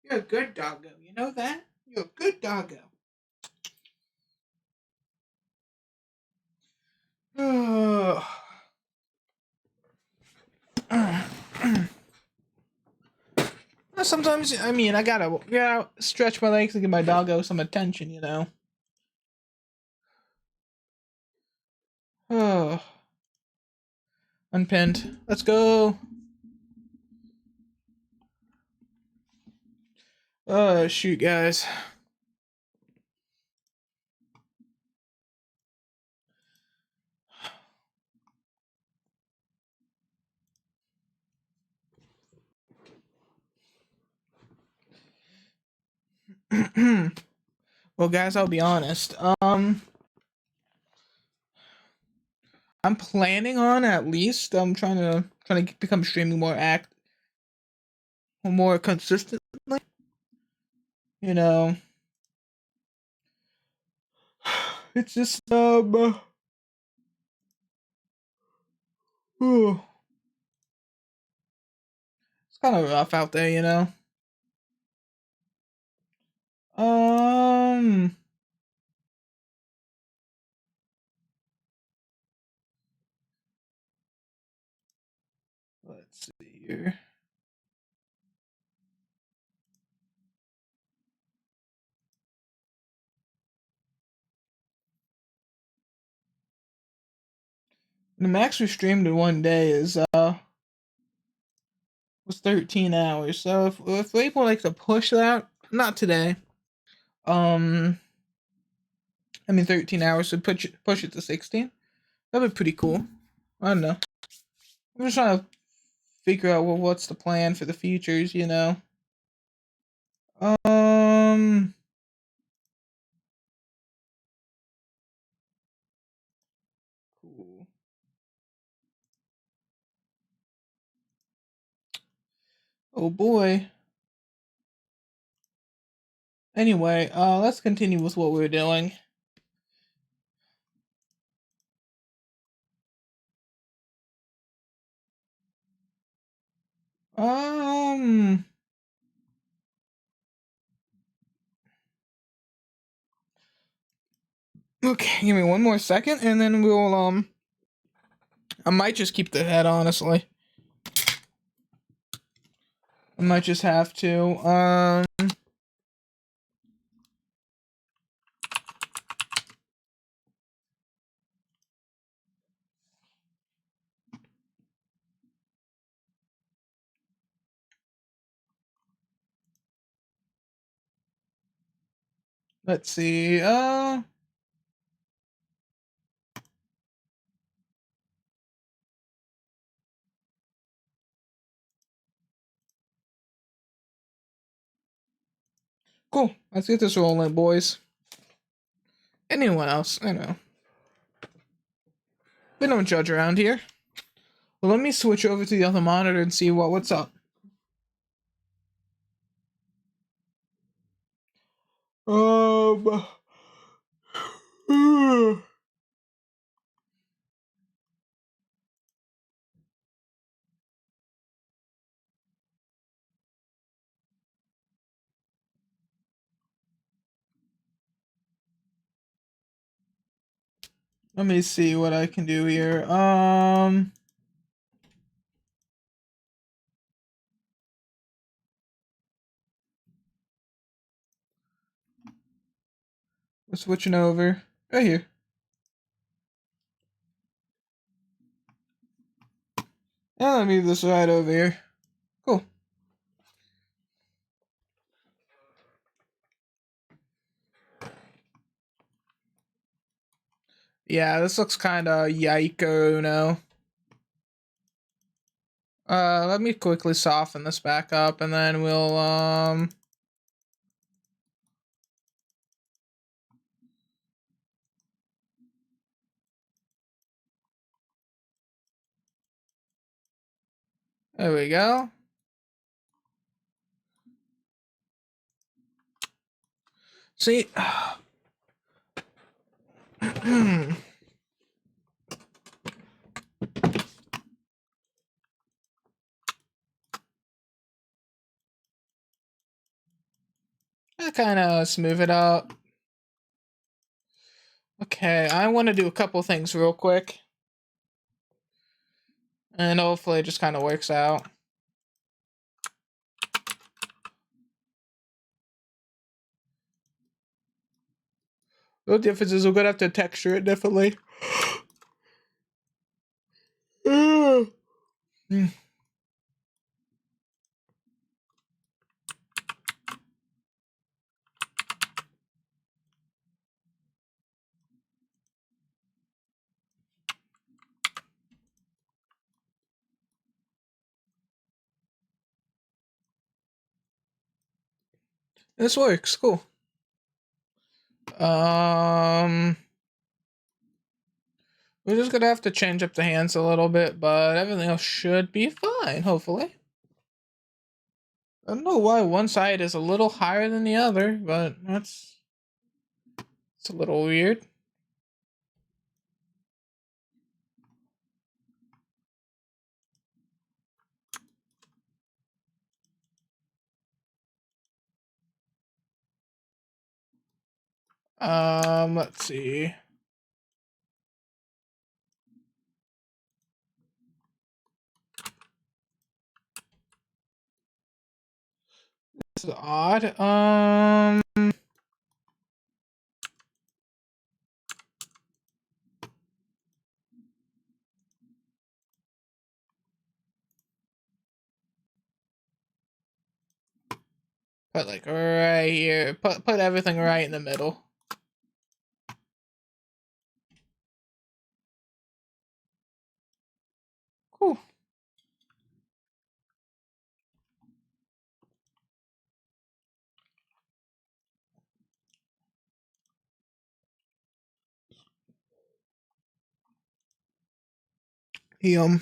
You're a good doggo. You know that? You're a good doggo. Sometimes, I mean, I gotta stretch my legs to give my doggo some attention, you know. Oh, unpinned. Let's go. Oh, shoot, guys. Well, guys, I'll be honest. I'm planning on at least. I'm trying to become streaming more consistently. You know, it's just ooh, it's kind of rough out there, you know. Um, let's see here. The max we streamed in one day is was 13 hours. So if we're able like to push that, not today. I mean 13 hours to push it to 16. That'd be pretty cool. I don't know. I'm just trying to figure out what's the plan for the futures, you know. Um, cool. Oh boy. Anyway, let's continue with what we're doing. Um, okay, give me one more second, and then we'll I might just keep the head, honestly. I might just have to. Let's see. Cool. Let's get this rolling, boys. Anyone else? I know. We don't judge around here. Well, let me switch over to the other monitor and see what's up. Um. Let me see what I can do here. We're switching over right here. And let me move this right over here. Cool. Yeah, this looks kind of yiko, no. Let me quickly soften this back up, and then we'll there we go. See, I kind of smooth it up. Okay, I want to do a couple things real quick. And hopefully it just kind of works out. The difference is we're going to have to texture it differently. This works, cool. We're just gonna have to change up the hands a little bit, but everything else should be fine, hopefully. I don't know why one side is a little higher than the other, but it's a little weird. Let's see. This is odd. Put like right here. Put everything right in the middle. Cool. Yum.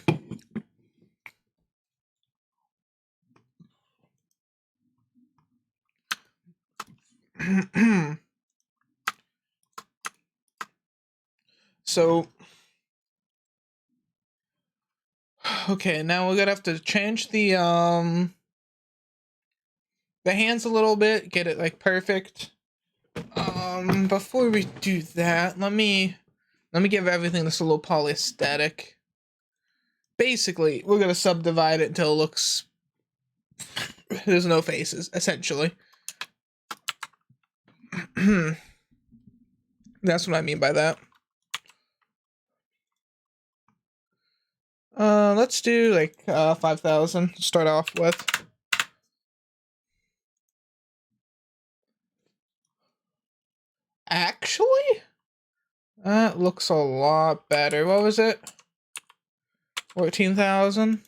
So, okay, now we're gonna have to change the hands a little bit, get it like perfect. Before we do that, let me give everything this a low poly aesthetic. Basically, we're gonna subdivide it until it looks there's no faces, essentially. That's what I mean by that. Let's do like 5,000 to start off with. Actually, that looks a lot better. What was it? 14,000.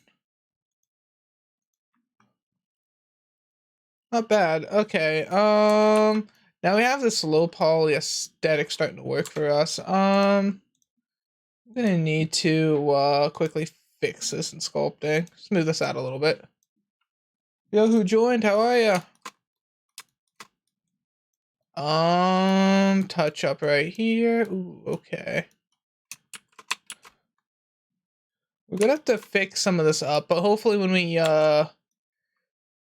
Not bad. Okay. Now we have this low poly aesthetic starting to work for us. I'm gonna need to quickly fix this in sculpting. Smooth this out a little bit. Yo, who joined? How are ya? Touch up right here. Ooh, okay. We're gonna have to fix some of this up, but hopefully when we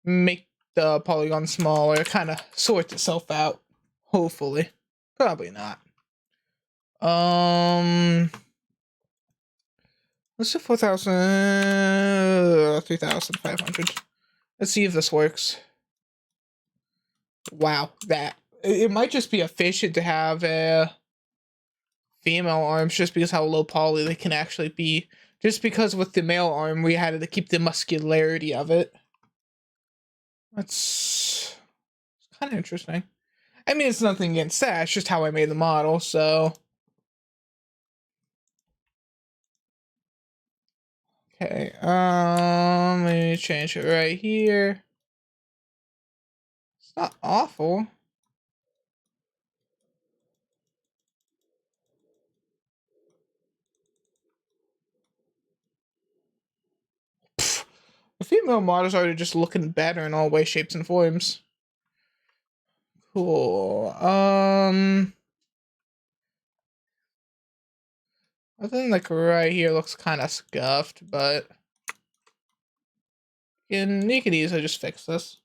make the polygon smaller, it kind of sorts itself out. Hopefully. Probably not. Let's do 4,000, 3,500. Let's see if this works. Wow, that it might just be efficient to have female arms just because how low poly they can actually be. Just because with the male arm we had to keep the muscularity of it. That's kind of interesting. I mean, it's nothing against that. It's just how I made the model, so. Okay, let me change it right here. It's not awful. Pfft, the female models are just looking better in all ways, shapes, and forms. Cool. I think like right here looks kind of scuffed, but you can easily just fix this.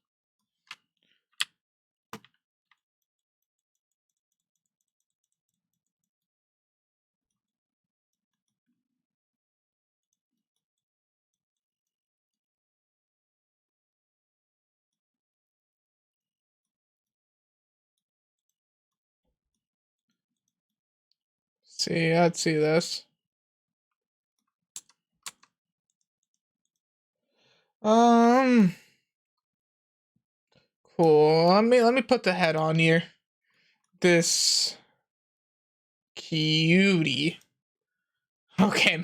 Let's see this. Cool. Let me put the head on here. This cutie. Okay,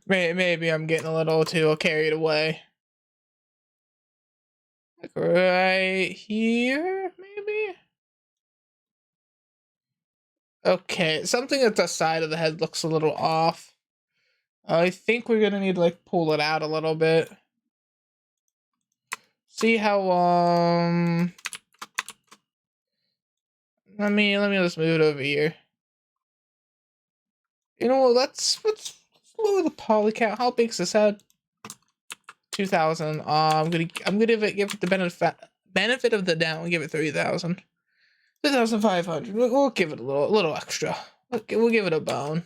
maybe I'm getting a little too carried away. Like right here, maybe? Okay, something at the side of the head looks a little off. I think we're gonna need to like pull it out a little bit. See how let me just move it over here. You know what, let's lower the poly count. How big's this head? 2,000. I'm gonna give it the benefit of the doubt and give it 3,000. 2,500. We'll give it a little extra. We'll give it a bone.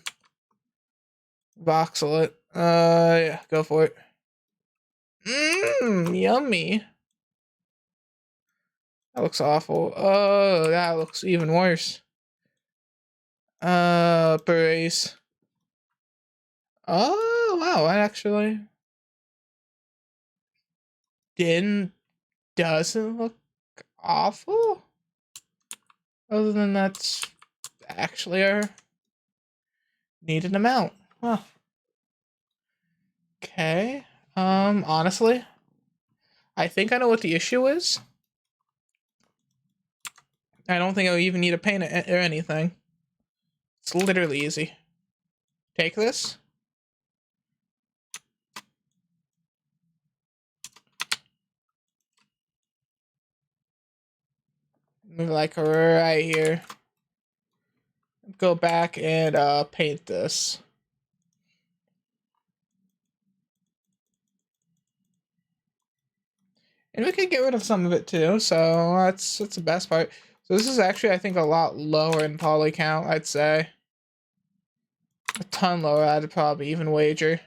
Voxel it. Yeah, go for it. Yummy. That looks awful. Oh, that looks even worse. Berets. Oh, wow, that actually doesn't look awful. Other than that's actually our needed amount. Huh. Okay. Honestly, I think I know what the issue is. I don't think I even need to paint it or anything. It's literally easy. Take this. Move like right here. Go back and paint this. And we can get rid of some of it too, so that's the best part. So this is actually, I think, a lot lower in poly count, I'd say. A ton lower, I'd probably even wager.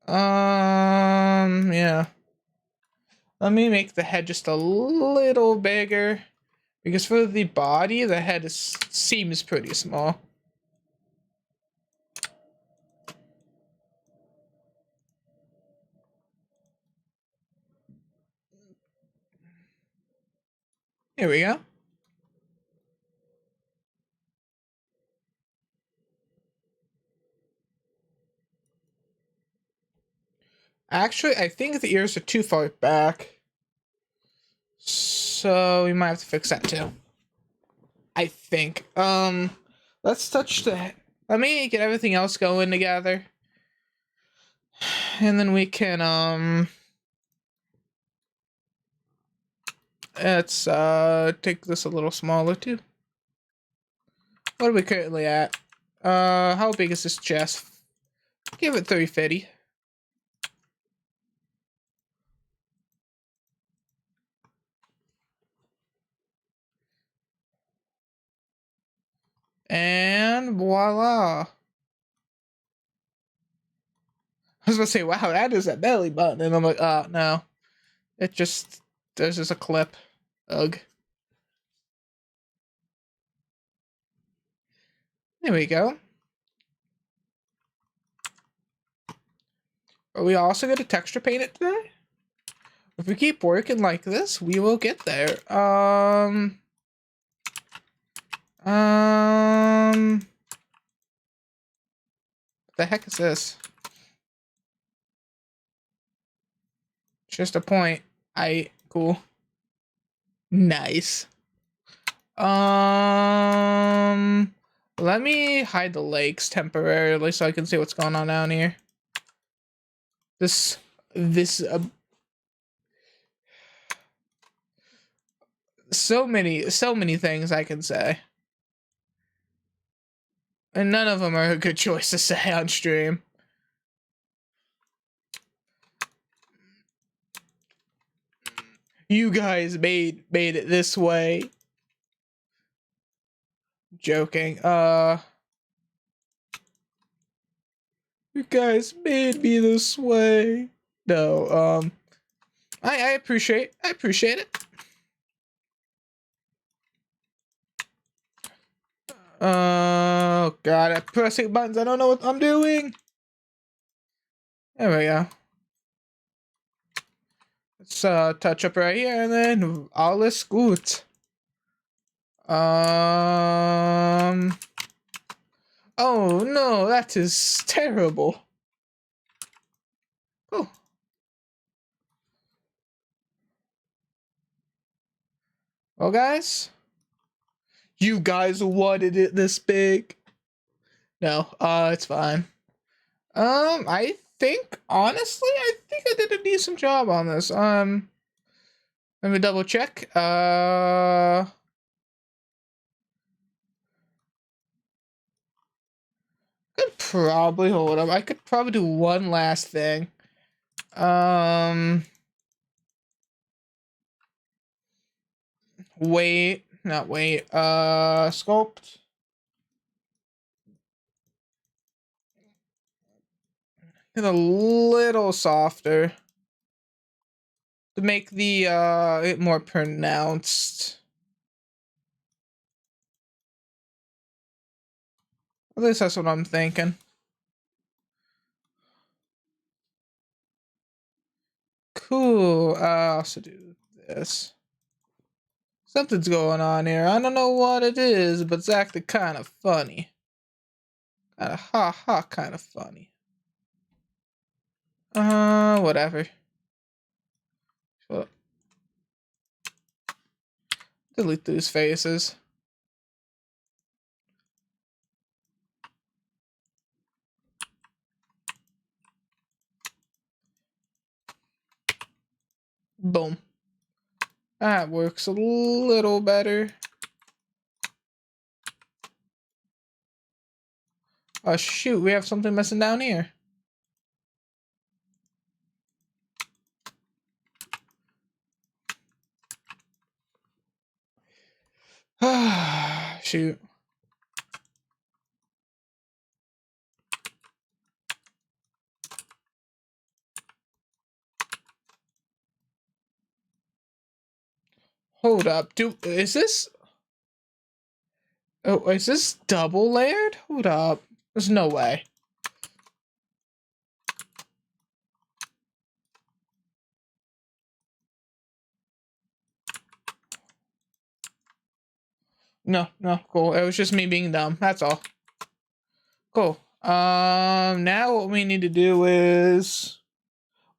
Yeah. Let me make the head just a little bigger. Because for the body, the head seems pretty small. Here we go. Actually, I think the ears are too far back. So we might have to fix that too. I think. Let's touch the... Let me get everything else going together. And then we can, let's, take this a little smaller too. What are we currently at? How big is this chest? Give it 350. And voila. I was gonna say, wow, that is a belly button. And I'm like, no. It just, there's just a clip. Ugh. There we go. Are we also gonna texture paint it today? If we keep working like this, we will get there. What the heck is this? Just a point. Cool. Nice. Let me hide the lakes temporarily so I can see what's going on down here. This, so many things I can say. And none of them are a good choice to say on stream. You guys made it this way. Joking. You guys made me this way. No, I appreciate it. Oh god, I'm pressing buttons. I don't know what I'm doing. There we go. Let's touch up right here and then alles gut. Oh no, that is terrible. Oh. Well, guys, you guys wanted it this big. No, it's fine. I think honestly, I think I did a decent job on this. Let me double check. Could probably hold up. I could probably do one last thing. Wait, not wait. Sculpt. Get a little softer to make the it more pronounced. At least that's what I'm thinking. Cool. I'll also do this. Something's going on here. I don't know what it is, but it's acting kind of funny. Kind of ha ha, kind of funny. Whatever. Well, delete these faces. Boom. That works a little better. Oh shoot, we have something missing down here. Shoot. Hold up. Is this... Oh, is this double layered? Hold up. There's no way. No, cool. It was just me being dumb. That's all. Cool. Now what we need to do is...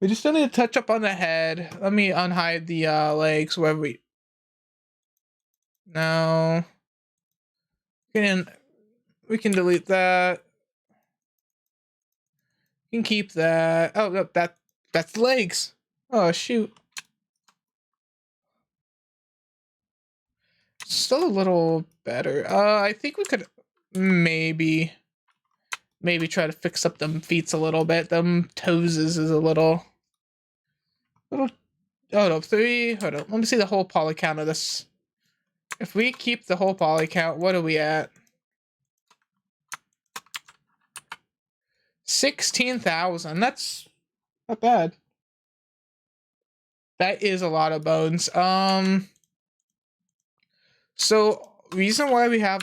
We just still need to touch up on the head. Let me unhide the legs wherever we... No. We can delete that. We can keep that. Oh, no, that's the legs. Oh, shoot. Still a little better. I think we could maybe try to fix up them feet a little bit. Them toes is a little. Oh no, 3. Hold on. Let me see the whole poly count of this. If we keep the whole poly count, what are we at? 16,000. That's not bad. That is a lot of bones. So reason why we have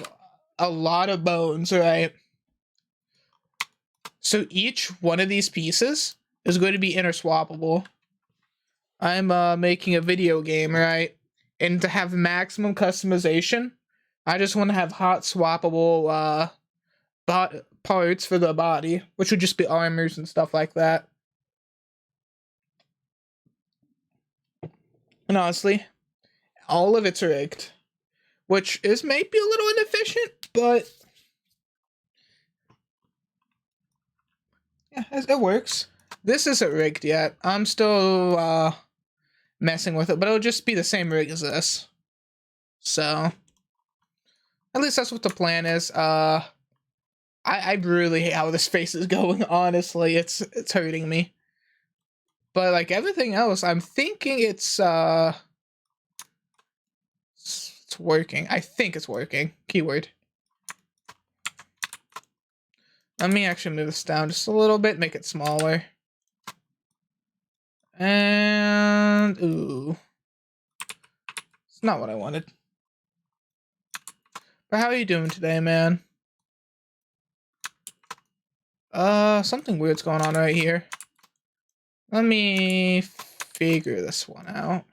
a lot of bones, right? So each one of these pieces is going to be interswappable. I'm making a video game, right? And to have maximum customization, I just want to have hot swappable parts for the body, which would just be armors and stuff like that. And honestly, all of it's rigged, which is maybe a little inefficient, but yeah, it works. This isn't rigged yet. I'm still messing with it, but it'll just be the same rig as this. So at least that's what the plan is. I really hate how this face is going, honestly. It's hurting me. But like everything else, I'm thinking it's working. I think it's working. Keyword. Let me actually move this down just a little bit, make it smaller. And ooh. It's not what I wanted. But how are you doing today, man? Something weird's going on right here. Let me figure this one out.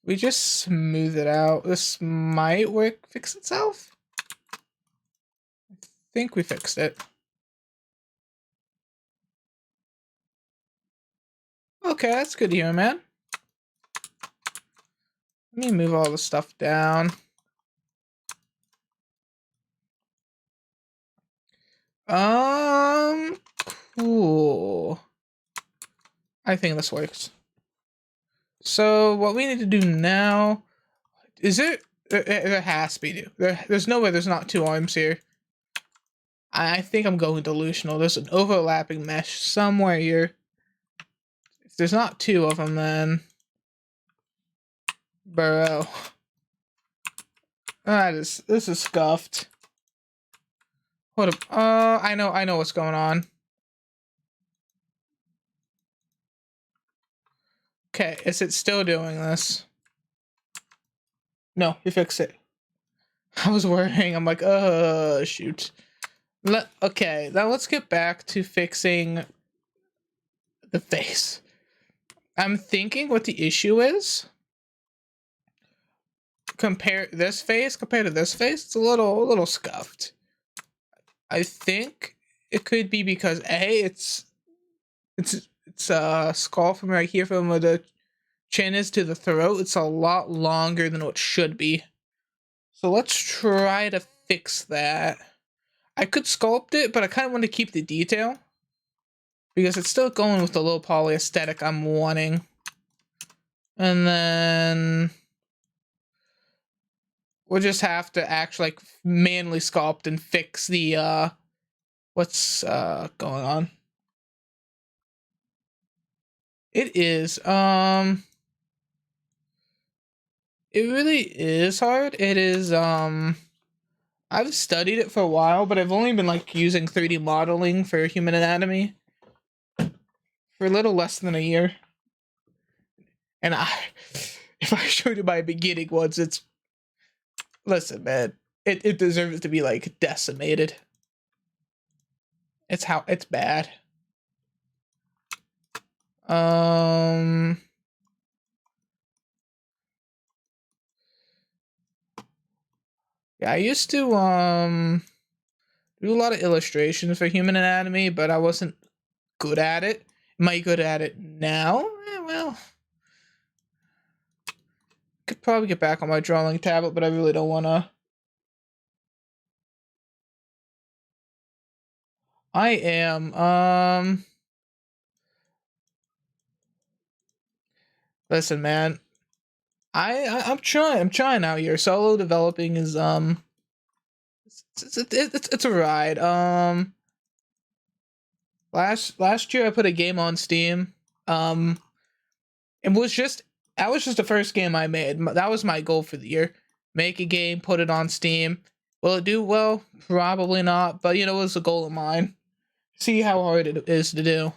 We just smooth it out. This might fix itself. I think we fixed it. Okay, that's good to hear, man. Let me move all the stuff down. Cool. I think this works. So what we need to do now is there has to be there's no way there's not two arms here. I think I'm going delusional. There's an overlapping mesh somewhere here. If there's not two of them, then bro, this is scuffed. Hold up. I know what's going on. Okay, is it still doing this? No, you fixed it. I was worrying. I'm like, shoot. Okay, now let's get back to fixing the face. I'm thinking what the issue is. Compare this face compared to this face. It's a little scuffed. I think it could be because it's a skull from right here from where the chin is to the throat. It's a lot longer than what should be. So let's try to fix that. I could sculpt it, but I kind of want to keep the detail because it's still going with the low poly aesthetic I'm wanting. And then we'll just have to actually like manually sculpt and fix the what's going on. It is it really is hard. It is I've studied it for a while, but I've only been like using 3D modeling for human anatomy for a little less than a year. And if I showed you my beginning ones, listen, man, it deserves to be like decimated. It's bad. Yeah, I used to do a lot of illustrations for human anatomy, but I wasn't good at it. Am I good at it now? Well, could probably get back on my drawing tablet, but I really don't wanna. I am listen, man. I'm trying out here. Solo developing is it's a ride. Last year I put a game on Steam. It was just that was just the first game I made. That was my goal for the year. Make a game, put it on Steam. Will it do well? Probably not, but you know, it was a goal of mine. See how hard it is to do.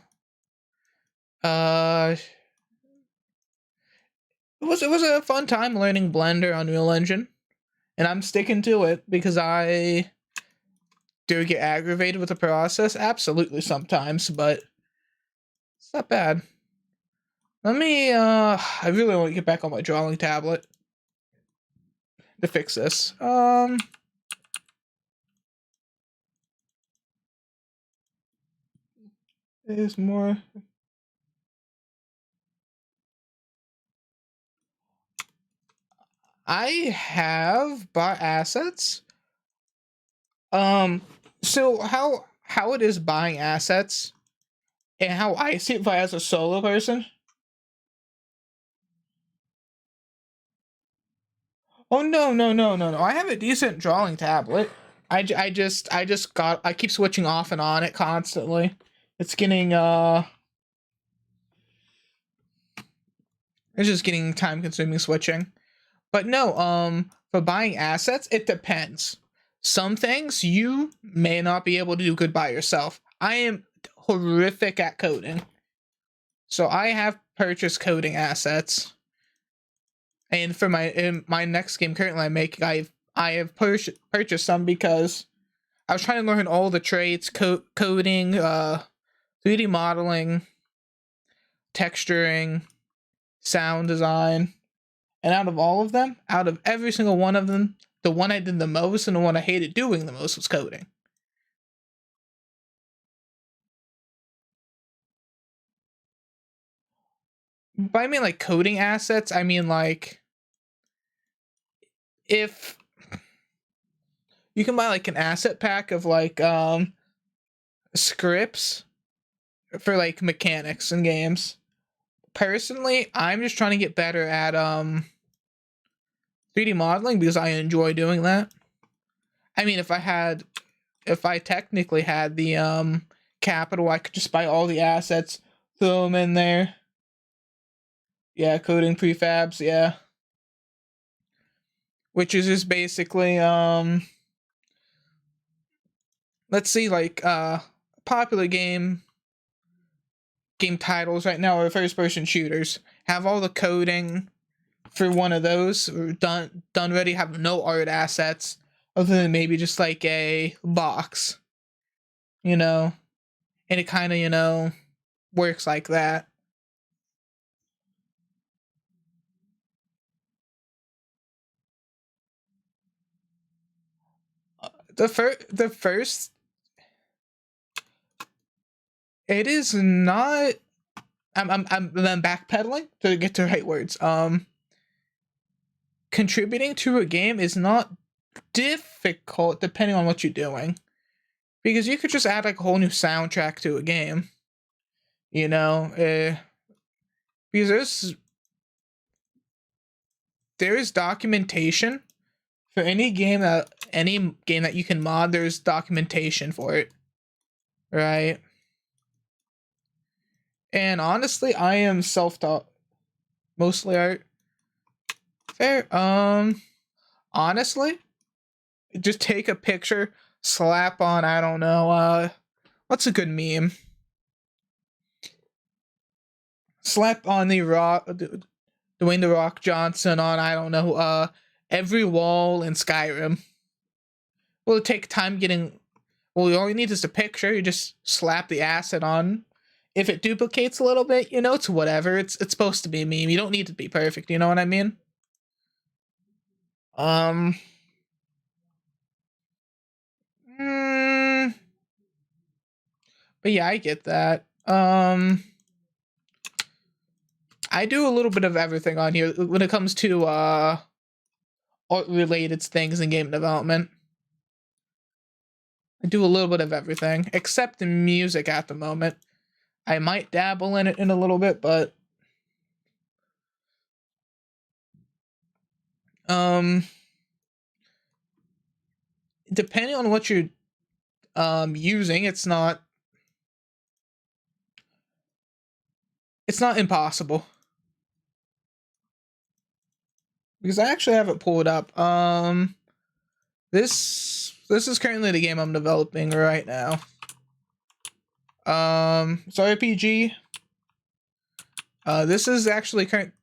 It was a fun time learning Blender, Unreal Engine, and I'm sticking to it because I do get aggravated with the process. Absolutely sometimes, but it's not bad. Let me, I really want to get back on my drawing tablet to fix this. There's more. I have bought assets. So how it is buying assets and how I see it as a solo person. Oh no. I have a decent drawing tablet. I keep switching off and on it constantly. It's getting it's just getting time consuming switching. But no, for buying assets, it depends. Some things you may not be able to do good by yourself. I am horrific at coding. So I have purchased coding assets. And for my next game currently I make, I have purchased some because I was trying to learn all the traits, coding, 3D modeling, texturing, sound design, and out of all of them, out of every single one of them, the one I did the most and the one I hated doing the most was coding. But I mean like coding assets, I mean like if you can buy like an asset pack of like scripts for like mechanics in games. Personally, I'm just trying to get better at 3D modeling because I enjoy doing that. I mean, if I technically had the capital, I could just buy all the assets, throw them in there. Yeah, coding prefabs, yeah. Which is just basically let's see, like popular game titles right now are first person shooters. Have all the coding for one of those done ready, have no art assets other than maybe just like a box, you know, and it kind of, works like that. The first, it is not. I'm backpedaling to get to the right words. Contributing to a game is not difficult depending on what you're doing, because you could just add like a whole new soundtrack to a game, you know. Because there is documentation for any game that you can mod. There's documentation for it, right? And honestly, I am self-taught, mostly art. Fair. Honestly, just take a picture, slap on, I don't know, what's a good meme? Slap on the rock, Dwayne the Rock Johnson on, I don't know, every wall in Skyrim. Will it take time getting? Well, all you need is a picture. You just slap the asset on. If it duplicates a little bit, it's whatever. It's supposed to be a meme. You don't need to be perfect. You know what I mean? Um. Mm, but yeah, I get that. I do a little bit of everything on here when it comes to art related things in game development. I do a little bit of everything except the music at the moment. I might dabble in it in a little bit, but um depending on what you're using, it's not impossible. Because I actually have it pulled up. This is currently the game I'm developing right now. It's RPG. This is actually current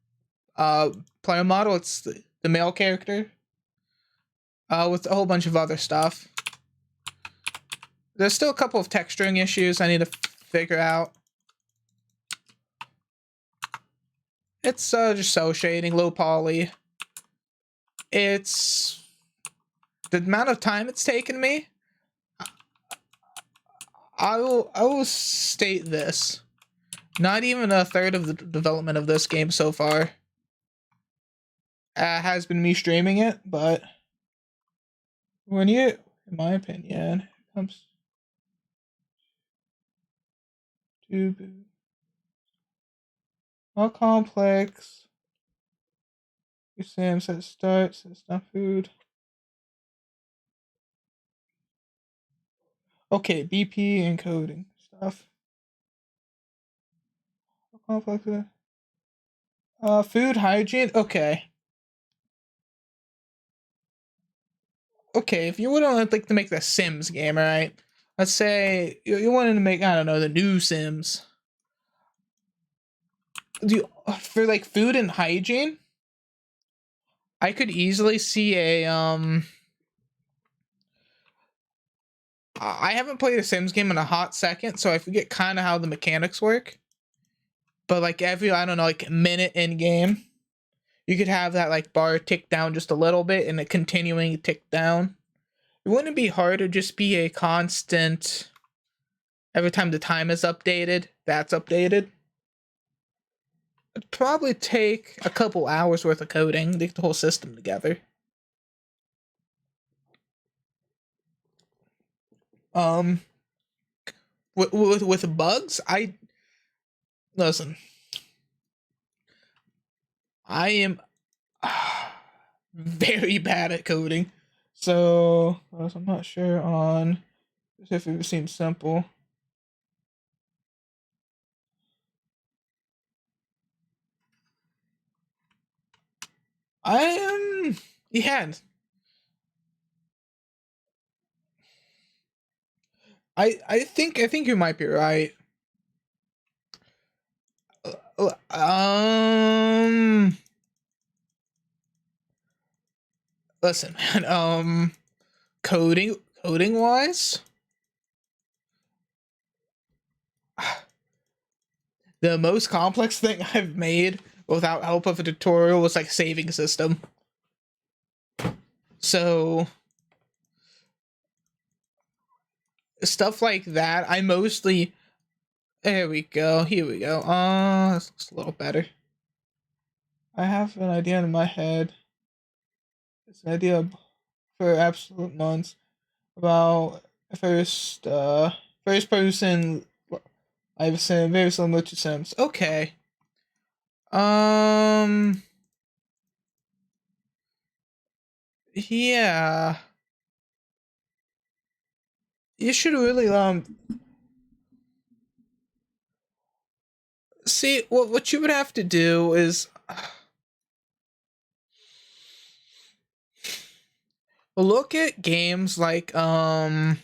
player model. It's the male character. With a whole bunch of other stuff. There's still a couple of texturing issues I need to figure out. It's just cell shading, low poly. It's the amount of time it's taken me. I will state this. Not even a third of the development of this game so far has been me streaming it, but when you, in my opinion, comes to how complex. Sam says start, says not food. Okay, BP encoding stuff. How complex is it? Food hygiene. Okay. Okay, if you would like to make the Sims game, right? Let's say you wanted to make, I don't know, the new Sims. Do you, for like food and hygiene? I could easily see a I haven't played a Sims game in a hot second, so I forget kind of how the mechanics work. But like every, I don't know, like minute in game, you could have that like bar tick down just a little bit and a continuing tick down. It wouldn't be hard to just be a constant, every time the time is updated, that's updated. It'd probably take a couple hours worth of coding to get the whole system together. With bugs, listen. I am very bad at coding, so I'm not sure on if it seems simple. I am, yeah. I think you might be right. Listen, man. Coding wise, the most complex thing I've made without help of a tutorial was like saving system. So stuff like that, I mostly. There we go. Here we go. This looks a little better. I have an idea in my head. It's an idea for absolute months about first person. I've said very similar to Sims. Okay. Yeah. You should really see what you would have to do is look at games like honestly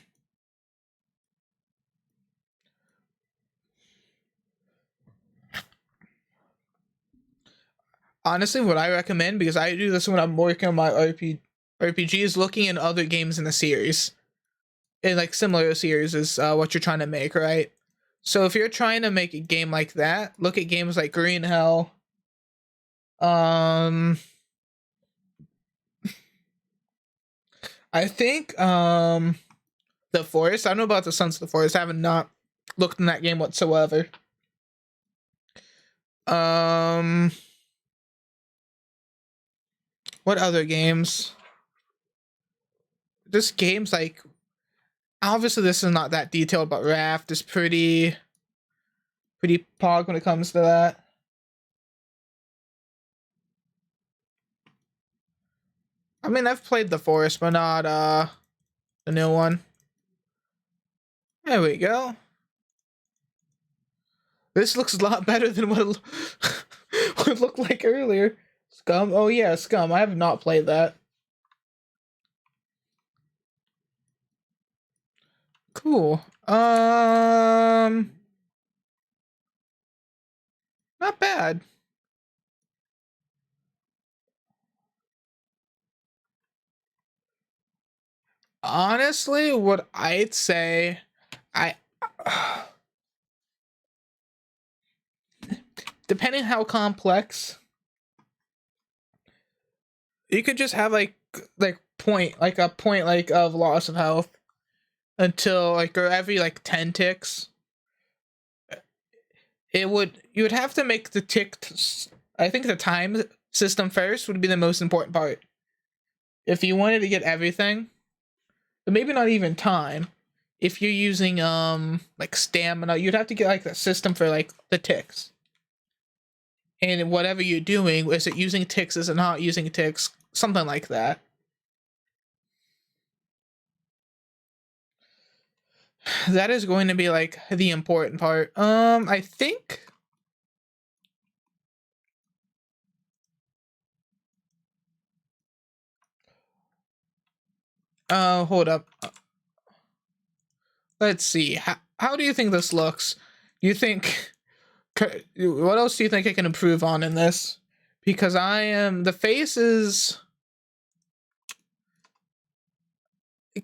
what I recommend, because I do this when I'm working on my RPG, is looking at other games in the series. In like similar series is what you're trying to make, right? So if you're trying to make a game like that, look at games like Green Hell. I think The Forest. I don't know about the Sons of the Forest. I haven't not looked in that game whatsoever. What other games? Just games like, obviously this is not that detailed, but Raft is pretty pog when it comes to that. I mean, I've played The Forest, but not the new one. There we go. This looks a lot better than what it looked like earlier. Scum. Oh yeah, Scum. I have not played that. Cool. Not bad. Honestly, what I'd say, I depending how complex, you could just have like a point like of loss of health until like, or every like 10 ticks. You would have to make the I think the time system first would be the most important part. If you wanted to get everything, but maybe not even time. If you're using like stamina, you'd have to get like the system for like the ticks. And whatever you're doing, is it using ticks, is it not using ticks, something like that. That is going to be like the important part. I think hold up. Let's see. How do you think this looks? You think what else do you think I can improve on in this? because the face is,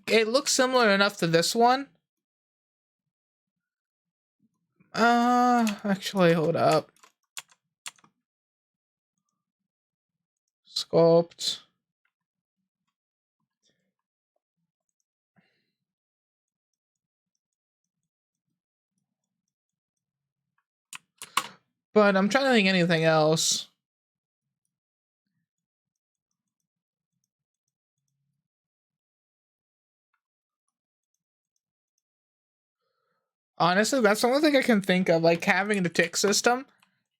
it looks similar enough to this one. Actually, hold up. Sculpt. But I'm trying to think anything else. Honestly, that's the only thing I can think of, like having the tick system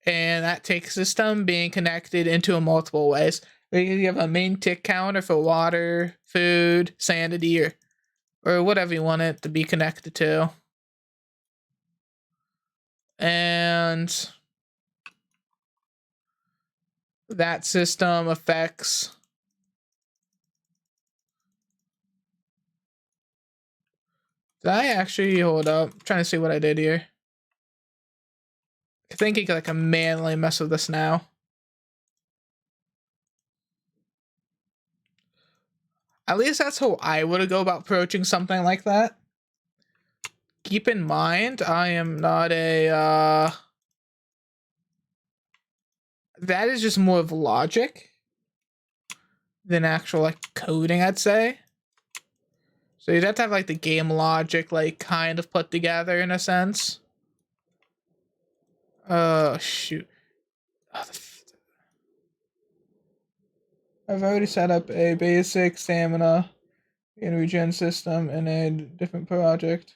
and that tick system being connected into multiple ways. You have a main tick counter for water, food, sanity, or whatever you want it to be connected to. And that system affects did I actually hold up? I'm trying to see what I did here. I think I can manually mess with this now. At least that's how I would go about approaching something like that. Keep in mind, I am not a that is just more of logic than actual like coding, I'd say. So you'd have to have like the game logic like kind of put together in a sense. Oh shoot. I've already set up a basic stamina and regen system in a different project.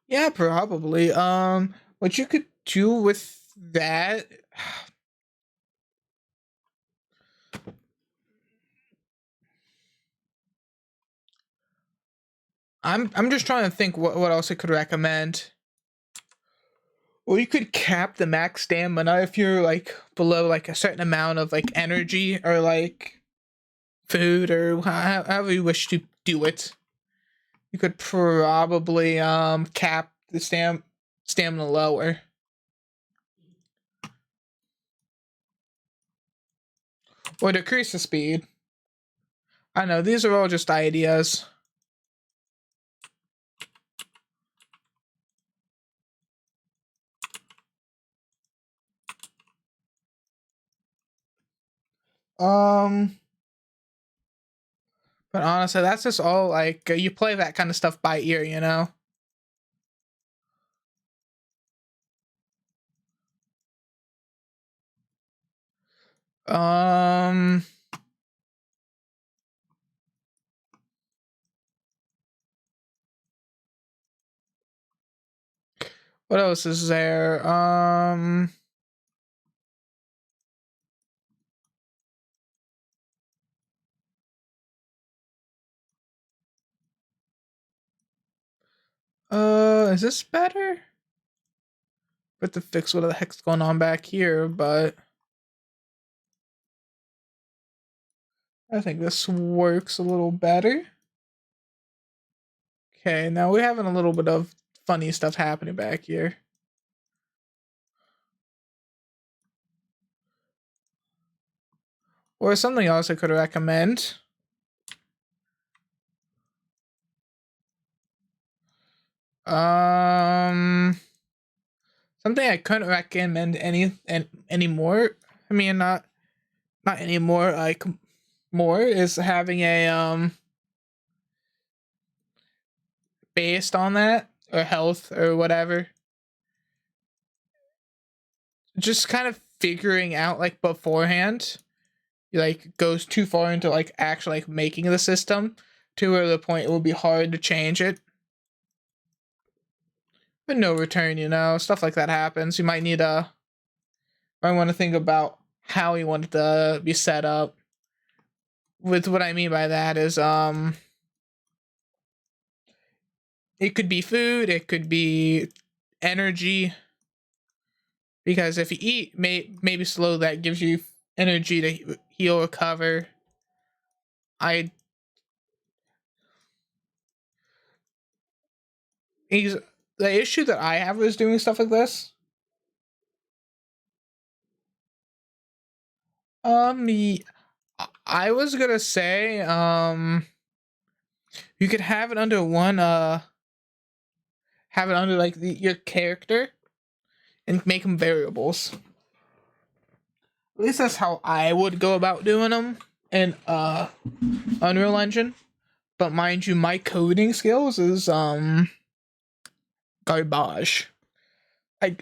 Yeah, probably. What you could do with that, I'm just trying to think what else I could recommend. Or you could cap the max stamina if you're like below like a certain amount of like energy or like food or however you wish to do it. You could probably cap the stamina lower. Or decrease the speed. I know, these are all just ideas. Um, but honestly, that's just all like you play that kind of stuff by ear, you know? Um, what else is there? Is this better? But to fix what the heck's going on back here, but I think this works a little better. Okay, now we're having a little bit of funny stuff happening back here. Or something else I could recommend. Um, something I couldn't recommend anymore. I mean, not anymore. Like more is having a based on that or health or whatever. Just kind of figuring out like beforehand, like goes too far into like actually like making the system to where the point it will be hard to change it. But no return, you know, stuff like that happens. You might want to think about how you want it to be set up. With what I mean by that is it could be food, it could be energy. Because if you eat, maybe slow, that gives you energy to heal, recover. I he's the issue that I have is doing stuff like this. I was gonna say, you could have it under one, have it under like your character, and make them variables. At least that's how I would go about doing them in Unreal Engine. But mind you, my coding skills is garbage. I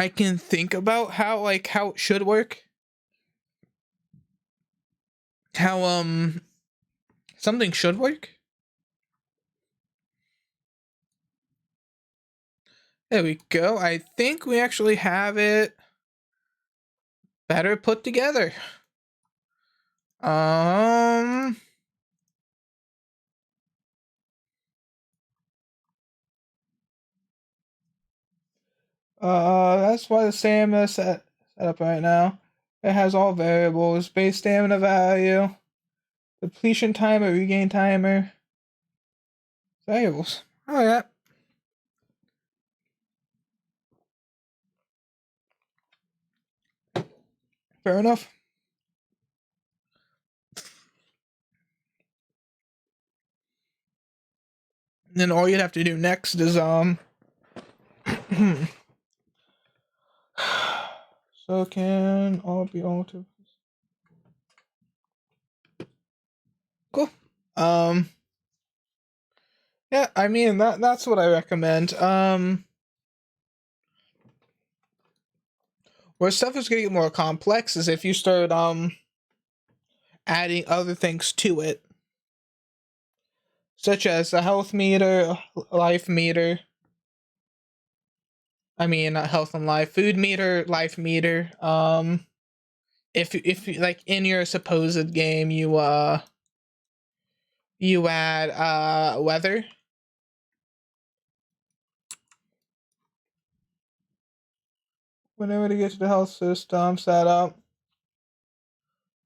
can think about how it should work. How something should work. There we go. I think we actually have it better put together. That's why the stamina set up right now. It has all variables: base stamina value, depletion timer, regain timer, variables. Oh yeah. Fair enough. And then all you'd have to do next is so can all be altered. Cool. Yeah, I mean that's what I recommend. Where stuff is gonna get more complex is if you start adding other things to it. Such as the health meter, life meter. I mean, not health and life, food meter, life meter. If like in your supposed game you add weather. Whenever to get to the health system setup,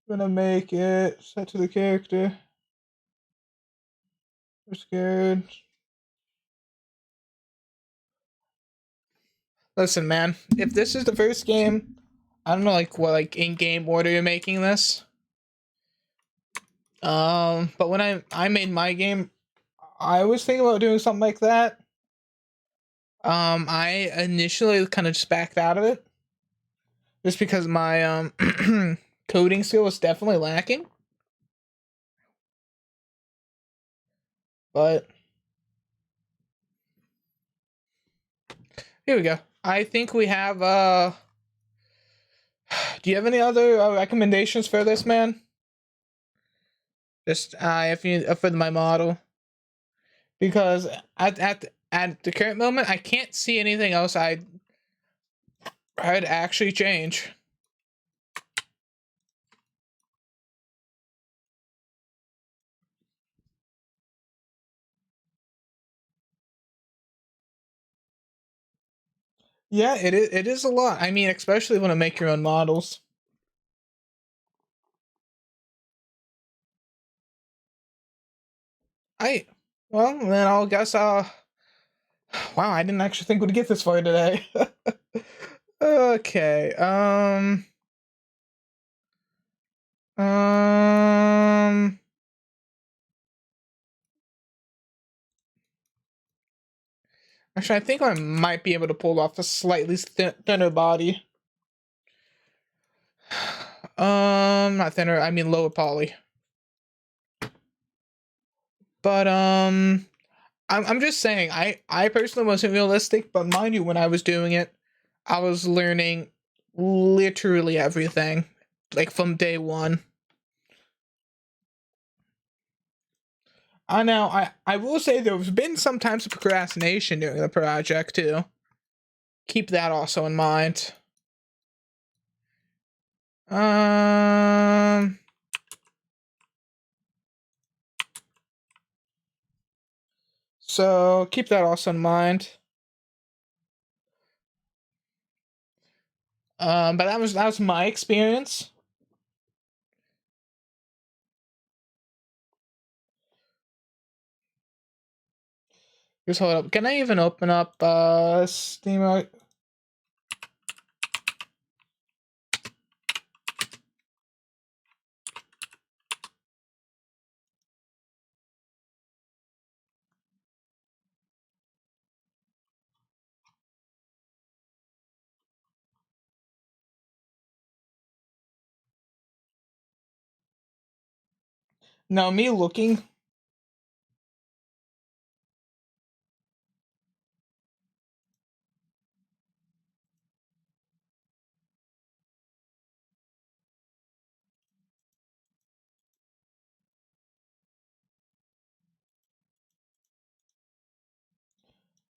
I'm gonna make it set to the character. We're scared. Listen, man, if this is the first game, I don't know like what like in-game order you're making this. But when I made my game, I was thinking about doing something like that. I initially kind of just backed out of it, just because my coding skill was definitely lacking. But here we go. I think we have do you have any other recommendations for this, man? Just if you for my model, because at the current moment I can't see anything else I'd actually change. Yeah, it is a lot. I mean, especially when I make your own models. I well then I'll guess wow, I didn't actually think we'd get this far today. Okay. Um Actually, I think I might be able to pull off a slightly thinner body. Not thinner, I mean lower poly. But I'm just saying, I personally wasn't realistic, but mind you, when I was doing it, I was learning literally everything, like from day one. I will say there's been some times of procrastination during the project too. Keep that also in mind. So keep that also in mind. But that was my experience. Just hold up. Can I even open up Steam? Now me looking.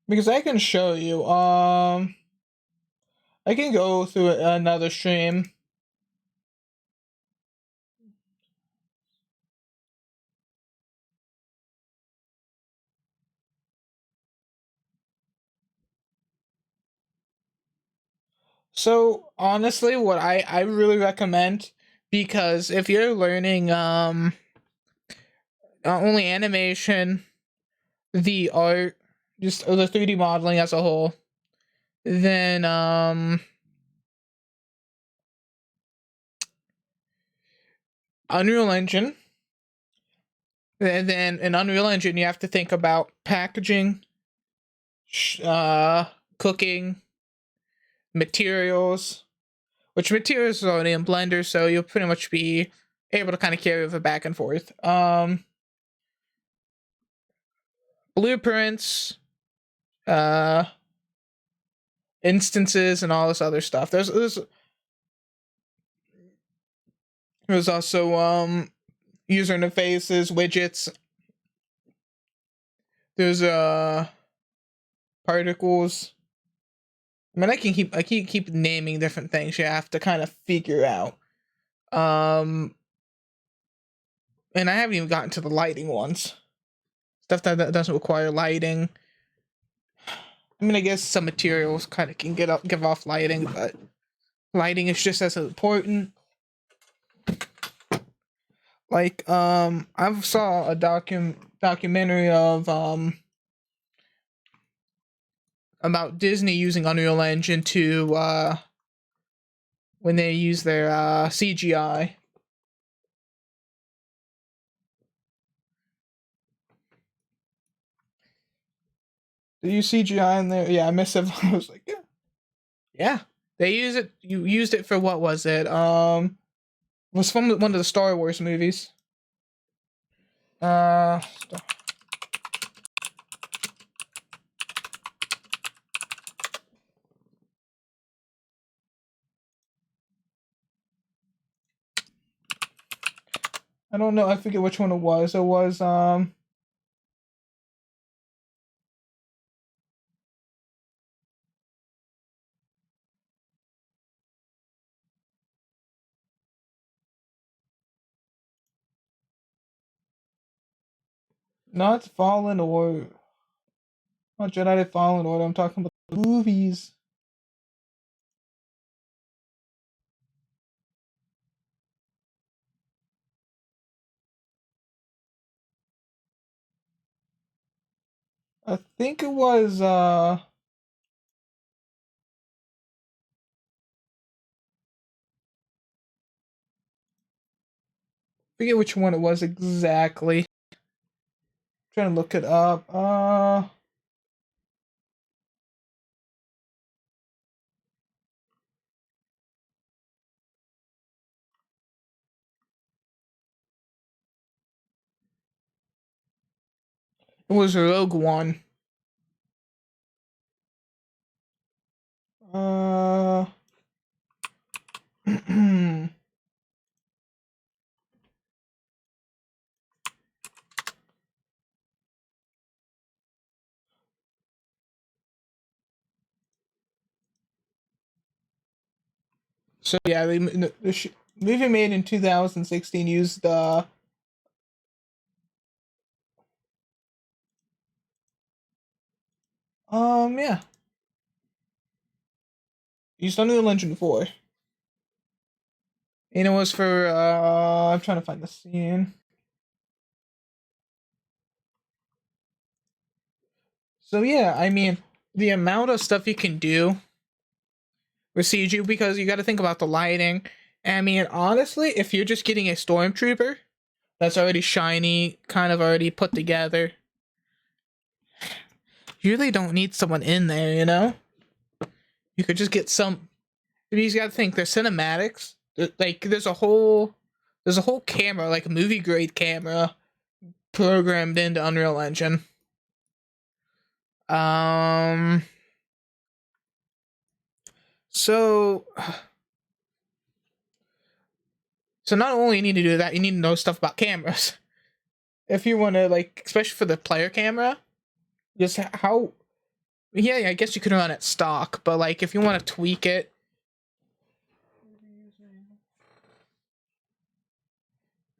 Because I can show you. I can go through another stream. So honestly, what I really recommend, because if you're learning not only animation, the art, just the 3D modeling as a whole, then Unreal Engine. And then in Unreal Engine, you have to think about packaging, cooking, materials, which materials is already in Blender, so you'll pretty much be able to kind of carry over back and forth. Blueprints, uh, instances, and all this other stuff. There's also user interfaces, widgets. There's particles. I mean, I keep naming different things. You have to kind of figure out. And I haven't even gotten to the lighting ones. Stuff that doesn't require lighting. I mean, I guess some materials kind of can give off lighting, but lighting is just as important. Like, I saw a documentary of about Disney using Unreal Engine to when they use their CGI. They use CGI in there. Yeah, I miss it. I was like, yeah, yeah. They use it. You used it for what was it? Was from one of the Star Wars movies. Uh, I don't know. I forget which one it was. It was not Fallen or not Jedi Fallen Order. I'm talking about the movies. I think it was forget which one it was exactly. Trying to look it up. It was Rogue One. Uh so yeah, the movie made in 2016 used yeah, used Unreal Engine 4. And it was for I'm trying to find the scene. So yeah, I mean, the amount of stuff you can do with CG, because you got to think about the lighting. I mean, honestly, if you're just getting a stormtrooper that's already shiny, kind of already put together, you really don't need someone in there, you know? You could just get some. You got to think, there's cinematics. Like, there's a whole camera, like a movie grade camera, programmed into Unreal Engine. Um. So, so not only you need to do that, you need to know stuff about cameras. If you want to, like, especially for the player camera, just how. Yeah, I guess you could run it stock, but like if you want to tweak it.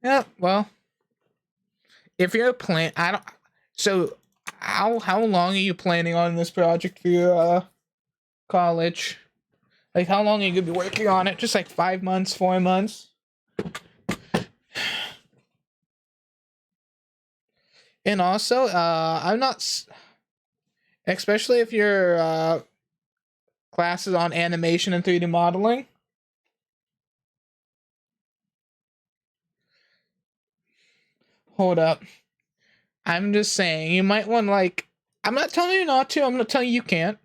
Yeah, well, if you're plan, I don't. So, how long are you planning on this project for your college? Like, how long are you gonna be working on it? Just like 5 months, 4 months? And also, I'm not, especially if your class is on animation and 3D modeling. Hold up. I'm just saying, you might want to, like, I'm not telling you not to, I'm not telling you can't.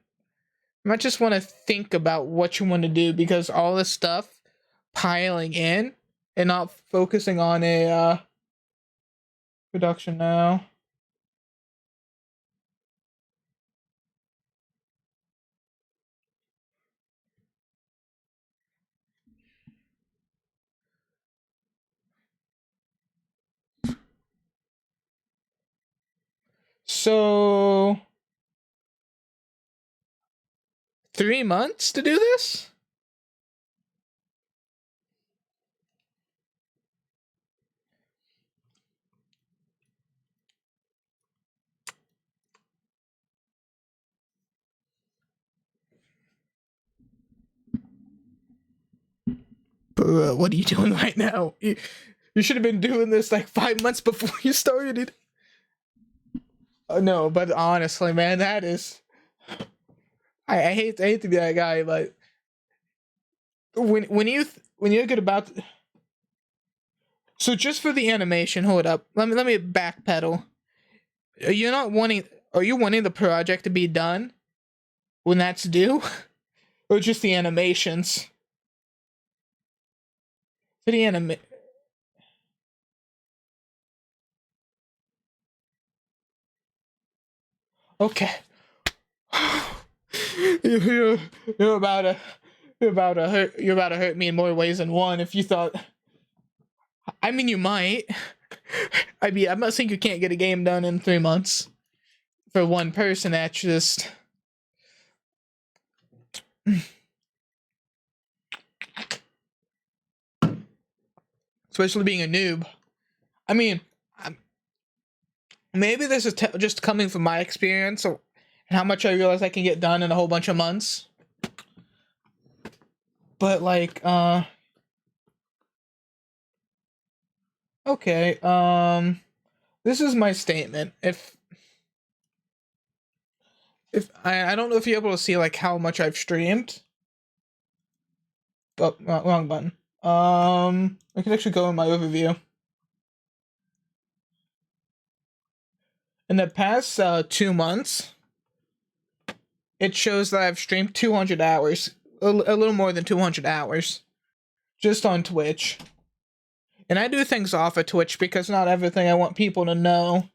You might just want to think about what you want to do, because all this stuff piling in and not focusing on a production now. So 3 months to do this? Bruh, what are you doing right now? You should have been doing this like 5 months before you started. No, but honestly, man, that is. I hate to be that guy, but when you're good about. So just for the animation, hold up. Let me backpedal. You're not wanting. Are you wanting the project to be done when that's due, or just the animations? For the anima. Okay. you're, you're about to you're about to hurt me in more ways than one. If you thought, I mean, you might. I mean, I'm not saying you can't get a game done in 3 months for one person. That's just. Especially being a noob. I mean, maybe this is just coming from my experience and how much I realize I can get done in a whole bunch of months. But like, okay, this is my statement. If I don't know if you're able to see like how much I've streamed. Oh, wrong button. I can actually go in my overview. In the past 2 months, it shows that I've streamed 200 hours, a little more than 200 hours, just on Twitch. And I do things off of Twitch because not everything I want people to know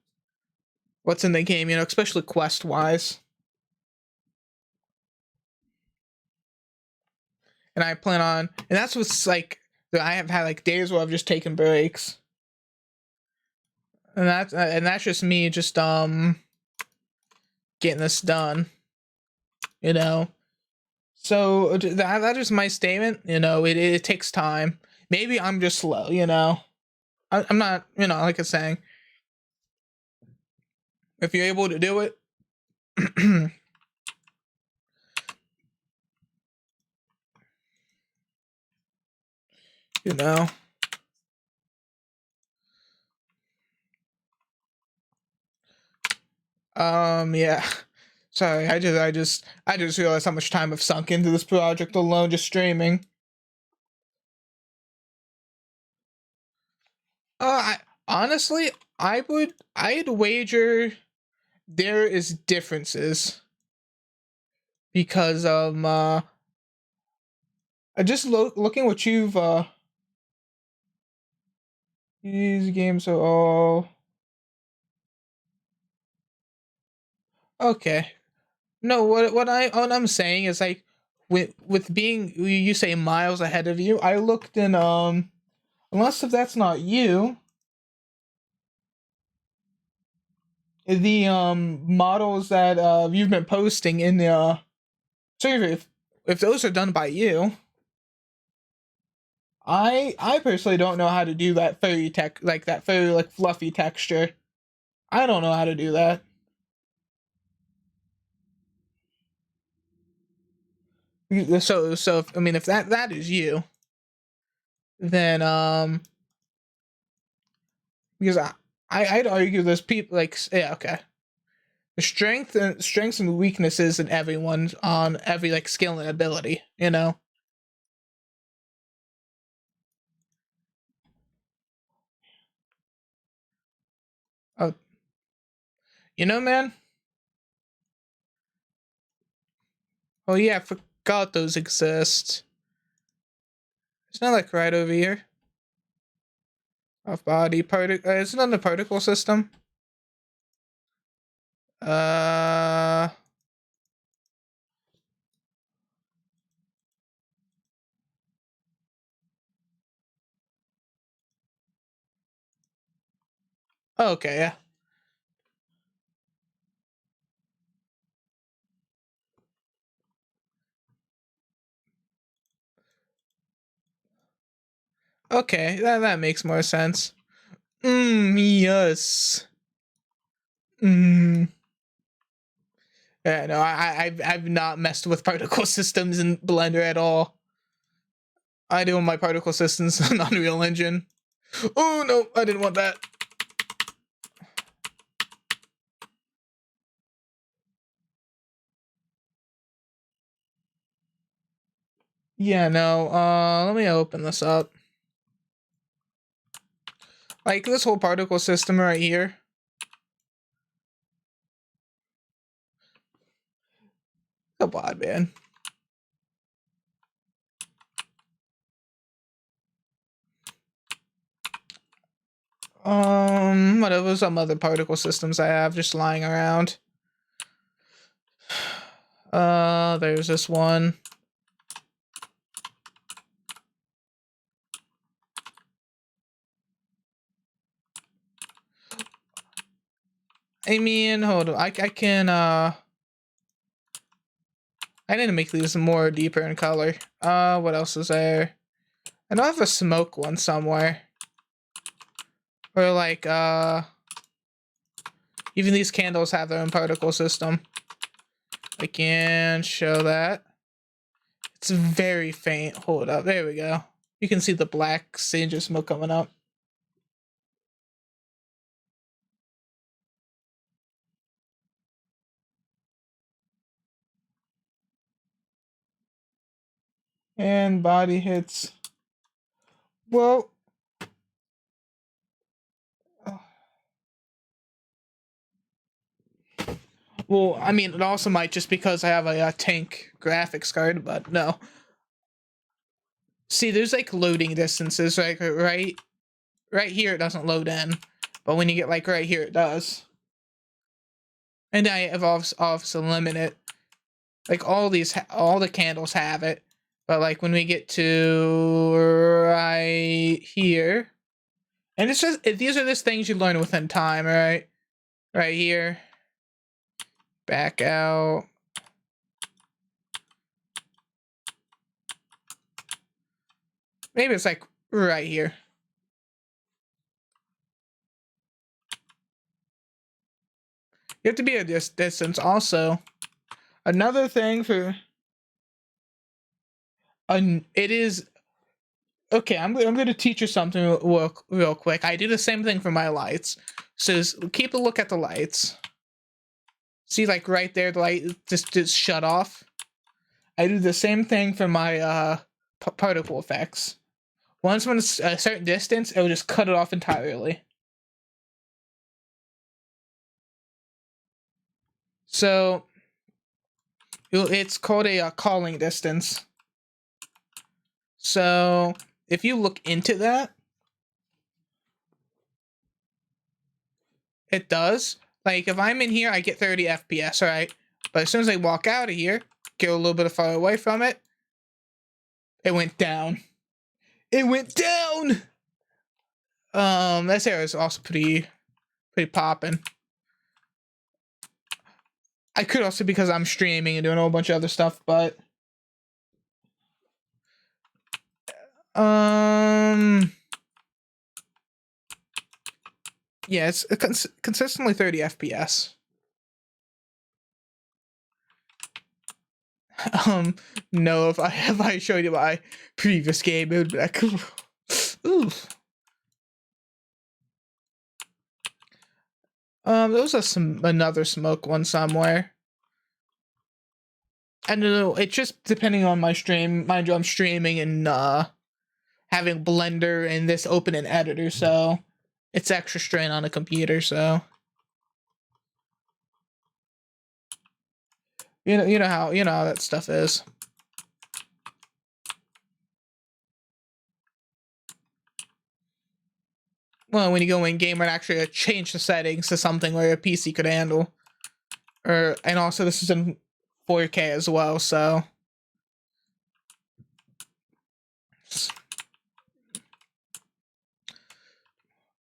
what's in the game, you know, especially quest wise. And I plan on, and that's what's like, I have had like days where I've just taken breaks. And that's just me just getting this done, you know. So that is my statement. You know, it takes time. Maybe I'm just slow. You know, I'm not. You know, like I was saying, if you're able to do it, you know. Yeah. Sorry, I just realized how much time I've sunk into this project alone, just streaming. Honestly, I'd wager there is differences because just looking what you've these games are all okay. No, what I'm saying is like with being you say miles ahead of you. I looked in unless if that's not you, the models that you've been posting in the sorry if those are done by you. I personally don't know how to do that furry tech like that furry like fluffy texture. I don't know how to do that. So I mean if that is you, then because I'd argue there's people like yeah okay the strengths and weaknesses in everyone on every like skill and ability, you know. Oh, you know, man. Oh yeah, I forgot those exist. It's not like right over here. Off body particle. It's not the particle system. Uh. Okay, yeah. Okay, that makes more sense. Yes. Yeah, no, I've not messed with particle systems in Blender at all. I do my particle systems on Unreal Engine. Oh no, I didn't want that. Yeah, no. Let me open this up. Like this whole particle system right here. Come on, man. What are some other particle systems I have just lying around? There's this one. I mean, hold on. I can I need to make these more deeper in color. What else is there? I know I have a smoke one somewhere. Or like even these candles have their own particle system. I can show that. It's very faint. Hold up. There we go. You can see the black sage of smoke coming up. And body hits. Well, well, I mean, it also might just because I have a tank graphics card, but no. See, there's like loading distances, right here it doesn't load in, but when you get like right here it does. And I have also limited, like all the candles have it, but like when we get to right here, and it's just these are just things you learn within time, right? Right here, back out. Maybe it's like right here. You have to be at this distance. Also, another thing for it is okay. I'm going to teach you something real quick. I do the same thing for my lights. So keep a look at the lights. See, like right there, the light just shut off. I do the same thing for my particle effects. Once when it's a certain distance, it will just cut it off entirely. So it's called a calling distance. So if you look into that, it does. Like if I'm in here, I get 30 FPS, right? But as soon as I walk out of here, get a little bit far away from it, it went down. It went down! This area is also pretty poppin'. I could also, because I'm streaming and doing a whole bunch of other stuff, but yeah, it's consistently 30 FPS. No, if I showed you my previous game, it would be like, ooh. There was another smoke one somewhere. I don't know, it's just depending on my stream. Mind you, I'm streaming and having Blender and this open in editor, so it's extra strain on a computer, so you know how that stuff is. Well, when you go in game and actually change the settings to something where your PC could handle. And also this is in 4K as well, so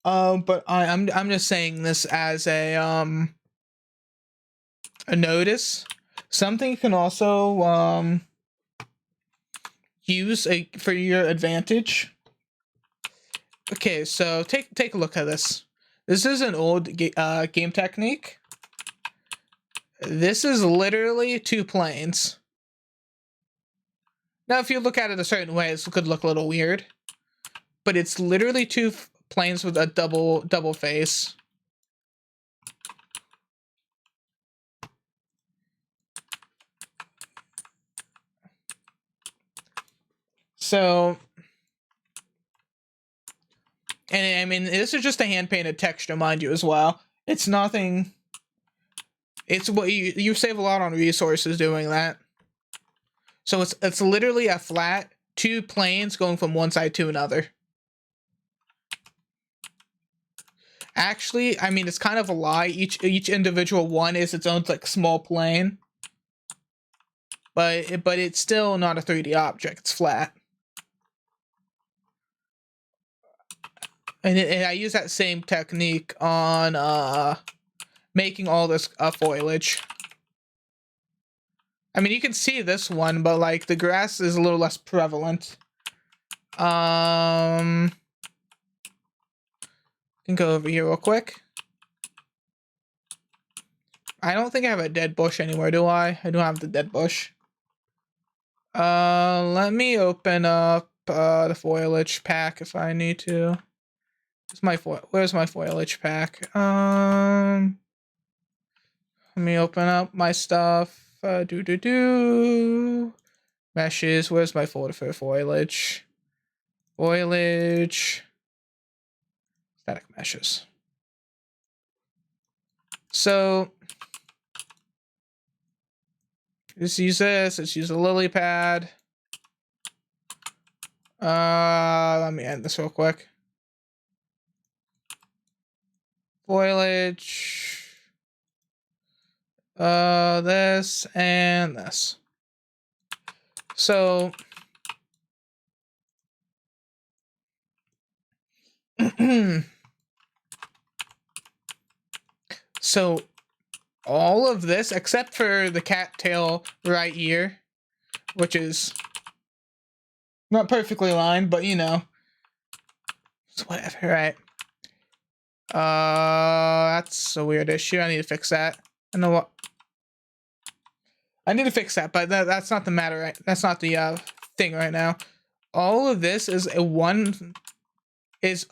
but I'm just saying this as a notice. Something you can also use for your advantage. Okay, so take a look at this. This is an old game technique. This is literally 2 planes. Now, if you look at it a certain way, this could look a little weird, but it's literally 2 planes with a double face. So, and I mean, this is just a hand-painted texture, mind you, as well. It's nothing. It's what you save a lot on resources doing that. So it's literally a flat 2 planes going from one side to another. Actually, I mean, it's kind of a lie. Each individual one is its own like small plane, but it's still not a 3D object. It's flat. And I use that same technique on making all this foliage. I mean, you can see this one, but like the grass is a little less prevalent. Can go over here real quick. I don't think I have a dead bush anywhere, do I? I don't have the dead bush. Let me open up the foliage pack if I need to. Where's my foliage pack? Let me open up my stuff. Meshes. Where's my folder for foliage? Foliage. Static meshes. So just use this. Let's use a lily pad. Let me end this real quick. Foliage. This and this. So so all of this except for the cattail right here, which is not perfectly aligned, but you know, it's whatever, right? That's a weird issue. I need to fix that. I know what. I need to fix that, but that's not the matter, right? That's not the thing right now. All of this is a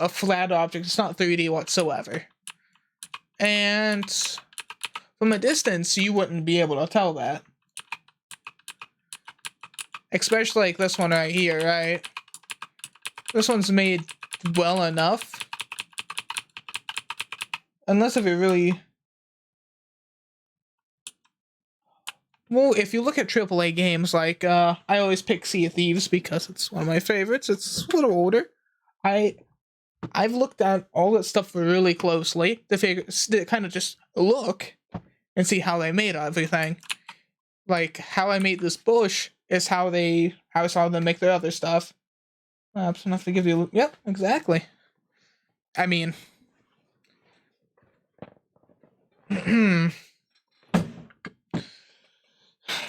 flat object. It's not 3D whatsoever. And From a distance, you wouldn't be able to tell that. Especially like this one right here, right? This one's made well enough. Unless if it really... Well, if you look at AAA games, like, I always pick Sea of Thieves because it's one of my favorites. It's a little older. I've looked at all that stuff really closely to kind of just look and see how they made everything. Like, how I made this bush is how I saw them make their other stuff. Perhaps enough to give you... Yep, exactly. I mean...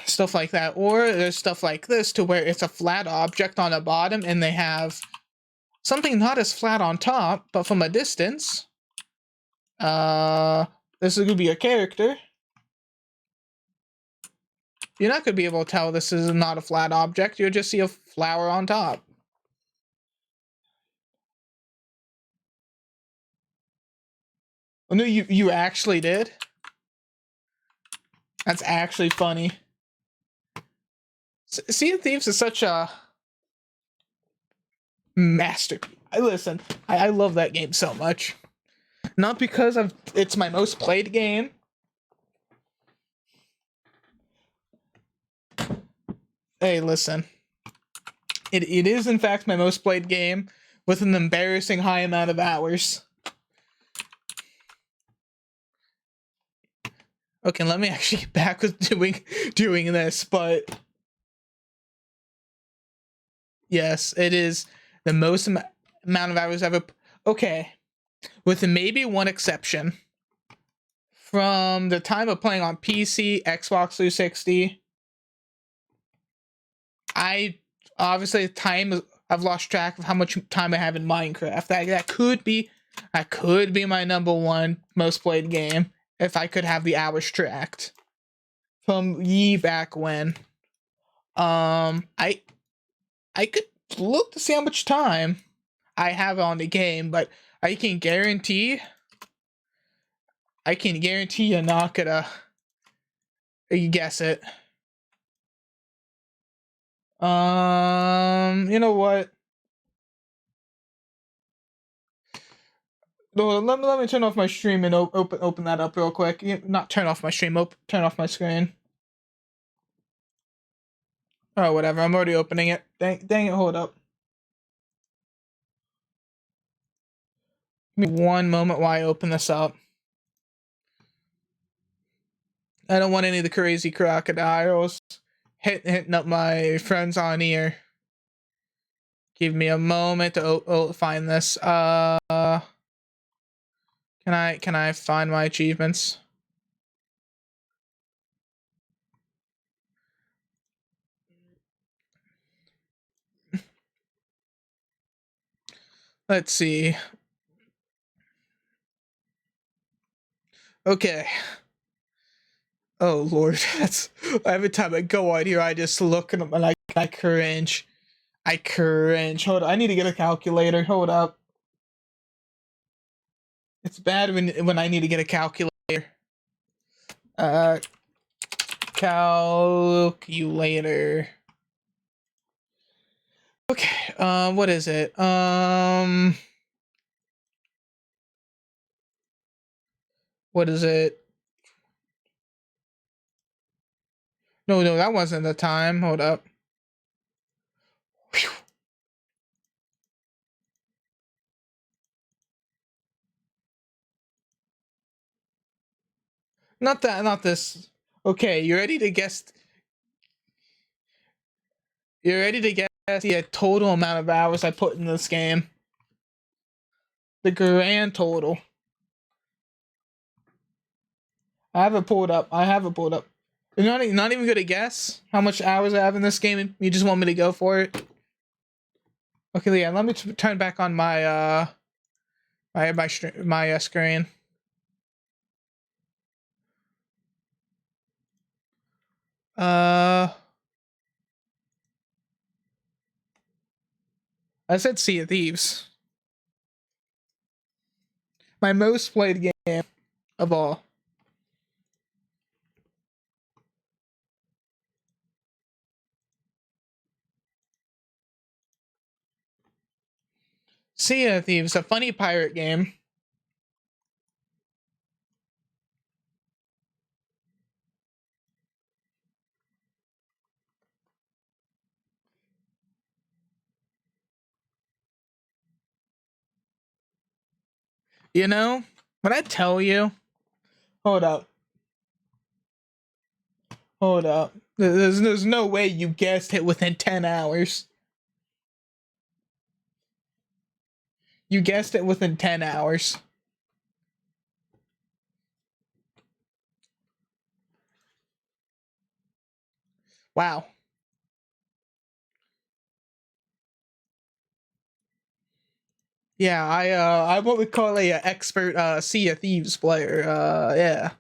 stuff like that. Or there's stuff like this to where it's a flat object on the bottom and they have something not as flat on top, but from a distance. This is going to be a character. You're not going to be able to tell this is not a flat object. You'll just see a flower on top. Oh, no, you actually did? That's actually funny. Sea of Thieves is such a masterpiece. Listen, I love that game so much. Not because it's my most played game. Hey, listen. It is in fact my most played game with an embarrassing high amount of hours. Okay, let me actually get back with doing this, but yes, it is the most amount of hours ever. Okay, with maybe one exception. From the time of playing on PC, Xbox 360, I've lost track of how much time I have in Minecraft. That could be my number one most played game if I could have the hours tracked from back when. I could look to see how much time I have on the game, but I can guarantee you're not gonna guess it. You know what? No, let me turn off my stream and open that up real quick. Not turn off my stream, turn off my screen. Oh, whatever. I'm already opening it. Dang it, hold up. Give me one moment while I open this up. I don't want any of the crazy crocodiles hitting up my friends on here. Give me a moment to find this. Can I find my achievements? Let's see. Okay. Oh Lord, that's every time I go out here, I just look at them and I cringe. I cringe. Hold on, I need to get a calculator. Hold up. It's bad when I need to get a calculator. Calculator. Okay. What is it? What is it? No, that wasn't the time. Hold up. Whew. Not this. Okay, you ready to guess? You ready to guess the total amount of hours I put in this game? The grand total. I have it pulled up. You're not even gonna guess how much hours I have in this game. You just want me to go for it? Okay, yeah. Let me turn back on my my screen. I said Sea of Thieves. My most played game of all. Sea of Thieves, a funny pirate game. You know, when I tell you, hold up, hold up. There's no way you guessed it within 10 hours. You guessed it within 10 hours. Wow. Yeah, I'm what we call a expert Sea of Thieves player. Yeah.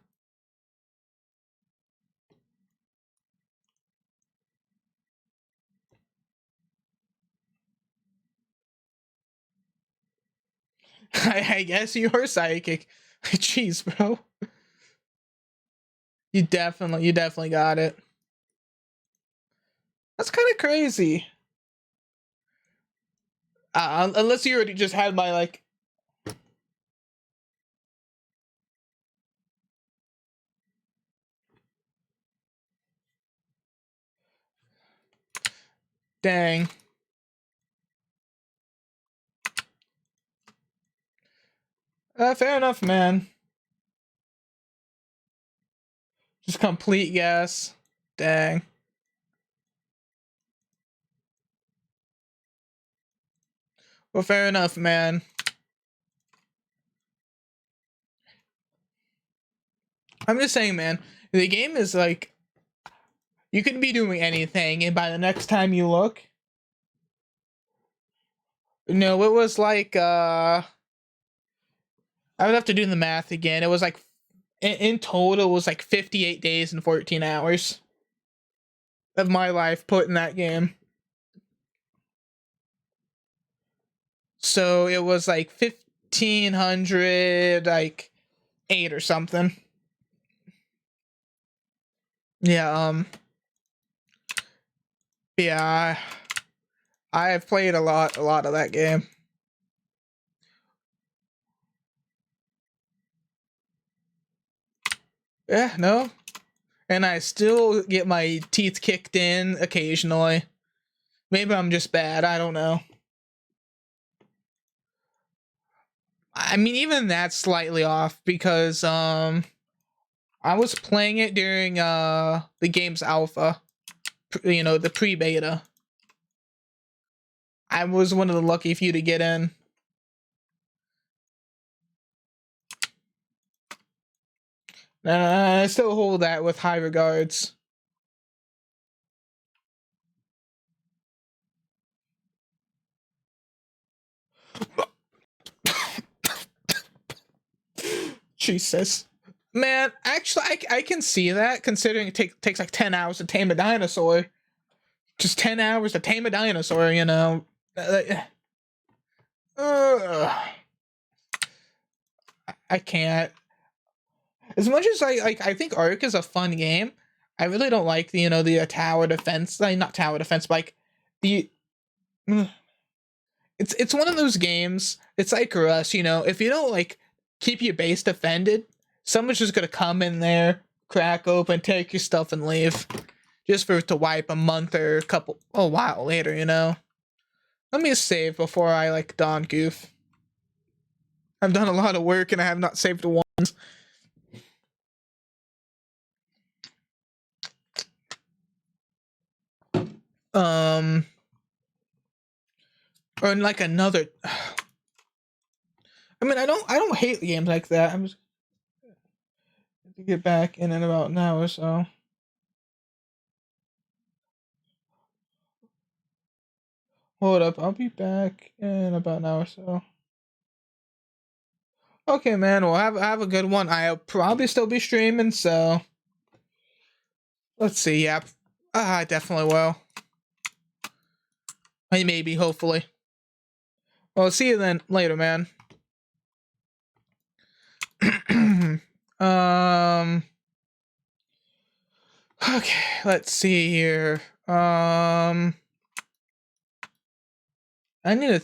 I guess you're psychic. Jeez, bro. You definitely got it. That's kind of crazy. Unless you already just had my like. Dang. Fair enough, man. Just complete guess. Dang. Well, fair enough, man. I'm just saying, man. The game is like you could be doing anything, and by the next time you look, no, it was like I would have to do the math again. It was like in total it was like 58 days and 14 hours of my life put in that game. So it was like 1500 like 8 or something. Yeah, yeah, I have played a lot of that game. Yeah, no. And I still get my teeth kicked in occasionally. Maybe I'm just bad, I don't know. I mean, even that's slightly off because I was playing it during the game's alpha, you know, the pre-beta. I was one of the lucky few to get in. I still hold that with high regards. Jesus. Man, actually, I can see that considering it takes like 10 hours to tame a dinosaur. Just 10 hours to tame a dinosaur, you know. I can't. As much as I think Ark is a fun game, I really don't like the, you know, the tower defense. Like, not tower defense, but like the. It's one of those games. It's like Rust, you know. If you don't like keep your base defended, someone's just gonna come in there, crack open, take your stuff, and leave, just for it to wipe a month or a while later. You know. Let me save before I like Don Goof. I've done a lot of work and I have not saved once. Um, or like another. I mean, I don't hate games like that. I'm just to get back in about an hour or so. Hold up, I'll be back in about an hour or so. Okay, man. Well, have a good one. I'll probably still be streaming, so let's see. Yeah, I definitely will. Maybe, hopefully. Well, see you then later, man. um. Okay, let's see here. I need to.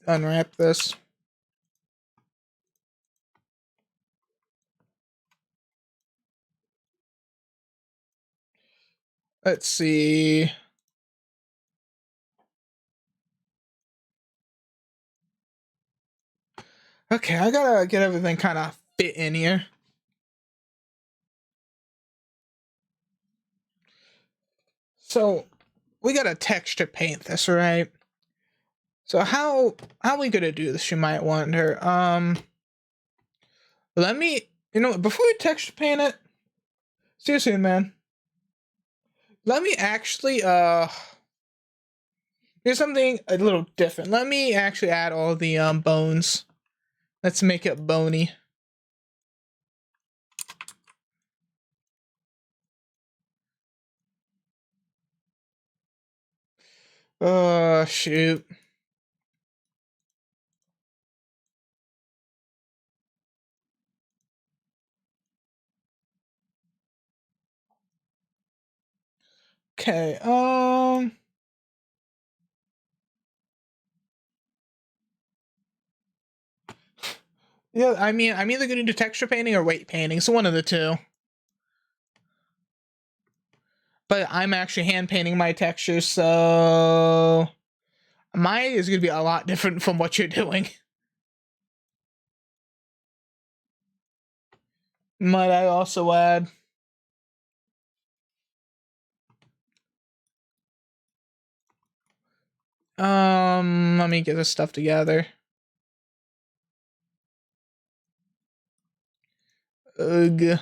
unwrap this. Let's see. Okay, I gotta get everything kind of fit in here. So we gotta texture paint this, right? So how are we gonna do this, you might wonder. Let me, before we texture paint it, seriously, man, let me actually do something a little different. Let me actually add all the bones. Let's make it bony. Oh, shoot. Okay, yeah, I mean, I'm either gonna do texture painting or weight painting, so one of the two. But I'm actually hand painting my textures, so mine is gonna be a lot different from what you're doing. Might I also add? Let me get this stuff together. Ugh.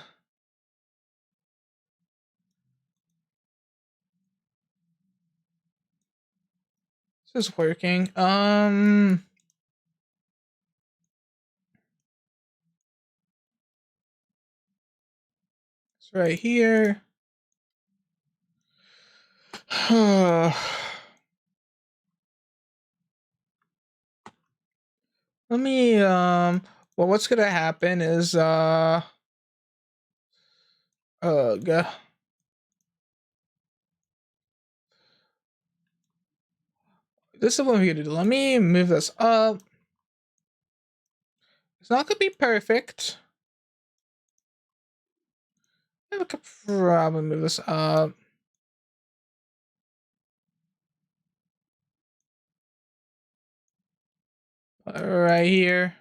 This is working. It's right here. Let me, well, what's gonna happen is, ugh. This is what we're gonna do. Let me move this up. It's not gonna be perfect. I could probably move this up. Right here.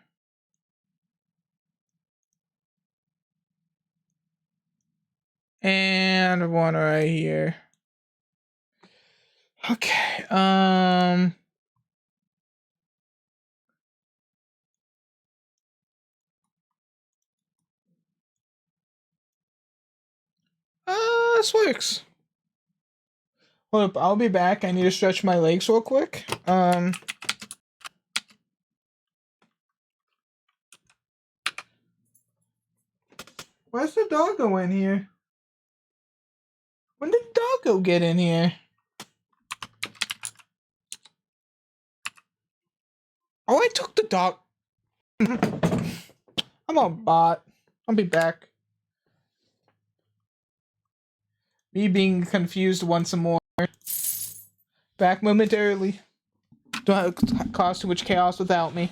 And one right here. Okay, this works. Hold up, I'll be back. I need to stretch my legs real quick. Where's the doggo in here? When did doggo get in here? Oh, I took the dog. I'm a bot. I'll be back. Me being confused once more. Back momentarily. Don't cause too much chaos without me.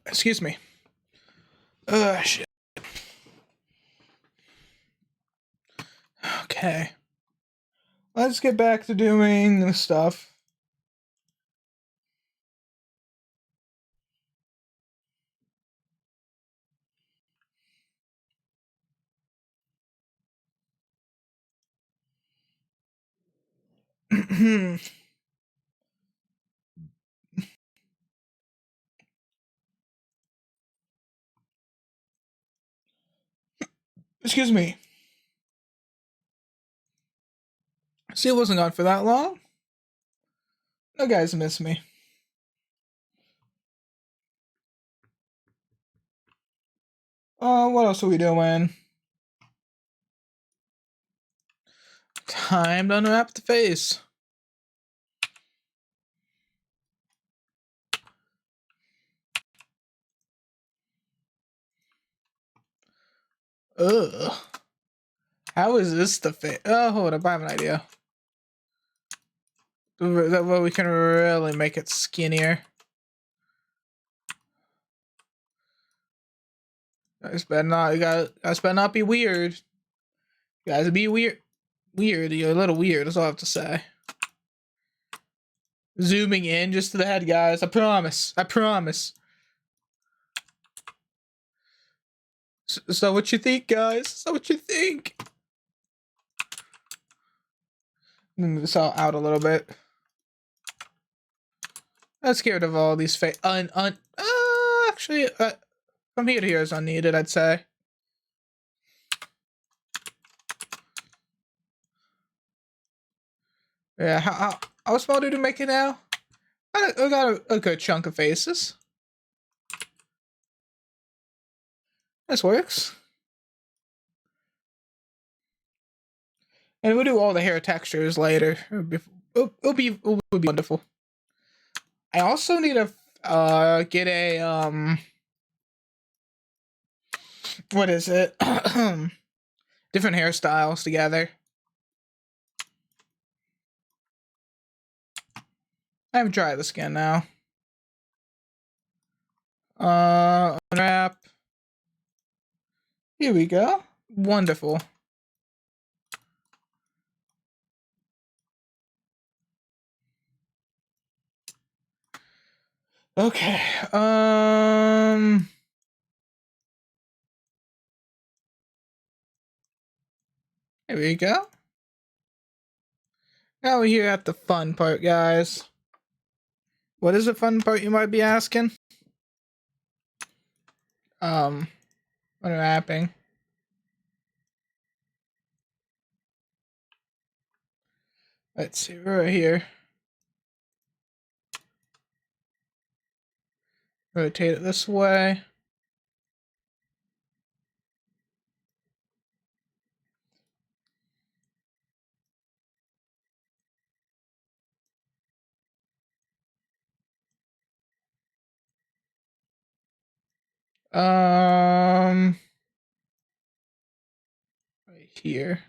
Excuse me. Shit. Okay. Let's get back to doing the stuff. Excuse me. See, it wasn't gone for that long. No guys miss me. What else are we doing? Time to unwrap the face. Ugh. How is this the face? Oh, hold up, I have an idea. That way we can really make it skinnier. Guys better not be weird. You guys be weird. You're a little weird, that's all I have to say. Zooming in just to the head, guys. I promise. I promise. So what you think, guys? So what you think? Move this all out a little bit. I'm scared of all these actually, from here to here is unneeded, I'd say. Yeah, how small did we make it now? I got a good chunk of faces. This works. And we'll do all the hair textures later. It'll be wonderful. I also need to get a what is it? Different hairstyles together. I have dry the skin now. Unwrap. Here we go. Wonderful. Okay. There we go. Now we're here at the fun part, guys. What is the fun part, you might be asking? Unwrapping. Let's see, we're right here. Rotate it this way. Right here.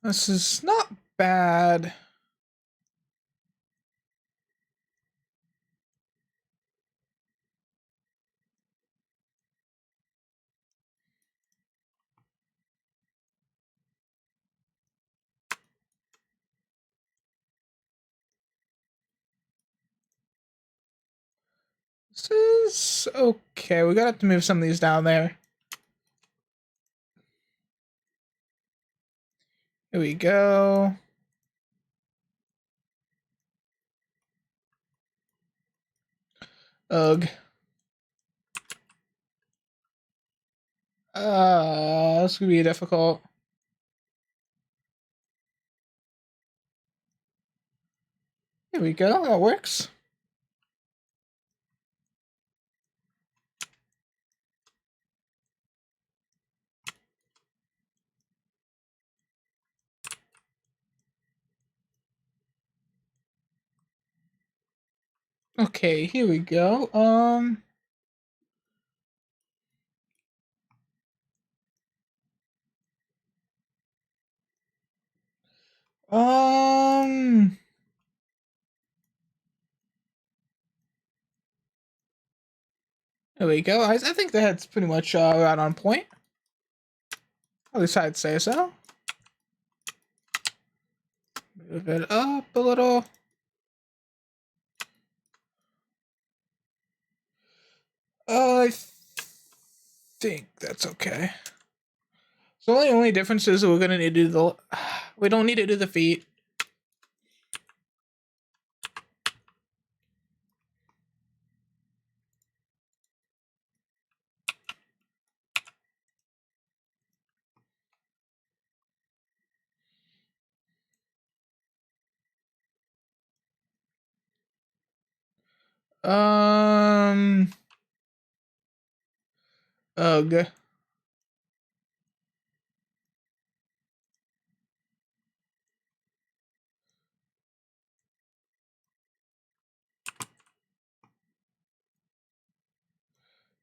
This is not bad. This is okay. We're gonna have to move some of these down there. Here we go. Ugh. This could be difficult. Here we go. That works. Okay, here we go. There we go. I think that's pretty much right on point. At least I'd say so. Move it up a little. I think that's okay. So the only difference is we're gonna need to do the. We don't need to do the feet. Ugh.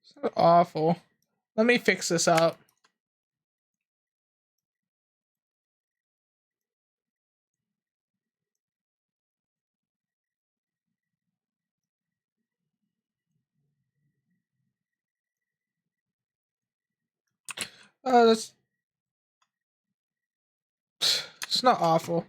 So awful. Let me fix this up. That's. It's not awful.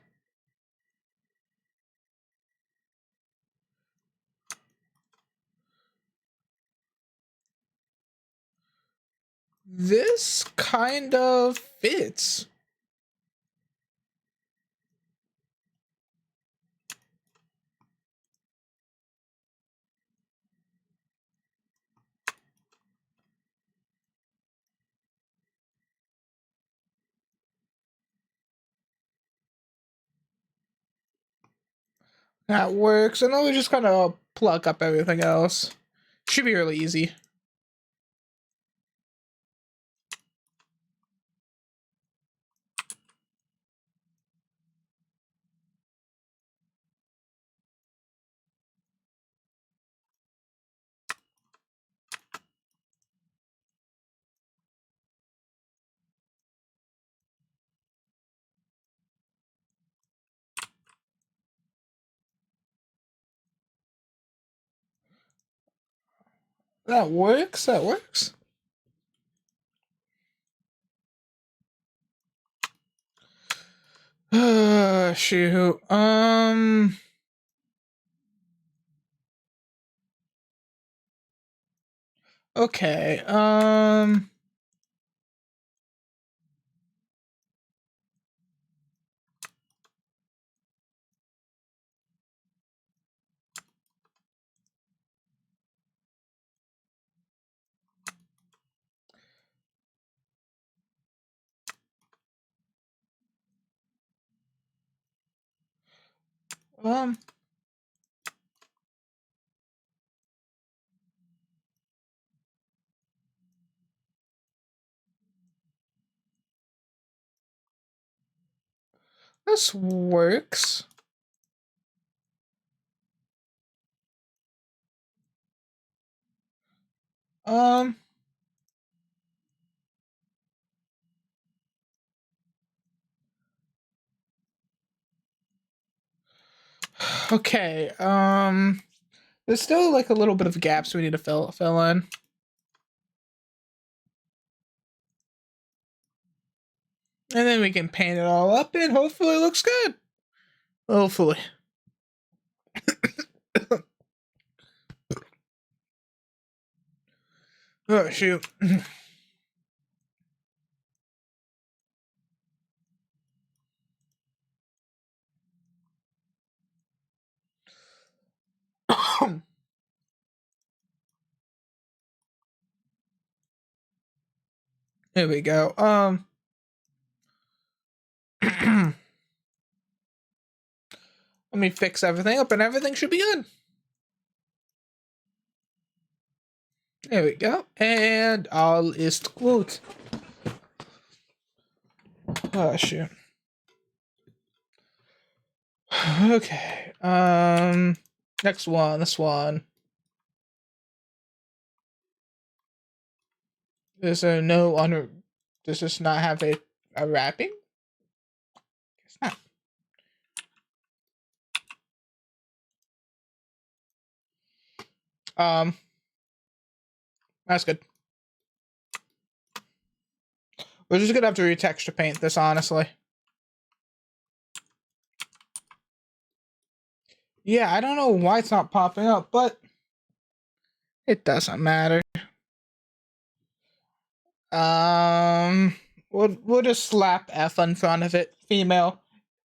This kind of fits. That works. And then we just kind of plug up everything else. Should be really easy. That works. That works. Shoot. Okay. Um. This works. Um. Okay. There's still like a little bit of gaps we need to fill in. And then we can paint it all up and hopefully it looks good. Hopefully. Oh, shoot. There we go. Let me fix everything up and everything should be good. There we go. And all is gut. Oh, shoot. Okay. Next one. This one. There's a no under. Does this not have a wrapping? It's not. That's good. We're just gonna have to retexture paint this, honestly. Yeah, I don't know why it's not popping up, but it doesn't matter. We'll just slap F in front of it. Female,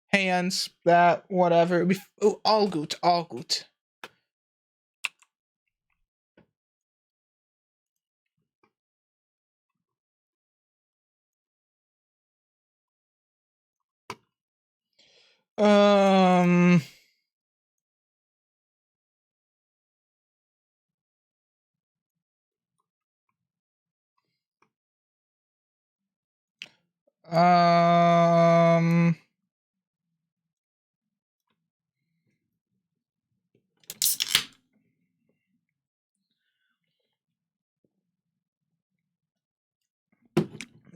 hands, that, whatever. All good, all good. Um. Um.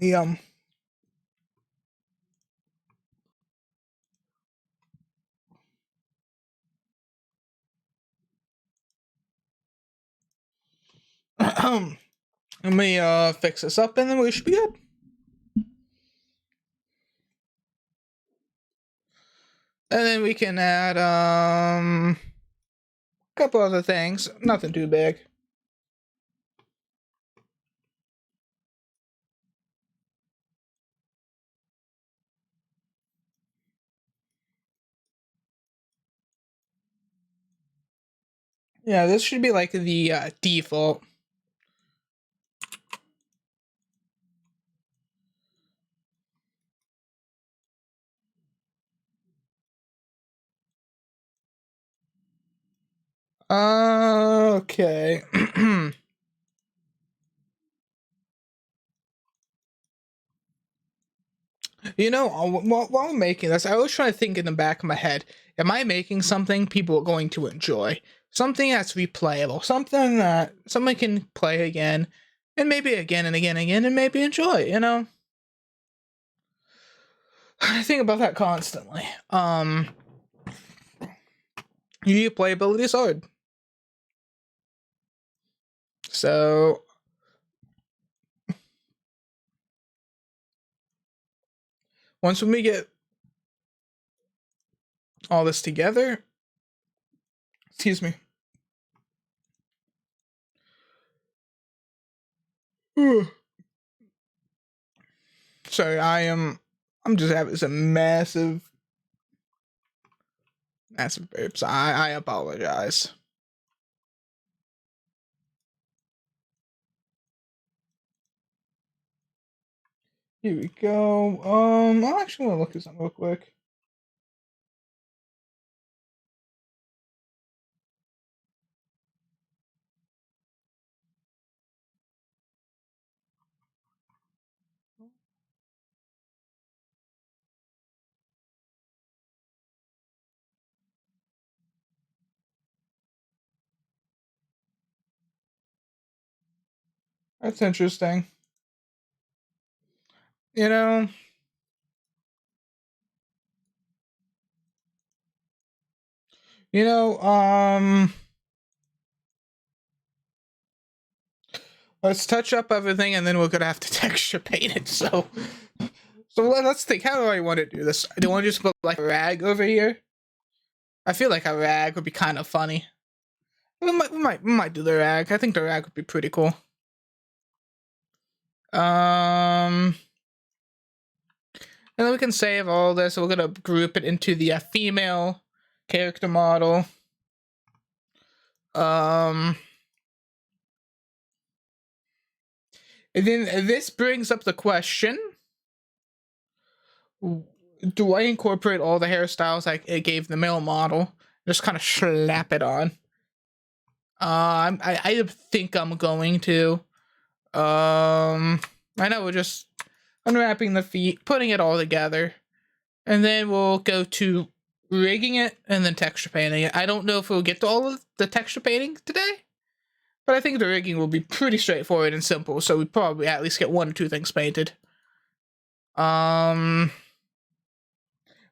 Yum. Let me fix this up and then we should be good. And then we can add a couple other things. Nothing too big. Yeah, this should be like the default. Okay. You know, while I'm making this, I was trying to think in the back of my head, am I making something people are going to enjoy? Something that's replayable, something that someone can play again, and maybe again and again and again, and maybe enjoy, you know? I think about that constantly. Playability is hard. So once we get all this together, excuse me. Sorry, I'm just having some massive burps. I apologize. Here we go. I'm actually gonna look at something real quick. That's interesting. You know, you know, let's touch up everything and then we're gonna have to texture paint it. So let's think. How do I want to do this? Do I want to just put like a rag over here? I feel like a rag would be kind of funny. We might do the rag. I think the rag would be pretty cool. And then we can save all this. We're gonna group it into the female character model. And then this brings up the question: do I incorporate all the hairstyles I gave the male model? Just kind of slap it on. I think I'm going to. I know we're just unwrapping the feet, putting it all together, and then we'll go to rigging it and then texture painting it. I don't know if we'll get to all of the texture painting today, but I think the rigging will be pretty straightforward and simple, so we probably at least get 1 or 2 things painted. Because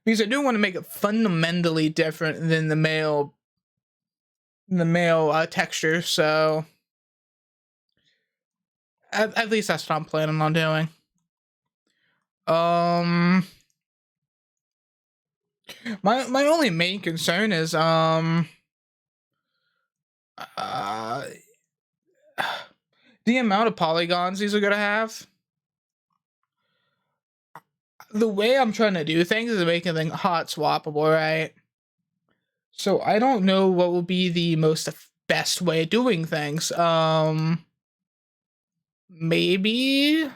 I do want to make it fundamentally different than the male the male texture, so at least that's what I'm planning on doing. My only main concern is the amount of polygons these are gonna have. The way I'm trying to do things is making things hot swappable, right? So I don't know what will be the best way of doing things. Maybe.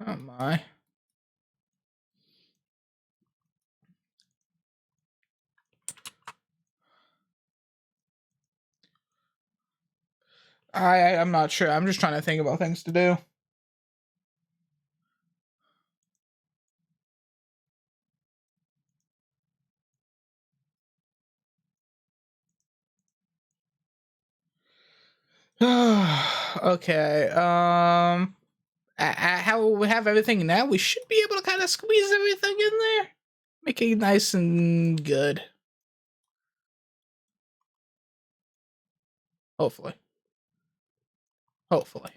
Oh my. I'm not sure. I'm just trying to think about things to do. Okay. How we have everything now, we should be able to kind of squeeze everything in there, make it nice and good. Hopefully. Hopefully.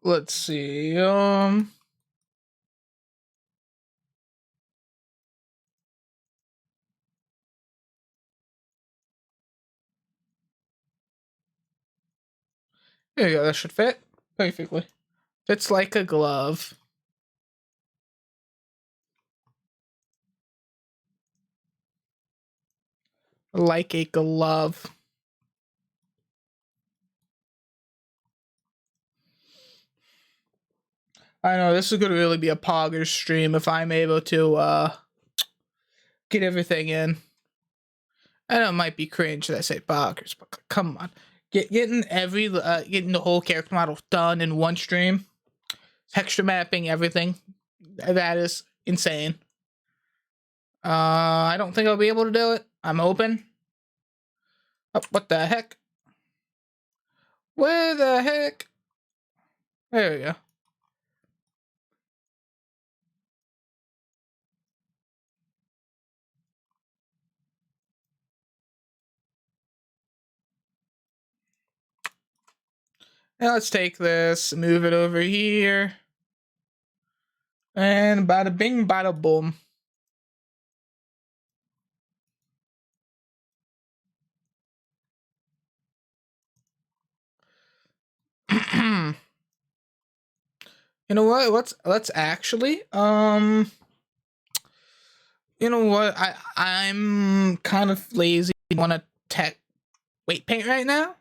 Let's see. There you go. That should fit perfectly. Fits like a glove. Like a glove. I know this is gonna really be a Poggers stream if I'm able to get everything in. I know it might be cringe that I say Poggers, but come on, getting getting the whole character model done in one stream, texture mapping, everything. That is insane. I don't think I'll be able to do it. I'm open. Oh, what the heck? Where the heck? There we go. Now let's take this, move it over here. And bada bing, bada boom. You know what? Let's actually you know what? I'm kind of lazy. Want to weight paint right now?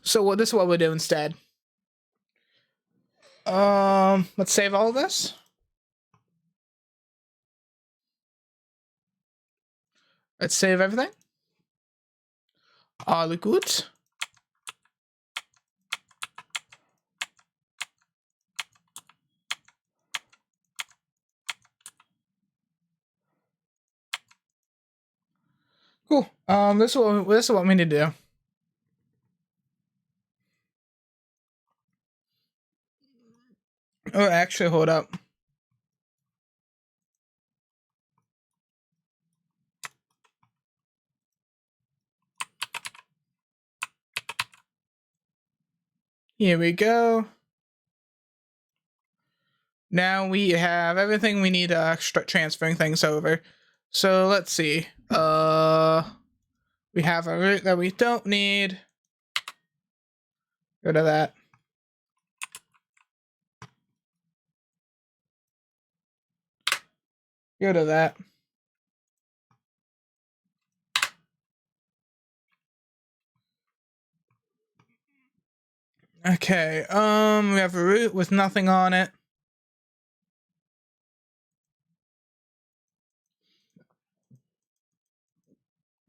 So this is what we'll do instead. Let's save all this. Let's save everything. All good. Cool. This is what we need to do. Oh, actually, hold up. Here we go. Now we have everything we need to start transferring things over. So let's see. We have a root that we don't need. Go to that. Go to that. Okay, we have a root with nothing on it.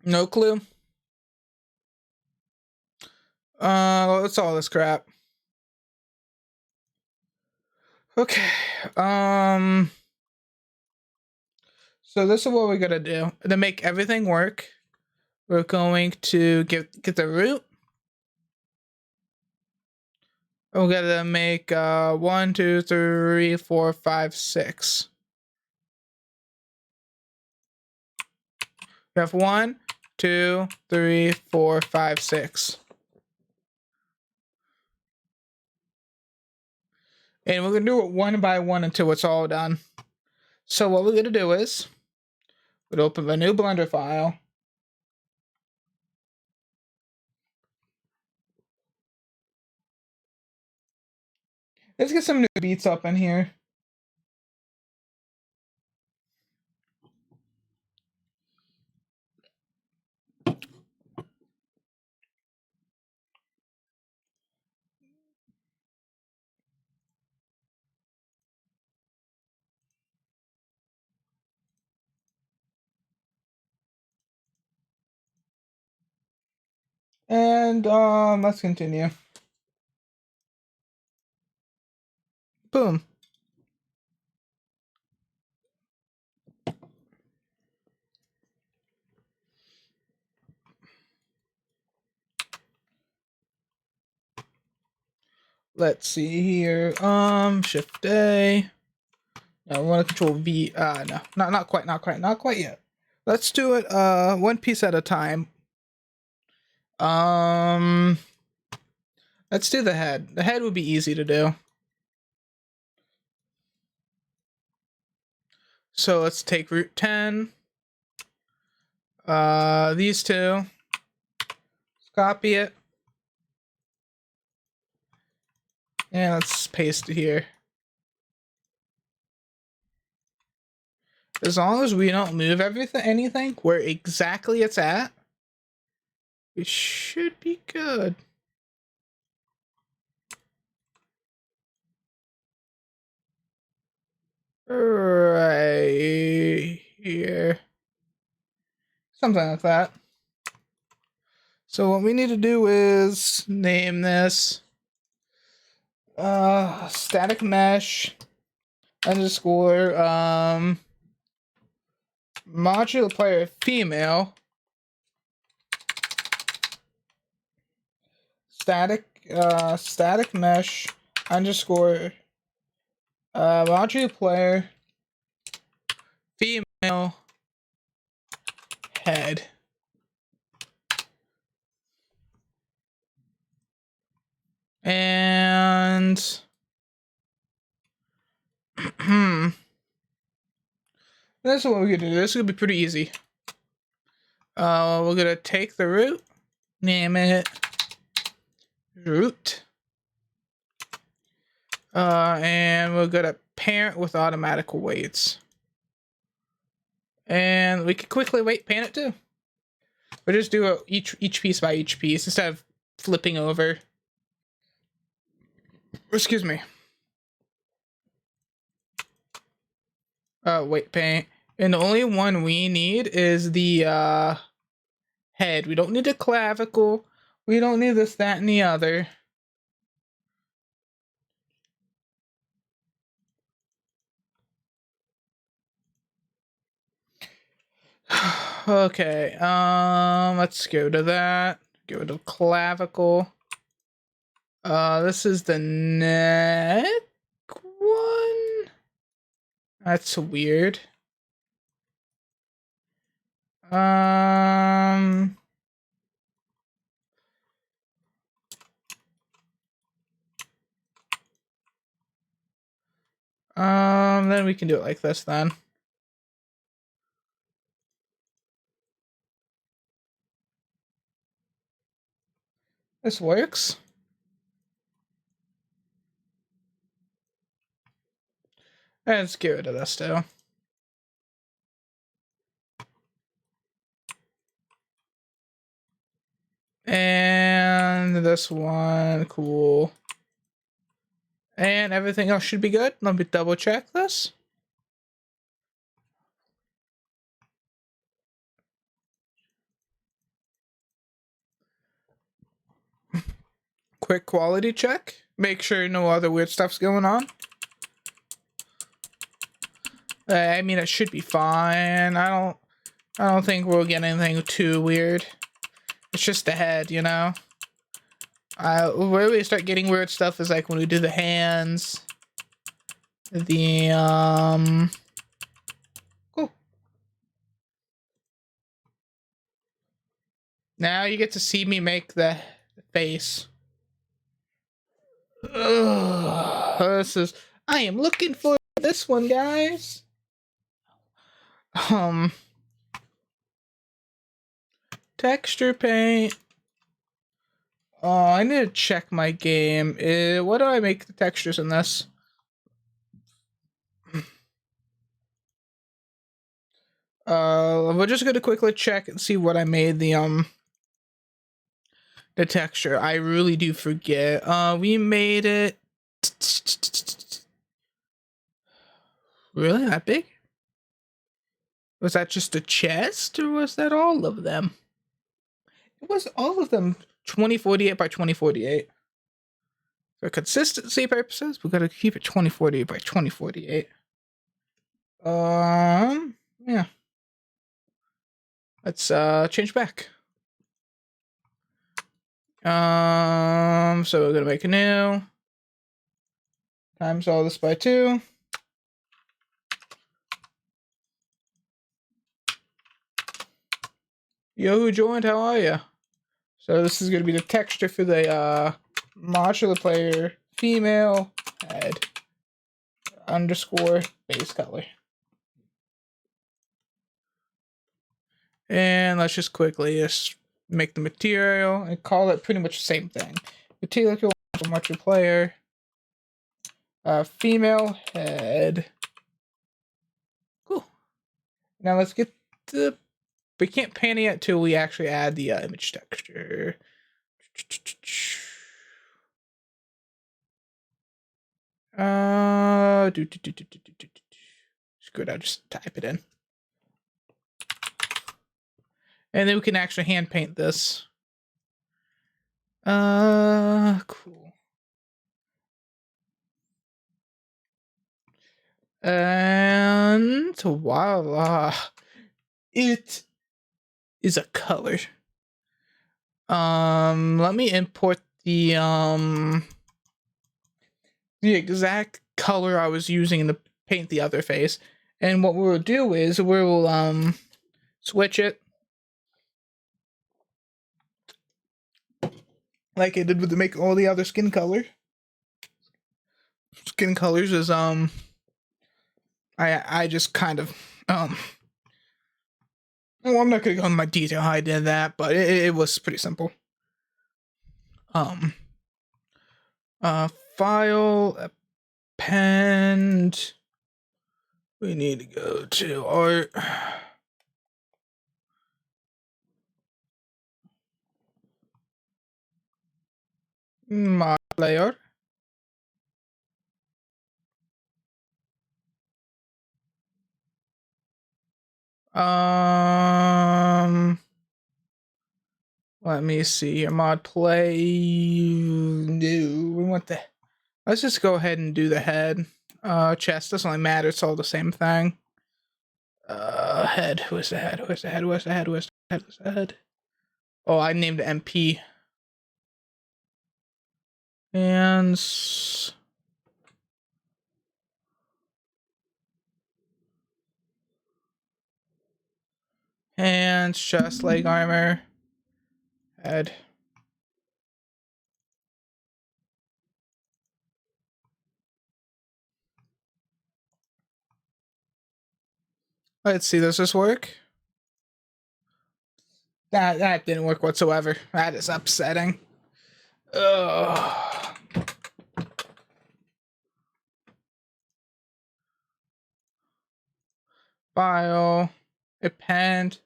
No clue. What's all this crap? Okay. So this is what we're gonna do to make everything work. We're going to get the root. We're gonna make 1, 2, 3, 4, 5, 6. We have 1, 2, 3, 4, 5, 6. And we're gonna do it one by one until it's all done. So what we're gonna do is we'll open a new Blender file. Let's get some new beats up in here. And let's continue. Boom. Let's see here. Shift A. No, we want to control V. No, not quite yet. Let's do it one piece at a time. Let's do the head. The head would be easy to do. So let's take root 10. These two. Let's copy it. And let's paste it here. As long as we don't move anything where exactly it's at, it should be good. Right here. Something like that. So what we need to do is name this static mesh underscore modular player female static mesh underscore modular player female head. And that's what we're gonna do. This is gonna be pretty easy. We're gonna take the root, name it root, and we're gonna parent with automatic weights, and we can quickly weight pan it too. We'll just do each piece by each piece instead of flipping over. Excuse me. Weight paint, and the only one we need is the head. We don't need the clavicle. We don't need this, that, and the other. Okay, let's go to that. Go to clavicle. This is the neck one. That's weird. Then we can do it like this then. This works. Let's get rid of this too. And this one, cool. And everything else should be good. Let me double check this. quick quality check. Make sure no other weird stuff's going on. I mean, it should be fine. I don't think we'll get anything too weird. It's just the head, you know? Where we start getting weird stuff is like when we do the hands. Cool. Now you get to see me make the face. Ugh, I am looking for this one, guys. Texture paint. Oh, I need to check my game. What do I make the textures in this? We're just gonna quickly check and see what I made the texture. I really do forget. We made it really that big? Was that just a chest or was that all of them? It was all of them 2048 by 2048. For consistency purposes, we gotta keep it 2048 by 2048. Yeah. Let's change back. So we're gonna make a new. Times all this by 2. Yo, who joined? How are you? So this is gonna be the texture for the modular player female head underscore base color. And let's just quickly just make the material and call it pretty much the same thing. Material modular player female head. Cool. Now let's get the. We can't paint it yet till we actually add the image texture. Screw it, I'll just type it in. And then we can actually hand paint this. Cool. And voila. It is a color. Let me import the exact color I was using to paint the other face. And what we'll do is we'll switch it like I did with the make all the other skin color. Skin colors is I just kind of well, I'm not gonna go into my detail how I did that, but it was pretty simple. File, append. We need to go to art. My layer. Let me see here. Mod play. No, we want the. Let's just go ahead and do the head. Chest doesn't really matter. It's all the same thing. Head. Where's the head? Where's the head? Where's the head? Where's the head? Where's the head? Oh, I named it MP. Hands. Hands, chest, leg armor, head. Let's see, does this work? That didn't work whatsoever. That is upsetting. Ugh. File, append.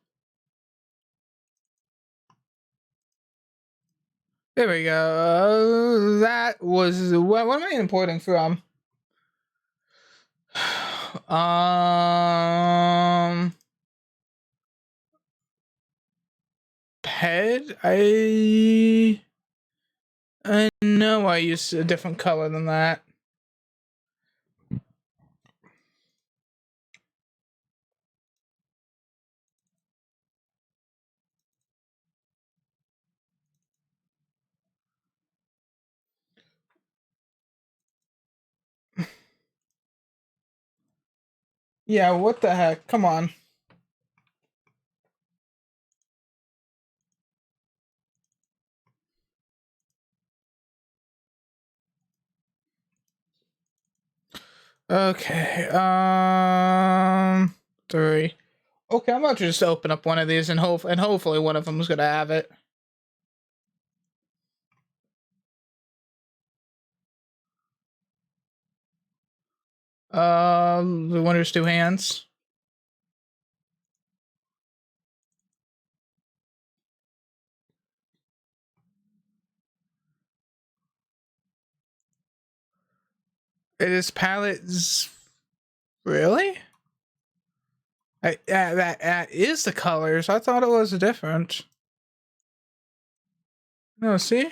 There we go. That was what am I importing from? Head. No, I use a different color than that. Yeah, what the heck? Come on. Okay, 3. Okay, I'm about to just open up one of these and hopefully one of them is gonna have it. The winner's 2 hands. It is palettes. Really? That is the colors. I thought it was different. No, see?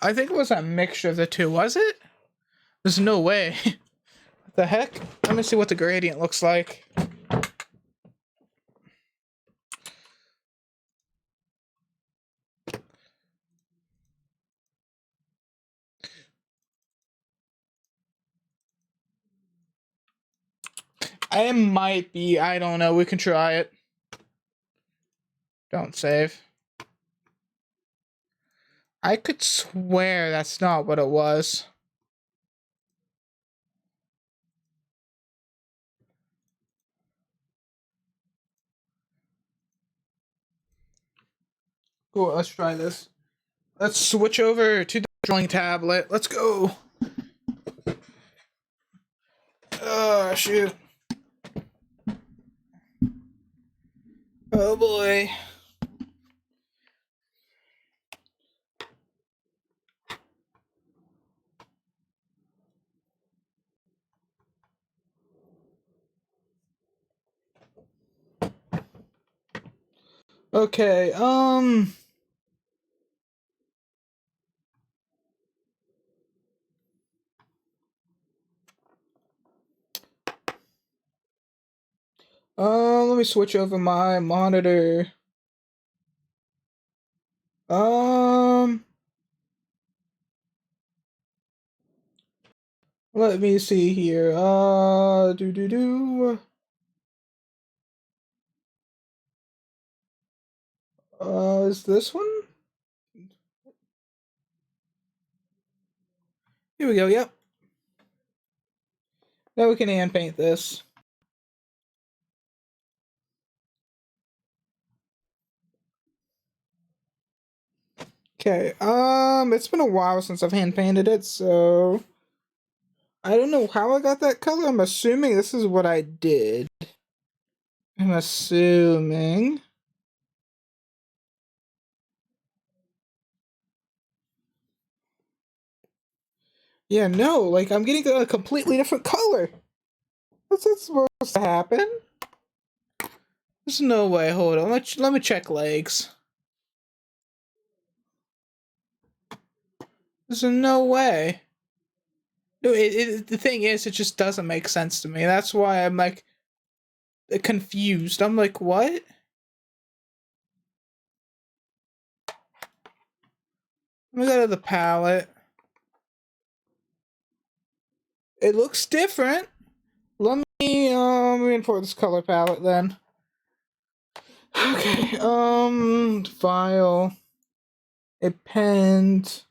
I think it was a mixture of the two, was it? There's no way. What the heck? Let me see what the gradient looks like. I might be. I don't know. We can try it. Don't save. I could swear that's not what it was. Cool, let's try this. Let's switch over to the drawing tablet. Let's go. Oh, shoot. Oh, boy. Okay, let me switch over my monitor. Um, Let me see here. Do do do. Is this one? Here we go. Yep. Now we can hand paint this. Okay. It's been a while since I've hand painted it, so I don't know how I got that color. I'm assuming this is what I did. I'm assuming. Yeah, no, like I'm getting a completely different color. What's that supposed to happen? There's no way. Hold on. Let me check legs. There's no way. No, the thing is, it just doesn't make sense to me. That's why I'm like confused. I'm like, what? Let me go to the palette. It looks different. Let me import this color palette then. Okay, file, append.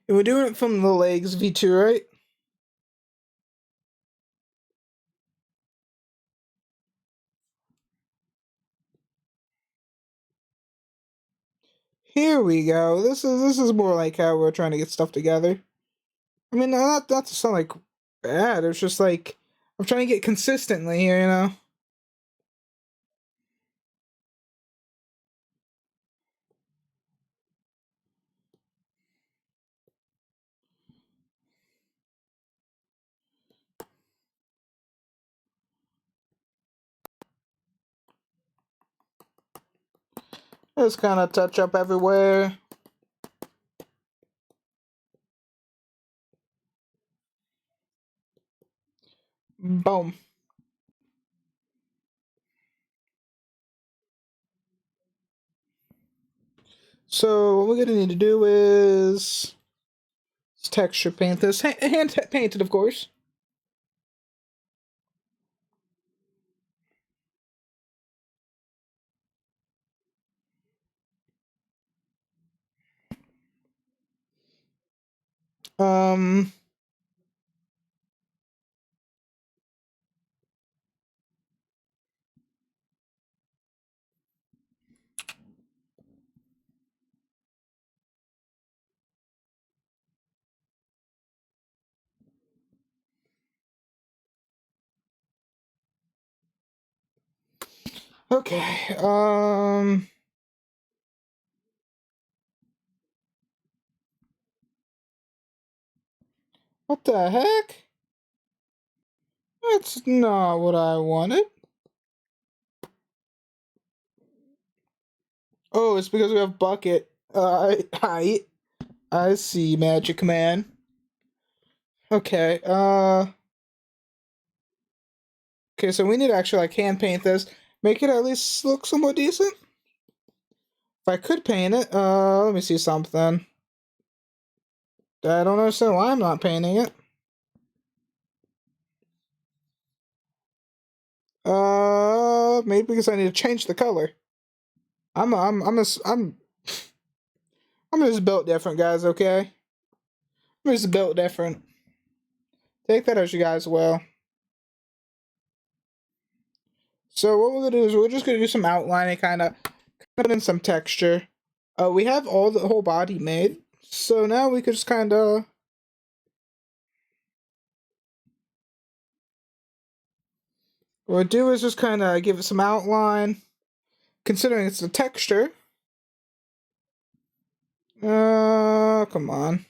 We're doing it from the legs V2, right? Here we go. This is more like how we're trying to get stuff together. I mean, not to sound like bad. It's just like I'm trying to get consistently here, you know. Just kind of touch up everywhere. Boom. So what we're gonna need to do is texture paint this. Hand painted, of course. Um, okay. What the heck? That's not what I wanted. Oh, it's because we have bucket. I see, Magic Man. Okay. Okay, so we need to actually like hand paint this, make it at least look somewhat decent. If I could paint it, let me see something. I don't understand why I'm not painting it. Maybe because I need to change the color. I'm just built different, guys. Okay, I'm just built different. Take that as you guys will. So what we're gonna do is we're just gonna do some outlining, kind of put in some texture. We have all the whole body made, so now we could just kind of. What we'll do is just kind of give it some outline, considering it's the texture. Come on.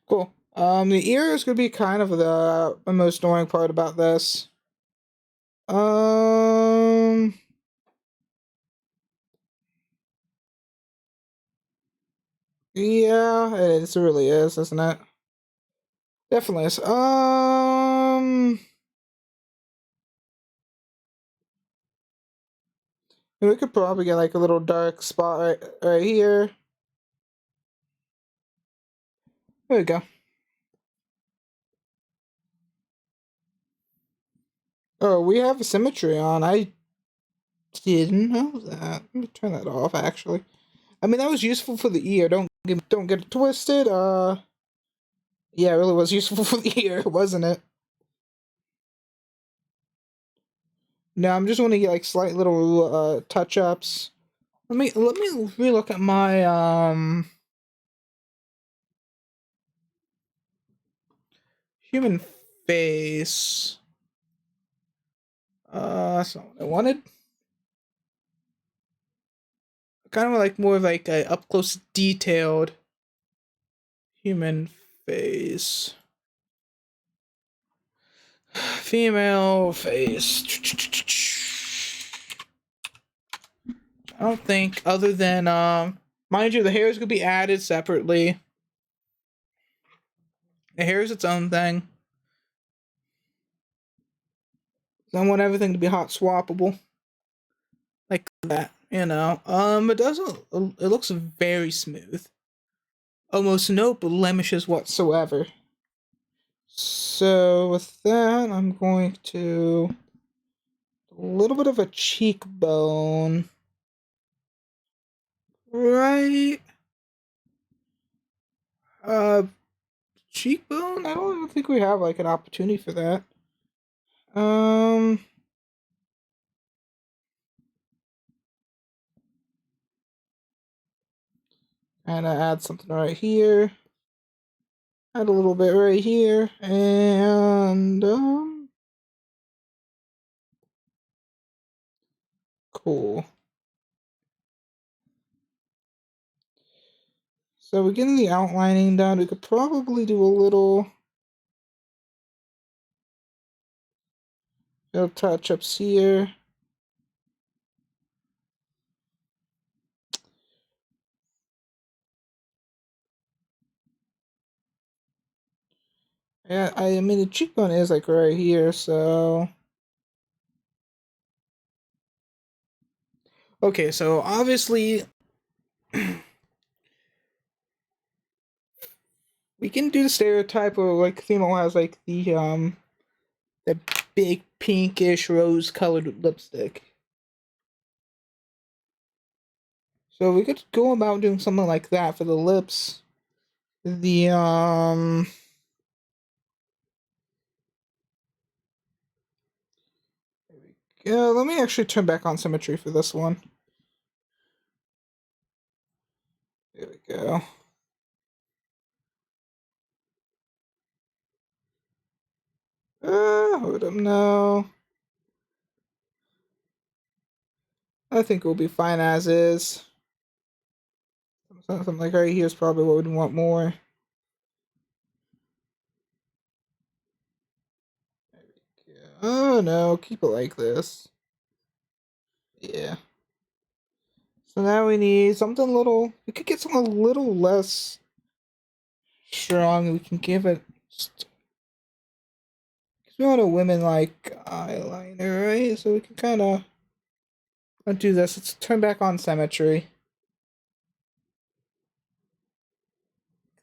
Cool. The ear is gonna be kind of the most annoying part about this. Um, yeah, it really is, isn't it? Definitely is. We could probably get like a little dark spot right here. There we go. Oh, we have symmetry on. I didn't know that. Let me turn that off. Actually, I mean that was useful for the ear. Don't get it twisted. Yeah, it really was useful for the ear, wasn't it? No, I'm just want to get like slight little touch ups. Let me relook at my human face. That's not what I wanted. Kind of like more of like a up close detailed human face. Female face. I don't think other than mind you, the hair is gonna be added separately. The hair is its own thing. I want everything to be hot swappable. Like that, you know. It doesn't it looks very smooth. Almost no blemishes whatsoever. So with that, I'm going to a little bit of a cheekbone. Right. Uh cheekbone? I don't even think we have like an opportunity for that. Um and I add something right here. Add a little bit right here. And cool. So we're getting the outlining done. We could probably do a little Little touch-ups here. Yeah, I mean the cheekbone is like right here, so okay, so obviously we can do the stereotype where like female has like the big pinkish rose colored lipstick. So we could go about doing something like that for the lips. The yeah, let me actually turn back on symmetry for this one. There we go. Hold up, no. I think we'll be fine as is. Something like right here is probably what we'd want more. Oh no, keep it like this. Yeah. So now we need something little. We could get something a little less strong. We can give it. Because we want a women like eyeliner, right? So we can kind of do this. Let's turn back on symmetry.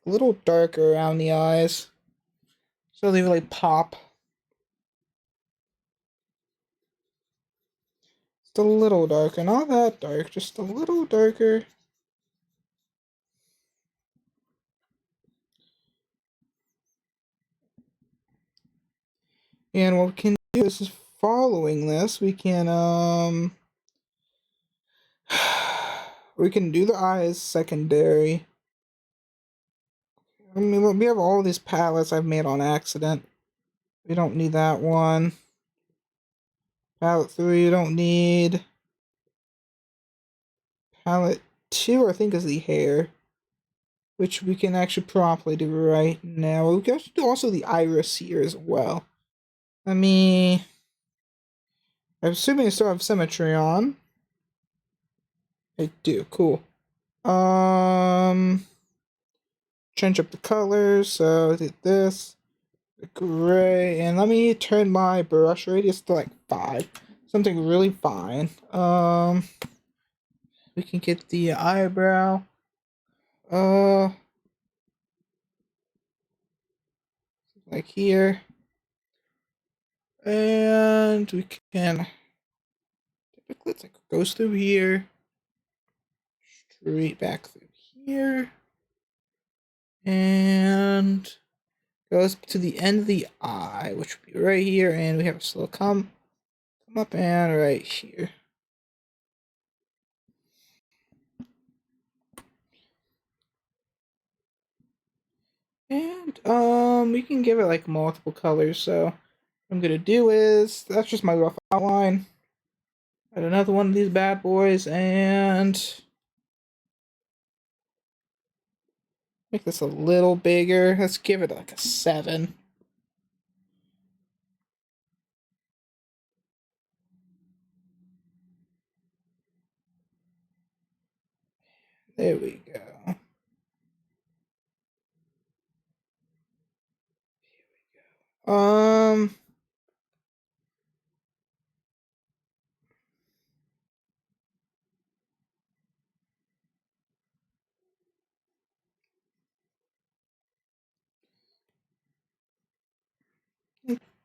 A little darker around the eyes. So they really pop. Just a little darker. Not that dark, just a little darker. And what we can do is following this, we can we can do the eyes secondary. I mean, we have all these palettes I've made on accident. We don't need that one. Palette 3, you don't need. Palette 2, I think, is the hair, which we can actually properly do right now. We can do also the iris here as well. Let me. I'm assuming I still have symmetry on. I do, cool. Change up the colors, so I did this. The gray, and let me turn my brush radius to like 5. Something really fine. We can get the eyebrow. Like here. And we can typically it's like goes through here. Straight back through here. And goes to the end of the eye, which would be right here, and we have a slow come up and right here. And we can give it like multiple colors, so what I'm gonna do is that's just my rough outline. Add another one of these bad boys and make this a little bigger. Let's give it like a 7. There we go. Um,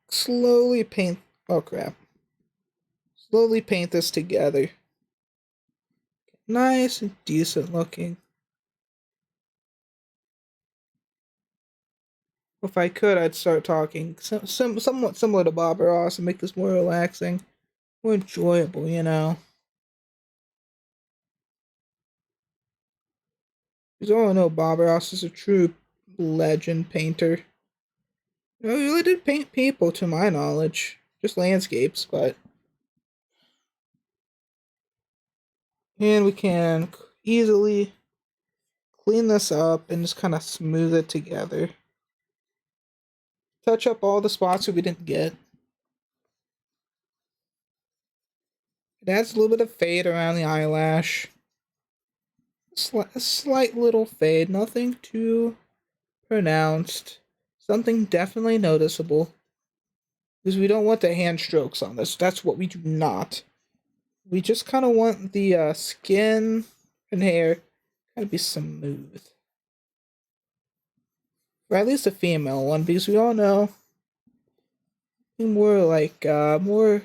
slowly paint. Oh crap! Slowly paint this together. Nice and decent looking. If I could, I'd start talking somewhat similar to Bob Ross and make this more relaxing, more enjoyable, you know. Because all I know, Bob Ross is a true legend painter. You know, he really did paint people, to my knowledge. Just landscapes, but. And we can easily clean this up and just kind of smooth it together. Touch up all the spots that we didn't get. It adds a little bit of fade around the eyelash. A slight little fade, nothing too pronounced. Something definitely noticeable. Because we don't want the hand strokes on this. That's what we do not. We just kind of want the skin and hair kind of be smooth. Or at least a female one, because we all know more like more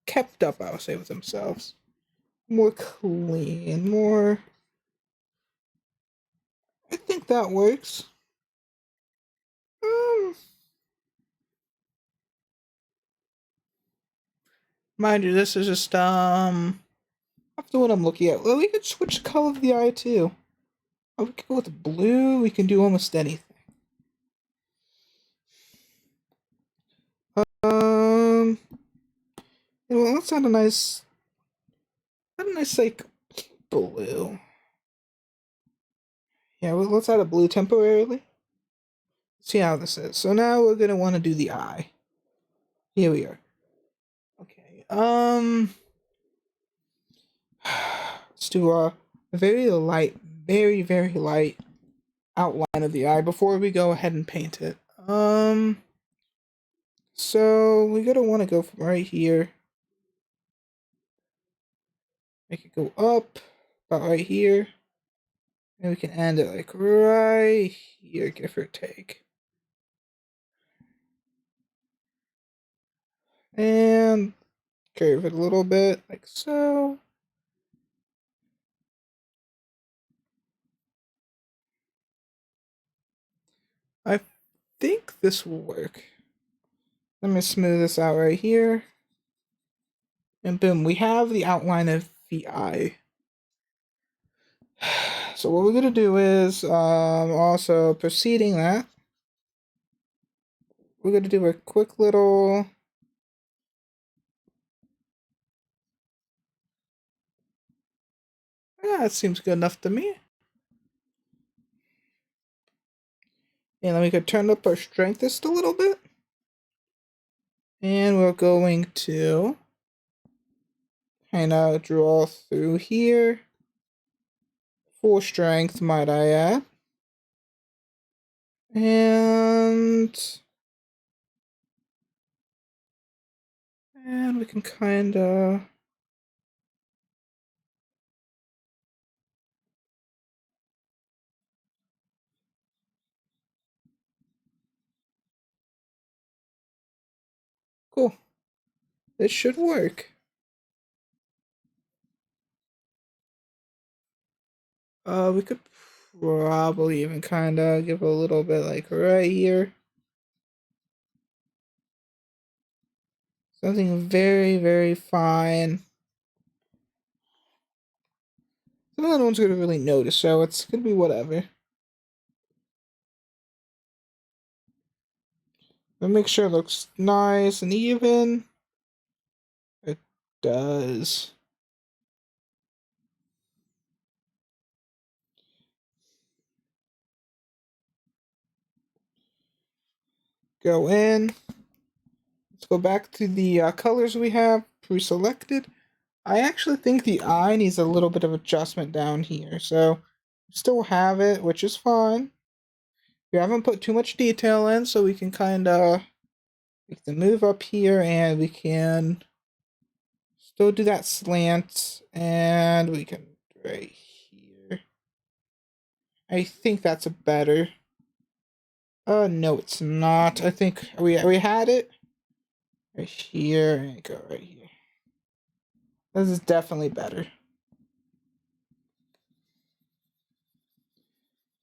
kept up, I would say, with themselves. More clean, more. I think that works. Um, Mind you, this is just after what I'm looking at. Well, we could switch the color of the eye too. Oh, we could go with blue. We can do almost anything. Let's add a nice like blue. Yeah, well, let's add a blue temporarily. See how this is. So now we're gonna want to do the eye. Here we are. Okay. Let's do a very light, very light outline of the eye before we go ahead and paint it. So we're gonna want to go from right here. Make it go up about right here. And we can end it like right here, give or take. And curve it a little bit, like so. I think this will work. Let me smooth this out right here. And boom, we have the outline of the eye. So what we're gonna do is also preceding that, we're gonna do a quick little that seems good enough to me. And then we could turn up our strength just a little bit. And we're going to kind of draw through here. Full strength, might I add. And we can kind of cool. This should work. We could probably even kind of give a little bit like right here. Something very fine. No one's gonna really notice, so it's gonna be whatever. But make sure it looks nice and even. It does. Go in. Let's go back to the colors we have pre-selected. I actually think the eye needs a little bit of adjustment down here, so still have it, which is fine. We haven't put too much detail in, so we can kind of move up here, and we can still do that slant, and we can right here. I think that's a better. No, it's not. I think we had it right here, and go right here. This is definitely better.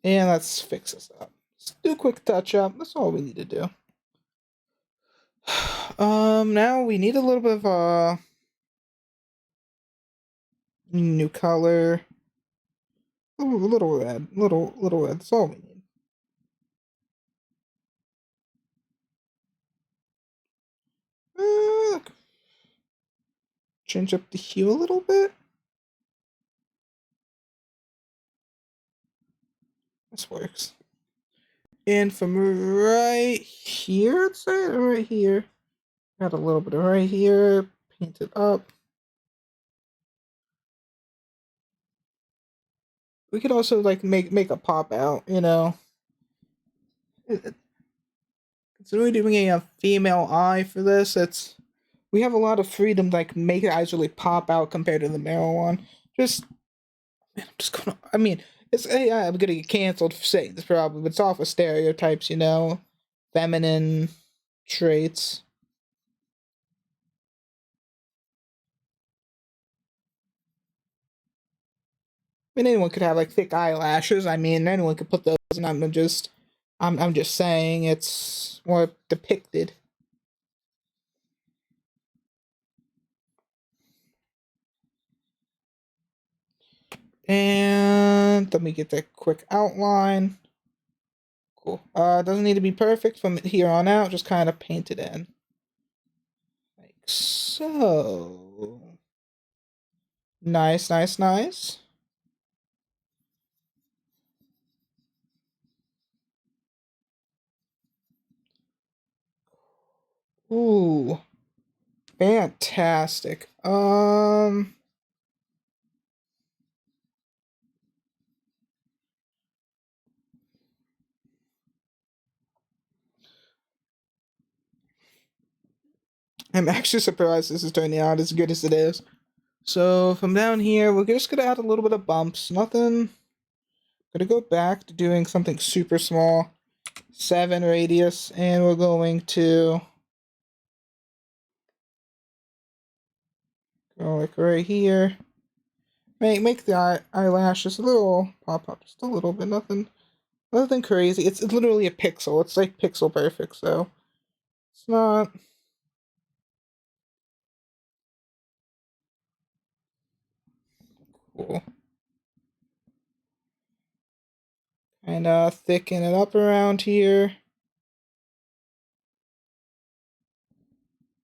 And let's fix this up. Let's do a quick touch up. That's all we need to do. Now we need a little bit of a new color. A little red. Little red. That's all we need. Change up the hue a little bit. This works. And from right here, let's say, right here, Got a little bit of right here, paint it up. We could also like make a pop out, you know. Considering doing a female eye for this, we have a lot of freedom to like make the eyes really pop out compared to the male one. Just man, I'm just gonna. I mean, it's AI. I'm gonna get canceled for saying this probably, but it's off of stereotypes, you know, feminine traits. I mean, anyone could have like thick eyelashes. I mean, anyone could put those, and I'm just saying it's more depicted. And let me get that quick outline. Cool. Doesn't need to be perfect from here on out. Just kind of paint it in, like so. Nice, nice, nice. Ooh, fantastic. I'm actually surprised this is turning out as good as it is. So from down here, we're just gonna add a little bit of bumps. Nothing. Gonna go back to doing something super small, 7 radius, and we're going to go like right here. Make the eyelashes a little pop up, just a little bit. Nothing crazy. It's literally a pixel. It's like pixel perfect. So it's not. Cool. And thicken it up around here.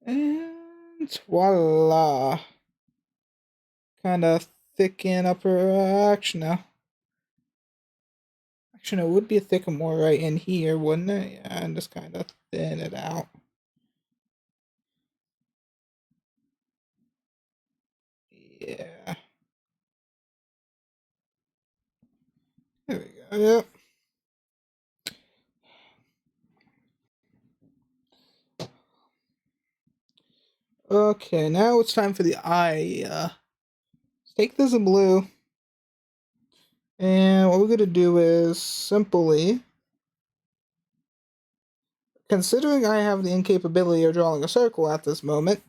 And voila. Kind of thicken upper action now. Actually, no, it would be a thicker more right in here, wouldn't it? Yeah, and just kind of thin it out. Yeah. There we go. Yep. Okay, now it's time for the eye. Let's take this in blue. And what we're going to do is simply, considering I have the incapability of drawing a circle at this moment,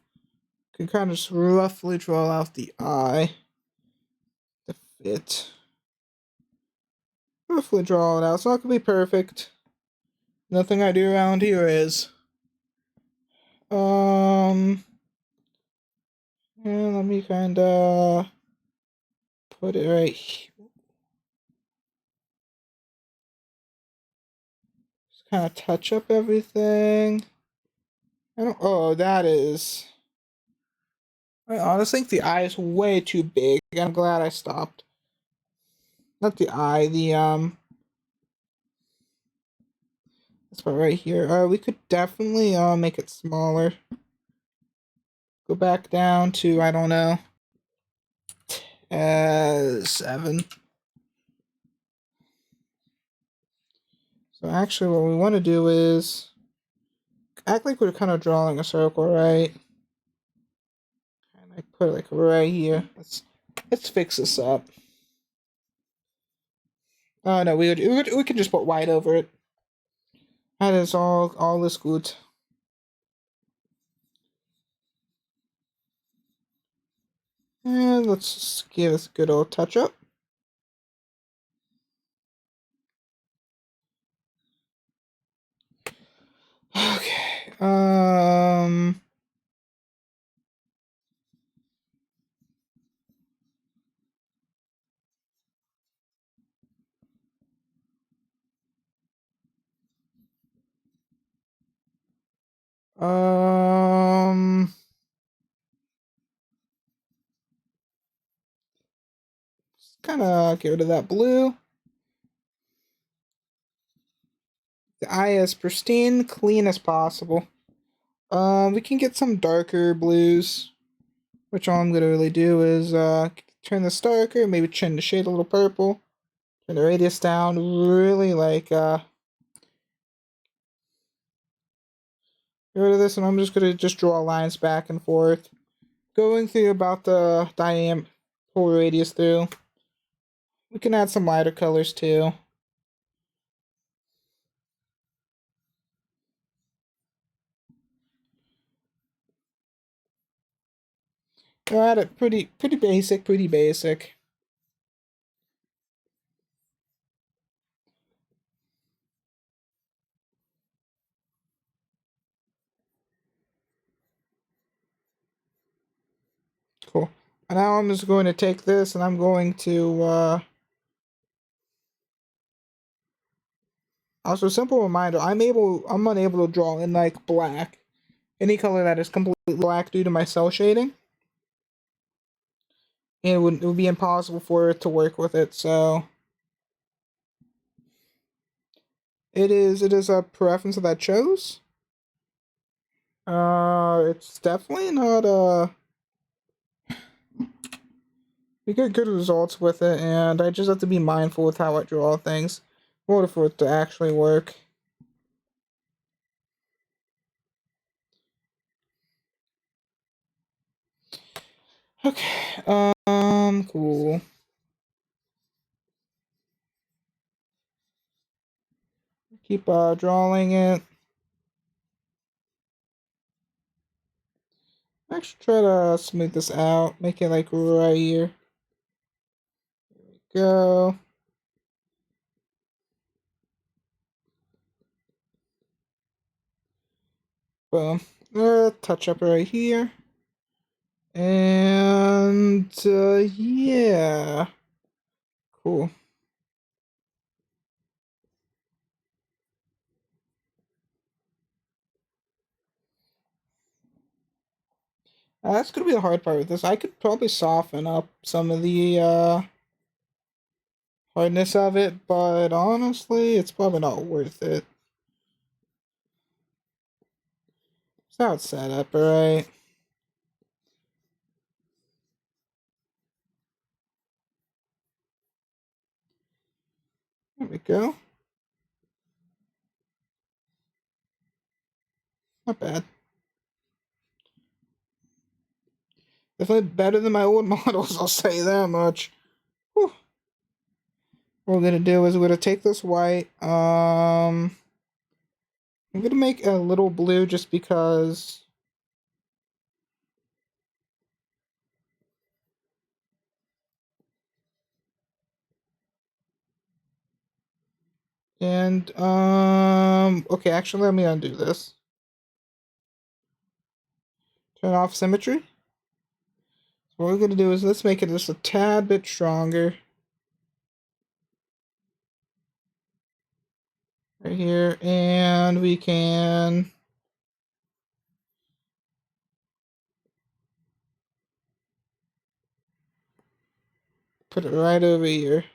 can kind of just roughly draw out the eye to fit. Roughly draw it out. It's not going to be perfect. Nothing I do around here is. And let me kind of put it right here. Just kind of touch up everything. Oh, that is. I honestly think the eye is way too big. I'm glad I stopped. Not the eye, this part right here. We could definitely make it smaller. Go back down to, I don't know, 7. So actually what we want to do is act like we're kind of drawing a circle, right? And I put it like right here. Let's fix this up. Oh no, we could just put white over it. That is all is good. And let's just give this a good old touch up. Okay. Um, kind of get rid of that blue. The eye is pristine, clean as possible. We can get some darker blues, which all I'm gonna really do is turn this darker, maybe turn the shade a little purple, turn the radius down, really like get rid of this, and I'm just gonna just draw lines back and forth, going through about the diameter, pull radius through. We can add some lighter colors too. We'll add it pretty basic, pretty basic. Cool. And now I'm just going to take this and I'm going to also simple reminder, I'm unable to draw in like black. Any color that is completely black due to my cell shading. And it would be impossible for it to work with it, so it is a preference that I chose. It's definitely not we get good results with it, and I just have to be mindful with how I draw things in order for it to actually work. Okay, cool. Keep drawing it. Actually, try to smooth this out, make it like right here. There we go. Boom. Touch up right here. And yeah, cool. That's gonna be the hard part with this. I could probably soften up some of the hardness of it, but honestly, it's probably not worth it. It's how it's set up, right? There we go. Not bad. Definitely better than my old models, I'll say that much. Whew. What we're gonna do is we're gonna take this white. I'm gonna make a little blue just because. And okay, actually let me undo this. Turn off symmetry. So what we're gonna do is let's make it just a tad bit stronger. Right here, and we can put it right over here.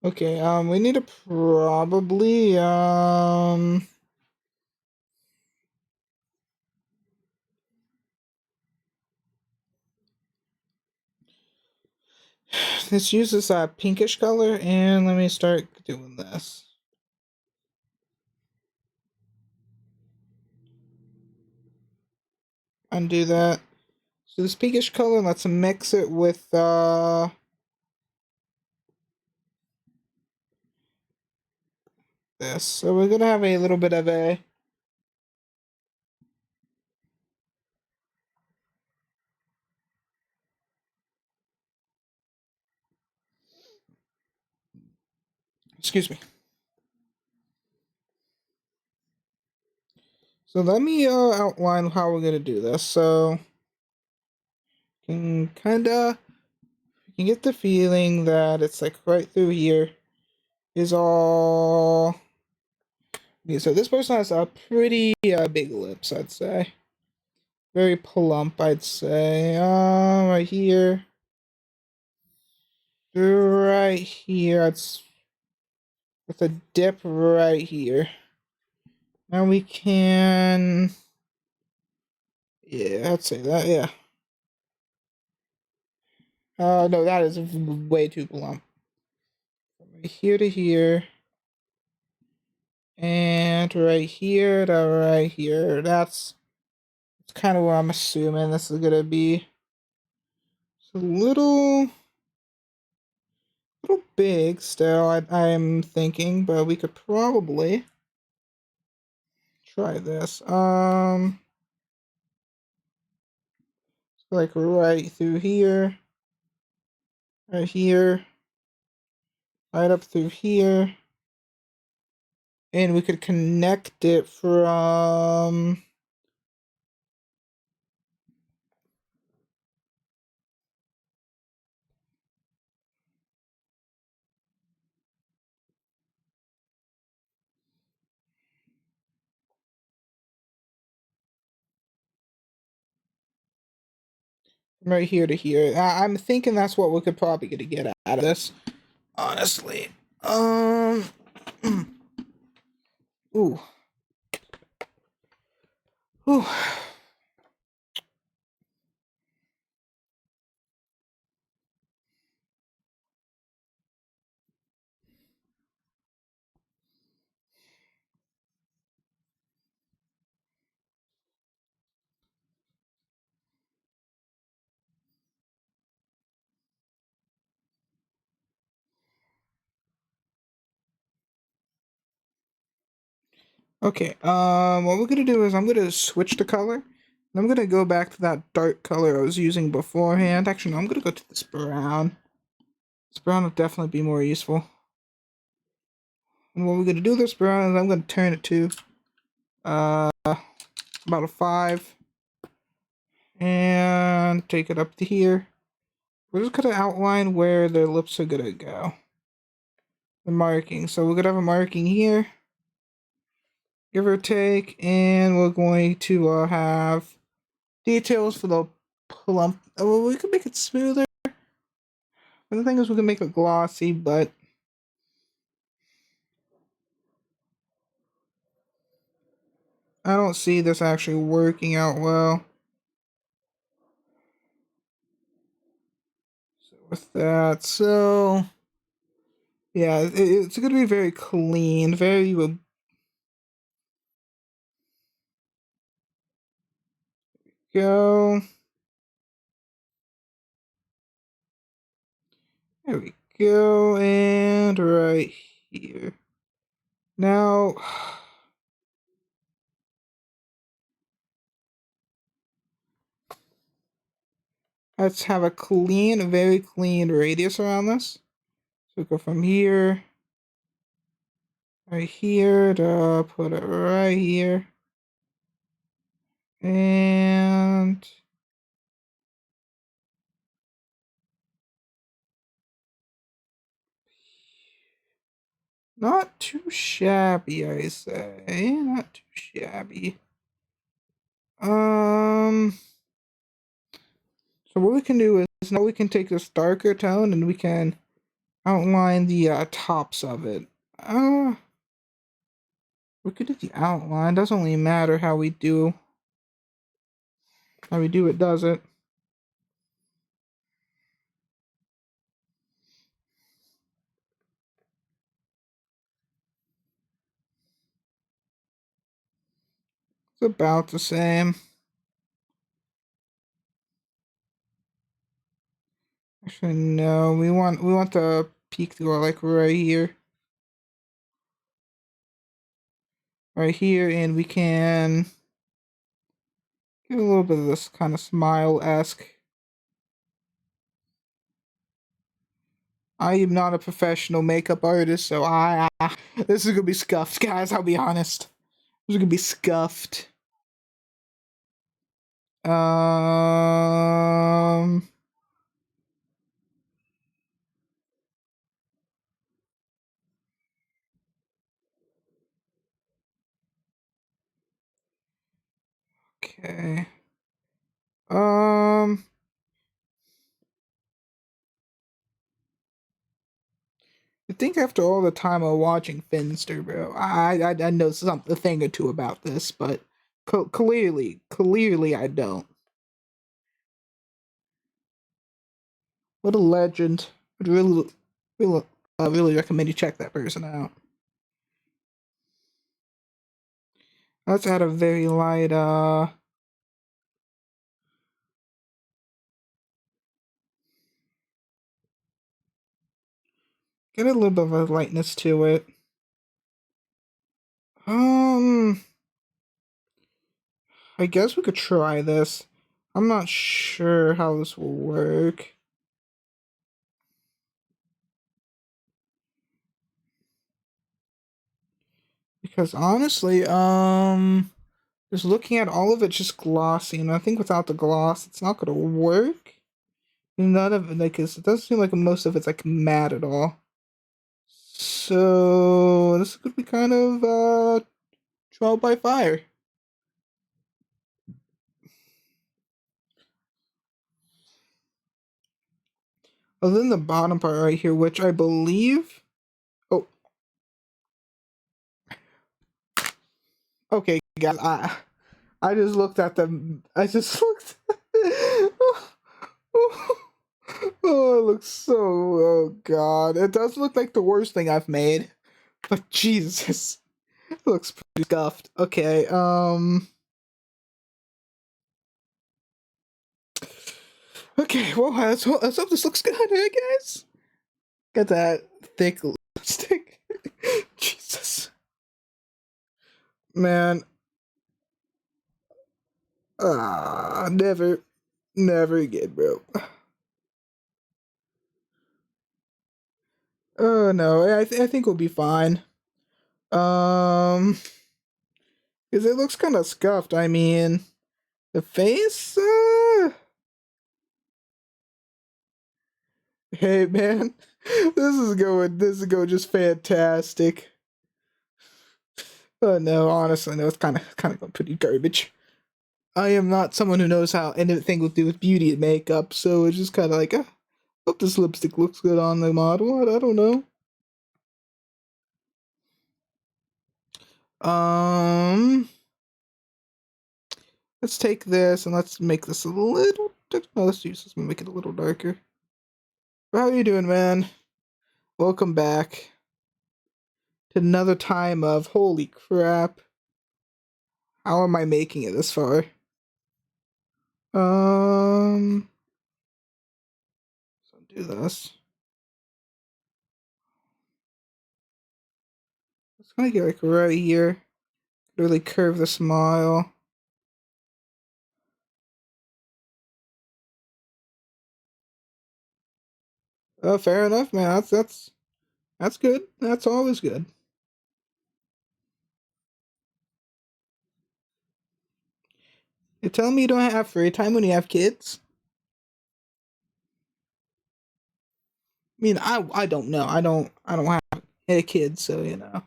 Okay, we need to probably, let's use this pinkish color, and let me start doing this. Undo that. So this pinkish color, let's mix it with, this. So we're gonna have a little bit of a excuse me. So let me outline how we're gonna do this. So can kinda You get the feeling that it's like right through here is all. Okay, so this person has a pretty big lips, I'd say. Very plump, I'd say. Right here. Right here. It's with a dip right here. Now we can. Yeah, I'd say that, yeah. No, that is way too plump. From right here to here. And right here to right here. That's kind of where I'm assuming this is gonna be. It's a little big still, I'm thinking, but we could probably try this. Like right through here, right here, right up through here. And we could connect it from right here to here. I'm thinking that's what we could probably get out of this, honestly. Ooh. Ooh. Okay, what we're gonna do is I'm gonna switch the color. And I'm gonna go back to that dark color I was using beforehand. Actually, no, I'm gonna go to this brown. This brown will definitely be more useful. And what we're gonna do this brown is I'm gonna turn it to about a 5. And take it up to here. We're just gonna outline where the lips are gonna go. The marking. So we're gonna have a marking here, give or take, and we're going to have details for the plump. Well, we could make it smoother. But the thing is, we can make it glossy, but I don't see this actually working out well. So with that, so yeah, it's gonna be very clean, very go. There we go, and right here. Now, let's have a clean, very clean radius around this. So go from here, right here, to put it right here. And not too shabby, I say. Not too shabby. So what we can do is now we can take this darker tone and we can outline the tops of it. We could do the outline. Doesn't really matter how we do. How we do it, does it? It's about the same. Actually, no. We want the peak to go like right here. Right here, and we can give a little bit of this kind of smile-esque. I am not a professional makeup artist, so this is gonna be scuffed, guys. I'll be honest. This is gonna be scuffed. Um, Okay. I think after all the time of watching Finster, bro, I know something a thing or two about this, but clearly I don't. What a legend! Would really, really recommend you check that person out. Let's add a very light get a little bit of a lightness to it. I guess we could try this. I'm not sure how this will work. Because honestly, just looking at all of it just glossy, and I think without the gloss, it's not gonna work. None of it, like, it doesn't seem like most of it's like matte at all. So this could be kind of trial by fire. Other than the bottom part right here, which I believe. Oh, okay, guys. I just looked at them. I just looked. Oh, it looks so. Oh God, it does look like the worst thing I've made, but Jesus, it looks pretty scuffed. Okay, okay. Well, let's hope this looks good, hey guys. Got that thick lipstick. Jesus, man. Never again, bro. Oh no, I think we'll be fine. Um, because it looks kind of scuffed. I mean, the face. Hey man, This is going just fantastic. Oh no, honestly, no, it's kind of going pretty garbage. I am not someone who knows how anything will do with beauty and makeup, so it's just kind of like, hope this lipstick looks good on the model. I don't know. Um, let's take this and let's make this a little. No, let's use this and make it a little darker. How are you doing, man? Welcome back to another time of holy crap. How am I making it this far? So do this. It's gonna get like right here. Really curve the smile. Oh, fair enough, man. That's good. That's always good. You're telling me you don't have free time when you have kids? I mean, I don't know. I don't have a kid, so you know.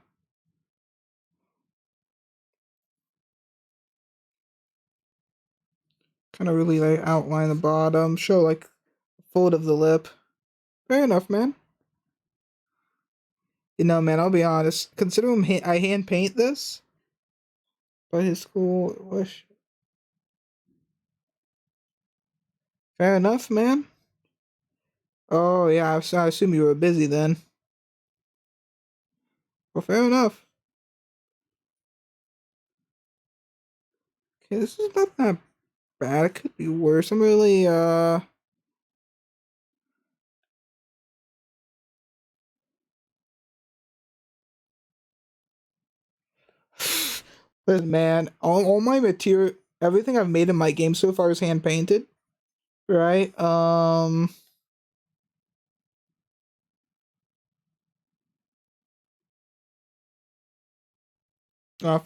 Kind of really like outline the bottom, show like fold of the lip. Fair enough, man. You know, man, I'll be honest. Considering I hand paint this by his school, wish. Fair enough, man. Oh yeah, I assume you were busy then. Well, fair enough. Okay, this is not that bad. It could be worse. I'm really Listen, man, all my material, everything I've made in my game so far is hand painted, right? Not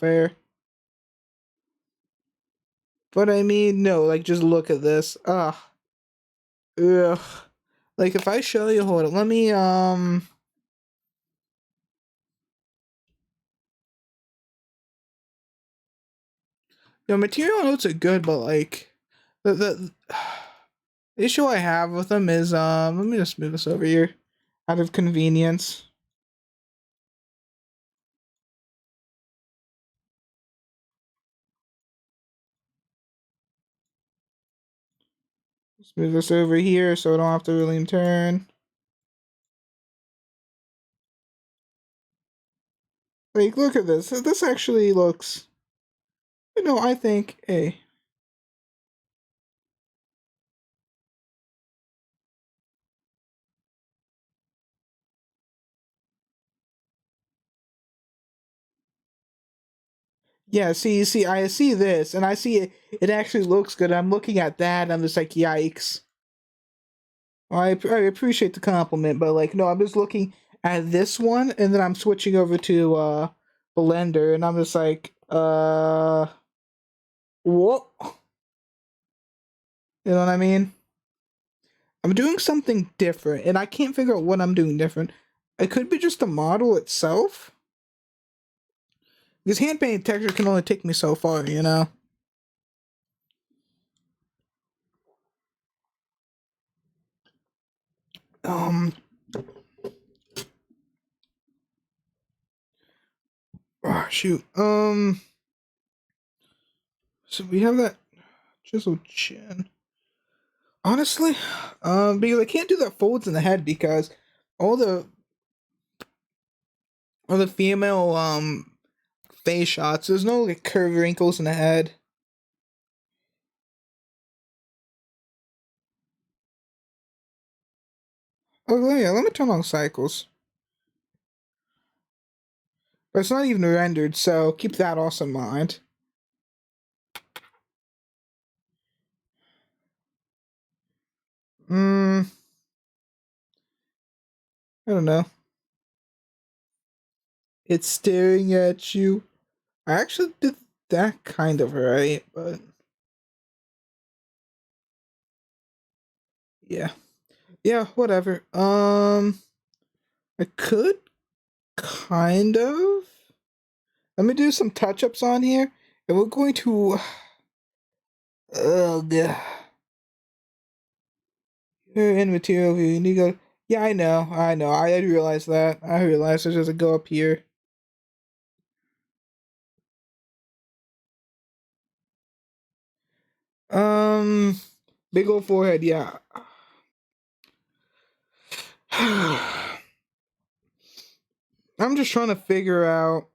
fair. But I mean, no, like just look at this. Ugh. Like if I show you, hold on, let me No, material notes are good, but like the issue I have with them is let me just move this over here out of convenience. Let's move this over here so I don't have to really turn. Like, look at this. This actually looks, you know, I think, hey. Yeah, see, I see this, and I see it. It actually looks good. I'm looking at that, and I'm just like, yikes. Well, I appreciate the compliment, but like, no, I'm just looking at this one, and then I'm switching over to Blender, and I'm just like, what? You know what I mean? I'm doing something different, and I can't figure out what I'm doing different. It could be just the model itself. Because hand painted texture can only take me so far, you know? Oh, shoot. So we have that chiseled chin. Honestly, because I can't do that folds in the head because all the female face shots, there's no like curved wrinkles in the head. Oh yeah, let me turn on cycles. But it's not even rendered, so keep that also in mind. I don't know. It's staring at you. I actually did that kind of right, but yeah. Yeah, whatever. I could kind of. Let me do some touch-ups on here, and we're going to ugh. You're in material view, and you go, yeah, I know. I realize that. I realize there's just a go up here. Big old forehead, yeah. I'm just trying to figure out.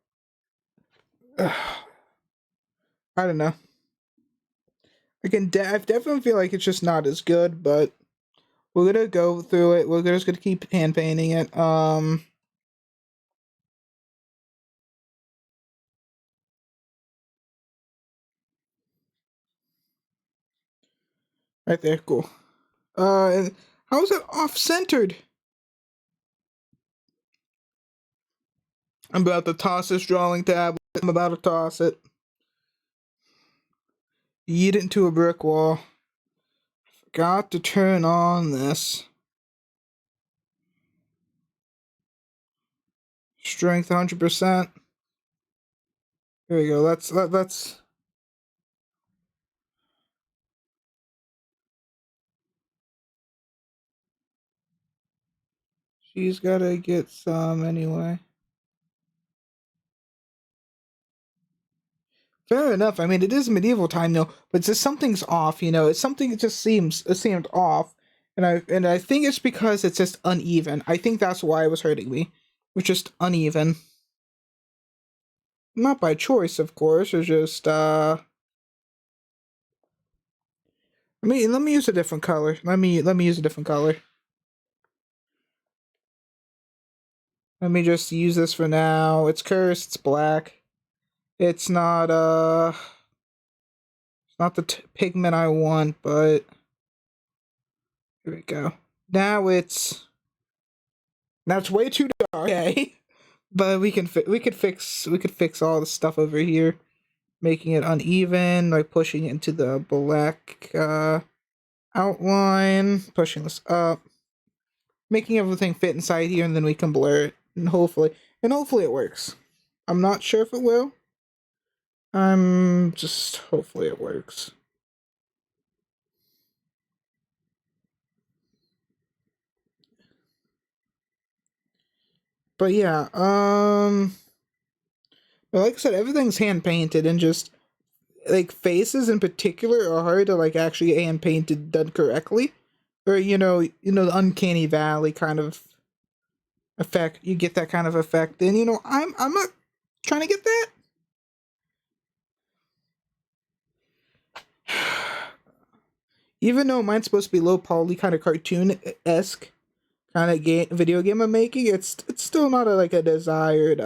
I don't know. I definitely feel like it's just not as good, but we're gonna go through it. We're just gonna keep hand painting it. Right there, cool. How is it off centered? I'm about to toss this drawing tablet. I'm about to toss it. Yeet it into a brick wall. Got to turn on this. Strength 100%. There we go. That's. She's gotta get some anyway. Fair enough. I mean, it is medieval time, though, but just something's off. You know, it's something. It just seemed off, and I think it's because it's just uneven. I think that's why it was hurting me. It was just uneven. Not by choice, of course. It's just let me use a different color. Let me use a different color. Let me just use this for now. It's cursed. It's black. It's not the pigment I want, but here we go. Now it's way too dark. Okay, but we could fix all the stuff over here, making it uneven, like pushing it into the black outline, pushing this up, making everything fit inside here, and then we can blur it, and hopefully it works. I'm not sure if it will. I'm just hopefully it works. But yeah, but like I said, everything's hand painted, and just like faces in particular are hard to like actually hand painted done correctly, or the uncanny valley kind of effect. You get that kind of effect, and I'm not trying to get that. Even though mine's supposed to be low poly, kind of cartoon esque kind of video game I'm making, it's still not like a desired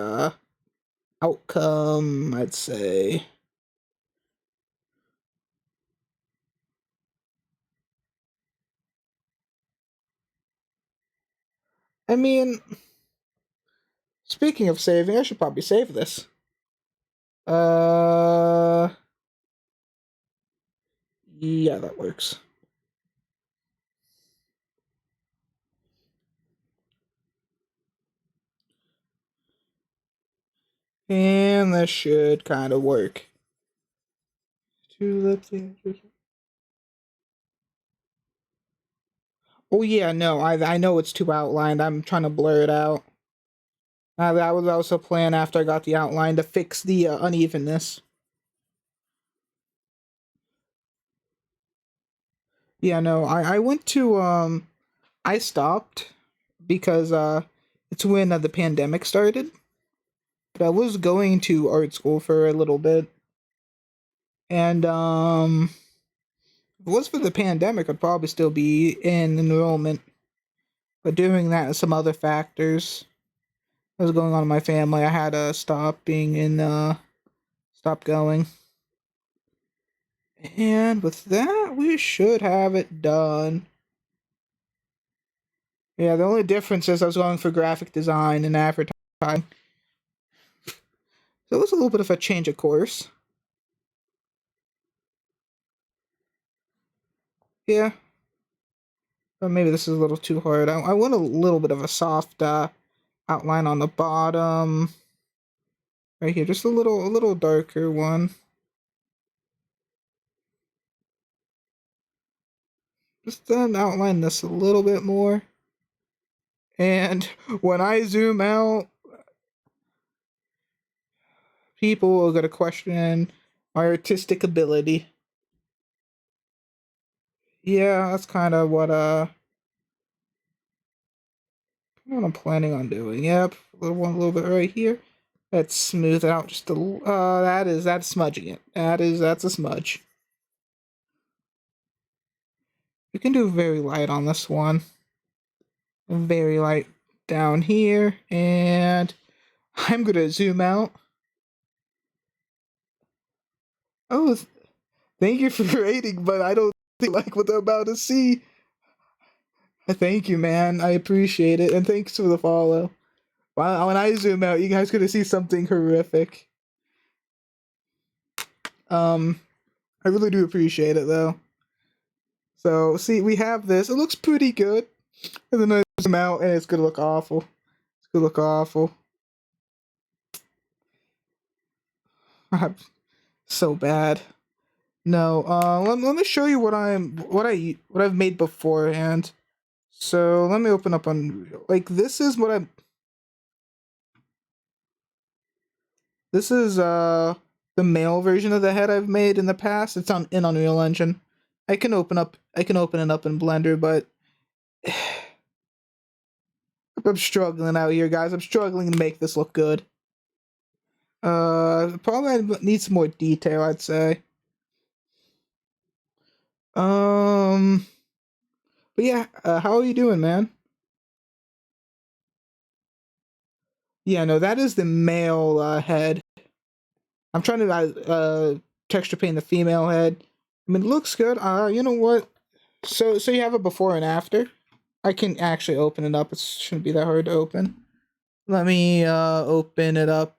outcome, I'd say. I mean, speaking of saving, I should probably save this. Uh, yeah, that works. And this should kind of work. Tulips. Oh yeah, no, I know it's too outlined. I'm trying to blur it out. That was also a plan after I got the outline to fix the unevenness. Yeah, no, I went to I stopped because it's when the pandemic started. But I was going to art school for a little bit, and if it was for the pandemic, I'd probably still be in enrollment. But doing that and some other factors that was going on in my family, I had to stop being in stop going. And with that, we should have it done. Yeah, the only difference is I was going for graphic design and advertising. So it was a little bit of a change of course. Yeah, but maybe this is a little too hard. I want a little bit of a soft outline on the bottom. Right here, just a little darker one. Just then outline this a little bit more. And when I zoom out, people are gonna question my artistic ability. Yeah, that's kind of what I'm planning on doing. Yep, a little bit right here. Let's smooth it out just a that's smudging it. That's a smudge. You can do very light on this one. Very light down here, and I'm gonna zoom out. Oh, thank you for rating, but I don't like what they're about to see. Thank you, man. I appreciate it, and thanks for the follow. When I zoom out, you guys gonna see something horrific. Um, I really do appreciate it though. So, see, we have this. It looks pretty good, and then I zoom out, and it's gonna look awful. It's gonna look awful. So bad. No, let me show you what I've made beforehand. So let me open up Unreal. Like this is the male version of the head I've made in the past. It's on in Unreal Engine. I can open it up in Blender, but I'm struggling out here, guys. I'm struggling to make this look good. Probably needs some more detail, I'd say. But yeah, how are you doing, man? Yeah, no, that is the male head. I'm trying to texture paint the female head. I mean, it looks good. You know what? So you have a before and after. I can actually open it up. It shouldn't be that hard to open. Let me open it up.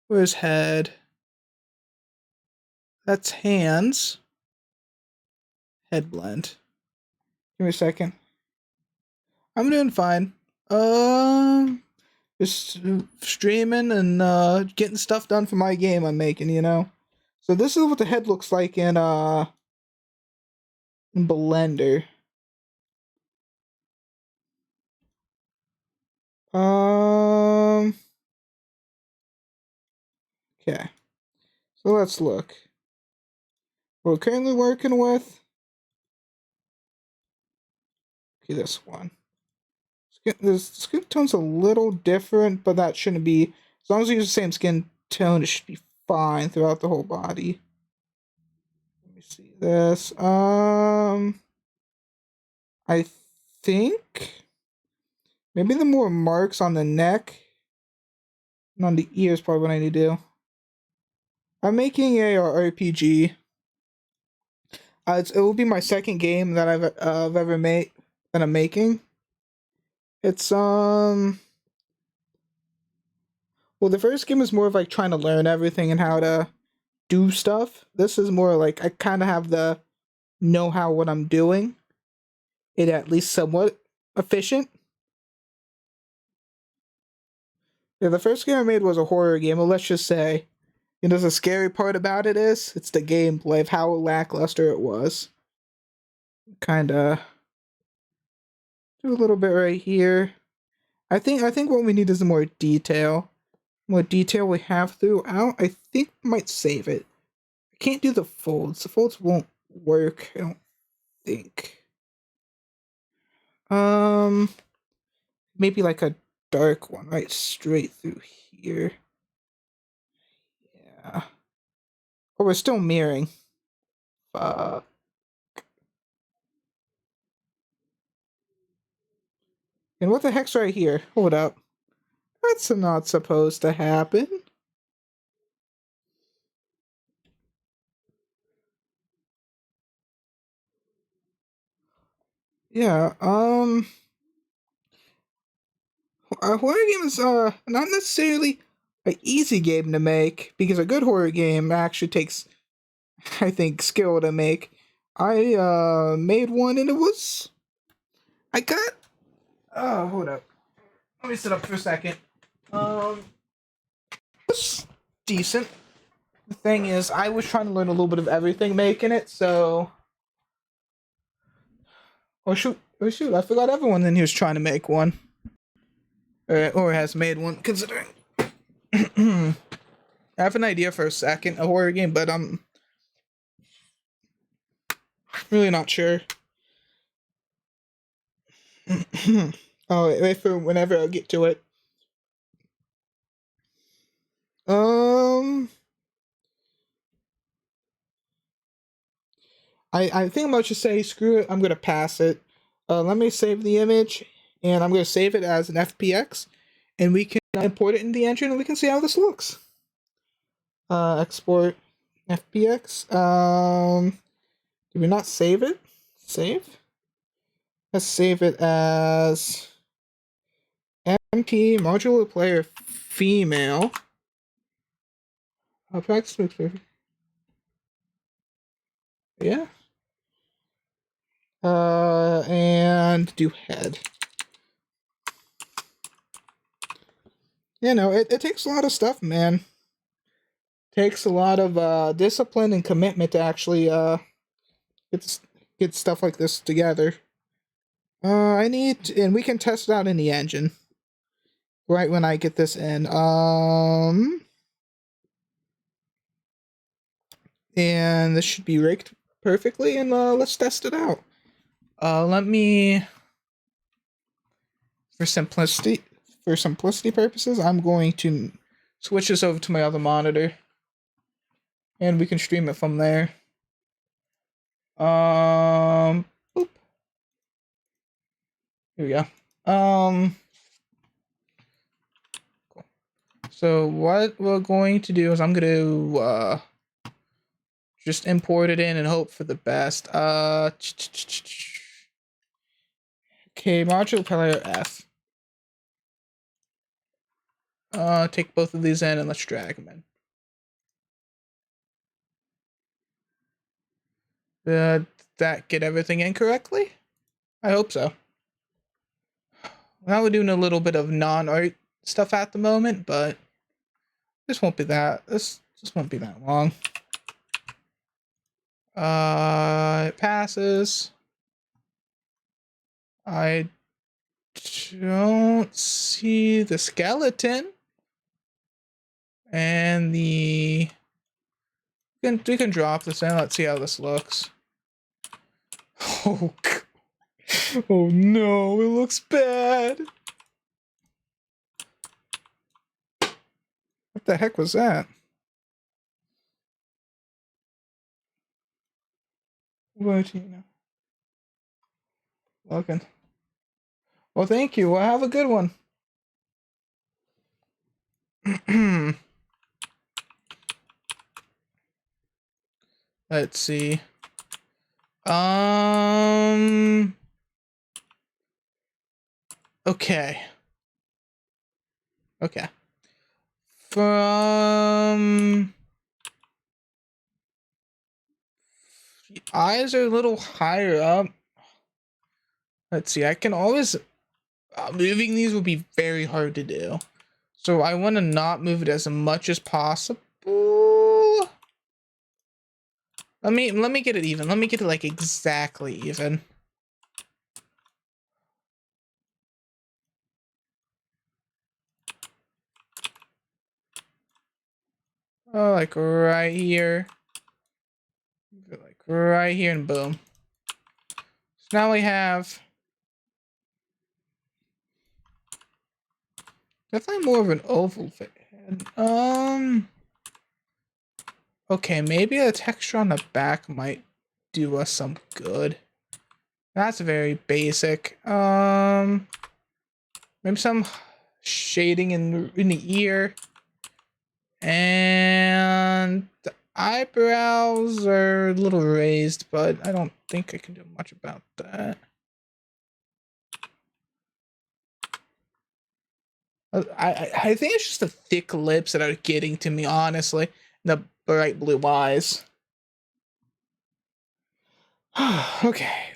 Where's head? That's hands. Head blend. Give me a second. I'm doing fine. just streaming and getting stuff done for my game I'm making, you know. So this is what the head looks like in Blender. Okay. So let's look. We're currently working with. Okay, this one. The skin tone's a little different, but that shouldn't be. As long as you use the same skin tone, it should be fine throughout the whole body. Let me see this. I think maybe the more marks on the neck and on the ears probably what I need to do. I'm making a RPG. It will be my second game that I've ever made that I'm making. It's well, the first game is more of like trying to learn everything and how to do stuff. This is more like I kind of have the know how what I'm doing. It at least somewhat efficient. Yeah, the first game I made was a horror game. Well, let's just say, you know, the scary part about it is it's the gameplay of how lackluster it was. Kind of do a little bit right here. I think what we need is more detail. More detail we have throughout. I think we might save it. I can't do the folds. The folds won't work, I don't think. Maybe like a dark one, right? Straight through here. Yeah. Oh, we're still mirroring. Fuck. And what the heck's right here? Hold up. That's not supposed to happen. Yeah, a horror game is not necessarily an easy game to make because a good horror game actually takes, I think, skill to make. I made one and I got hold up. Let me sit up for a second. It's decent. The thing is, I was trying to learn a little bit of everything making it, so oh shoot, I forgot everyone in here was trying to make one. Or has made one, considering I have an idea for a second, a horror game, but I'm really not sure. Oh, wait for whenever I get to it. I think I'm about to say screw it. I'm gonna pass it. Let me save the image, and I'm gonna save it as an FPX, and we can import it in the engine, and we can see how this looks. Export FPX. Did we not save it? Save. Let's save it as MT modular player female. Practice makes perfect. Yeah. And do head. You know, it takes a lot of stuff, man. Takes a lot of discipline and commitment to actually get stuff like this together. I need, and we can test it out in the engine right when I get this in. And this should be rigged perfectly, and let's test it out. Let me, for simplicity purposes, I'm going to switch this over to my other monitor, and we can stream it from there. Boop. Here we go. Cool. So what we're going to do is I'm going to just import it in and hope for the best. Okay, module player F. Take both of these in and let's drag them in. Did that get everything in correctly? I hope so. Now we're doing a little bit of non-art stuff at the moment, but this won't be that. This won't be that long. It passes. I don't see the skeleton. And we can drop this in. Let's see how this looks. Oh, oh no, it looks bad. What the heck was that? What, you know? Looking. Well, thank you. Well, have a good one. Let's see. Okay. Okay. From the eyes are a little higher up. Let's see. I can always moving these would be very hard to do. So I want to not move it as much as possible. Let me get it even. Let me get it like exactly even. Oh, like right here. Like right here and boom. So now we have definitely more of an oval head. Okay, maybe a texture on the back might do us some good. That's very basic. Maybe some shading in the ear. And the eyebrows are a little raised, but I don't think I can do much about that. I think it's just the thick lips that are getting to me, honestly. The bright blue eyes. Okay.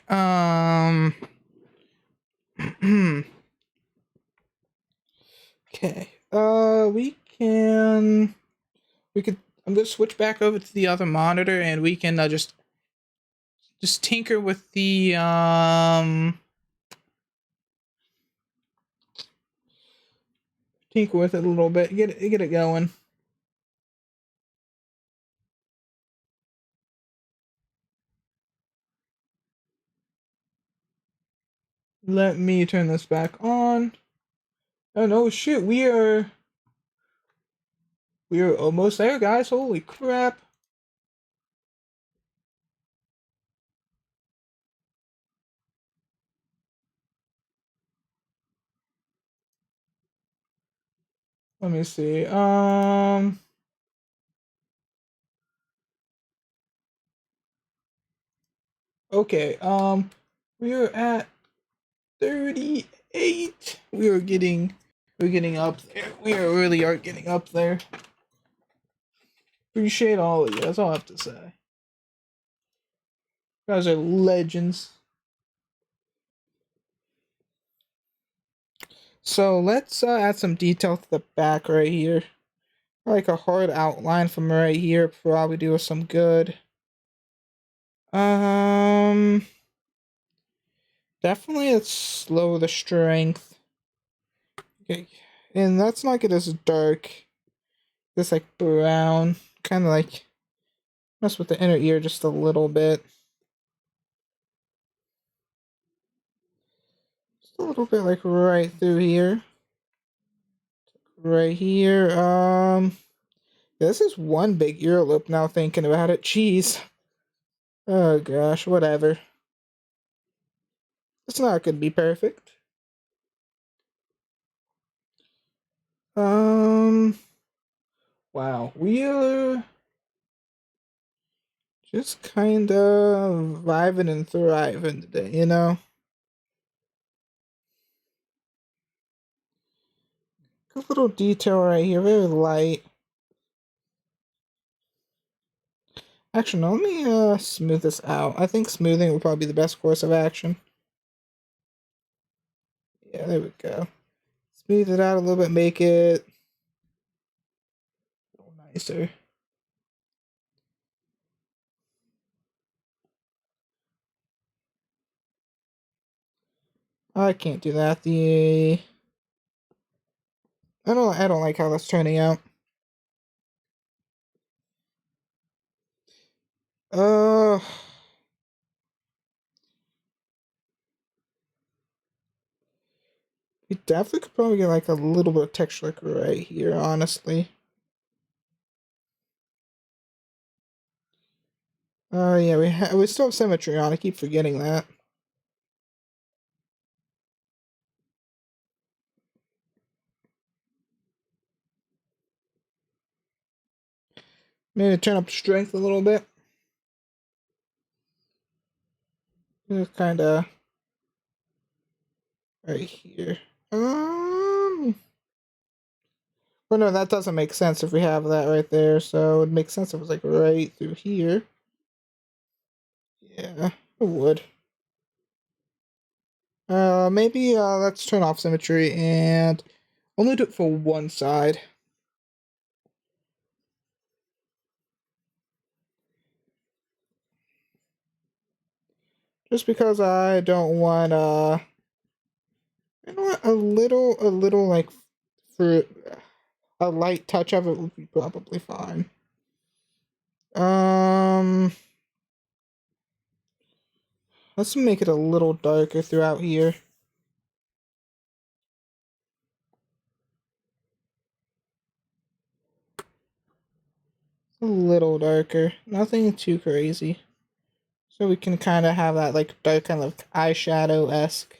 Okay. We could. I'm gonna switch back over to the other monitor, and we can just tinker with the tinker with it a little bit. Get it going. Let me turn this back on. Oh no, shoot, we are almost there, guys. Holy crap. Let me see. Okay, we are at 38. We're getting up there. We really are getting up there. Appreciate all of you. That's all I have to say. You guys are legends. So let's add some detail to the back right here. Like a hard outline from right here. Probably do us some good. Definitely let's slow the strength. Okay, and let's not get as dark. This like brown, kind of like mess with the inner ear just a little bit. Just a little bit like right through here. Right here. This is one big earlobe now thinking about it. Jeez. Oh gosh, whatever. It's not gonna be perfect. Wow, we are just kind of vibing and thriving today, you know? A little detail right here, very light. Actually, no, let me smooth this out. I think smoothing would probably be the best course of action. Yeah, there we go. Smooth it out a little bit, make it a little nicer. I can't do that. I don't like how that's turning out. Uh we definitely could probably get like a little bit of texture like right here, honestly. Yeah, we still have symmetry on. I keep forgetting that. Maybe turn up strength a little bit. Just kind of right here. Well, no, that doesn't make sense if we have that right there. So it would make sense if it was like right through here. Yeah, it would. Maybe let's turn off symmetry and only do it for one side. Just because I don't want you know what, a little like for a light touch of it would be probably fine. Let's make it a little darker throughout here. A little darker, nothing too crazy. So we can kind of have that like dark kind of eyeshadow-esque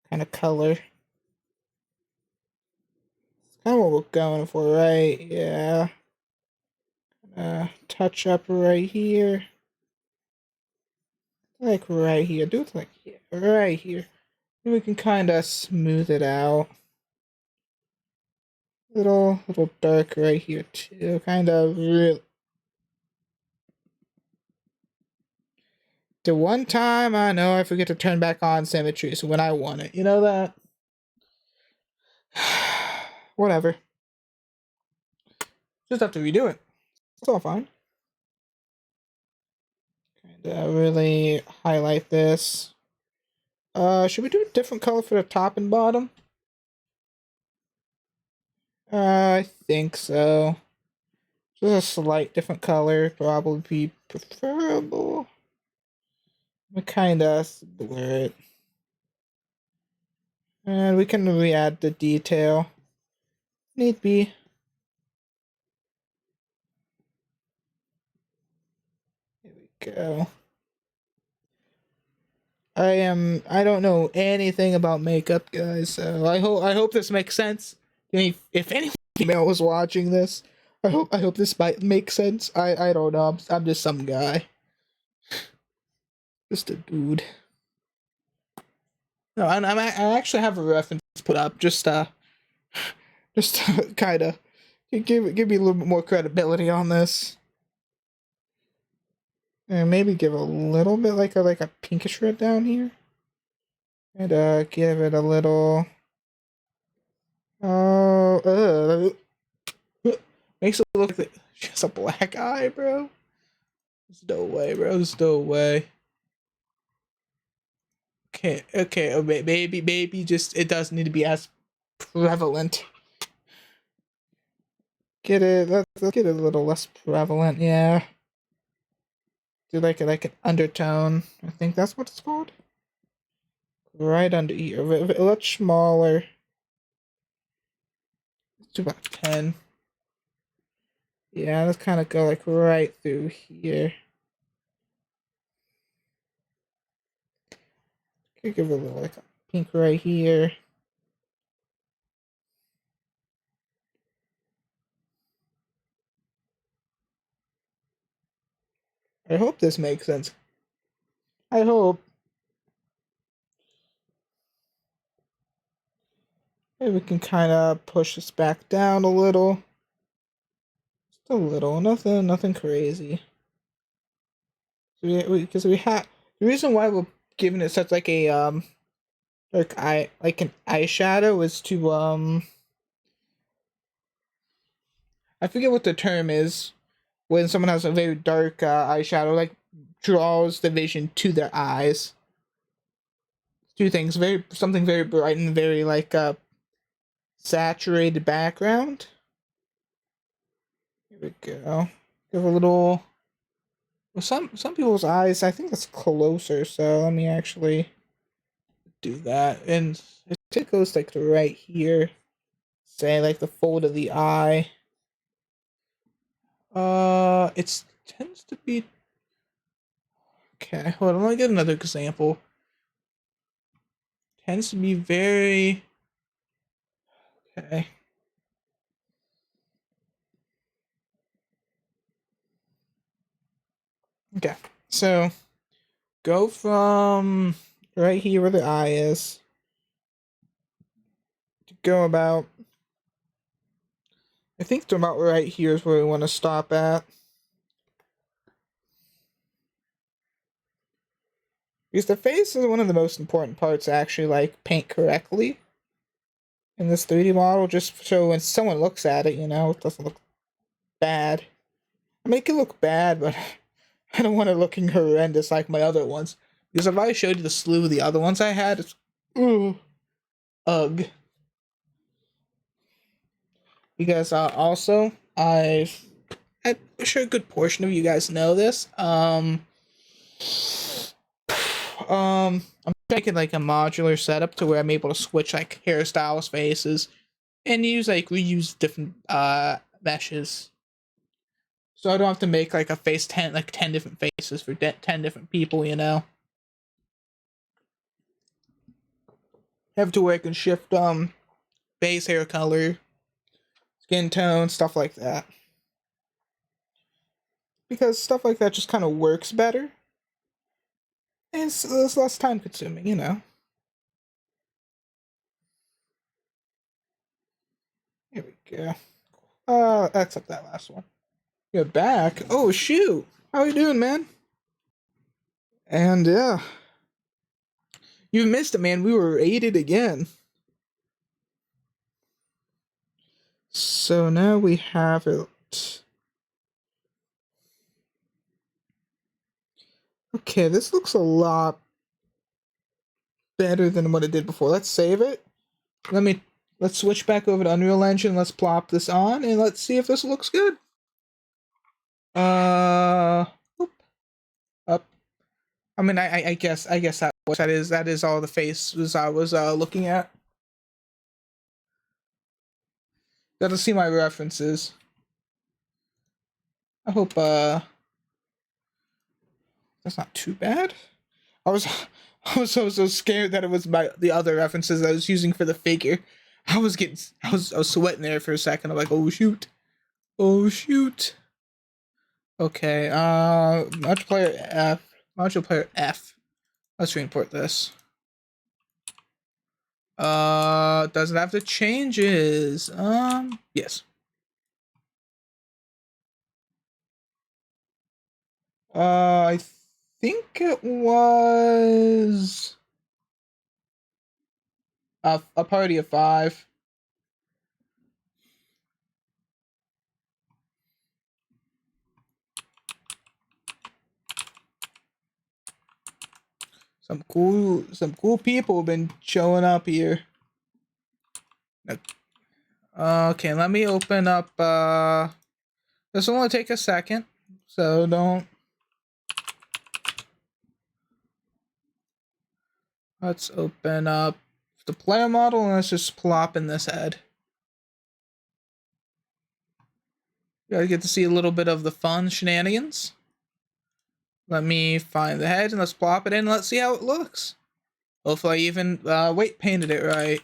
kind of color. It's kind of what we're going for, right? Yeah. Touch up right here. Like right here. Do it like here. Right here. And we can kind of smooth it out. Little dark right here too. Kind of real. The one time I know I forget to turn back on symmetry, so when I want it. You know that? Whatever. Just have to redo it. It's all fine. Kinda really highlight this. Should we do a different color for the top and bottom? I think so. Just a slight different color probably be preferable. We kinda blur it. And we can re-add the detail. Need be. Here we go. I don't know anything about makeup, guys, so I hope this makes sense. If any female was watching this, I hope this might make sense. I don't know. I'm just some guy. Just a dude. No, and I actually have a reference put up just to kind of give me a little bit more credibility on this. And maybe give a little bit like a pinkish red down here. And give it a little makes it look like she has a black eye, bro. There's no way, bro. There's no way. Okay, oh, maybe just it doesn't need to be as prevalent. Get it, let's get it a little less prevalent, yeah. Do like an undertone. I think that's what it's called. Right under here, a lot smaller. Let's do about 10. Yeah, let's kind of go like right through here. Could give it a little like a pink right here. I hope this makes sense. I hope. Maybe we can kind of push this back down a little. Just a little, nothing crazy. Because we have the reason why we're giving it such like a dark eye, like an eyeshadow, is to I forget what the term is when someone has a very dark eyeshadow, like draws the vision to their eyes. Two things, very something very bright and very like saturated background. Here we go. Give a little. Well, some people's eyes, I think it's closer. So let me actually do that, and it goes like to right here. Say like the fold of the eye. It tends to be. Okay, hold on. Let me get another example. Tends to be very. Okay. Okay. So go from right here where the eye is to go about. I think to about right here is where we want to stop at. Because the face is one of the most important parts to actually like paint correctly in this 3D model, just so when someone looks at it, you know, it doesn't look bad. I mean, it can look bad, but I don't want it looking horrendous like my other ones. Because if I showed you the slew of the other ones I had, it's ooh, ugh. Because also, I'm sure a good portion of you guys know this. I'm making like a modular setup to where I'm able to switch like hairstyles, faces, and use like reuse different meshes. So I don't have to make like a face 10 different faces for 10 different people, you know. Have to where I can shift face, hair color, skin tone, stuff like that. Because stuff like that just kind of works better. And it's less time consuming, you know. Here we go. Except that last one. You're back. Oh shoot! How you doing, man? And yeah, you missed it, man. We were aided again. So now we have it. Okay, this looks a lot better than what it did before. Let's save it. Let's switch back over to Unreal Engine. Let's plop this on and let's see if this looks good. Oop, up. I mean, I guess that is all the faces I was looking at. Got to see my references. I hope that's not too bad. I was I was so scared that it was the other references I was using for the figure. I was sweating there for a second. I'm like, oh shoot. Oh shoot. Okay, module player F. Let's re-import this. Does it have the changes? Yes. I think it was a party of 5. Some cool people have been showing up here. Okay, let me open up. This will only take a second, so don't. Let's open up the player model and let's just plop in this head. You gotta get to see a little bit of the fun shenanigans. Let me find the head and let's plop it in and let's see how it looks. Hopefully I even weight painted it right.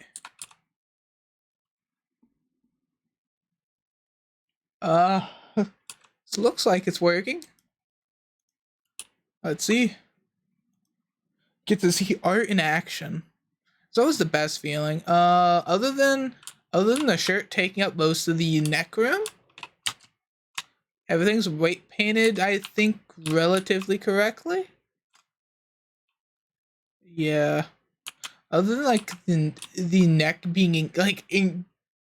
This looks like it's working. Let's see. Get to see art in action. It's always the best feeling. Other than the shirt taking up most of the neck room, everything's weight painted, I think, relatively correctly. Yeah. Other than like the neck being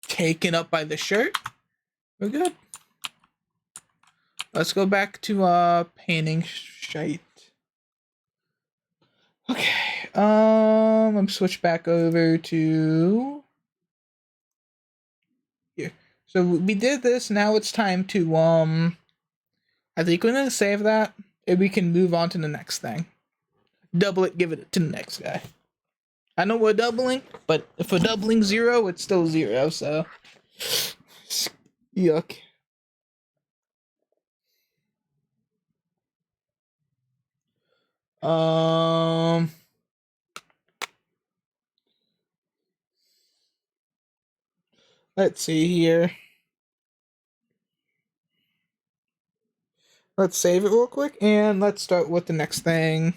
taken up by the shirt, we're good. Let's go back to painting shite. Okay. I'm switch back over to here. So we did this. Now it's time to I think we're gonna save that, and we can move on to the next thing. Double it, give it to the next guy. I know we're doubling, but if we're doubling 0, it's still 0. So yuck. Let's see here. Let's save it real quick, and let's start with the next thing.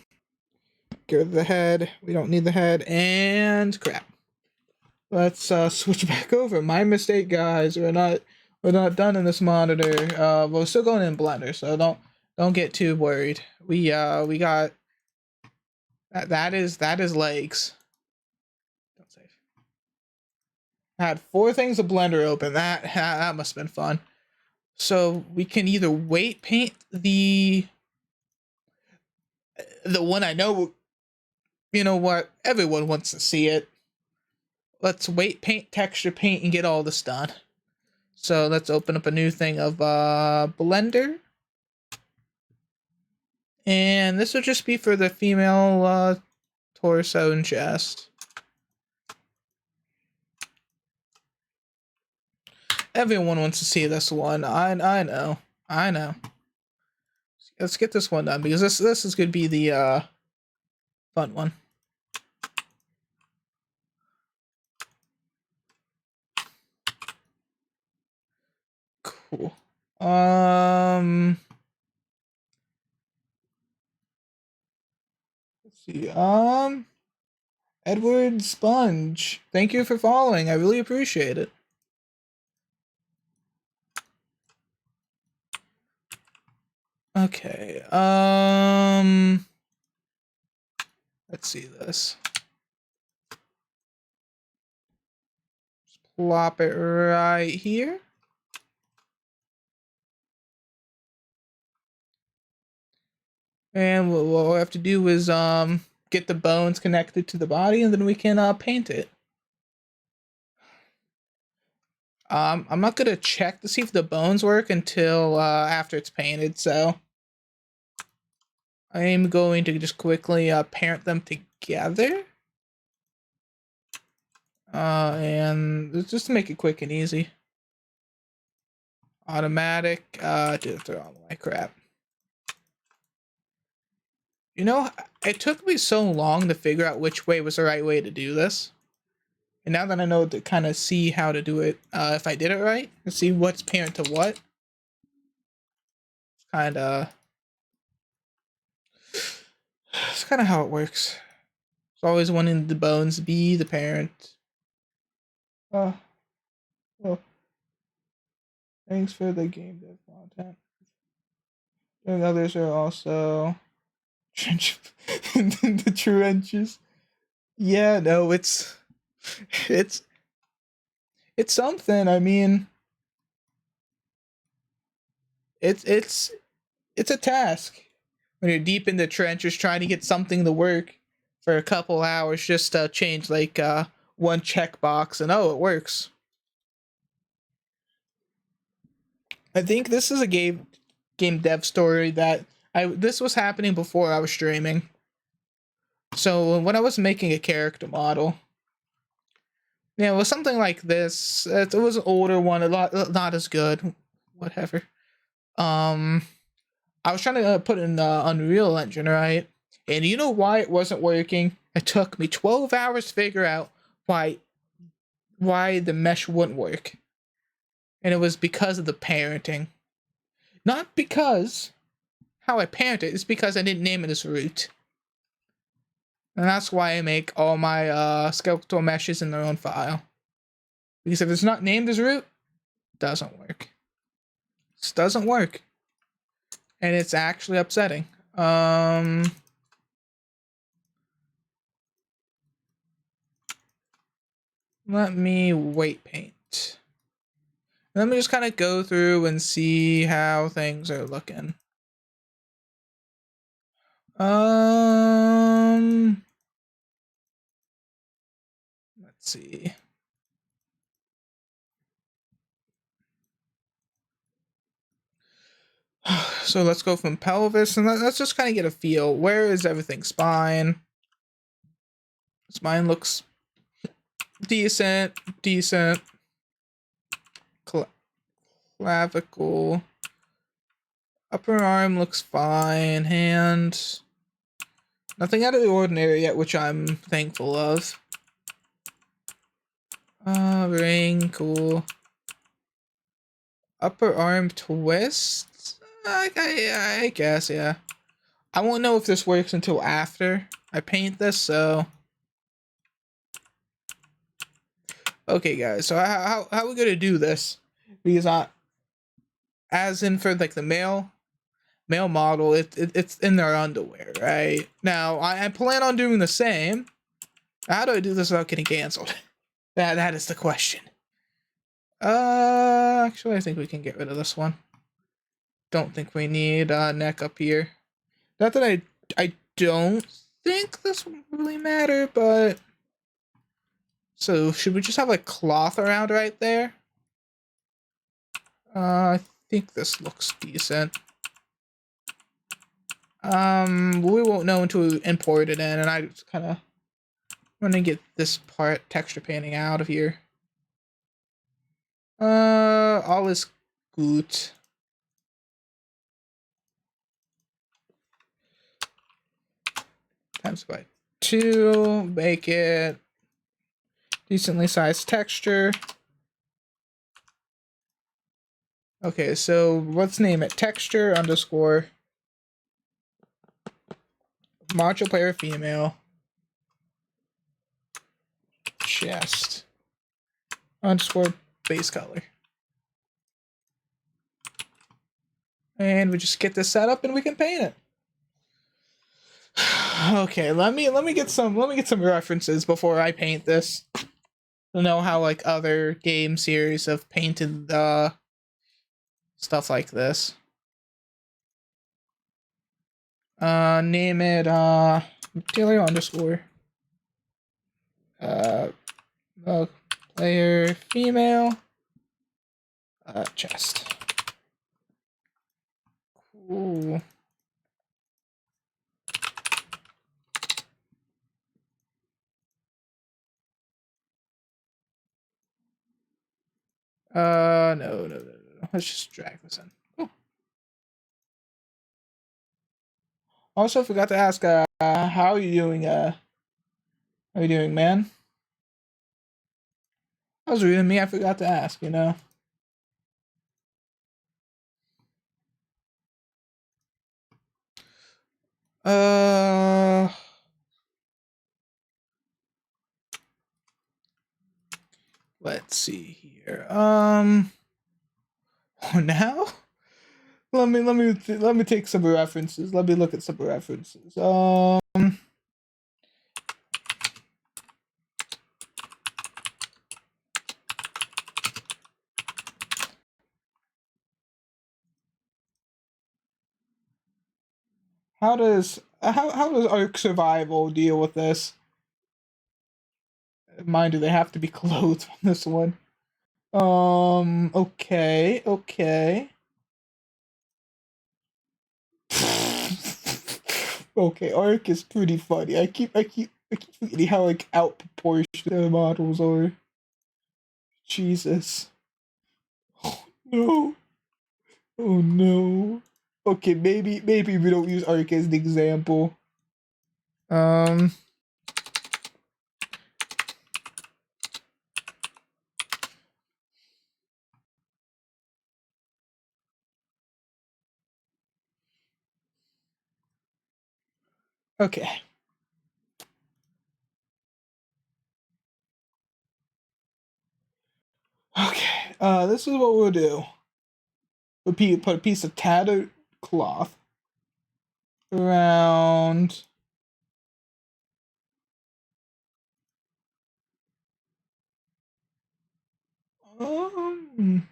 Get rid of the head. We don't need the head, and crap. Let's switch back over. My mistake, guys. We're not done in this monitor. We're still going in Blender, so don't get too worried. We got that is legs. Don't save. I had 4 things of Blender open. That must have been fun. So we can either weight paint the one I know, you know what, everyone wants to see it. Let's weight paint, texture paint, and get all this done. So let's open up a new thing of Blender. And this will just be for the female torso and chest. Everyone wants to see this one. I know. Let's get this one done, because this is going to be the fun one. Cool. Let's see. Edward Sponge, thank you for following. I really appreciate it. Okay. Let's see this. Just plop it right here. And what we'll have to do is get the bones connected to the body, and then we can paint it. I'm not gonna check to see if the bones work until after it's painted, so I'm going to just quickly parent them together. And just to make it quick and easy. Automatic, just throw all my crap. You know, it took me so long to figure out which way was the right way to do this. And now that I know to kind of see how to do it, if I did it right, and see what's parent to what, it's kind of how it works. It's always wanting the bones be the parent. Well, thanks for the game dev content. And others are also the trenches. Yeah, no, it's something. I mean, it's a task when you're deep in the trenches trying to get something to work for a couple hours just to change like one checkbox, and oh, it works. I think this is a game dev story that this was happening before I was streaming. So when I was making a character model, yeah, it was something like this. It was an older one, a lot not as good. Whatever. I was trying to put in the Unreal Engine, right? And you know why it wasn't working? It took me 12 hours to figure out why the mesh wouldn't work. And it was because of the parenting. Not because how I parent it, it's because I didn't name it as root. And that's why I make all my skeletal meshes in their own file. Because if it's not named as root, it doesn't work. It just doesn't work. And it's actually upsetting. Let me weight paint. Let me just kind of go through and see how things are looking. Let's see. So let's go from pelvis and let's just kind of get a feel. Where is everything? Spine. Spine looks decent. Clavicle. Upper arm looks fine. Hand. Nothing out of the ordinary yet, which I'm thankful of. Ring, cool. Upper arm twist? I guess, yeah. I won't know if this works until after I paint this, so... Okay, guys, so how are we gonna do this? Because as in for like the male model, it's in their underwear, right? Now, I plan on doing the same. How do I do this without getting canceled? That is the question. Actually, I think we can get rid of this one. Don't think we need neck up here. Not that I don't think this will really matter, but so should we just have like cloth around right there? I think this looks decent. We won't know until we import it in, and I just kind of want to get this part texture painting out of here. All is good. Times by 2, make it decently sized texture. Okay, so let's name it texture underscore macho player female chest underscore base color. And we just get this set up and we can paint it. Okay, let me get some references before I paint this. To know how like other game series have painted stuff like this. Name it Taylor underscore player female chest. Cool. No. Let's just drag this in. Cool. Also, forgot to ask, how are you doing? How are you doing, man? I was reading me. I forgot to ask. You know. Let's see here. Now. Let me take some references. Let me look at some references. How does Ark Survival deal with this? Mind, do they have to be clothed on this one? Okay. Okay, Ark is pretty funny. I keep forgetting how like out proportioned the models are. Jesus. Oh no. Oh no. Okay, maybe we don't use Ark as an example. Okay. Okay. This is what we'll do. We'll put a piece of tattered cloth around Um,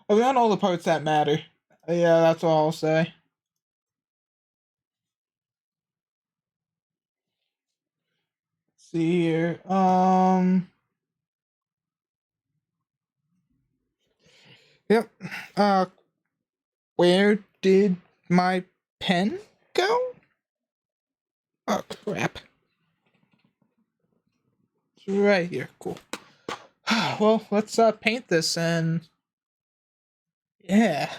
I mean, not all the parts that matter. Yeah, that's all I'll say. Let's see here. Yep. Uh, where did my pen go? Oh crap! It's right here. Cool. Well, let's paint this and yeah.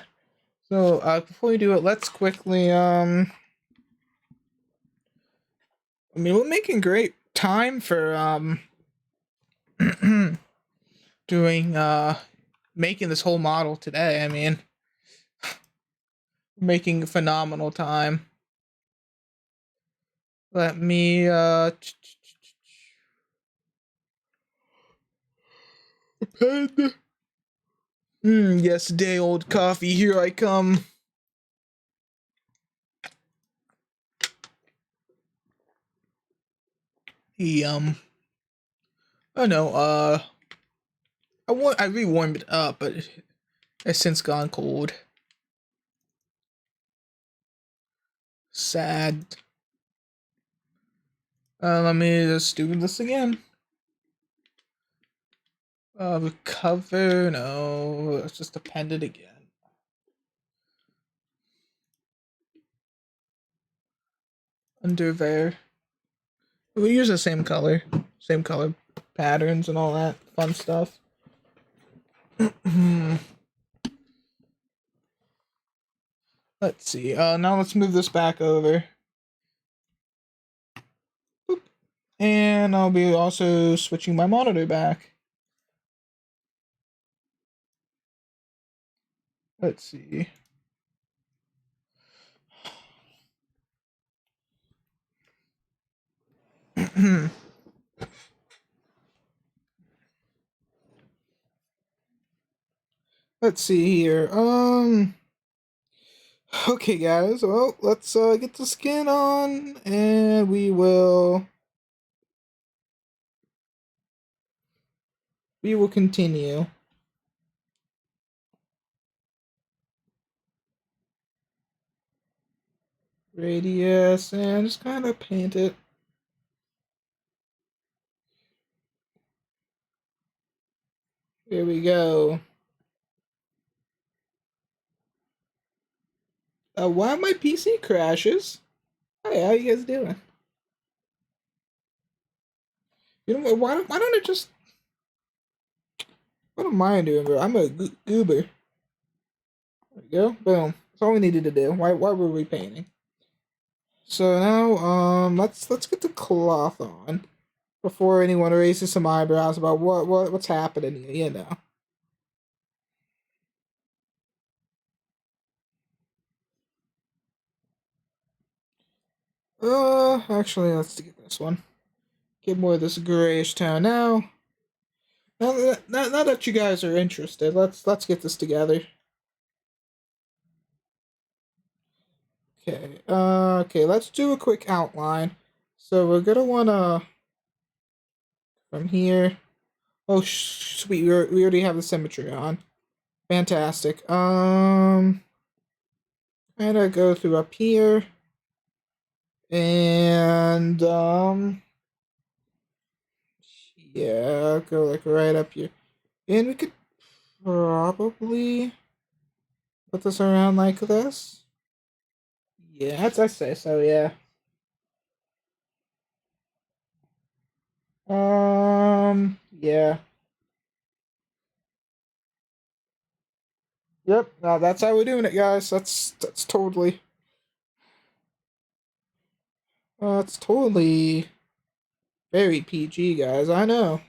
So before we do it, let's quickly I mean, we're making great time for doing making this whole model today. I mean, making phenomenal time. Let me pen. Yes, day old coffee, here I come. He oh no, I rewarmed it up, but it has since gone cold. Sad. Let me just do this again. Recover, no, let's just append it again. Under there. We use the same color patterns and all that fun stuff. Let's see. Now let's move this back over. Boop. And I'll be also switching my monitor back. Let's see. Let's see here. Okay, guys. Well, let's get the skin on, and we will continue. Radius, and just kind of paint it. Here we go. Why my PC crashes? Hey, how you guys doing? You know what? Why don't I just? What am I doing, bro? I'm a goober. There we go. Boom. That's all we needed to do. Why were we painting? So now, let's get the cloth on before anyone raises some eyebrows about what's happening here. You know. Actually, let's get this one. Get more of this grayish tone now. Now that you guys are interested, let's get this together. Okay. Okay. Let's do a quick outline. So we're gonna wanna from here. Oh, sweet. We already have the symmetry on. Fantastic. Kind of go through up here, and yeah, go like right up here, and we could probably put this around like this. Yeah, I say so. Yeah. Yeah. Yep. Now that's how we're doing it, guys. That's totally. It's totally very PG, guys. I know.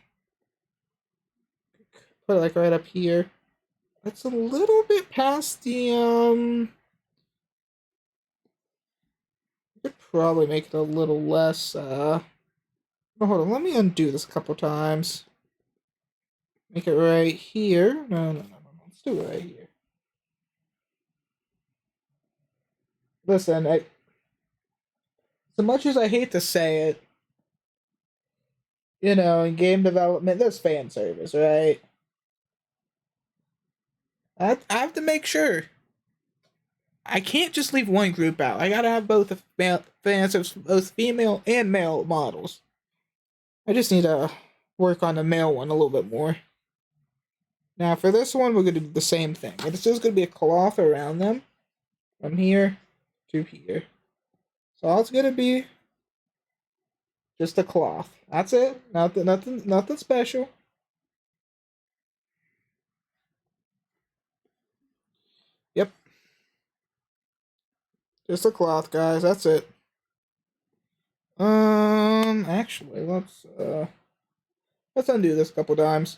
Put it like right up here. It's a little bit past the could probably make it a little less oh, hold on, let me undo this a couple times. Make it right here. No. Let's do it right here. Listen, as much as I hate to say it, You know, in game development, there's fan service, right? I have to make sure. I can't just leave one group out. I gotta have both fan service, both female and male models. I just need to work on the male one a little bit more. Now, for this one, we're gonna do the same thing. It's just gonna be a cloth around them, from here to here. So all it's gonna be just a cloth. That's it. Nothing special. Yep, just a cloth, guys. That's it. Actually, let's undo this a couple times.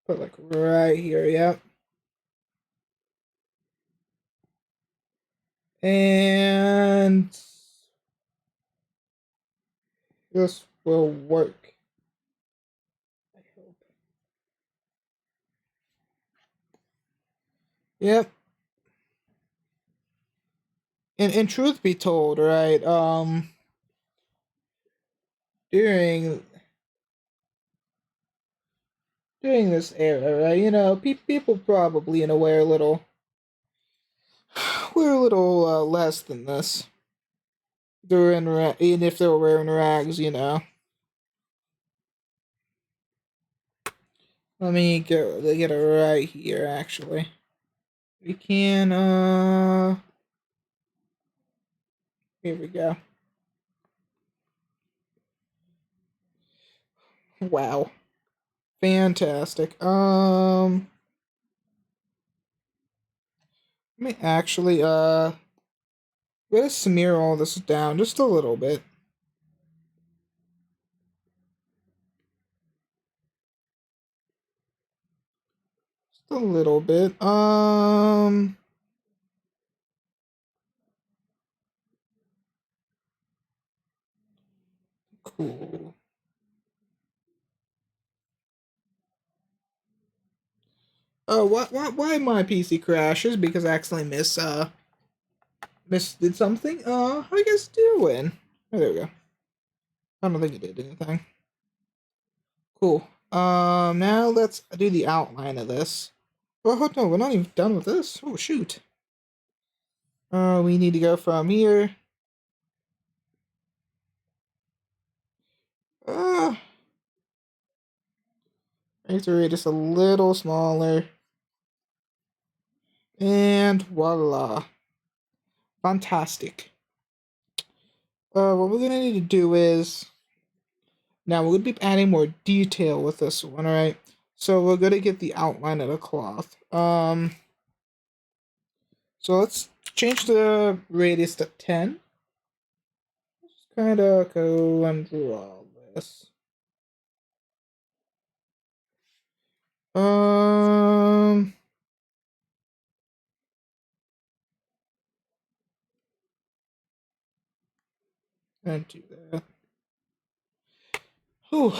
Put like right here. Yep. And this will work. I hope. Yep. And truth be told, right? During this era, right? You know, people probably in a way are a little, we're a little less than this. They're in even if they were wearing rags, you know. Let me get it right here. Actually, we can. Here we go. Wow, fantastic. Let me actually let's smear all this down just a little bit. Just a little bit. Cool. Oh, why my PC crashes? Because I accidentally did something. How you guys doing? Oh, there we go. I don't think it did anything. Cool. Now let's do the outline of this. Oh no, we're not even done with this. Oh shoot. We need to go from here. Make the radius a little smaller. And voila. Fantastic. What we're gonna need to do is now we're gonna be adding more detail with this one, alright? So we're gonna get the outline of the cloth. So let's change the radius to 10. Just kinda go and draw this. Um and do that. Whew.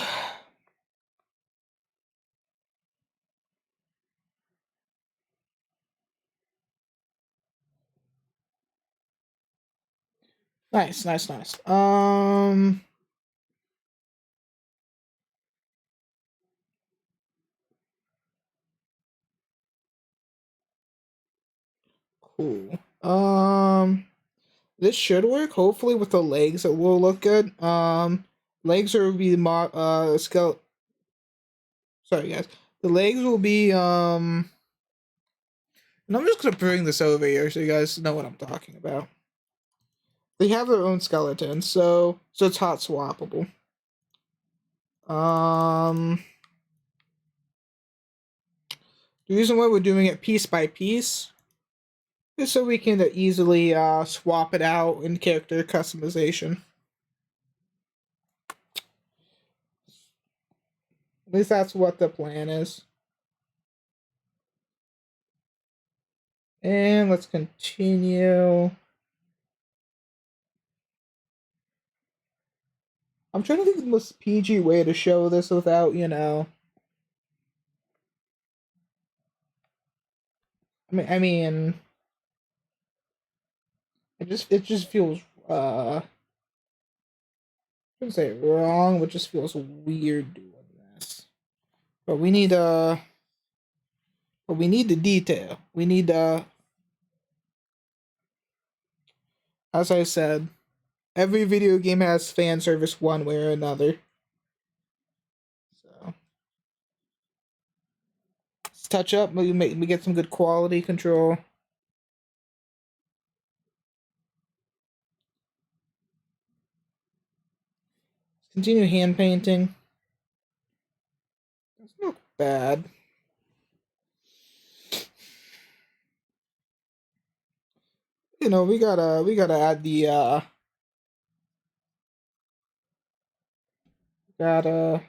Nice. Cool. This should work. Hopefully, with the legs, it will look good. Legs will be skeleton. Sorry, guys. The legs will be And I'm just gonna bring this over here so you guys know what I'm talking about. They have their own skeleton, so it's hot swappable. The reason why we're doing it piece by piece is so we can easily swap it out in character customization. At least that's what the plan is. And let's continue. I'm trying to think of the most PG way to show this without, you know. I mean, it just feels shouldn't say wrong, but just feels weird doing this. But we need the detail. We need as I said, every video game has fan service one way or another. So let's touch up. We get some good quality control. Continue hand painting. Doesn't look bad. You know, we gotta add the gotta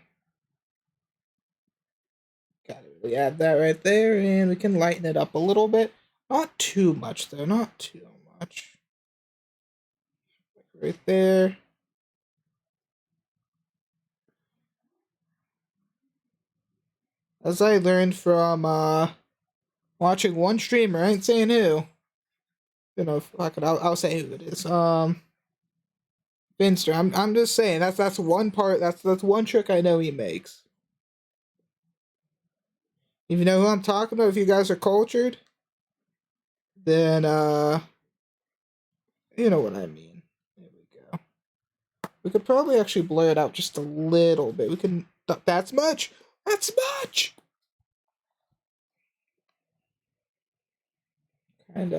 really add that right there, and we can lighten it up a little bit. Not too much though, not too much. Right there. As I learned from watching one streamer, I ain't saying who. You know, fuck it, I'll say who it is. Finster. I'm just saying that's one part. That's one trick I know he makes. If you know who I'm talking about, if you guys are cultured, then you know what I mean. There we go. We could probably actually blur it out just a little bit. We can. That's much. That's much. And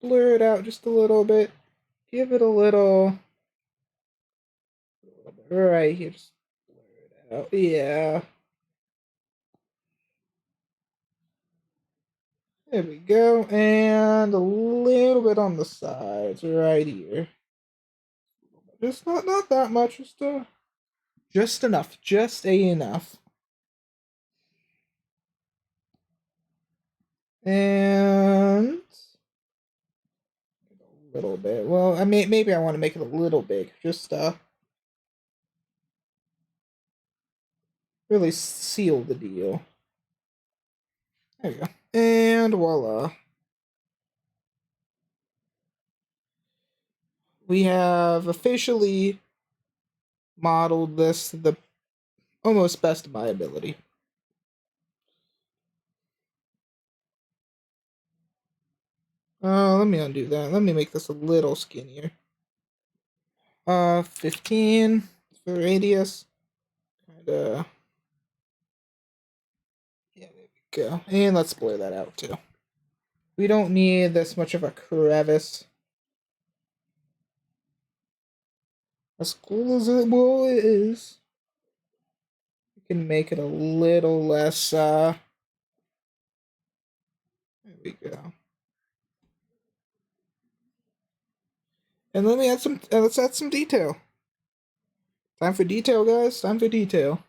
blur it out just a little bit. Give it a little bit right here. Just blur it out. Yeah. There we go. And a little bit on the sides right here. Just not that much. Just enough. Just enough. And a little bit. Well, I mean, maybe I want to make it a little big. Just really seal the deal. There we go. And voila. We have officially modeled this to the almost best of my ability. Let me undo that. Let me make this a little skinnier. 15 for radius. Kinda. Yeah, there we go. And let's blur that out too. We don't need this much of a crevice. As cool as it is, we can make it a little less, there we go. And let me add some, let's add some detail. Time for detail, guys. Time for detail.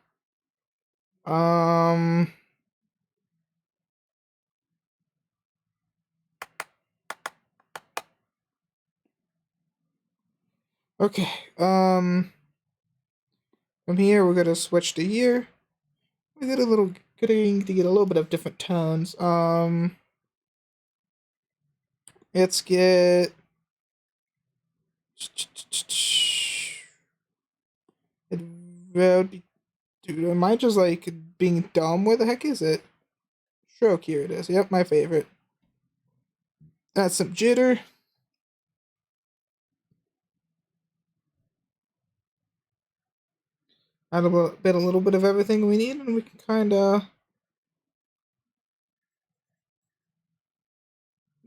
Okay, from here we're gonna switch to here. We get a little, getting to get a little bit of different tones. Let's get dude, am I just like being dumb? Where the heck is it? Stroke, here it is. Yep, my favorite. Add some jitter. Add a little bit of everything we need, and we can kind of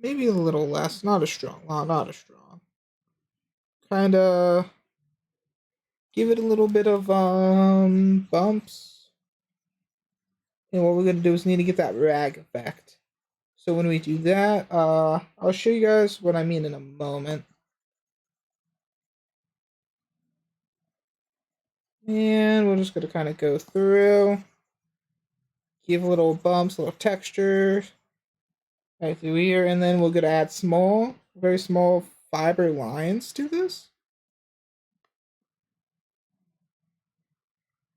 maybe a little less. Not as strong. Not as strong. Kind of give it a little bit of bumps. And what we're gonna do is need to get that rag effect. So when we do that, I'll show you guys what I mean in a moment. And we're just gonna kind of go through, give little bumps, little texture right through here, and then we're gonna add small, very small fiber lines to this.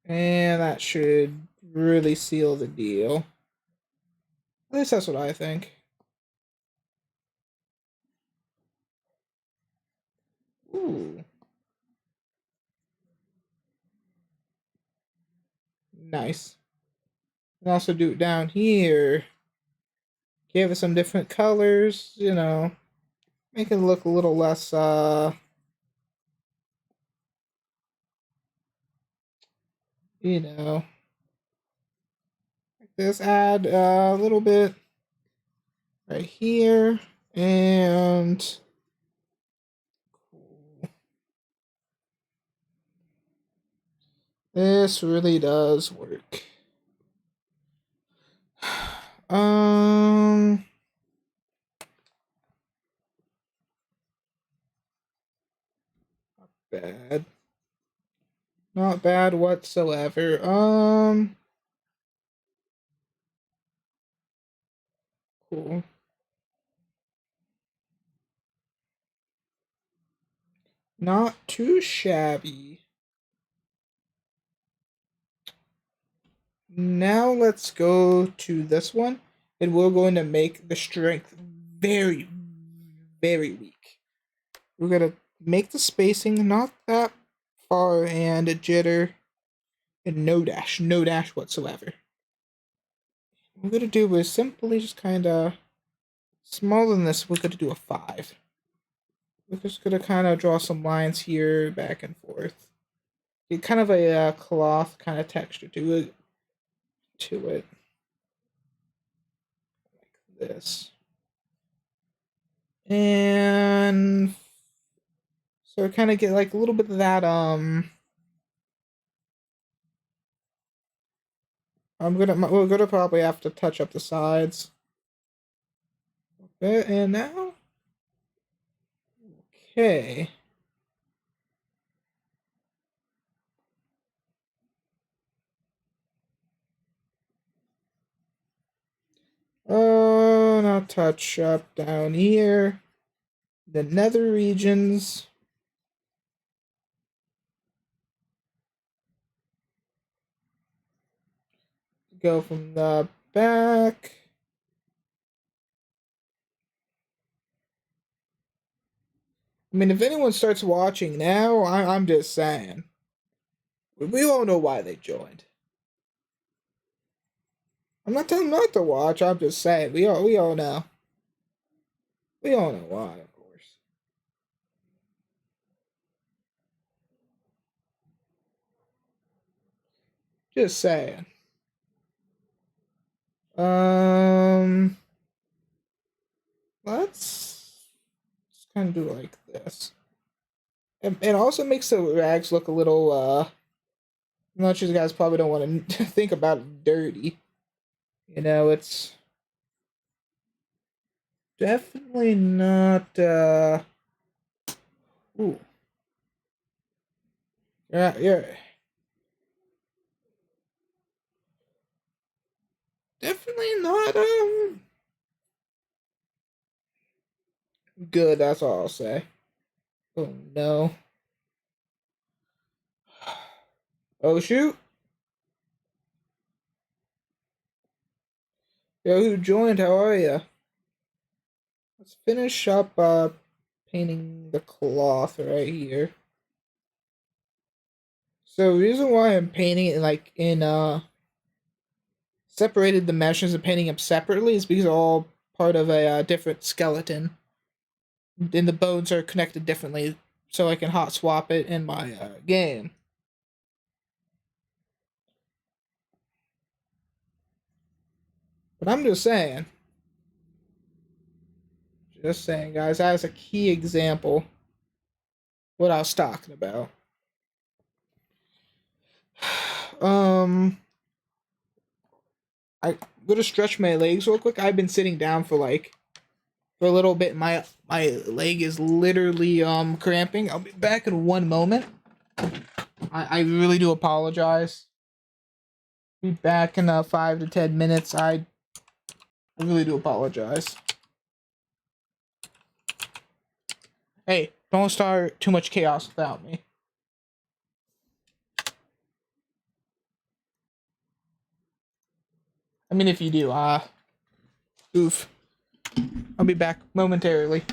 And that should really seal the deal. At least that's what I think. Ooh. Nice. And also do it down here. Give it some different colors, you know. Make it look a little less, you know. Like this, add a little bit right here. And this really does work. Um, not bad. Not bad whatsoever. Cool. Not too shabby. Now let's go to this one, and we're going to make the strength very, very weak. We're gonna make the spacing not that far and a jitter and no dash whatsoever. What we're gonna do is simply just kind of smaller than this. We're gonna do a 5. We're just gonna kind of draw some lines here, back and forth. Get kind of a cloth kind of texture to it. Like this. And so kind of get like a little bit of that we're gonna probably have to touch up the sides. Okay, and now okay. Oh, now touch up down here. The nether regions. Go from the back. I mean, if anyone starts watching now, I'm just saying. We all know why they joined. I'm not telling them not to watch. I'm just saying. We all know. We all know why, of course. Just saying. Um, let's kind of do it like this. And it also makes the rags look a little, much as you guys probably don't want to think about it dirty. You know, it's definitely not, ooh. Yeah. Definitely not, good, that's all I'll say. Oh no. Oh shoot. Yo, who joined? How are ya? Let's finish up painting the cloth right here. So the reason why I'm painting it like in separated the meshes and painting them separately is because they're all part of a different skeleton. And the bones are connected differently, so I can hot swap it in my game. But I'm just saying. Just saying, guys, that is a key example what I was talking about. I'm gonna stretch my legs real quick. I've been sitting down for a little bit. My leg is literally cramping. I'll be back in one moment. I really do apologize. Be back in 5 to 10 minutes. I really do apologize. Hey, don't start too much chaos without me. I mean, if you do, oof. I'll be back momentarily.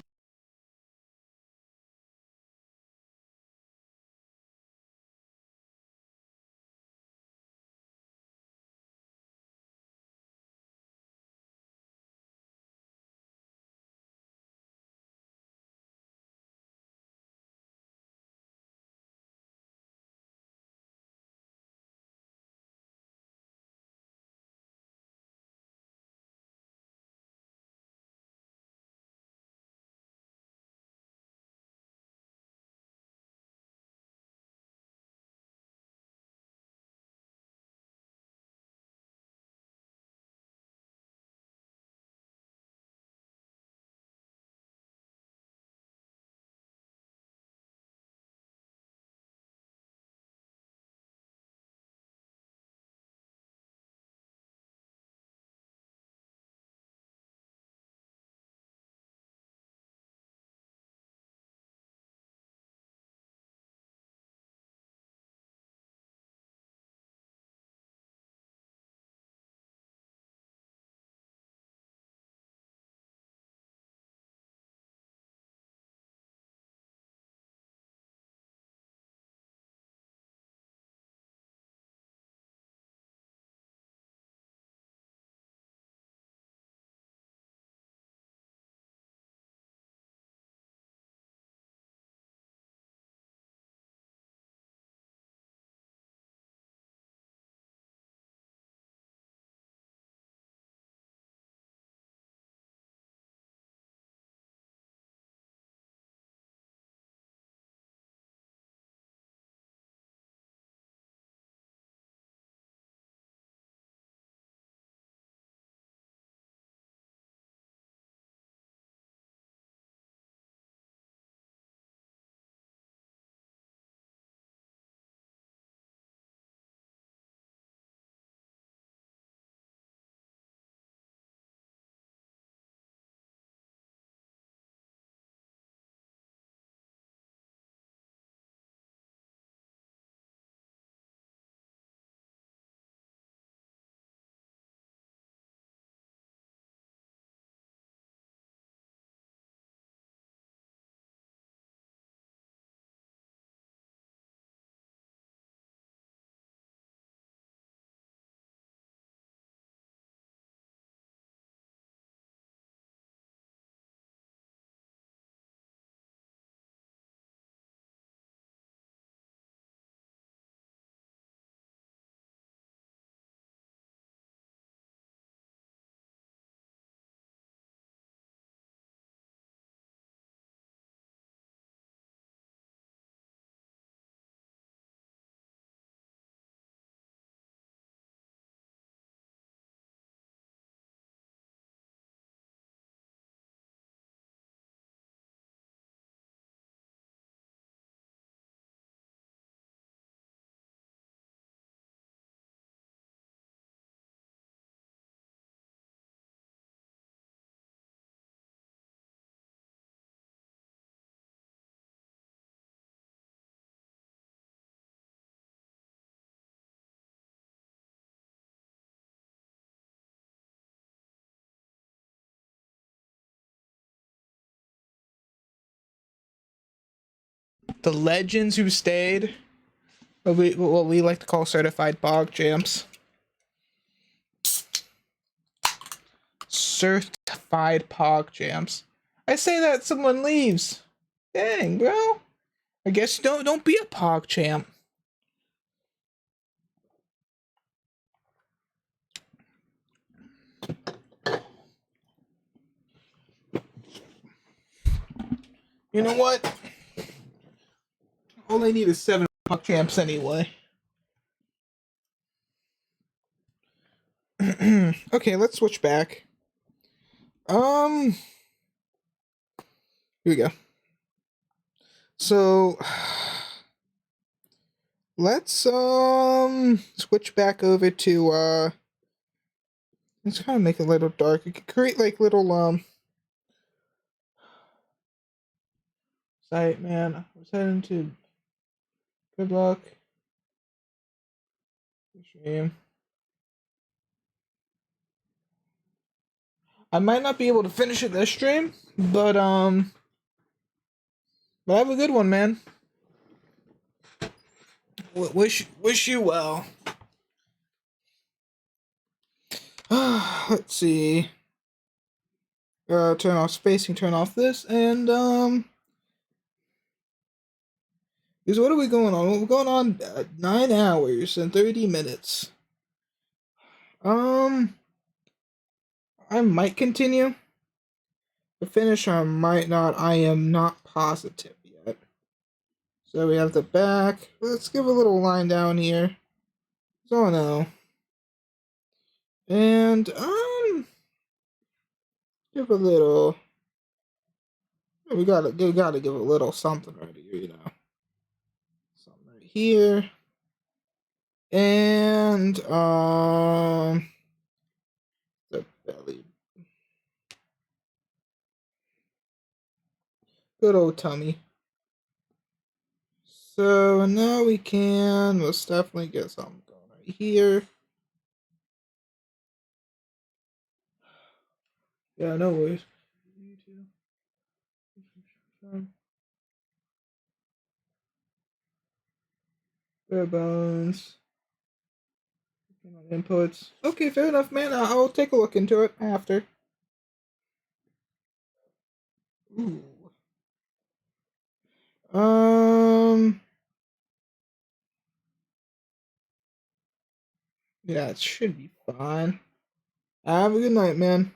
the legends who stayed, what we like to call certified pog champs. Certified pog champs. I say that someone leaves. Dang, bro. I guess don't be a pog champ. You know what? All I need is 7 pog champs anyway. Okay, let's switch back. Here we go. So let's switch back over to let's kind of make it a little dark. You could create like little site, man. I was heading to good luck. Stream. I might not be able to finish it this stream, but have a good one, man. Wish you well. Let's see. Turn off spacing, turn off this, and because what are we going on? We're going on 9 hours and 30 minutes. I might continue. The finish I might not. I am not positive yet. So we have the back. Let's give a little line down here. So no. And give a little. We gotta give a little something right here, you know. Something right here. And the belly. Good old tummy. So now we can most definitely get something going right here. Yeah, no worries. Bare bones. Inputs. Okay, fair enough, man. I'll take a look into it after. Ooh. Yeah, it should be fine. Have a good night, man.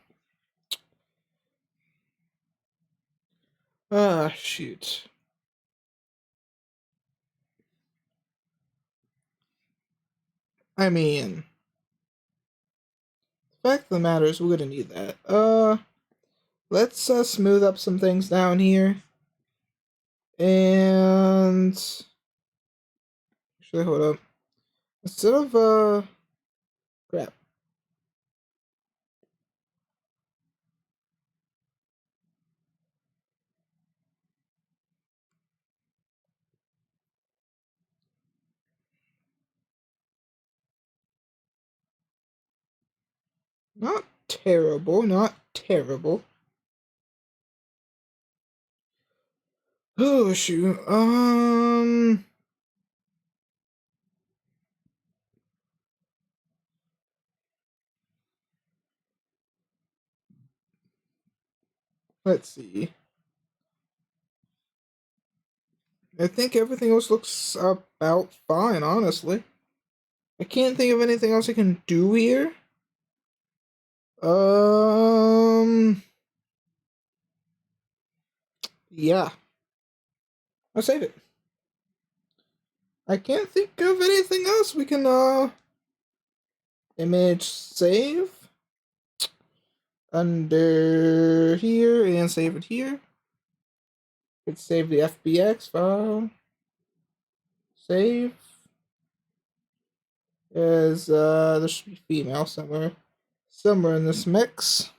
Ah, shoot. I mean, the fact of the matter is we're gonna need that. Let's smooth up some things down here. And actually, hold up. Instead of crap. Not terrible, not terrible. Oh shoot. Let's see. I think everything else looks about fine, honestly. I can't think of anything else I can do here. Yeah. I'll save it. I can't think of anything else we can, image save. Under here, and save it here. Could save the FBX file. Save. As, there should be female somewhere. Somewhere in this mix.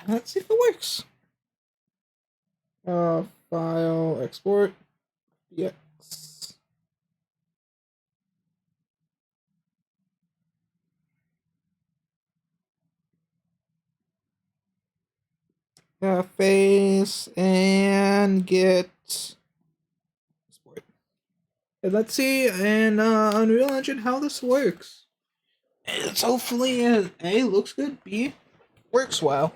Let's see if it works. File, export, FBX. face and get sport. And let's see in Unreal Engine how this works. It's hopefully A looks good, B works well.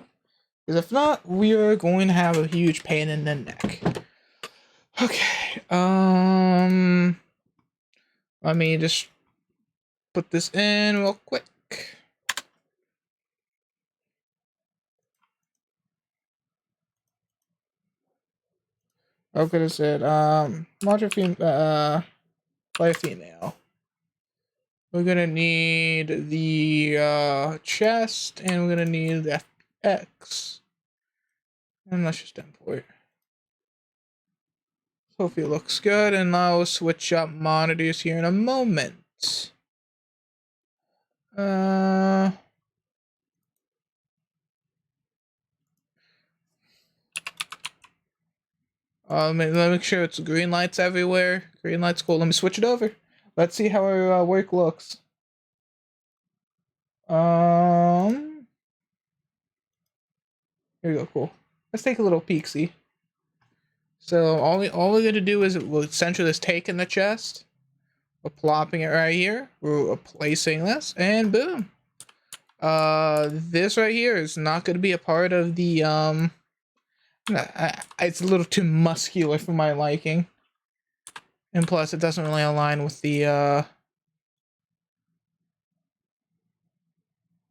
Because if not, we are going to have a huge pain in the neck. Okay, let me just put this in real quick. Okay, I said, module play female. We're gonna need the chest, and we're gonna need the FX. And let's just import. Hopefully it looks good, and I'll switch up monitors here in a moment. Let me make sure it's green lights everywhere. Green lights cool. Let me switch it over. Let's see how our work looks. Here we go. Cool. Let's take a little peek. See. So all we're gonna do is we'll essentially just take in the chest. We're plopping it right here. We're placing this, and boom. This right here is not gonna be a part of the it's a little too muscular for my liking. And plus it doesn't really align with the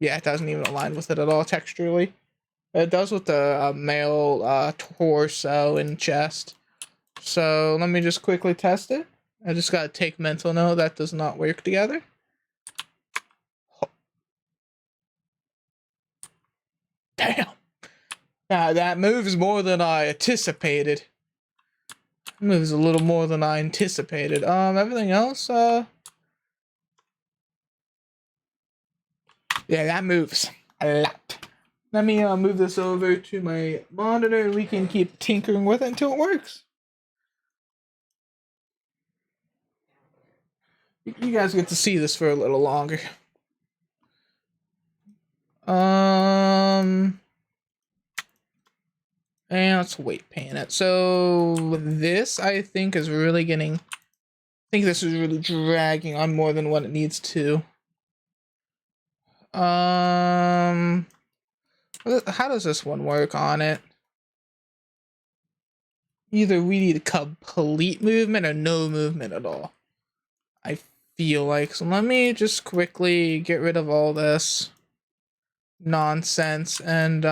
yeah, it doesn't even align with it at all texturally. It does with the male torso and chest. So let me just quickly test it. I just gotta take mental note that does not work together. Damn. Now that moves more than I anticipated. Moves a little more than I anticipated. Everything else, yeah, that moves a lot. Let me move this over to my monitor and we can keep tinkering with it until it works. You guys get to see this for a little longer. And let's weight paint it. So this, I think, is really getting... I think this is really dragging on more than what it needs to. How does this one work on it? Either we need a complete movement or no movement at all. I feel like. So let me just quickly get rid of all this nonsense and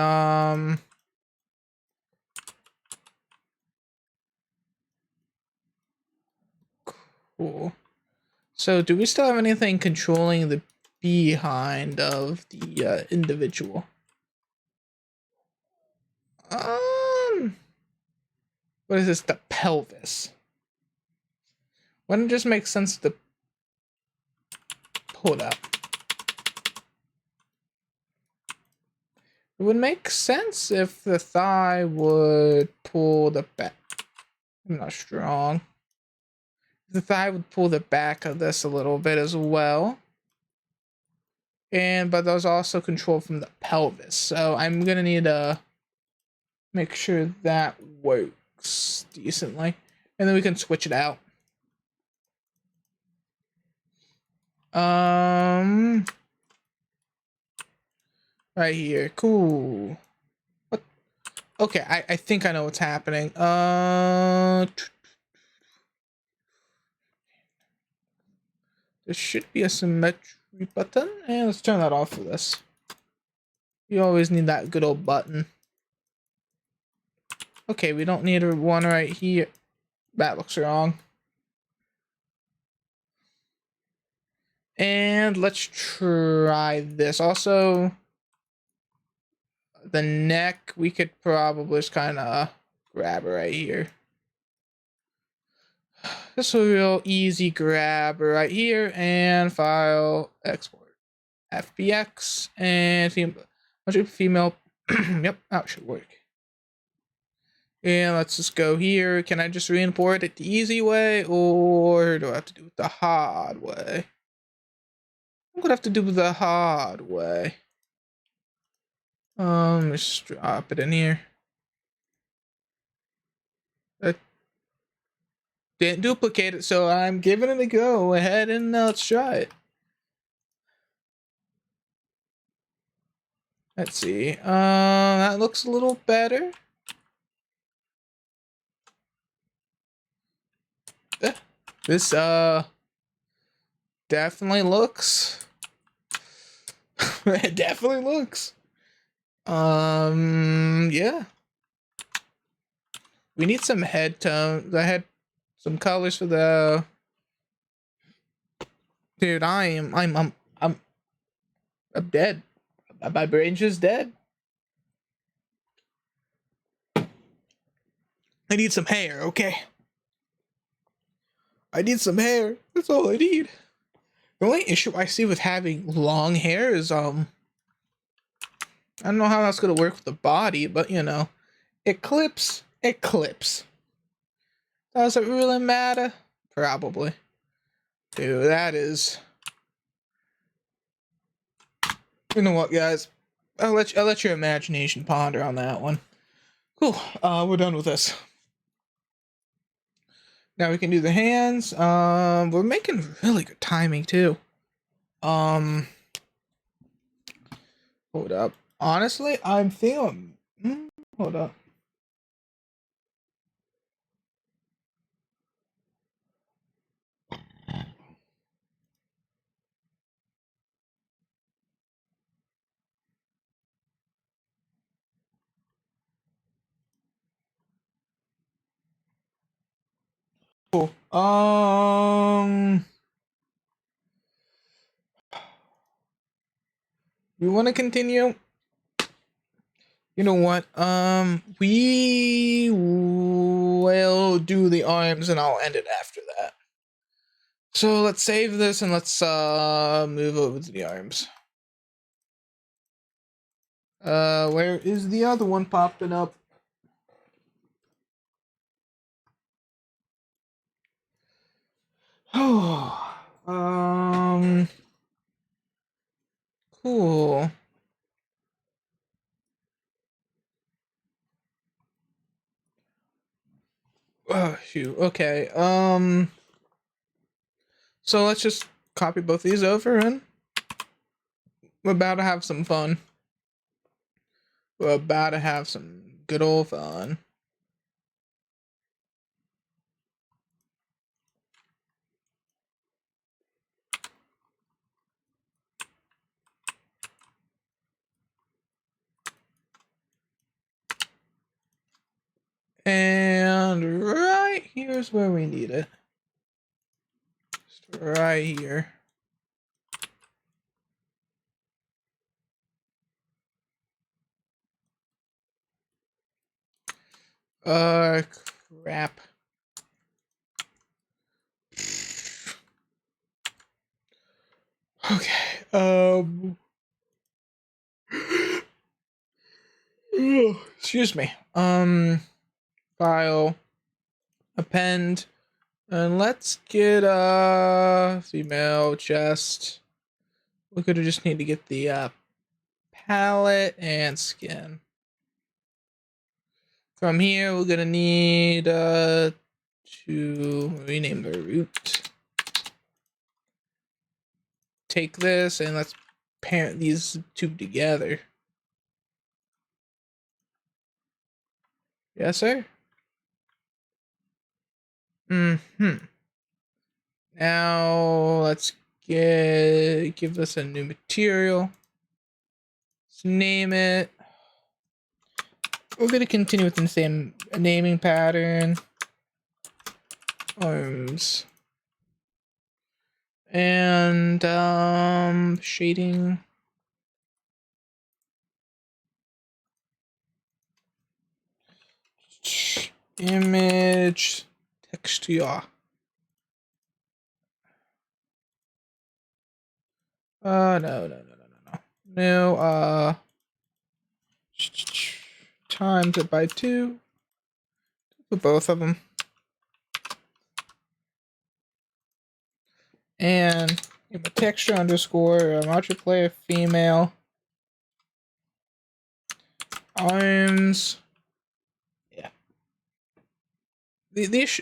cool. So do we still have anything controlling the behind of the individual? What is this? The pelvis. Wouldn't it just make sense to pull it up? It would make sense if the thigh would pull the back. I'm not strong. The thigh would pull the back of this a little bit as well. But there's also control from the pelvis. So I'm gonna need to make sure that works decently. And then we can switch it out. Right here. Cool. What? Okay, I think I know what's happening. There should be a symmetry button, and let's turn that off for this. You always need that good old button. Okay, we don't need one right here. That looks wrong. And let's try this. Also, the neck, we could probably just kind of grab it right here. This is a real easy grab right here, and file, export, FBX, and female. Yep, that should work. And let's just go here. Can I just re-import it the easy way, or do I have to do it the hard way? I'm gonna have to do it the hard way. Just drop it in here. Didn't duplicate it, so I'm giving it a go. Ahead and let's try it. Let's see. That looks a little better. This definitely looks. It definitely looks. Yeah. We need some head tones. I had some colors for the. Dude, I'm dead. My brain's just dead. I need some hair, okay? I need some hair. That's all I need. The only issue I see with having long hair is I don't know how that's gonna work with the body, but you know, it clips. It clips. Does it really matter? Probably. Dude, that is. You know what, guys? I'll let your imagination ponder on that one. Cool. We're done with this. Now we can do the hands. We're making really good timing too. Hold up. Honestly, I'm feeling. Hold up. Cool. We want to continue. You know what? We will do the arms, and I'll end it after that. So let's save this and let's move over to the arms. Where is the other one popping up? Oh, cool. Oh, shoot. Okay. So let's just copy both these over and we're about to have some fun. We're about to have some good old fun. And right here's where we need it. Just right here. Crap. Okay, excuse me. File, append, and let's get female chest. We're gonna just need to get the palette and skin. From here, we're gonna need to rename the root. Take this and let's parent these two together. Yes, sir. Now let's give this a new material. Let's name it. We're gonna continue with the same naming pattern. Arms. And shading. Image texture. No, times it by 2 for both of them. And give a texture underscore multiplayer female arms. Yeah. these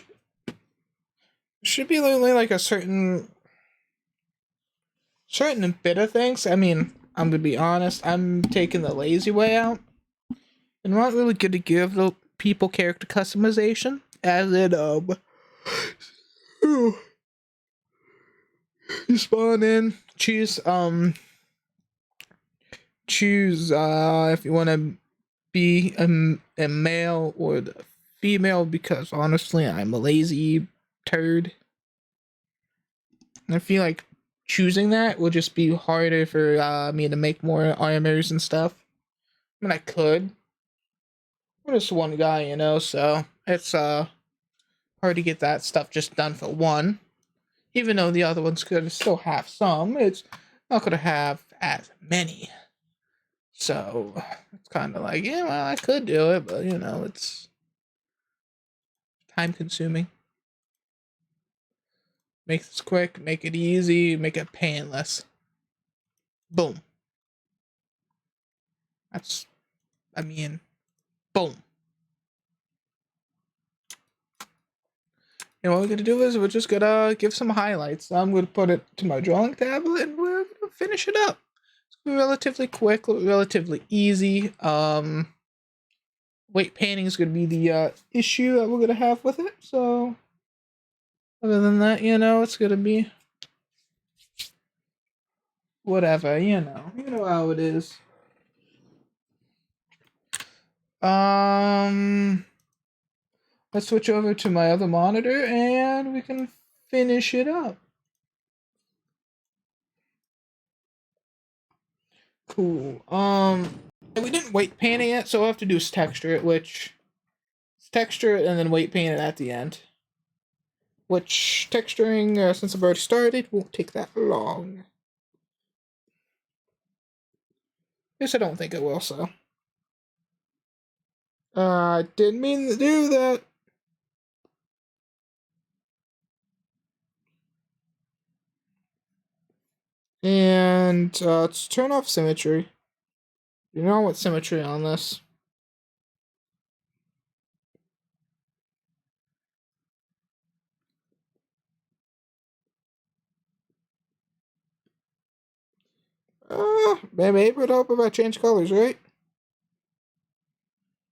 should be only like a certain bit of things. I mean, I'm gonna be honest. I'm taking the lazy way out. I'm not really good to give the people character customization, as in you spawn in, choose if you want to be a male or the female, because honestly I'm a lazy turd. And I feel like choosing that will just be harder for me to make more armors and stuff. I mean, I could. I'm just one guy, you know, so it's hard to get that stuff just done for one. Even though the other ones could still have some, it's not gonna have as many. So it's kind of like, yeah, well, I could do it, but you know, it's time consuming. Make this quick, make it easy, make it painless. Boom. That's, I mean, boom. And what we're gonna do is we're just gonna give some highlights. I'm gonna put it to my drawing tablet and we're gonna finish it up. It's gonna be relatively quick, relatively easy. Weight painting is gonna be the issue that we're gonna have with it. So other than that, you know, it's gonna be whatever, you know. You know how it is. Let's switch over to my other monitor and we can finish it up. Cool. We didn't weight paint it yet, so all I have to do is texture it, which is texture it and then weight paint it at the end. Which texturing, since I've already started, won't take that long. Yes, I don't think it will, so. I didn't mean to do that. And let's turn off symmetry. You know what symmetry on this. Maybe it would help if I change colors, right?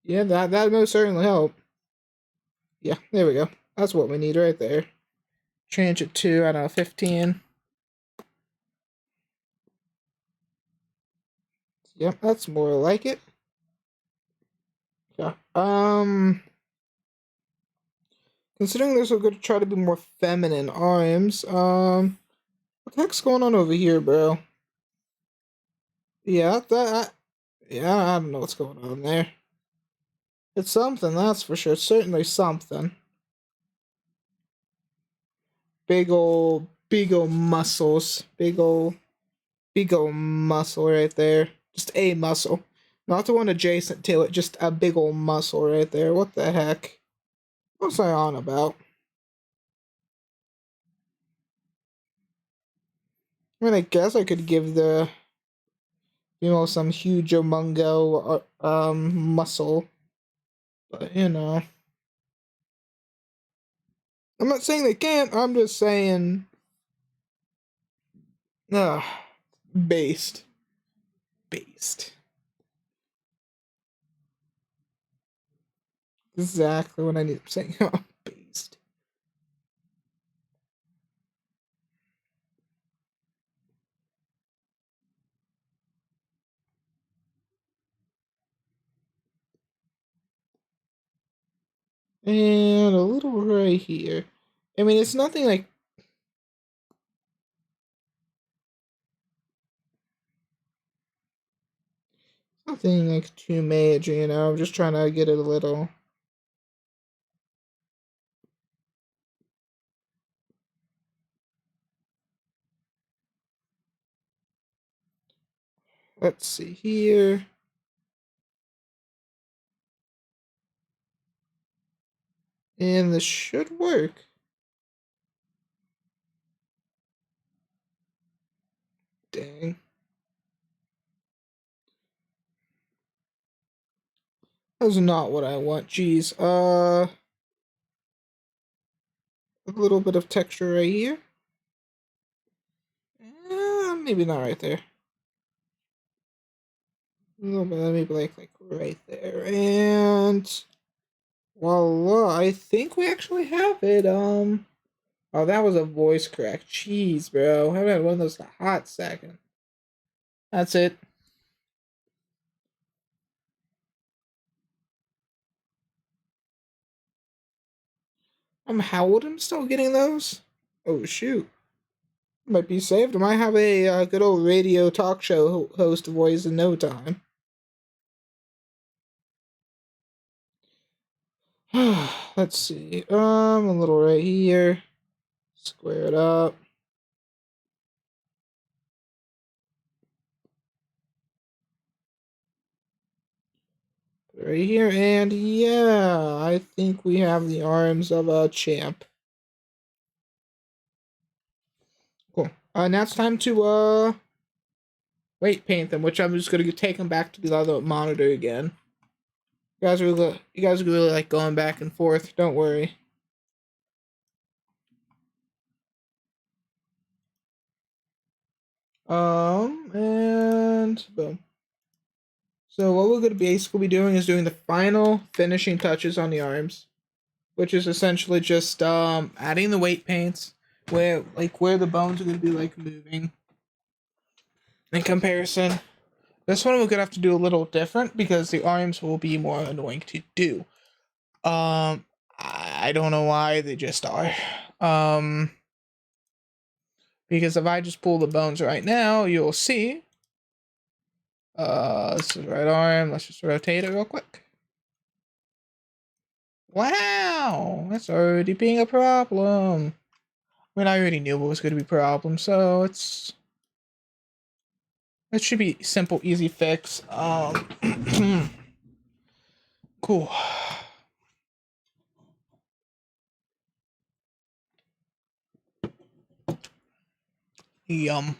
Yeah, that most certainly help. Yeah, there we go. That's what we need right there. Change it to, I don't know, 15. Yep, that's more like it. Yeah. Considering this, we're going to try to be more feminine arms. What the heck's going on over here, bro? Yeah, yeah, I don't know what's going on there. It's something, that's for sure. It's certainly something. Big old muscles. Big old muscle right there. Just a muscle. Not the one adjacent to it, just a big old muscle right there. What the heck? What's I on about? I mean, I guess I could give the, you know, some huge omungo muscle, but you know, I'm not saying they can't. I'm just saying, based, based. Exactly what I need. I'm saying, based. And a little right here. I mean, it's nothing like. Nothing like too major, you know. I'm just trying to get it a little. Let's see here. And this should work. Dang. That's not what I want. Jeez. a little bit of texture right here. Maybe not right there. A little bit, maybe like right there. And voila, I think we actually have it. Oh, that was a voice crack. Jeez, bro. I haven't had one of those in a hot second. That's it. Howard, I'm still getting those. Oh shoot, might be saved. I might have a good old radio talk show host voice in no time. Let's see. A little right here. Square it up. Right here, and yeah, I think we have the arms of a champ. Cool. Now it's time to weight paint them, which I'm just gonna take them back to the other monitor again. You guys are really like going back and forth. Don't worry. And boom. So what we're gonna basically be doing is doing the final finishing touches on the arms, which is essentially just adding the weight paints where the bones are gonna be like moving. In comparison, this one we're gonna have to do a little different because the arms will be more annoying to do. I don't know why, they just are. Because if I just pull the bones right now, you'll see. This is right arm. Let's just rotate it real quick. Wow, that's already being a problem. I mean, I already knew it was going to be a problem, so it should be simple, easy fix. Cool. Yum.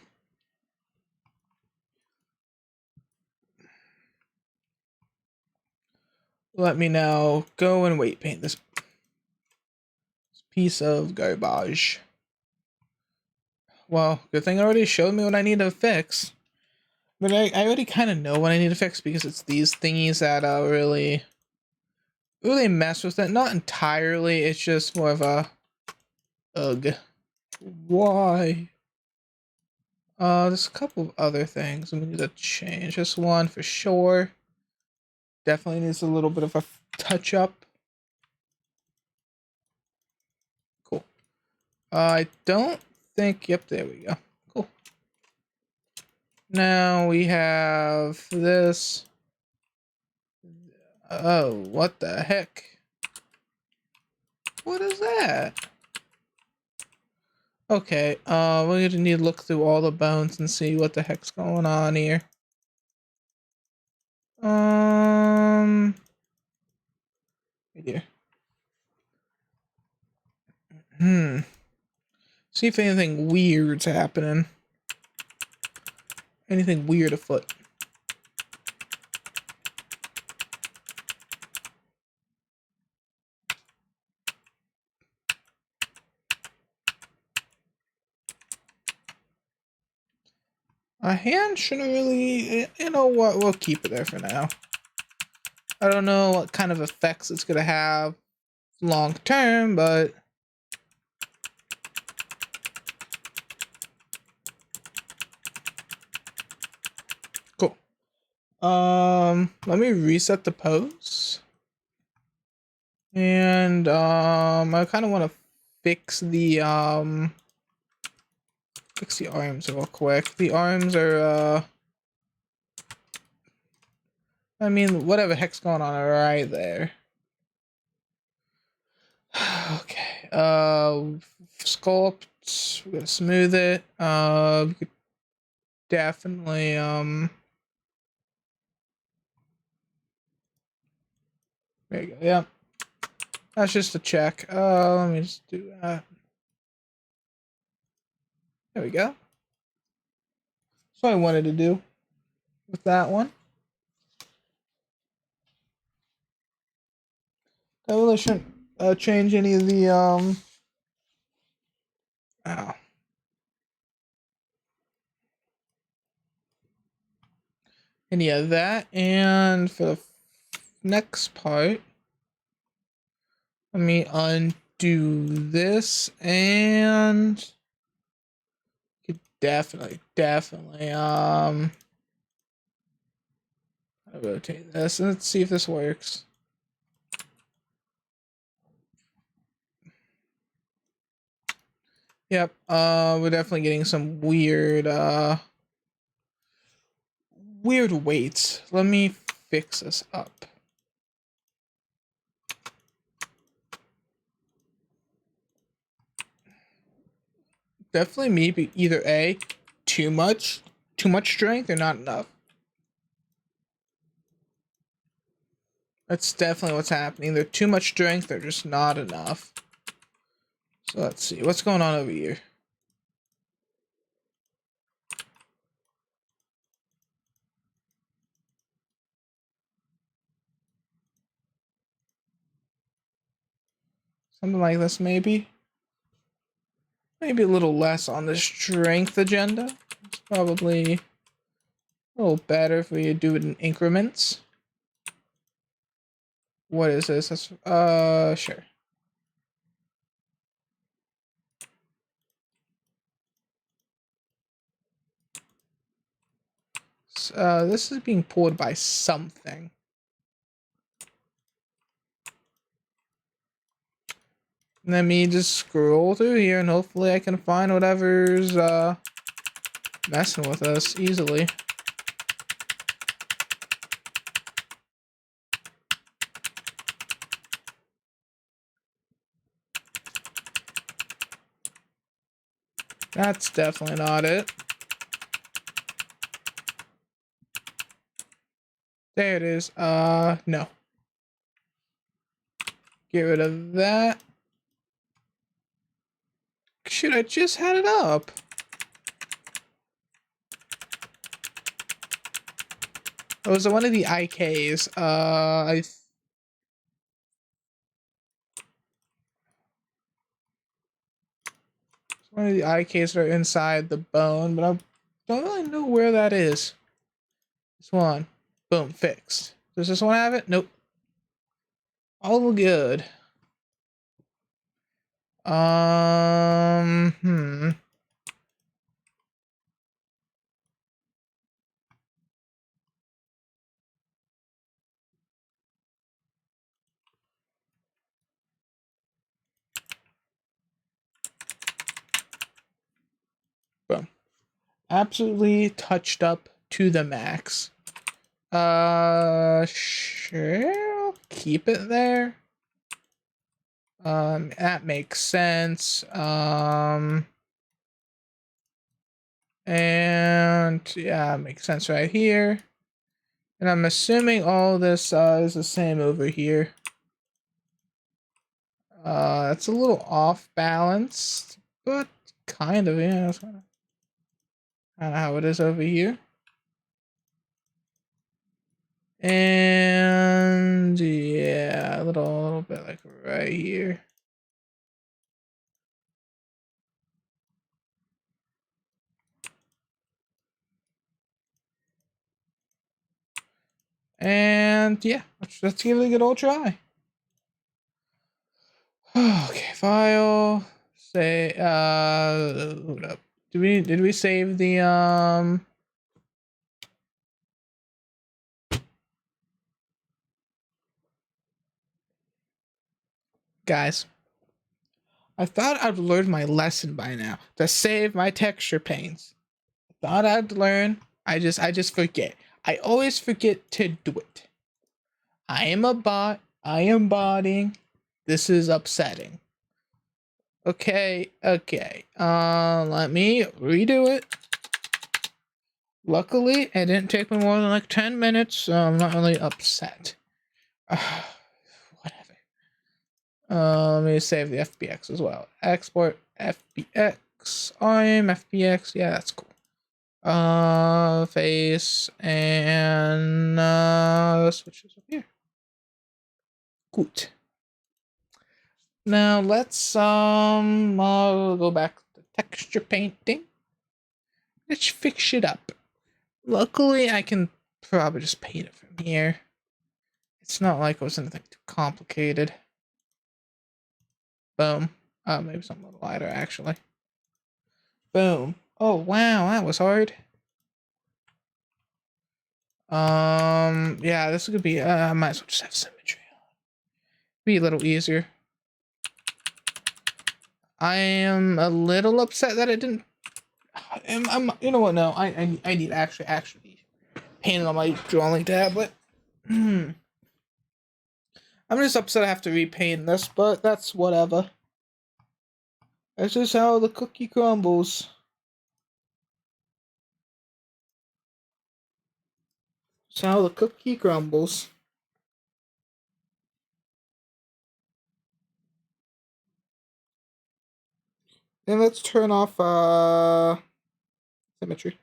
Let me now go and weight paint this piece of garbage. Well, good thing already showed me what I need to fix. But I already kind of know what I need to fix because it's these thingies that really mess with it. Not entirely, it's just more of a ugh. Why? There's a couple of other things we need to change. This one for sure. Definitely needs a little bit of a touch up. Cool. I don't think, yep, there we go. Cool. Now we have this. Oh, what the heck? What is that? Okay, we're gonna need to look through all the bones and see what the heck's going on here. Right here. See if anything weird's happening. Anything weird afoot. A hand shouldn't really, you know what, we'll keep it there for now. I don't know what kind of effects it's gonna have long term, but cool. Let me reset the pose. And I kind of want to fix the arms real quick. The arms are I mean, whatever the heck's going on right there. Okay. Sculpt. We're gonna smooth it. We could definitely there you go. Yeah. That's just a check. Let me just do that. There we go. That's what I wanted to do with that one. I really shouldn't change any of the Ow. And yeah, that, and for the next part, let me undo this, and definitely, I'll rotate this, and let's see if this works. Yep, we're definitely getting some weird weights. Let me fix this up. Definitely maybe either A, too much strength or not enough. That's definitely what's happening. Either too much strength or just not enough. So let's see what's going on over here. Something like this, maybe. Maybe a little less on the strength agenda. It's probably a little better if we do it in increments. What is this? That's, sure. This is being pulled by something. Let me just scroll through here and hopefully I can find whatever's messing with us easily. That's definitely not it. There it is. No. Get rid of that. Shoot, I just had it up. It was one of the IKs. One of the IKs that are inside the bone, but I don't really know where that is. This one. Boom, fixed. Does this one have it? Nope. All good. Hmm. Boom. Absolutely touched up to the max. Sure. I'll keep it there. That makes sense. And yeah, makes sense right here. And I'm assuming all this is the same over here. It's a little off balanced, but kind of, yeah, that's kind of how it is over here. And yeah, a little bit like right here. And yeah, let's give it a good old try. Okay, file. Say hold up. Did we save the guys? I thought I'd learned my lesson by now to save my texture paints. I thought I'd learn. I just forget. I always forget to do it. I am a bot. I am botting. This is upsetting. Okay. Let me redo it. Luckily, it didn't take me more than like 10 minutes, so I'm not really upset. Whatever. Let me save the FBX as well. Export FBX. I'm FBX. Yeah, that's cool. Face and switches up here. Good. Now let's I'll go back to texture painting. Let's fix it up. Luckily, I can probably just paint it from here. It's not like it was anything too complicated. Boom. Maybe something a little lighter, actually. Boom. Oh, wow, that was hard. Yeah, this could be, I might as well just have symmetry. Be a little easier. I am a little upset that it didn't. You know what? No, I need to actually paint it on my drawing tablet. I'm just upset I have to repaint this, but that's whatever. That's just how the cookie crumbles. That's how the cookie crumbles. And let's turn off symmetry.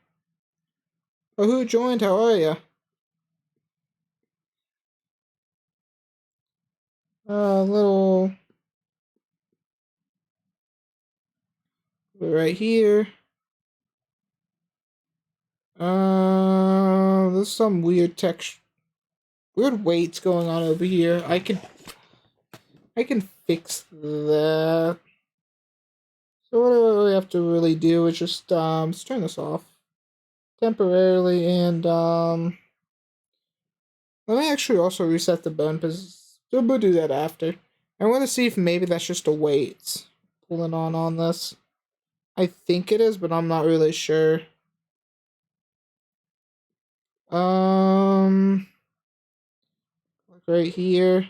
Oh, who joined? How are ya? Little right here. There's some weird text, weird weights going on over here. I can fix that. So what we have to really do is just let's turn this off temporarily, and let me actually also reset the bone because we'll do that after. I want to see if maybe that's just a weight pulling on this. I think it is, but I'm not really sure. Right here.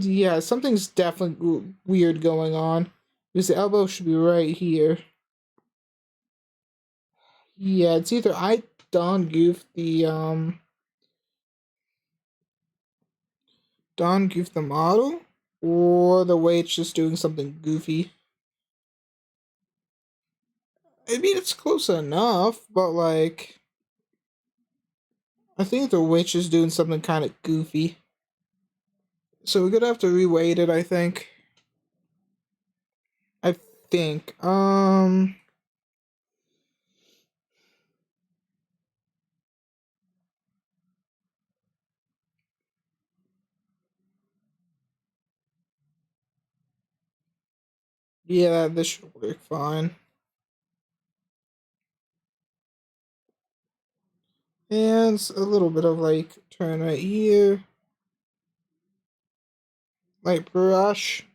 Yeah, something's definitely weird going on. Because the elbow should be right here. Yeah, it's either I Don Goof the model, or the way it's just doing something goofy. I mean, it's close enough, but like, I think the witch is doing something kind of goofy. So we're gonna have to reweight it, I think. I think. Yeah, this should work fine. And a little bit of like turn right here. Light brush.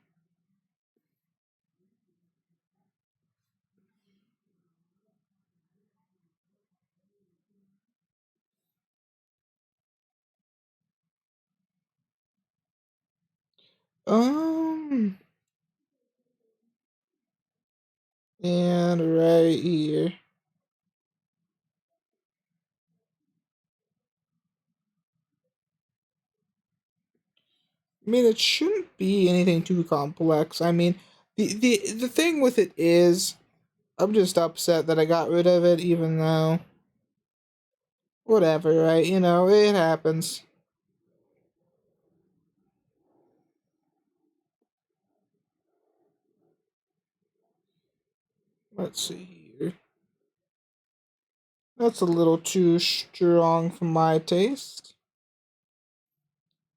Um, and right here. I mean, it shouldn't be anything too complex. I mean, the thing with it is, I'm just upset that I got rid of it, even though, whatever, right? You know, it happens. Let's see here. That's a little too strong for my taste.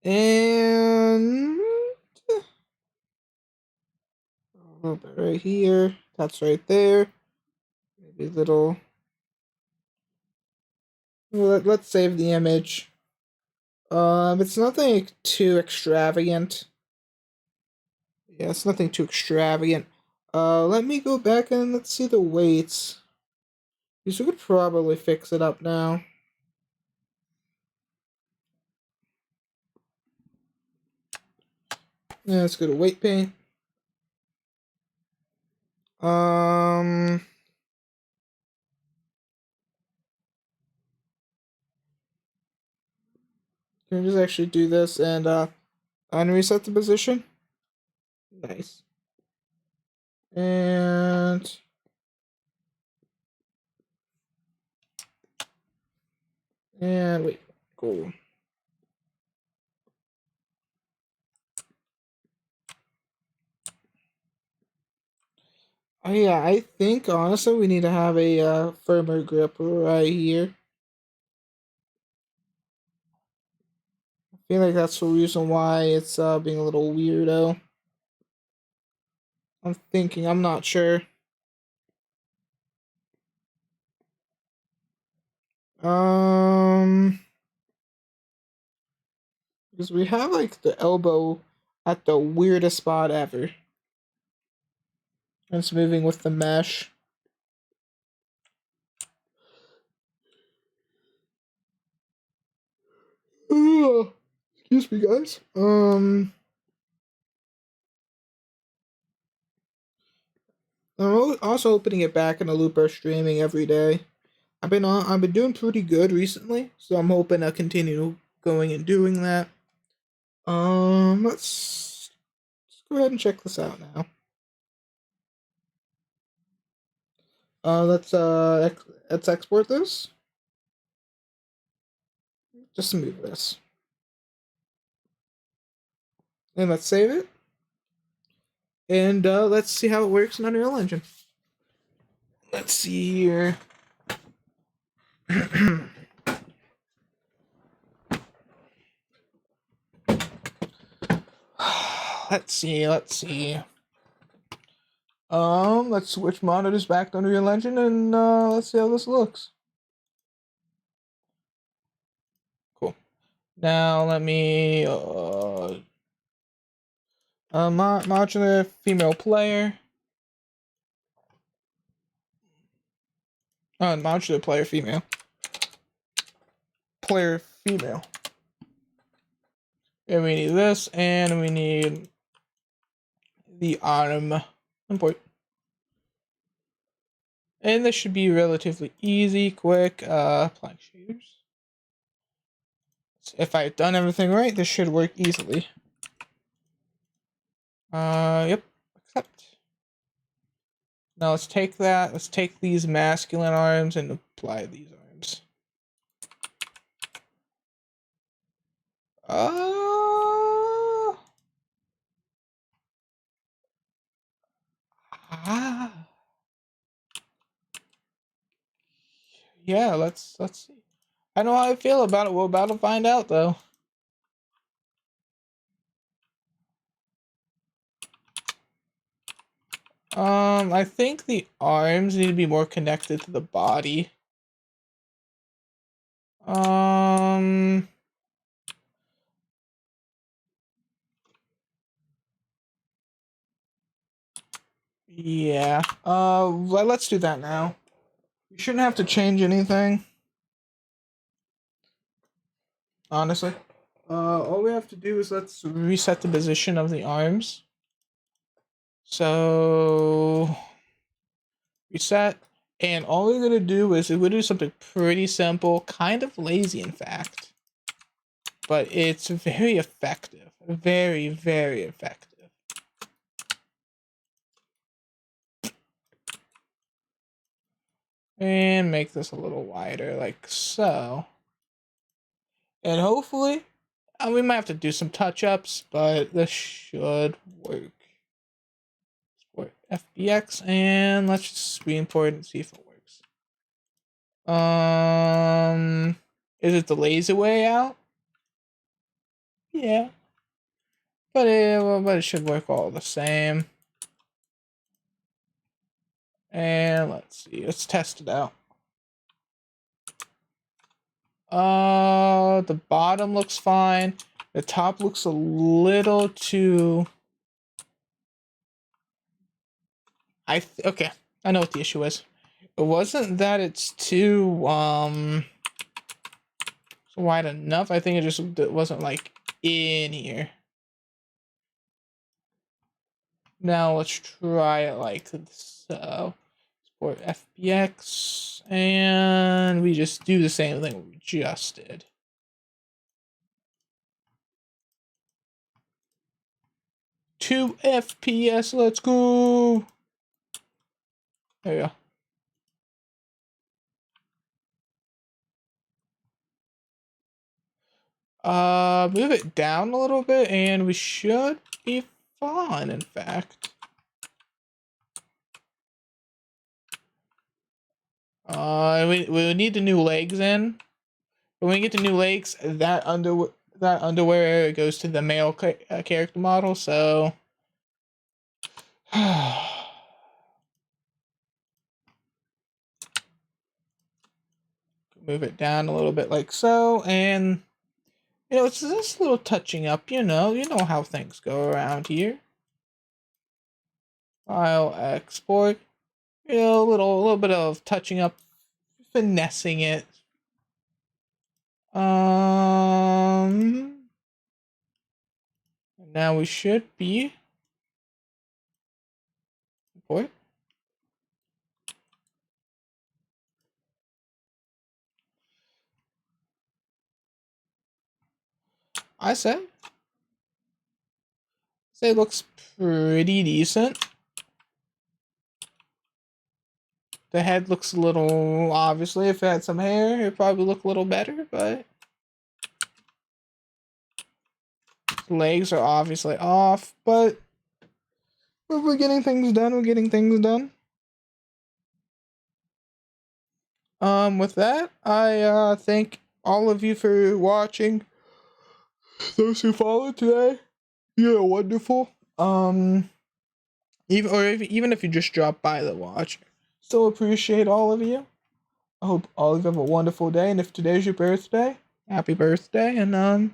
And a little bit right here. That's right there. Maybe a little. Let's save the image. It's nothing too extravagant. Yeah, it's nothing too extravagant. Let me go back and let's see the weights. Because we could probably fix it up now. Yeah, let's go to weight paint. Um, can we just actually do this and unreset the position? Nice. And wait, cool. Oh yeah, I think honestly we need to have a firmer grip right here. I feel like that's the reason why it's being a little weirdo. I'm thinking, I'm not sure. Um, because we have like the elbow at the weirdest spot ever. And it's moving with the mesh. Excuse me, guys. I'm also opening it back in a looper streaming every day. I've been doing pretty good recently, so I'm hoping to continue going and doing that. Let's go ahead and check this out now. Let's export this. Just move this. And let's save it. And let's see how it works in Unreal Engine. Let's see here. let's see. Let's switch monitors back to Unreal Engine and let's see how this looks. Cool. Now let me modular female player. Modular player female. Player female. And we need this, and we need the arm import. And this should be relatively easy, quick. Applying shaders. So if I've done everything right, this should work easily. Yep. Accept. Now let's take that. Let's take these masculine arms and apply these arms. Yeah, let's see. I know how I feel about it. We're about to find out, though. I think the arms need to be more connected to the body. Yeah. Let's do that now. We shouldn't have to change anything. Honestly. All we have to do is let's reset the position of the arms. So reset, and all we're gonna do is we're gonna do something pretty simple, kind of lazy in fact, but it's very effective, very, very effective. And make this a little wider, like so. And hopefully, we might have to do some touch-ups, but this should work. Export FBX, and let's just re-import and see if it works. Is it the lazy way out? Yeah. But it should work all the same. And let's see, let's test it out. The bottom looks fine. The top looks a little too... okay, I know what the issue is. It wasn't that it's too wide enough. I think it wasn't like in here. Now let's try it like so. Export FBX, and we just do the same thing we just did. Two FPS, let's go. There we go. Move it down a little bit, and we should be fine, in fact. We need the new legs in. But when we get the new legs, that underwear goes to the male character model. So move it down a little bit like so, and it's just a little touching up. You know how things go around here. File export. A little bit of touching up, finessing it. Now we should be import. I say it looks pretty decent. The head looks a little, obviously, if it had some hair, it'd probably look a little better, but the legs are obviously off, but if we're getting things done, we're getting things done. With that, I thank all of you for watching. Those who followed today, you're wonderful. Even if you just drop by the watch, still appreciate all of you. I hope all of you have a wonderful day, and if today's your birthday, happy birthday, and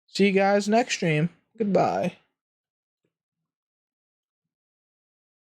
see you guys next stream. Goodbye.